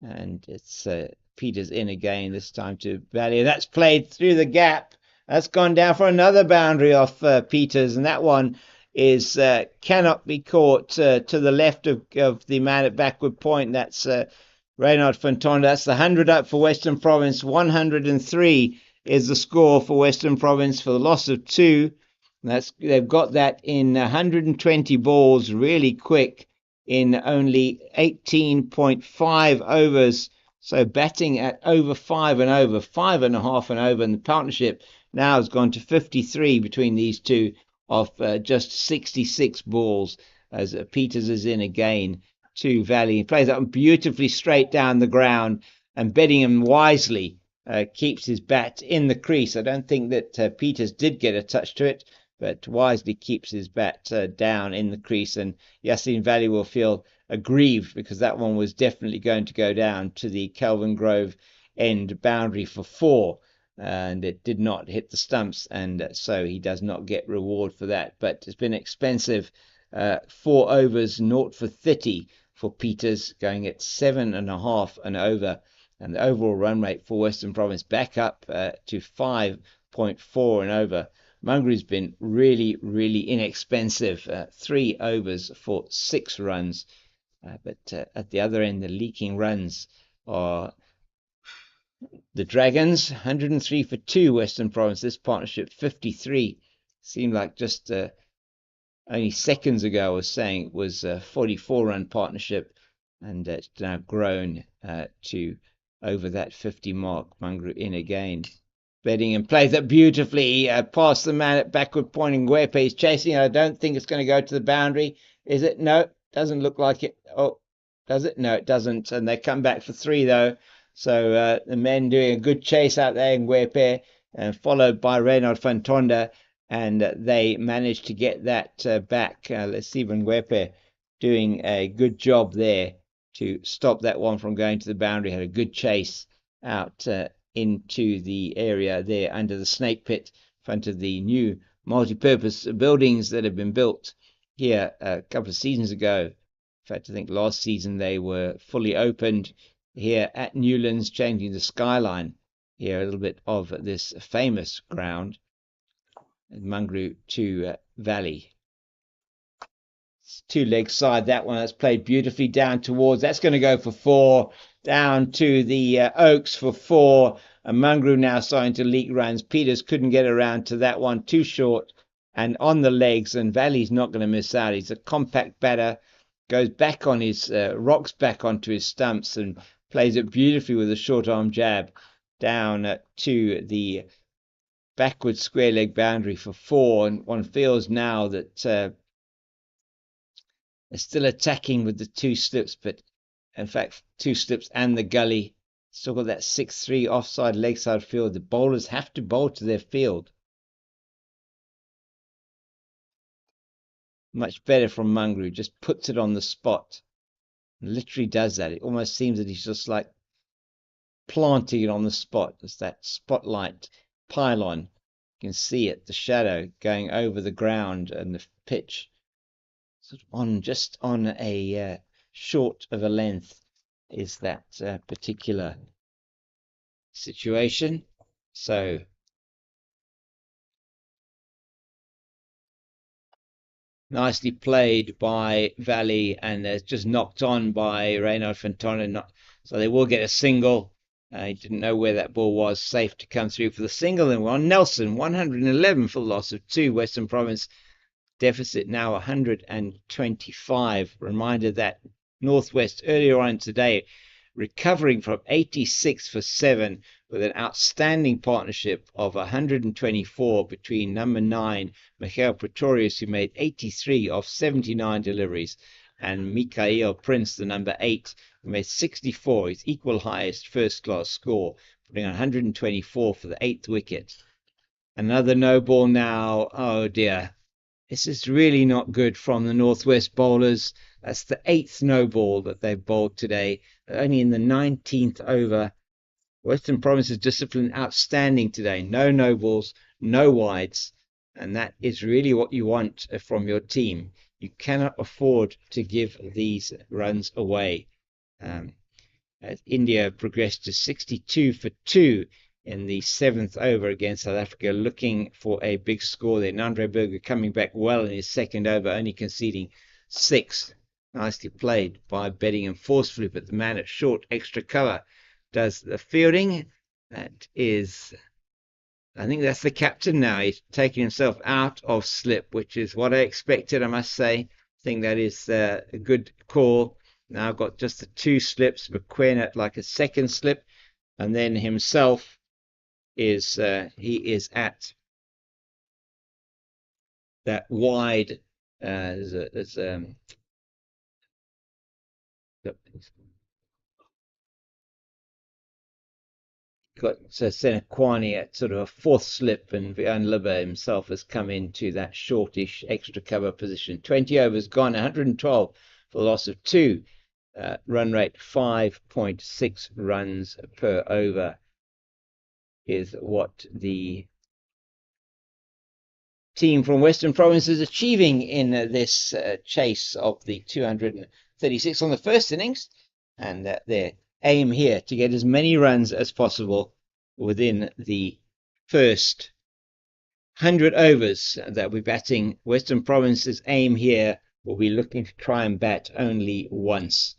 A: And it's Peters in again, this time to Valley. That's played through the gap. That's gone down for another boundary off Peters, and that one is cannot be caught to the left of the man at backward point. That's Reynard Fontonda. That's the 100 up for Western Province. 103 is the score for Western Province for the loss of 2. They've got that in 120 balls really quick in only 18.5 overs. So batting at over 5 and over, 5.5 and over, and the partnership now has gone to 53 between these two of just 66 balls as Peters is in again to Valley. He plays that one beautifully straight down the ground, and Bedingham wisely keeps his bat in the crease. I don't think that Peters did get a touch to it, but wisely keeps his bat down in the crease, and Yassine Valley will feel aggrieved because that one was definitely going to go down to the Kelvin Grove end boundary for 4, and it did not hit the stumps, and so he does not get reward for that. But it's been expensive. 4 overs, 0 for 30 for Peters, going at 7.5 and over, and the overall run rate for Western Province back up to 5.4 and over. Mungaru's been really, really inexpensive. 3 overs for 6 runs. But at the other end, the leaking runs are the Dragons. 103 for 2, Western Province. This partnership, 53. Seemed like just only seconds ago I was saying it was a 44-run partnership. And it's now grown to over that 50 mark. Mungaru in again. Bedingham plays that beautifully past the man at backward pointing. Ngwepe is chasing. I don't think it's going to go to the boundary. Is it? No, doesn't look like it. Oh, does it? No, it doesn't. And they come back for 3 though. So the men doing a good chase out there in Ngwepe, followed by Reynard Fontonda, and they managed to get that back. Let's see Ngwepe doing a good job there to stop that one from going to the boundary. Had a good chase out into the area there under the snake pit in front of the new multi-purpose buildings that have been built here a couple of seasons ago. In fact, I think last season they were fully opened here at Newlands, changing the skyline here, a little bit of this famous ground. Mungaru to Valley. It's 2-leg side, that one. That's played beautifully down towards. That's going to go for 4. Down to the Oaks for 4. And Mungaru now starting to leak runs. Peters couldn't get around to that one. Too short and on the legs. And Valley's not going to miss out. He's a compact batter. Goes back on his, rocks back onto his stumps and plays it beautifully with a short arm jab down to the backward square leg boundary for 4. And one feels now that they're still attacking with the 2 slips, but in fact 2 slips and the gully. Still got that 6-3 offside leg side field. The bowlers have to bowl to their field. Much better from Mungaru. Just puts it on the spot. Literally does that. It almost seems that he's just like planting it on the spot. It's that spotlight pylon. You can see it, the shadow going over the ground and the pitch. Sort of on just on a short of a length is that particular situation. So nicely played by Valley, and just knocked on by Reynard Fontonda. So they will get a single. He didn't know where that ball was. Safe to come through for the single. And on Nelson, 111 for the loss of 2. Western Province deficit now 125. Reminder that Northwest earlier on today recovering from 86 for 7 with an outstanding partnership of 124 between number 9 Michael Pretorius, who made 83 of 79 deliveries, and Mikael Prince, the number 8, who made 64, his equal highest first class score, putting 124 for the 8th wicket. Another no ball now. Oh dear. This is really not good from the Northwest bowlers. That's the 8th no ball that they've bowled today. Only in the 19th over. Western Province's discipline outstanding today. No balls, no wides. And that is really what you want from your team. You cannot afford to give these runs away. As India progressed to 62 for 2 in the 7th over against South Africa, looking for a big score there. Nandre Burger coming back well in his second over, only conceding 6. Nicely played by Beddingham forcefully, but the man at short extra cover does the fielding. That is, I think that's the captain now. He's taking himself out of slip, which is what I expected, I must say. I think that is a good call. Now I've got just the 2 slips, McQueen at like a second slip, and then himself is he is at that wide. Got Senequani at sort of a 4th slip, and Vianliba himself has come into that shortish extra cover position. 20 overs gone, 112 for the loss of 2. Run rate 5.6 runs per over is what the team from Western Province is achieving in this chase of the 236 on the first innings, and their aim here to get as many runs as possible within the first 100 overs that we're batting. Western Province's aim here will be looking to try and bat only once.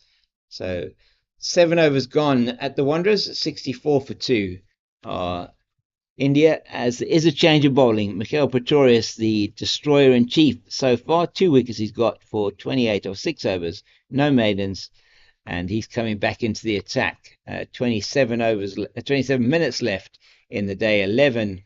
A: So 7 overs gone at the Wanderers, 64 for 2 are India, as there is a change of bowling. Michael Pretorius, the destroyer-in-chief, so far 2 wickets he's got for 28 or 6 overs, no maidens, and he's coming back into the attack. 27 minutes left in the day, 11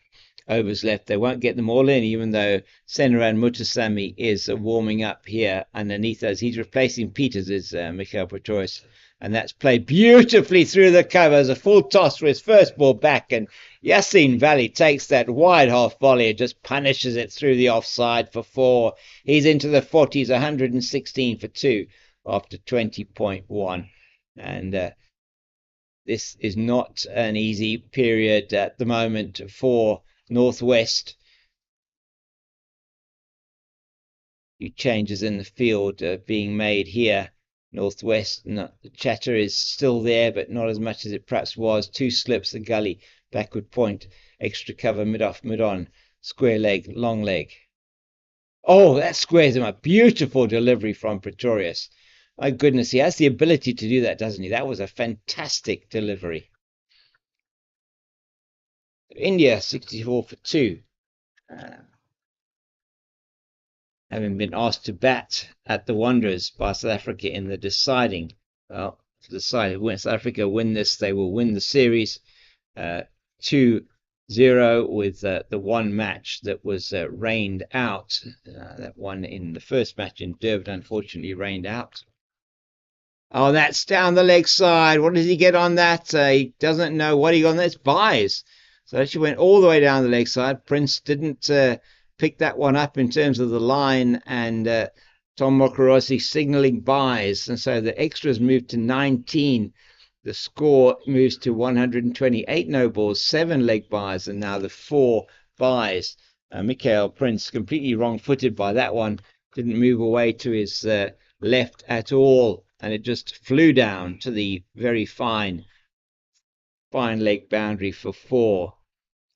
A: overs left. They won't get them all in, even though Senaran Mutasamy is warming up here underneath us. He's replacing Peters as Michael Pretorius, and that's played beautifully through the covers. A full toss for his first ball back, and Yassine Valley takes that wide half volley and just punishes it through the offside for 4. He's into the 40s, 116 for 2 after 20.1. And this is not an easy period at the moment for Northwest. Few changes in the field being made here. Northwest, the chatter is still there, but not as much as it perhaps was. 2 slips, the gully, backward point, extra cover, mid-off, mid-on, square leg, long leg. Oh, that squares him up. Beautiful delivery from Pretorius. My goodness, he has the ability to do that, doesn't he? That was a fantastic delivery. India, 64 for 2. Having been asked to bat at the Wanderers by South Africa in the deciding. Well, to decide when South Africa win this, they will win the series 2-0 with the one match that was rained out. That one in the first match in Durban, unfortunately, rained out. Oh, that's down the leg side. What does he get on that? He doesn't know what he got on that. It's buys. So it actually went all the way down the leg side. Prince didn't pick that one up in terms of the line, and Tom Mokorossi signalling buys. And so the extras moved to 19. The score moves to 128 no balls, 7 leg buys, and now the 4 buys. Michael Prince completely wrong-footed by that one. Didn't move away to his left at all, and it just flew down to the very fine leg boundary for 4.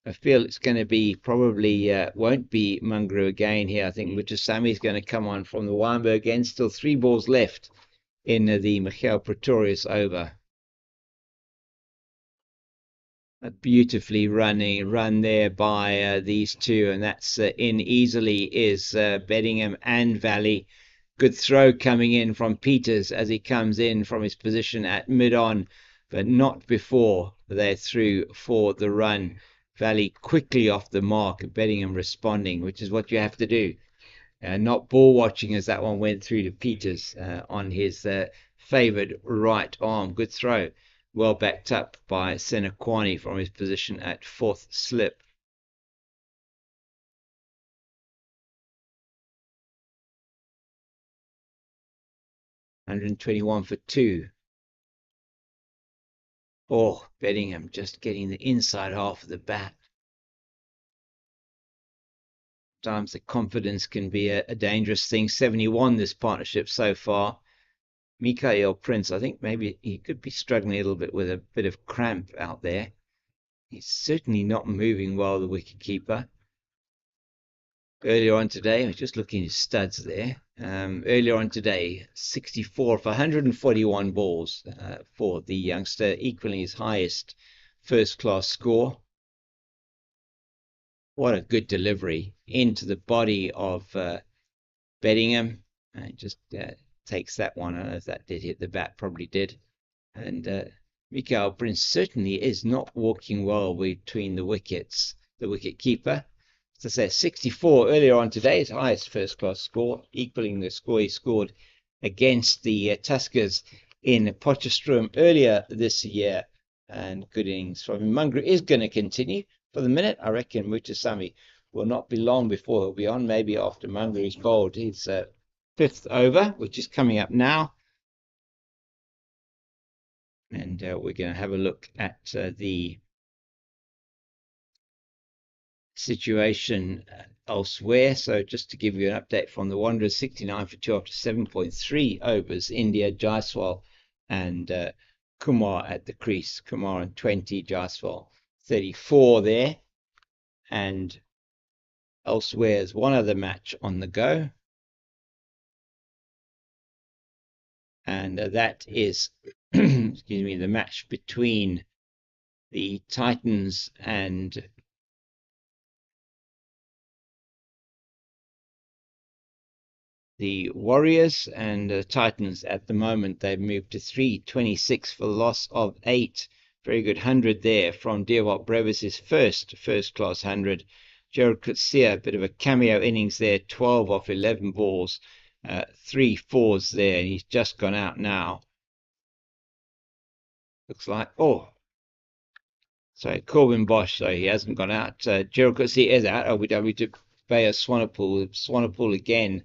A: I feel it's going to be probably won't be Mungru again here. I think Mutasamy is going to come on from the Weinberg end. Still 3 balls left in the Michael Pretorius over. A beautifully run there by these two, and that's in easily is Beddingham and Valley. Good throw coming in from Peters as he comes in from his position at mid-on, but not before they're through for the run. Valley quickly off the mark, Beddingham responding, which is what you have to do. Not ball watching as that one went through to Peters on his favoured right arm. Good throw. Well backed up by Senequani from his position at 4th slip. 121 for 2. Oh, Bedingham just getting the inside half of the bat. Sometimes the confidence can be a dangerous thing. 71 this partnership so far. Prince, I think maybe he could be struggling a little bit with a bit of cramp out there. He's certainly not moving well, the wicketkeeper. Earlier on today, I was just looking at his studs there. Earlier on today, 64 for 141 balls for the youngster, equaling his highest first-class score. What a good delivery into the body of Bedingham. And just takes that one. I don't know if that did hit the bat, probably did. And Prince certainly is not walking well between the wickets, the wicket keeper. As I say, 64 earlier on today, his highest first-class score, equaling the score he scored against the Tuskers in Potchefstroom earlier this year. And good innings from him. Mungra is going to continue for the minute. I reckon Mutasami will not be long before he'll be on, maybe after Mungra is bowled his fifth over, which is coming up now. And we're going to have a look at the situation elsewhere. So just to give you an update from the Wanderers, 69 for 2 after 7.3 overs. India, Jaiswal and Kumar at the crease. Kumar on 20, Jaiswal 34 there. And elsewhere is one other match on the go. And that is, excuse me, the match between the Titans and the Warriors. And the Titans at the moment, they've moved to 326 for the loss of 8. Very good 100 there from Dewalt Brevis' first-class 100. Gerald Coetzee, a bit of a cameo innings there, 12 off 11 balls, 3 fours there, and he's just gone out now. Looks like, so Corbin Bosch, so he hasn't gone out. Gerald Coetzee is out. OBW to Bayer Swanepoel again,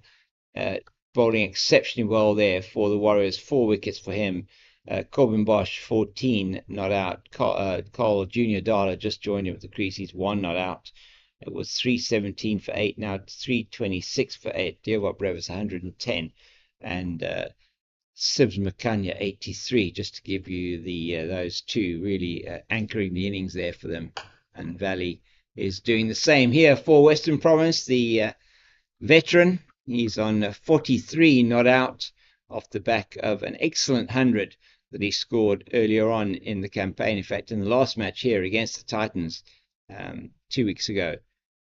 A: bowling exceptionally well there for the Warriors. 4 wickets for him. Corbin Bosch, 14 not out. Carl Jr. Dala just joined him at the crease. He's 1 not out. It was 317 for 8. Now 326 for 8. Dewalt Brevis 110, and Sibs Makanya 83. Just to give you the those two really anchoring the innings there for them. And Valley is doing the same here for Western Province. The veteran, he's on 43 not out off the back of an excellent 100 that he scored earlier on in the campaign. In fact, in the last match here against the Titans 2 weeks ago,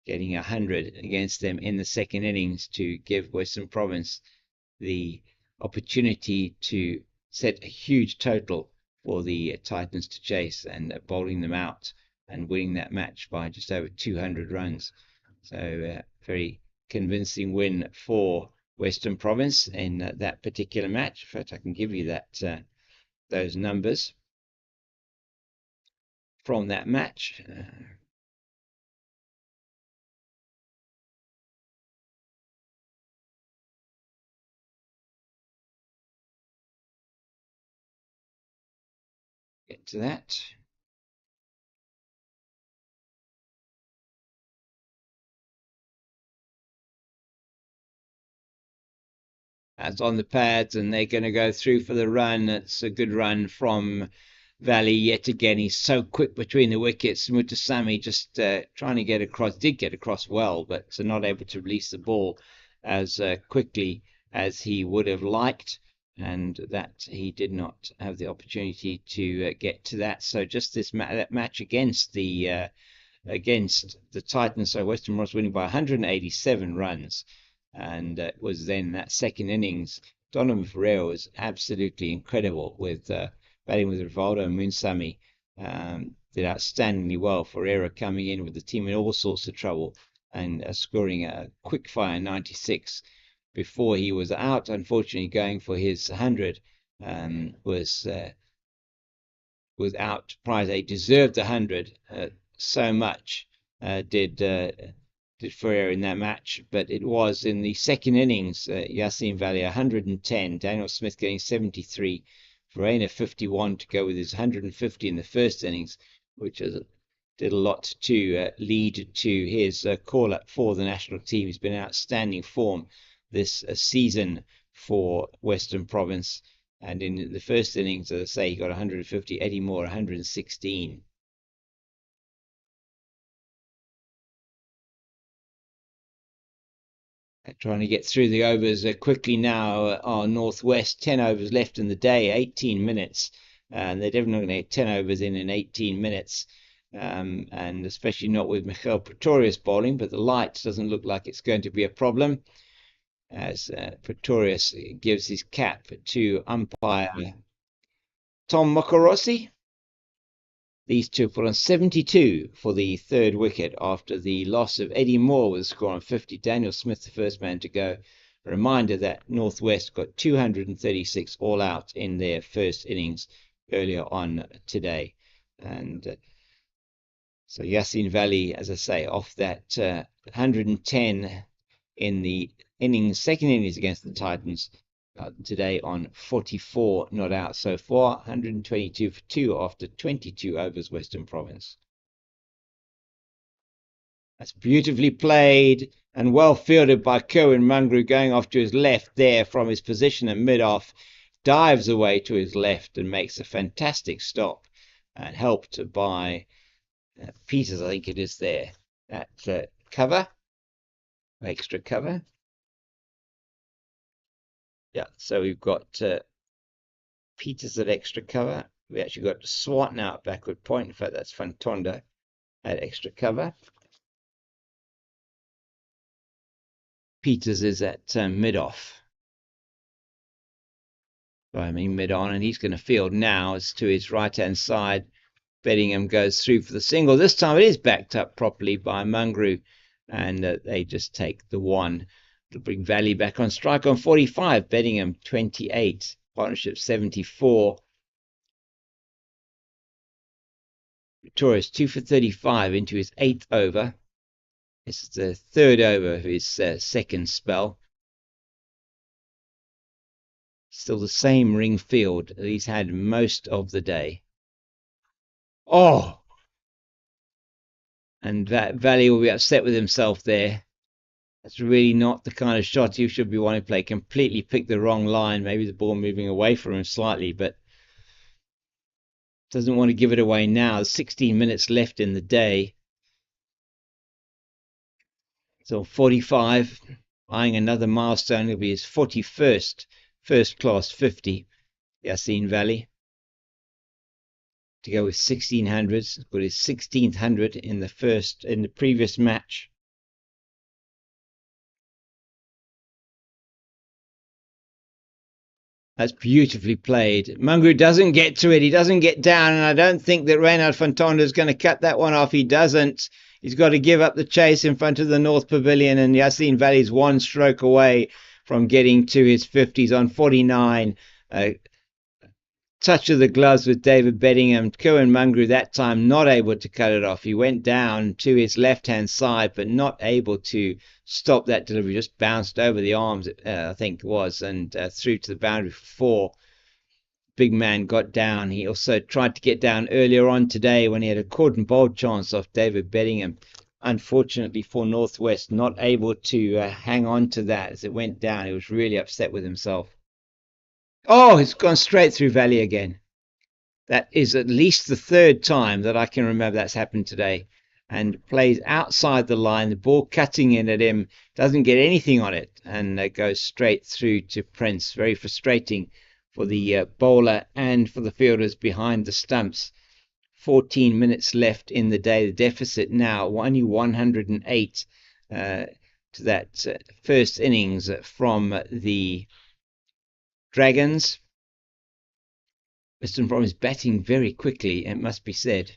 A: getting 100 against them in the second innings to give Western Province the opportunity to set a huge total for the Titans to chase, and bowling them out and winning that match by just over 200 runs. So very convincing win for Western Province in that particular match. In fact, I can give you that those numbers from that match. Get to that. That's on the pads, and they're going to go through for the run. It's a good run from Valley yet again. He's so quick between the wickets. Mutasami just trying to get across, did get across well, but so not able to release the ball as quickly as he would have liked, and that he did not have the opportunity to get to that. So just this that match against the Titans, so Western Province winning by 187 runs. And it was then that second innings, Donovan Ferreira was absolutely incredible with batting with Rivaldo and Munsami. Did outstandingly well. Ferreira coming in with the team in all sorts of trouble and scoring a quick fire 96 before he was out. Unfortunately, going for his 100 was out. Prize 8 deserved the 100 so much. Did did Ferrer in that match, but it was in the second innings. Yassin Valley 110, Daniel Smith getting 73, Verena 51 to go with his 150 in the first innings, which did a lot to lead to his call-up for the national team. He's been in outstanding form this season for Western Province. And in the first innings, as I say, he got 150, Eddie Moore 116. Trying to get through the overs quickly now are Northwest. 10 overs left in the day, 18 minutes. And they're definitely going to get 10 overs in 18 minutes. And especially not with Michael Pretorius bowling, but the light doesn't look like it's going to be a problem, as Pretorius gives his cap to umpire Tom Mokorossi. These two put on 72 for the third wicket after the loss of Eddie Moore with a score on 50. Daniel Smith, the first man to go. A reminder that Northwest got 236 all out in their first innings earlier on today. And so Yassin Valley, as I say, off that 110 in the second innings against the Titans. Today on 44 not out so far, 122 for 2 after 22 overs Western Province. That's beautifully played and well fielded by Kerwin Mungrew, going off to his left there from his position at mid-off, dives away to his left and makes a fantastic stop, and helped by Peters, I think it is there, at cover, extra cover. Yeah, so we've got Peters at extra cover. We actually got Swat now at backward point. In fact, that's Fantonda at extra cover. Peters is at mid-off. I mean mid-on, and he's going to field now as to his right-hand side. Bedingham goes through for the single. This time it is backed up properly by Mungrew, and they just take the one. To bring Valley back on strike on 45. Bedingham 28. Partnership 74. Pretorius 2 for 35 into his 8th over. This is the 3rd over of his second spell. Still the same ring field that he's had most of the day. Oh! And Valley will be upset with himself there. That's really not the kind of shot you should be wanting to play. Completely picked the wrong line. Maybe the ball moving away from him slightly, but doesn't want to give it away now. There's 16 minutes left in the day. So 45, eyeing another milestone. It'll be his 41st first-class 50. Yassin Valley. To go with 1600s. Got his 16th 100 in the previous match. That's beautifully played. Mungrew doesn't get to it. He doesn't get down, and I don't think that Reynard Fantonda is going to cut that one off. He doesn't. He's got to give up the chase in front of the North Pavilion, and Yassin Valley's one stroke away from getting to his 50s on 49. Touch of the gloves with David Bedingham. Kerwin Mungrew that time not able to cut it off. He went down to his left-hand side, but not able to stop that delivery. Just bounced over the arms, I think it was, and through to the boundary for 4. Big man got down. He also tried to get down earlier on today when he had a caught and bowled chance off David Bedingham. Unfortunately for Northwest, not able to hang on to that as it went down. He was really upset with himself. Oh, it's gone straight through Valley again. That is at least the 3rd time that I can remember that's happened today. And plays outside the line, the ball cutting in at him, doesn't get anything on it, and goes straight through to Prince. Very frustrating for the bowler and for the fielders behind the stumps. 14 minutes left in the day. The deficit now only 108 to that first innings from the Dragons. Western Province batting very quickly, it must be said.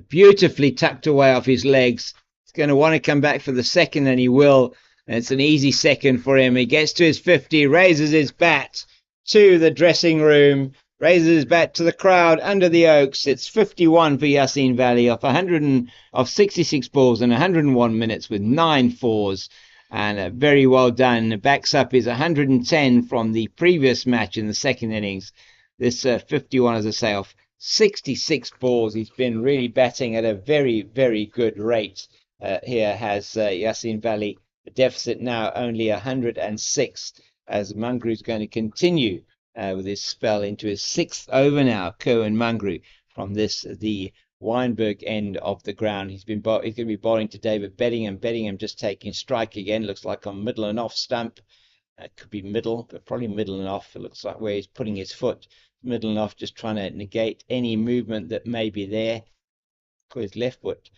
A: Beautifully tucked away off his legs. He's going to want to come back for the second, and he will. And it's an easy second for him. He gets to his 50, raises his bat to the dressing room, raises his bat to the crowd under the Oaks. It's 51 for Yasin Valley of 66 balls and 101 minutes with 9 fours. And very well done. Backs up his 110 from the previous match in the second innings. This 51, as I say, off 66 balls. He's been really batting at a very, very good rate. Here has Yasin Valley. The deficit now only 106, as Mungru's going to continue with his spell into his 6th over now. Kerwin Mungru from the Weinberg end of the ground. He's going to be bowling to David Bedingham. Bedingham just taking strike again. Looks like on middle and off stump. It could be middle, but probably middle and off. It looks like where he's putting his foot. Middle and off, just trying to negate any movement that may be there. Got his left foot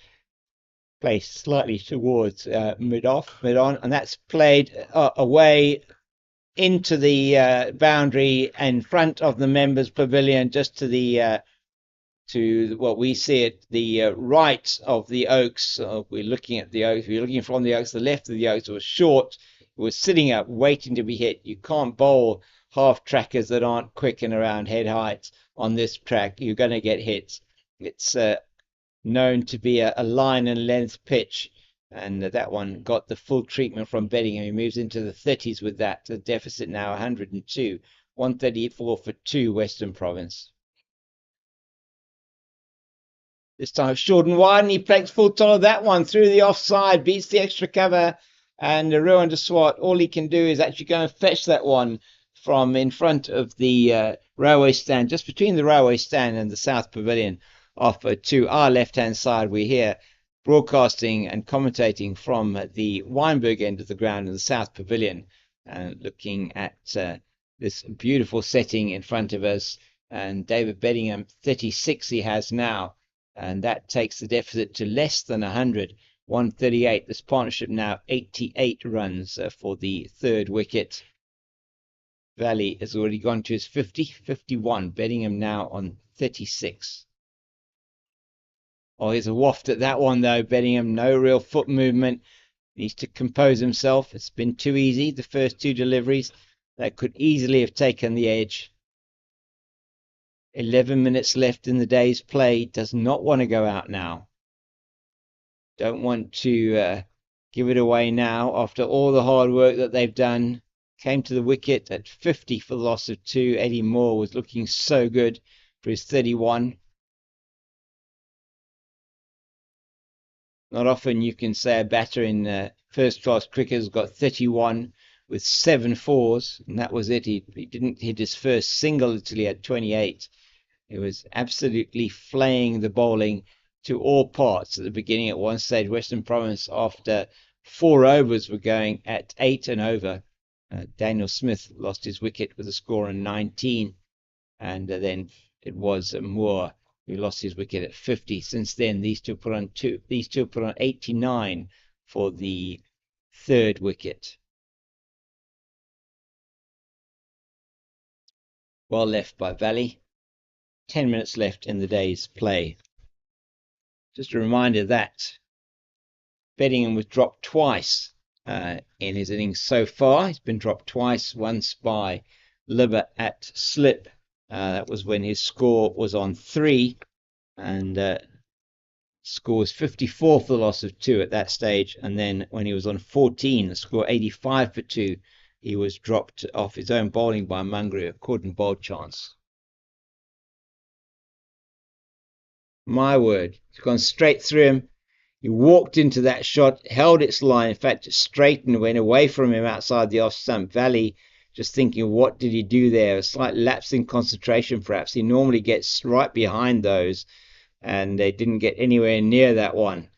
A: placed slightly towards mid on, and that's played away into the boundary in front of the members' pavilion, just to the to what we see at the right of the Oaks. We're looking at the Oaks. We're looking from the Oaks. The left of the Oaks was short. It was sitting up, waiting to be hit. You can't bowl half trackers that aren't quick and around head height on this track. You're going to get hits. It's known to be a line and length pitch, and that one got the full treatment from Bedingham. He moves into the 30s with that. The deficit now 102, 134 for 2 Western Province. This time short and wide, and he plays full toll of that one through the offside, beats the extra cover, and Rowan de Swart, all he can do is actually go and fetch that one from in front of the railway stand, just between the railway stand and the South Pavilion, off to our left-hand side. We're here broadcasting and commentating from the Weinberg end of the ground in the South Pavilion, and looking at this beautiful setting in front of us. And David Bedingham, 36 he has now, and that takes the deficit to less than 100, 138. This partnership now 88 runs for the 3rd wicket. Valley has already gone to his 50, 51. Bedingham now on 36. Oh, here's a waft at that one, though. Bedingham, no real foot movement. Needs to compose himself. It's been too easy, the first 2 deliveries. That could easily have taken the edge. 11 minutes left in the day's play. Does not want to go out now. Don't want to give it away now after all the hard work that they've done. Came to the wicket at 50 for the loss of 2. Eddie Moore was looking so good for his 31. Not often you can say a batter in first-class cricket has got 31 with 7 fours, and that was it. He didn't hit his first single until he had 28. It was absolutely flaying the bowling to all parts at the beginning. At one stage, Western Province, after 4 overs, were going at 8 and over. Daniel Smith lost his wicket with a score of 19, and then it was Moore who lost his wicket at 50. Since then, these two put on 89 for the 3rd wicket. Well left by Valley. 10 minutes left in the day's play. Just a reminder that Bedingham was dropped twice in his innings so far. He's been dropped twice, once by Libber at slip. That was when his score was on 3, and score was 54 for the loss of 2 at that stage. And then when he was on 14, the score 85 for 2, he was dropped off his own bowling by Mungru, a couldn't bowl chance. My word, it's gone straight through him. He walked into that shot, held its line, in fact, straightened, went away from him outside the off-stump. Valley just thinking, what did he do there? A slight lapse in concentration, perhaps. He normally gets right behind those, and they didn't get anywhere near that one.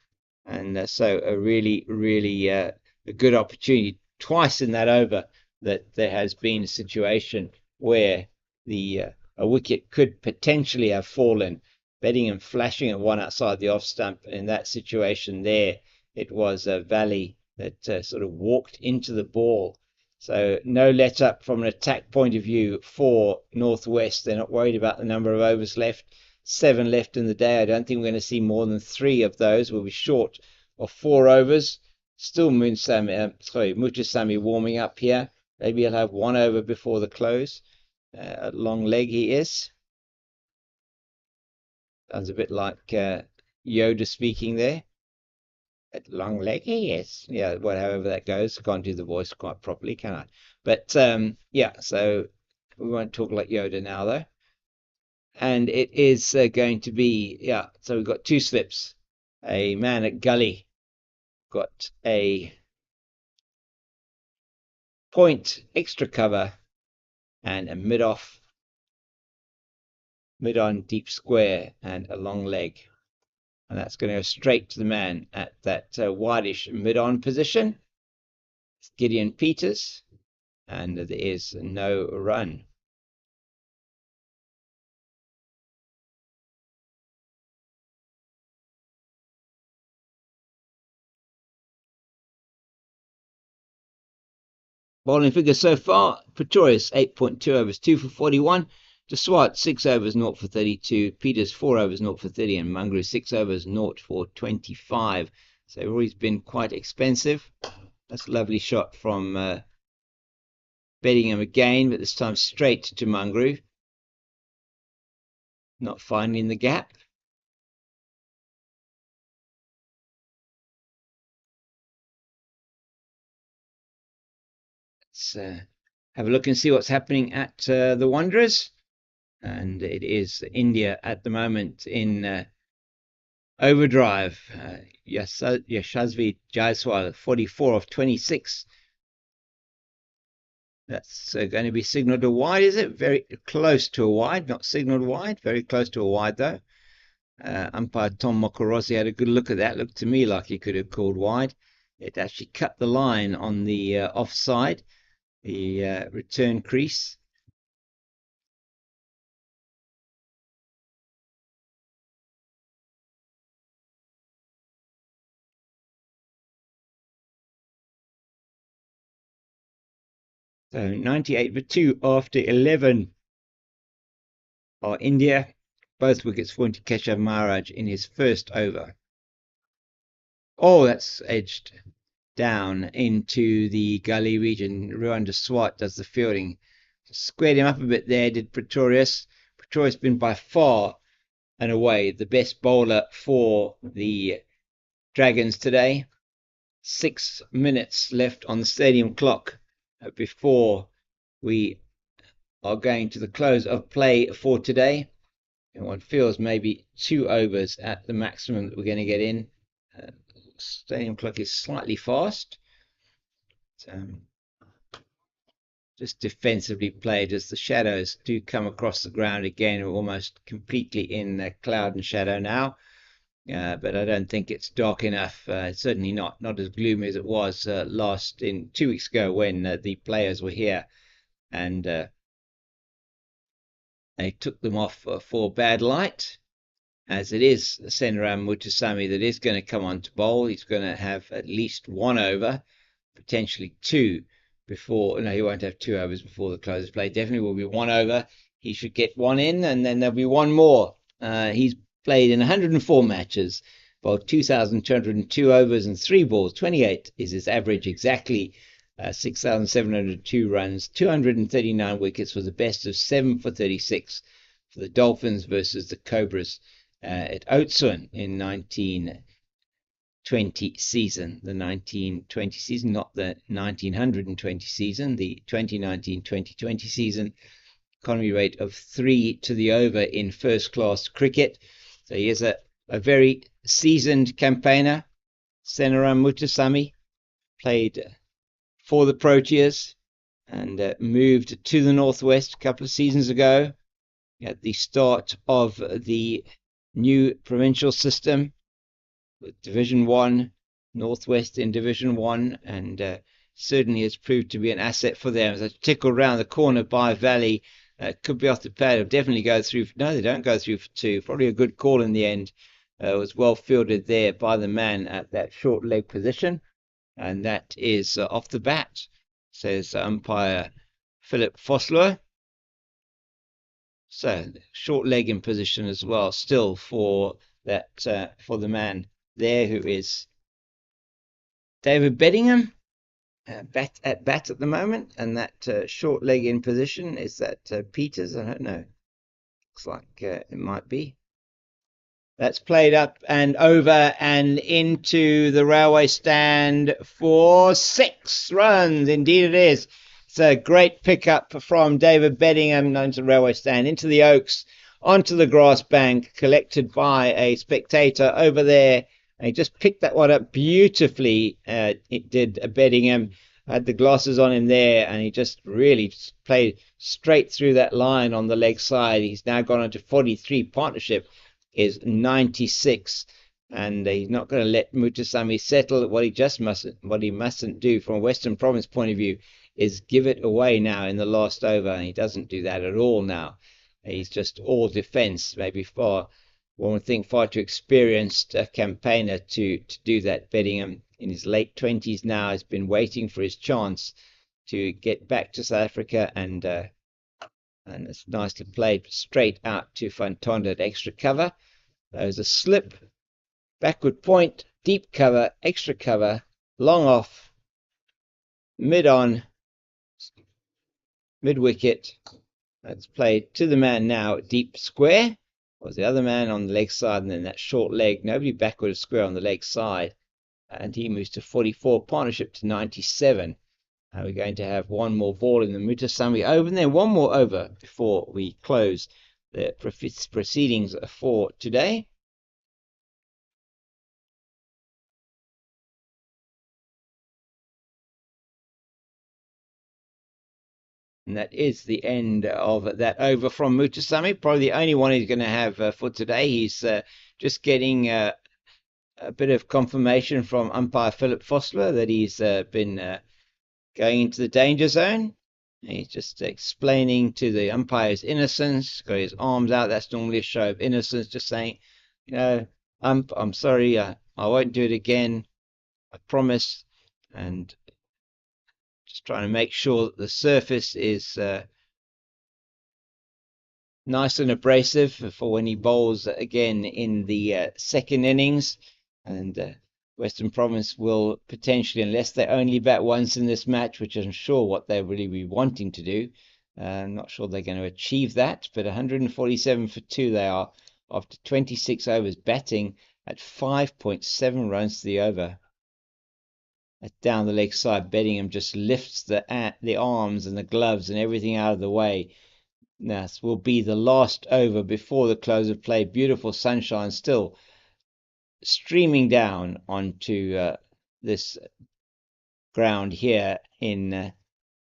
A: And so a really, really a good opportunity. Twice in that over that there has been a situation where a wicket could potentially have fallen. Bedingham flashing at one outside the off stump. In that situation there, it was Valley that sort of walked into the ball. So no let up from an attack point of view for Northwest. They're not worried about the number of overs left. 7 left in the day. I don't think we're going to see more than 3 of those. We'll be short of 4 overs. Still Muchasamy warming up here. Maybe he'll have 1 over before the close. Long leg he is. Sounds a bit like Yoda speaking there. At long leggy, yes. Yeah, however that goes. I can't do the voice quite properly, can I? But yeah, so we won't talk like Yoda now, though. And it is going to be, yeah, so we've got two slips. A man at gully got a point extra cover and a mid-on deep square and a long leg. And that's going to go straight to the man at that wideish mid-on position. It's Gideon Peters, and there is no run. Bowling figures so far: Pretorius 8.2 overs, 2 for 41. De Swart 6 overs, 0 for 32. Peters 4 overs, 0 for 30. And Mungroo 6 overs, 0 for 25. So they've always been quite expensive. That's a lovely shot from Bedingham again, but this time straight to Mungroo. Not finding the gap. Let's have a look and see what's happening at the Wanderers. And it is India at the moment in overdrive. Yashasvi Jaiswal, 44 of 26. That's going to be signalled a wide, is it? Very close to a wide, not signalled wide. Very close to a wide, though. Umpire Tom Mokorossi had a good look at that. Looked to me like he could have called wide. It actually cut the line on the offside, the return crease. So 98 for 2 after 11 are India. Both wickets falling to Keshav Maharaj in his first over. Oh, that's edged down into the gully region. Ruan de Swart does the fielding. Squared him up a bit there, did Pretorius. Pretorius been by far and away the best bowler for the Dragons today. 6 minutes left on the stadium clock before we are going to the close of play for today. And one feels maybe 2 overs at the maximum that we're going to get in. Stadium clock is slightly fast. Just defensively played as the shadows do come across the ground again. We're almost completely in cloud and shadow now. But I don't think it's dark enough. Certainly not as gloomy as it was 2 weeks ago when the players were here and they took them off for bad light. As it is Senaram Mutusami that is going to come on to bowl. He's going to have at least 1 over, potentially 2 before. No, he won't have 2 overs before the close of play. Definitely will be 1 over. He should get 1 in, and then there'll be 1 more. He's played in 104 matches, bowled 2,202 overs and 3 balls. 28 is his average exactly. 6,702 runs, 239 wickets, was the best of 7 for 36 for the Dolphins versus the Cobras at Oatswin in 1920 season. The 1920 season, not the 1920 season, the 2019-2020 season. Economy rate of 3 to the over in first class cricket. So he is a very seasoned campaigner. Senaram Mutusami played for the Proteas and moved to the Northwest a couple of seasons ago at the start of the new provincial system with Division 1, Northwest in Division 1, and certainly has proved to be an asset for them. As I tickle round the corner by Valley, could be off the pad, will definitely go through. No, they don't go through for 2. Probably a good call in the end. Was well fielded there by the man at that short leg position. And that is off the bat, says umpire Philip Fosler. So short leg in position as well, still for that for the man there who is David Bedingham at bat at the moment, and that short leg in position is that Peters. I don't know. Looks like it might be. That's played up and over and into the railway stand for 6 runs. Indeed it is. It's a great pickup from David Beddingham into the railway stand, into the Oaks, onto the grass bank, collected by a spectator over there. And he just picked that one up beautifully. It did Beddingham. Had the glasses on him there, and he just really played straight through that line on the leg side. He's now gone into 43. Partnership is 96, and he's not going to let Mutasamy settle. What he mustn't do from a Western Province point of view is give it away now in the last over, and he doesn't do that at all now. He's just all defence, maybe one would think far too experienced a campaigner to do that. Beddingham in his late 20s now has been waiting for his chance to get back to South Africa, and it's nicely played straight out to Fantonda at extra cover. There's a slip, backward point, deep cover, extra cover, long off, mid on, mid wicket. That's played to the man now, deep square. Was the other man on the leg side, and then that short leg, nobody backward square on the leg side. And he moves to 44, partnership to 97. We're going to have one more ball in the Mutasamy over, and then one more over before we close the proceedings for today. And that is the end of that over from Mutasamy. Probably the only one he's going to have for today. He's just getting a bit of confirmation from umpire Philip Fossler that he's been going into the danger zone. He's just explaining to the umpire's innocence, got his arms out. That's normally a show of innocence, just saying, I'm sorry, I won't do it again. I promise. And just trying to make sure that the surface is nice and abrasive for when he bowls again in the second innings. And Western Province will potentially, unless they only bat once in this match, which I'm sure what they really be wanting to do, I'm not sure they're going to achieve that, but 147 for 2 they are after 26 overs, batting at 5.7 runs to the over. Down the leg side, Beddingham just lifts the arms and the gloves and everything out of the way. This will be the last over before the close of play. Beautiful sunshine still streaming down onto this ground here in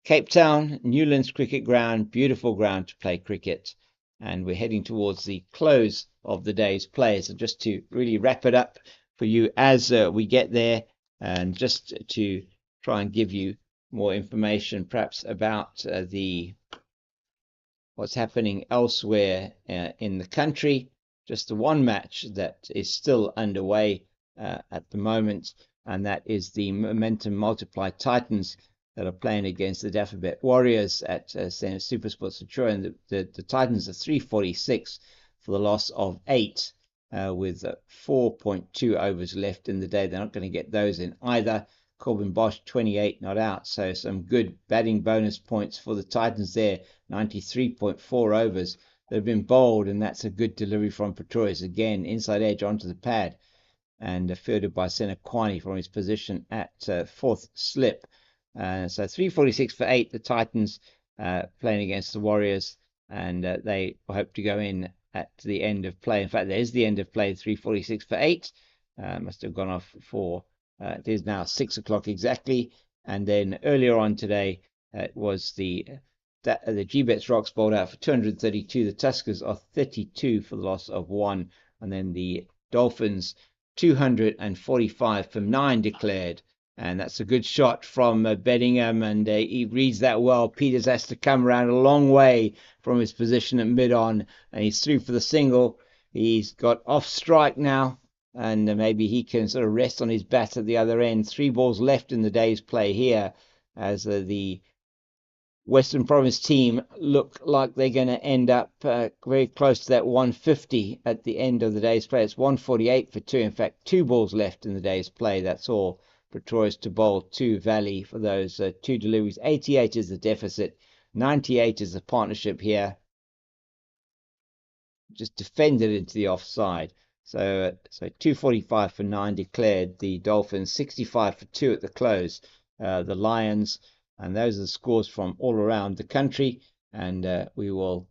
A: Cape Town, Newlands cricket ground. Beautiful ground to play cricket. And we're heading towards the close of the day's play. So just to really wrap it up for you as we get there, and just to try and give you more information perhaps about what's happening elsewhere in the country. Just the one match that is still underway at the moment, and that is the Momentum Multiply Titans that are playing against the Dapperbet Warriors at Super Sports Centurion. And the Titans are 346 for the loss of 8 with 4.2 overs left in the day. They're not going to get those in either. Corbin Bosch 28 not out, so some good batting bonus points for the Titans there. 93.4 overs that have been bowled, and that's a good delivery from Pretorius again, inside edge onto the pad, and fielded by Senakwani from his position at fourth slip. So 346 for 8, the Titans playing against the Warriors, and they hope to go in at the end of play. In fact, there is the end of play, 346 for 8. Must have gone off for it is now 6 o'clock exactly. And then earlier on today, it was the G-Bets Rocks bowled out for 232. The Tuskers are 32 for the loss of 1. And then the Dolphins 245 for 9 declared. And that's a good shot from Beddingham, and he reads that well. Peters has to come around a long way from his position at mid-on, and he's through for the single. He's got off strike now, and maybe he can sort of rest on his bat at the other end. 3 balls left in the day's play here, as the Western Province team look like they're going to end up very close to that 150 at the end of the day's play. It's 148 for 2. In fact, 2 balls left in the day's play. That's all. Pretorius to bowl 2 Valley for those 2 deliveries. 88 is the deficit. 98 is the partnership here. Just defended into the offside. So 245 for 9 declared. The Dolphins 65 for 2 at the close. The Lions, and those are the scores from all around the country. And we will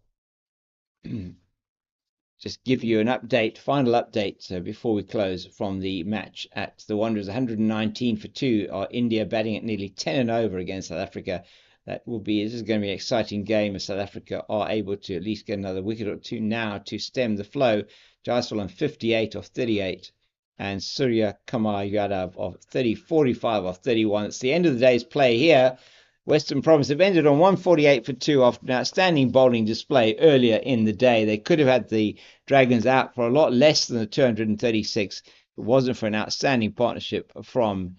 A: just give you an update, final update before we close from the match at the Wanderers. 119 for 2 are India batting at nearly 10 and over against South Africa. This is going to be an exciting game if South Africa are able to at least get another wicket or two now to stem the flow. Jaiswal on 58 off 38 and Surya Kumar Yadav of 45 off 31. It's the end of the day's play here. Western Province have ended on 148 for 2 after an outstanding bowling display earlier in the day. They could have had the Dragons out for a lot less than the 236. If it wasn't for an outstanding partnership from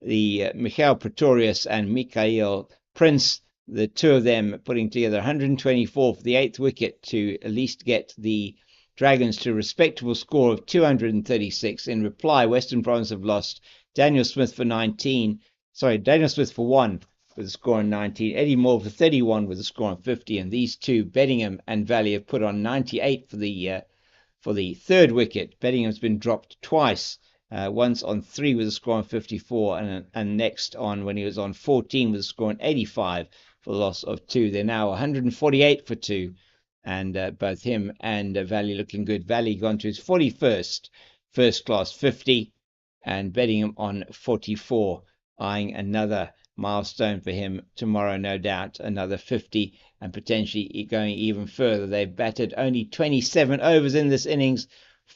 A: the Michael Pretorius and Michael Prince, the two of them putting together 124 for the 8th wicket to at least get the Dragons to a respectable score of 236. In reply, Western Province have lost Daniel Smith for 1 with a score on 19, Eddie Moore for 31 with a score on 50, and these two, Bedingham and Valley, have put on 98 for the 3rd wicket. Beddingham's been dropped twice, once on 3 with a score on 54, and next on when he was on 14 with a score on 85 for the loss of 2. They're now 148 for 2, and both him and Valley looking good. Valley gone to his 41st first-class 50, and Beddingham on 44, eyeing another milestone for him tomorrow, no doubt, another 50, and potentially going even further. They've batted only 27 overs in this innings,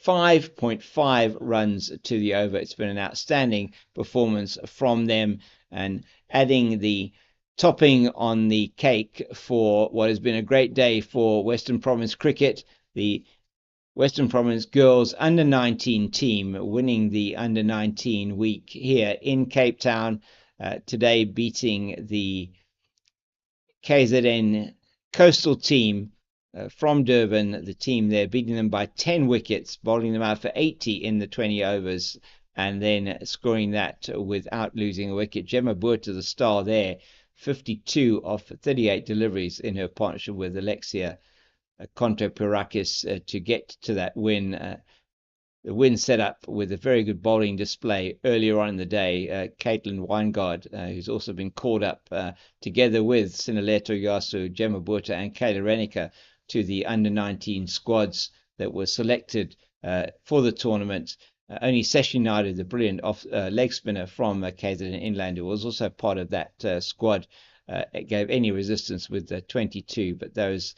A: 5.5 runs to the over. It's been an outstanding performance from them, and adding the topping on the cake for what has been a great day for Western Province cricket. The Western Province girls under-19 team winning the under-19 week here in Cape Town. Today beating the KZN coastal team from Durban, the team there, beating them by 10 wickets, bowling them out for 80 in the 20 overs, and then scoring that without losing a wicket. Gemma Boerter, the star there, 52 of 38 deliveries in her partnership with Alexia Konto-Pirakis to get to that win. The win set up with a very good bowling display earlier on in the day. Caitlin Weingard, who's also been called up together with Sinaleto Yasu, Gemma Boerter and Kayla Renica to the under-19 squads that were selected for the tournament. Only Seshi Naidu, the brilliant leg spinner from KZN Inland, who was also part of that squad, gave any resistance with the 22, but those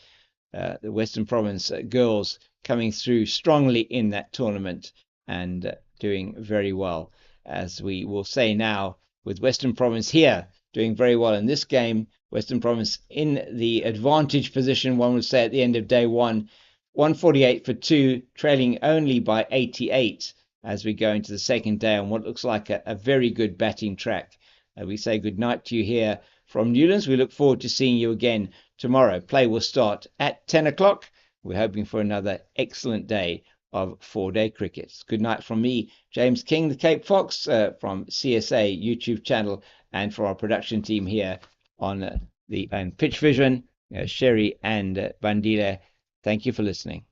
A: the Western Province girls coming through strongly in that tournament and doing very well. As we will say now, with Western Province here doing very well in this game, Western Province in the advantage position, one would say, at the end of day one, 148 for 2, trailing only by 88 as we go into the second day on what looks like a very good batting track. We say good night to you here from Newlands. We look forward to seeing you again tomorrow. Play will start at 10 o'clock. We're hoping for another excellent day of 4-day cricket. Good night from me, James King, the Cape Fox, from CSA YouTube channel, and for our production team here on Pitch Vision, Sherry and Bandile. Thank you for listening.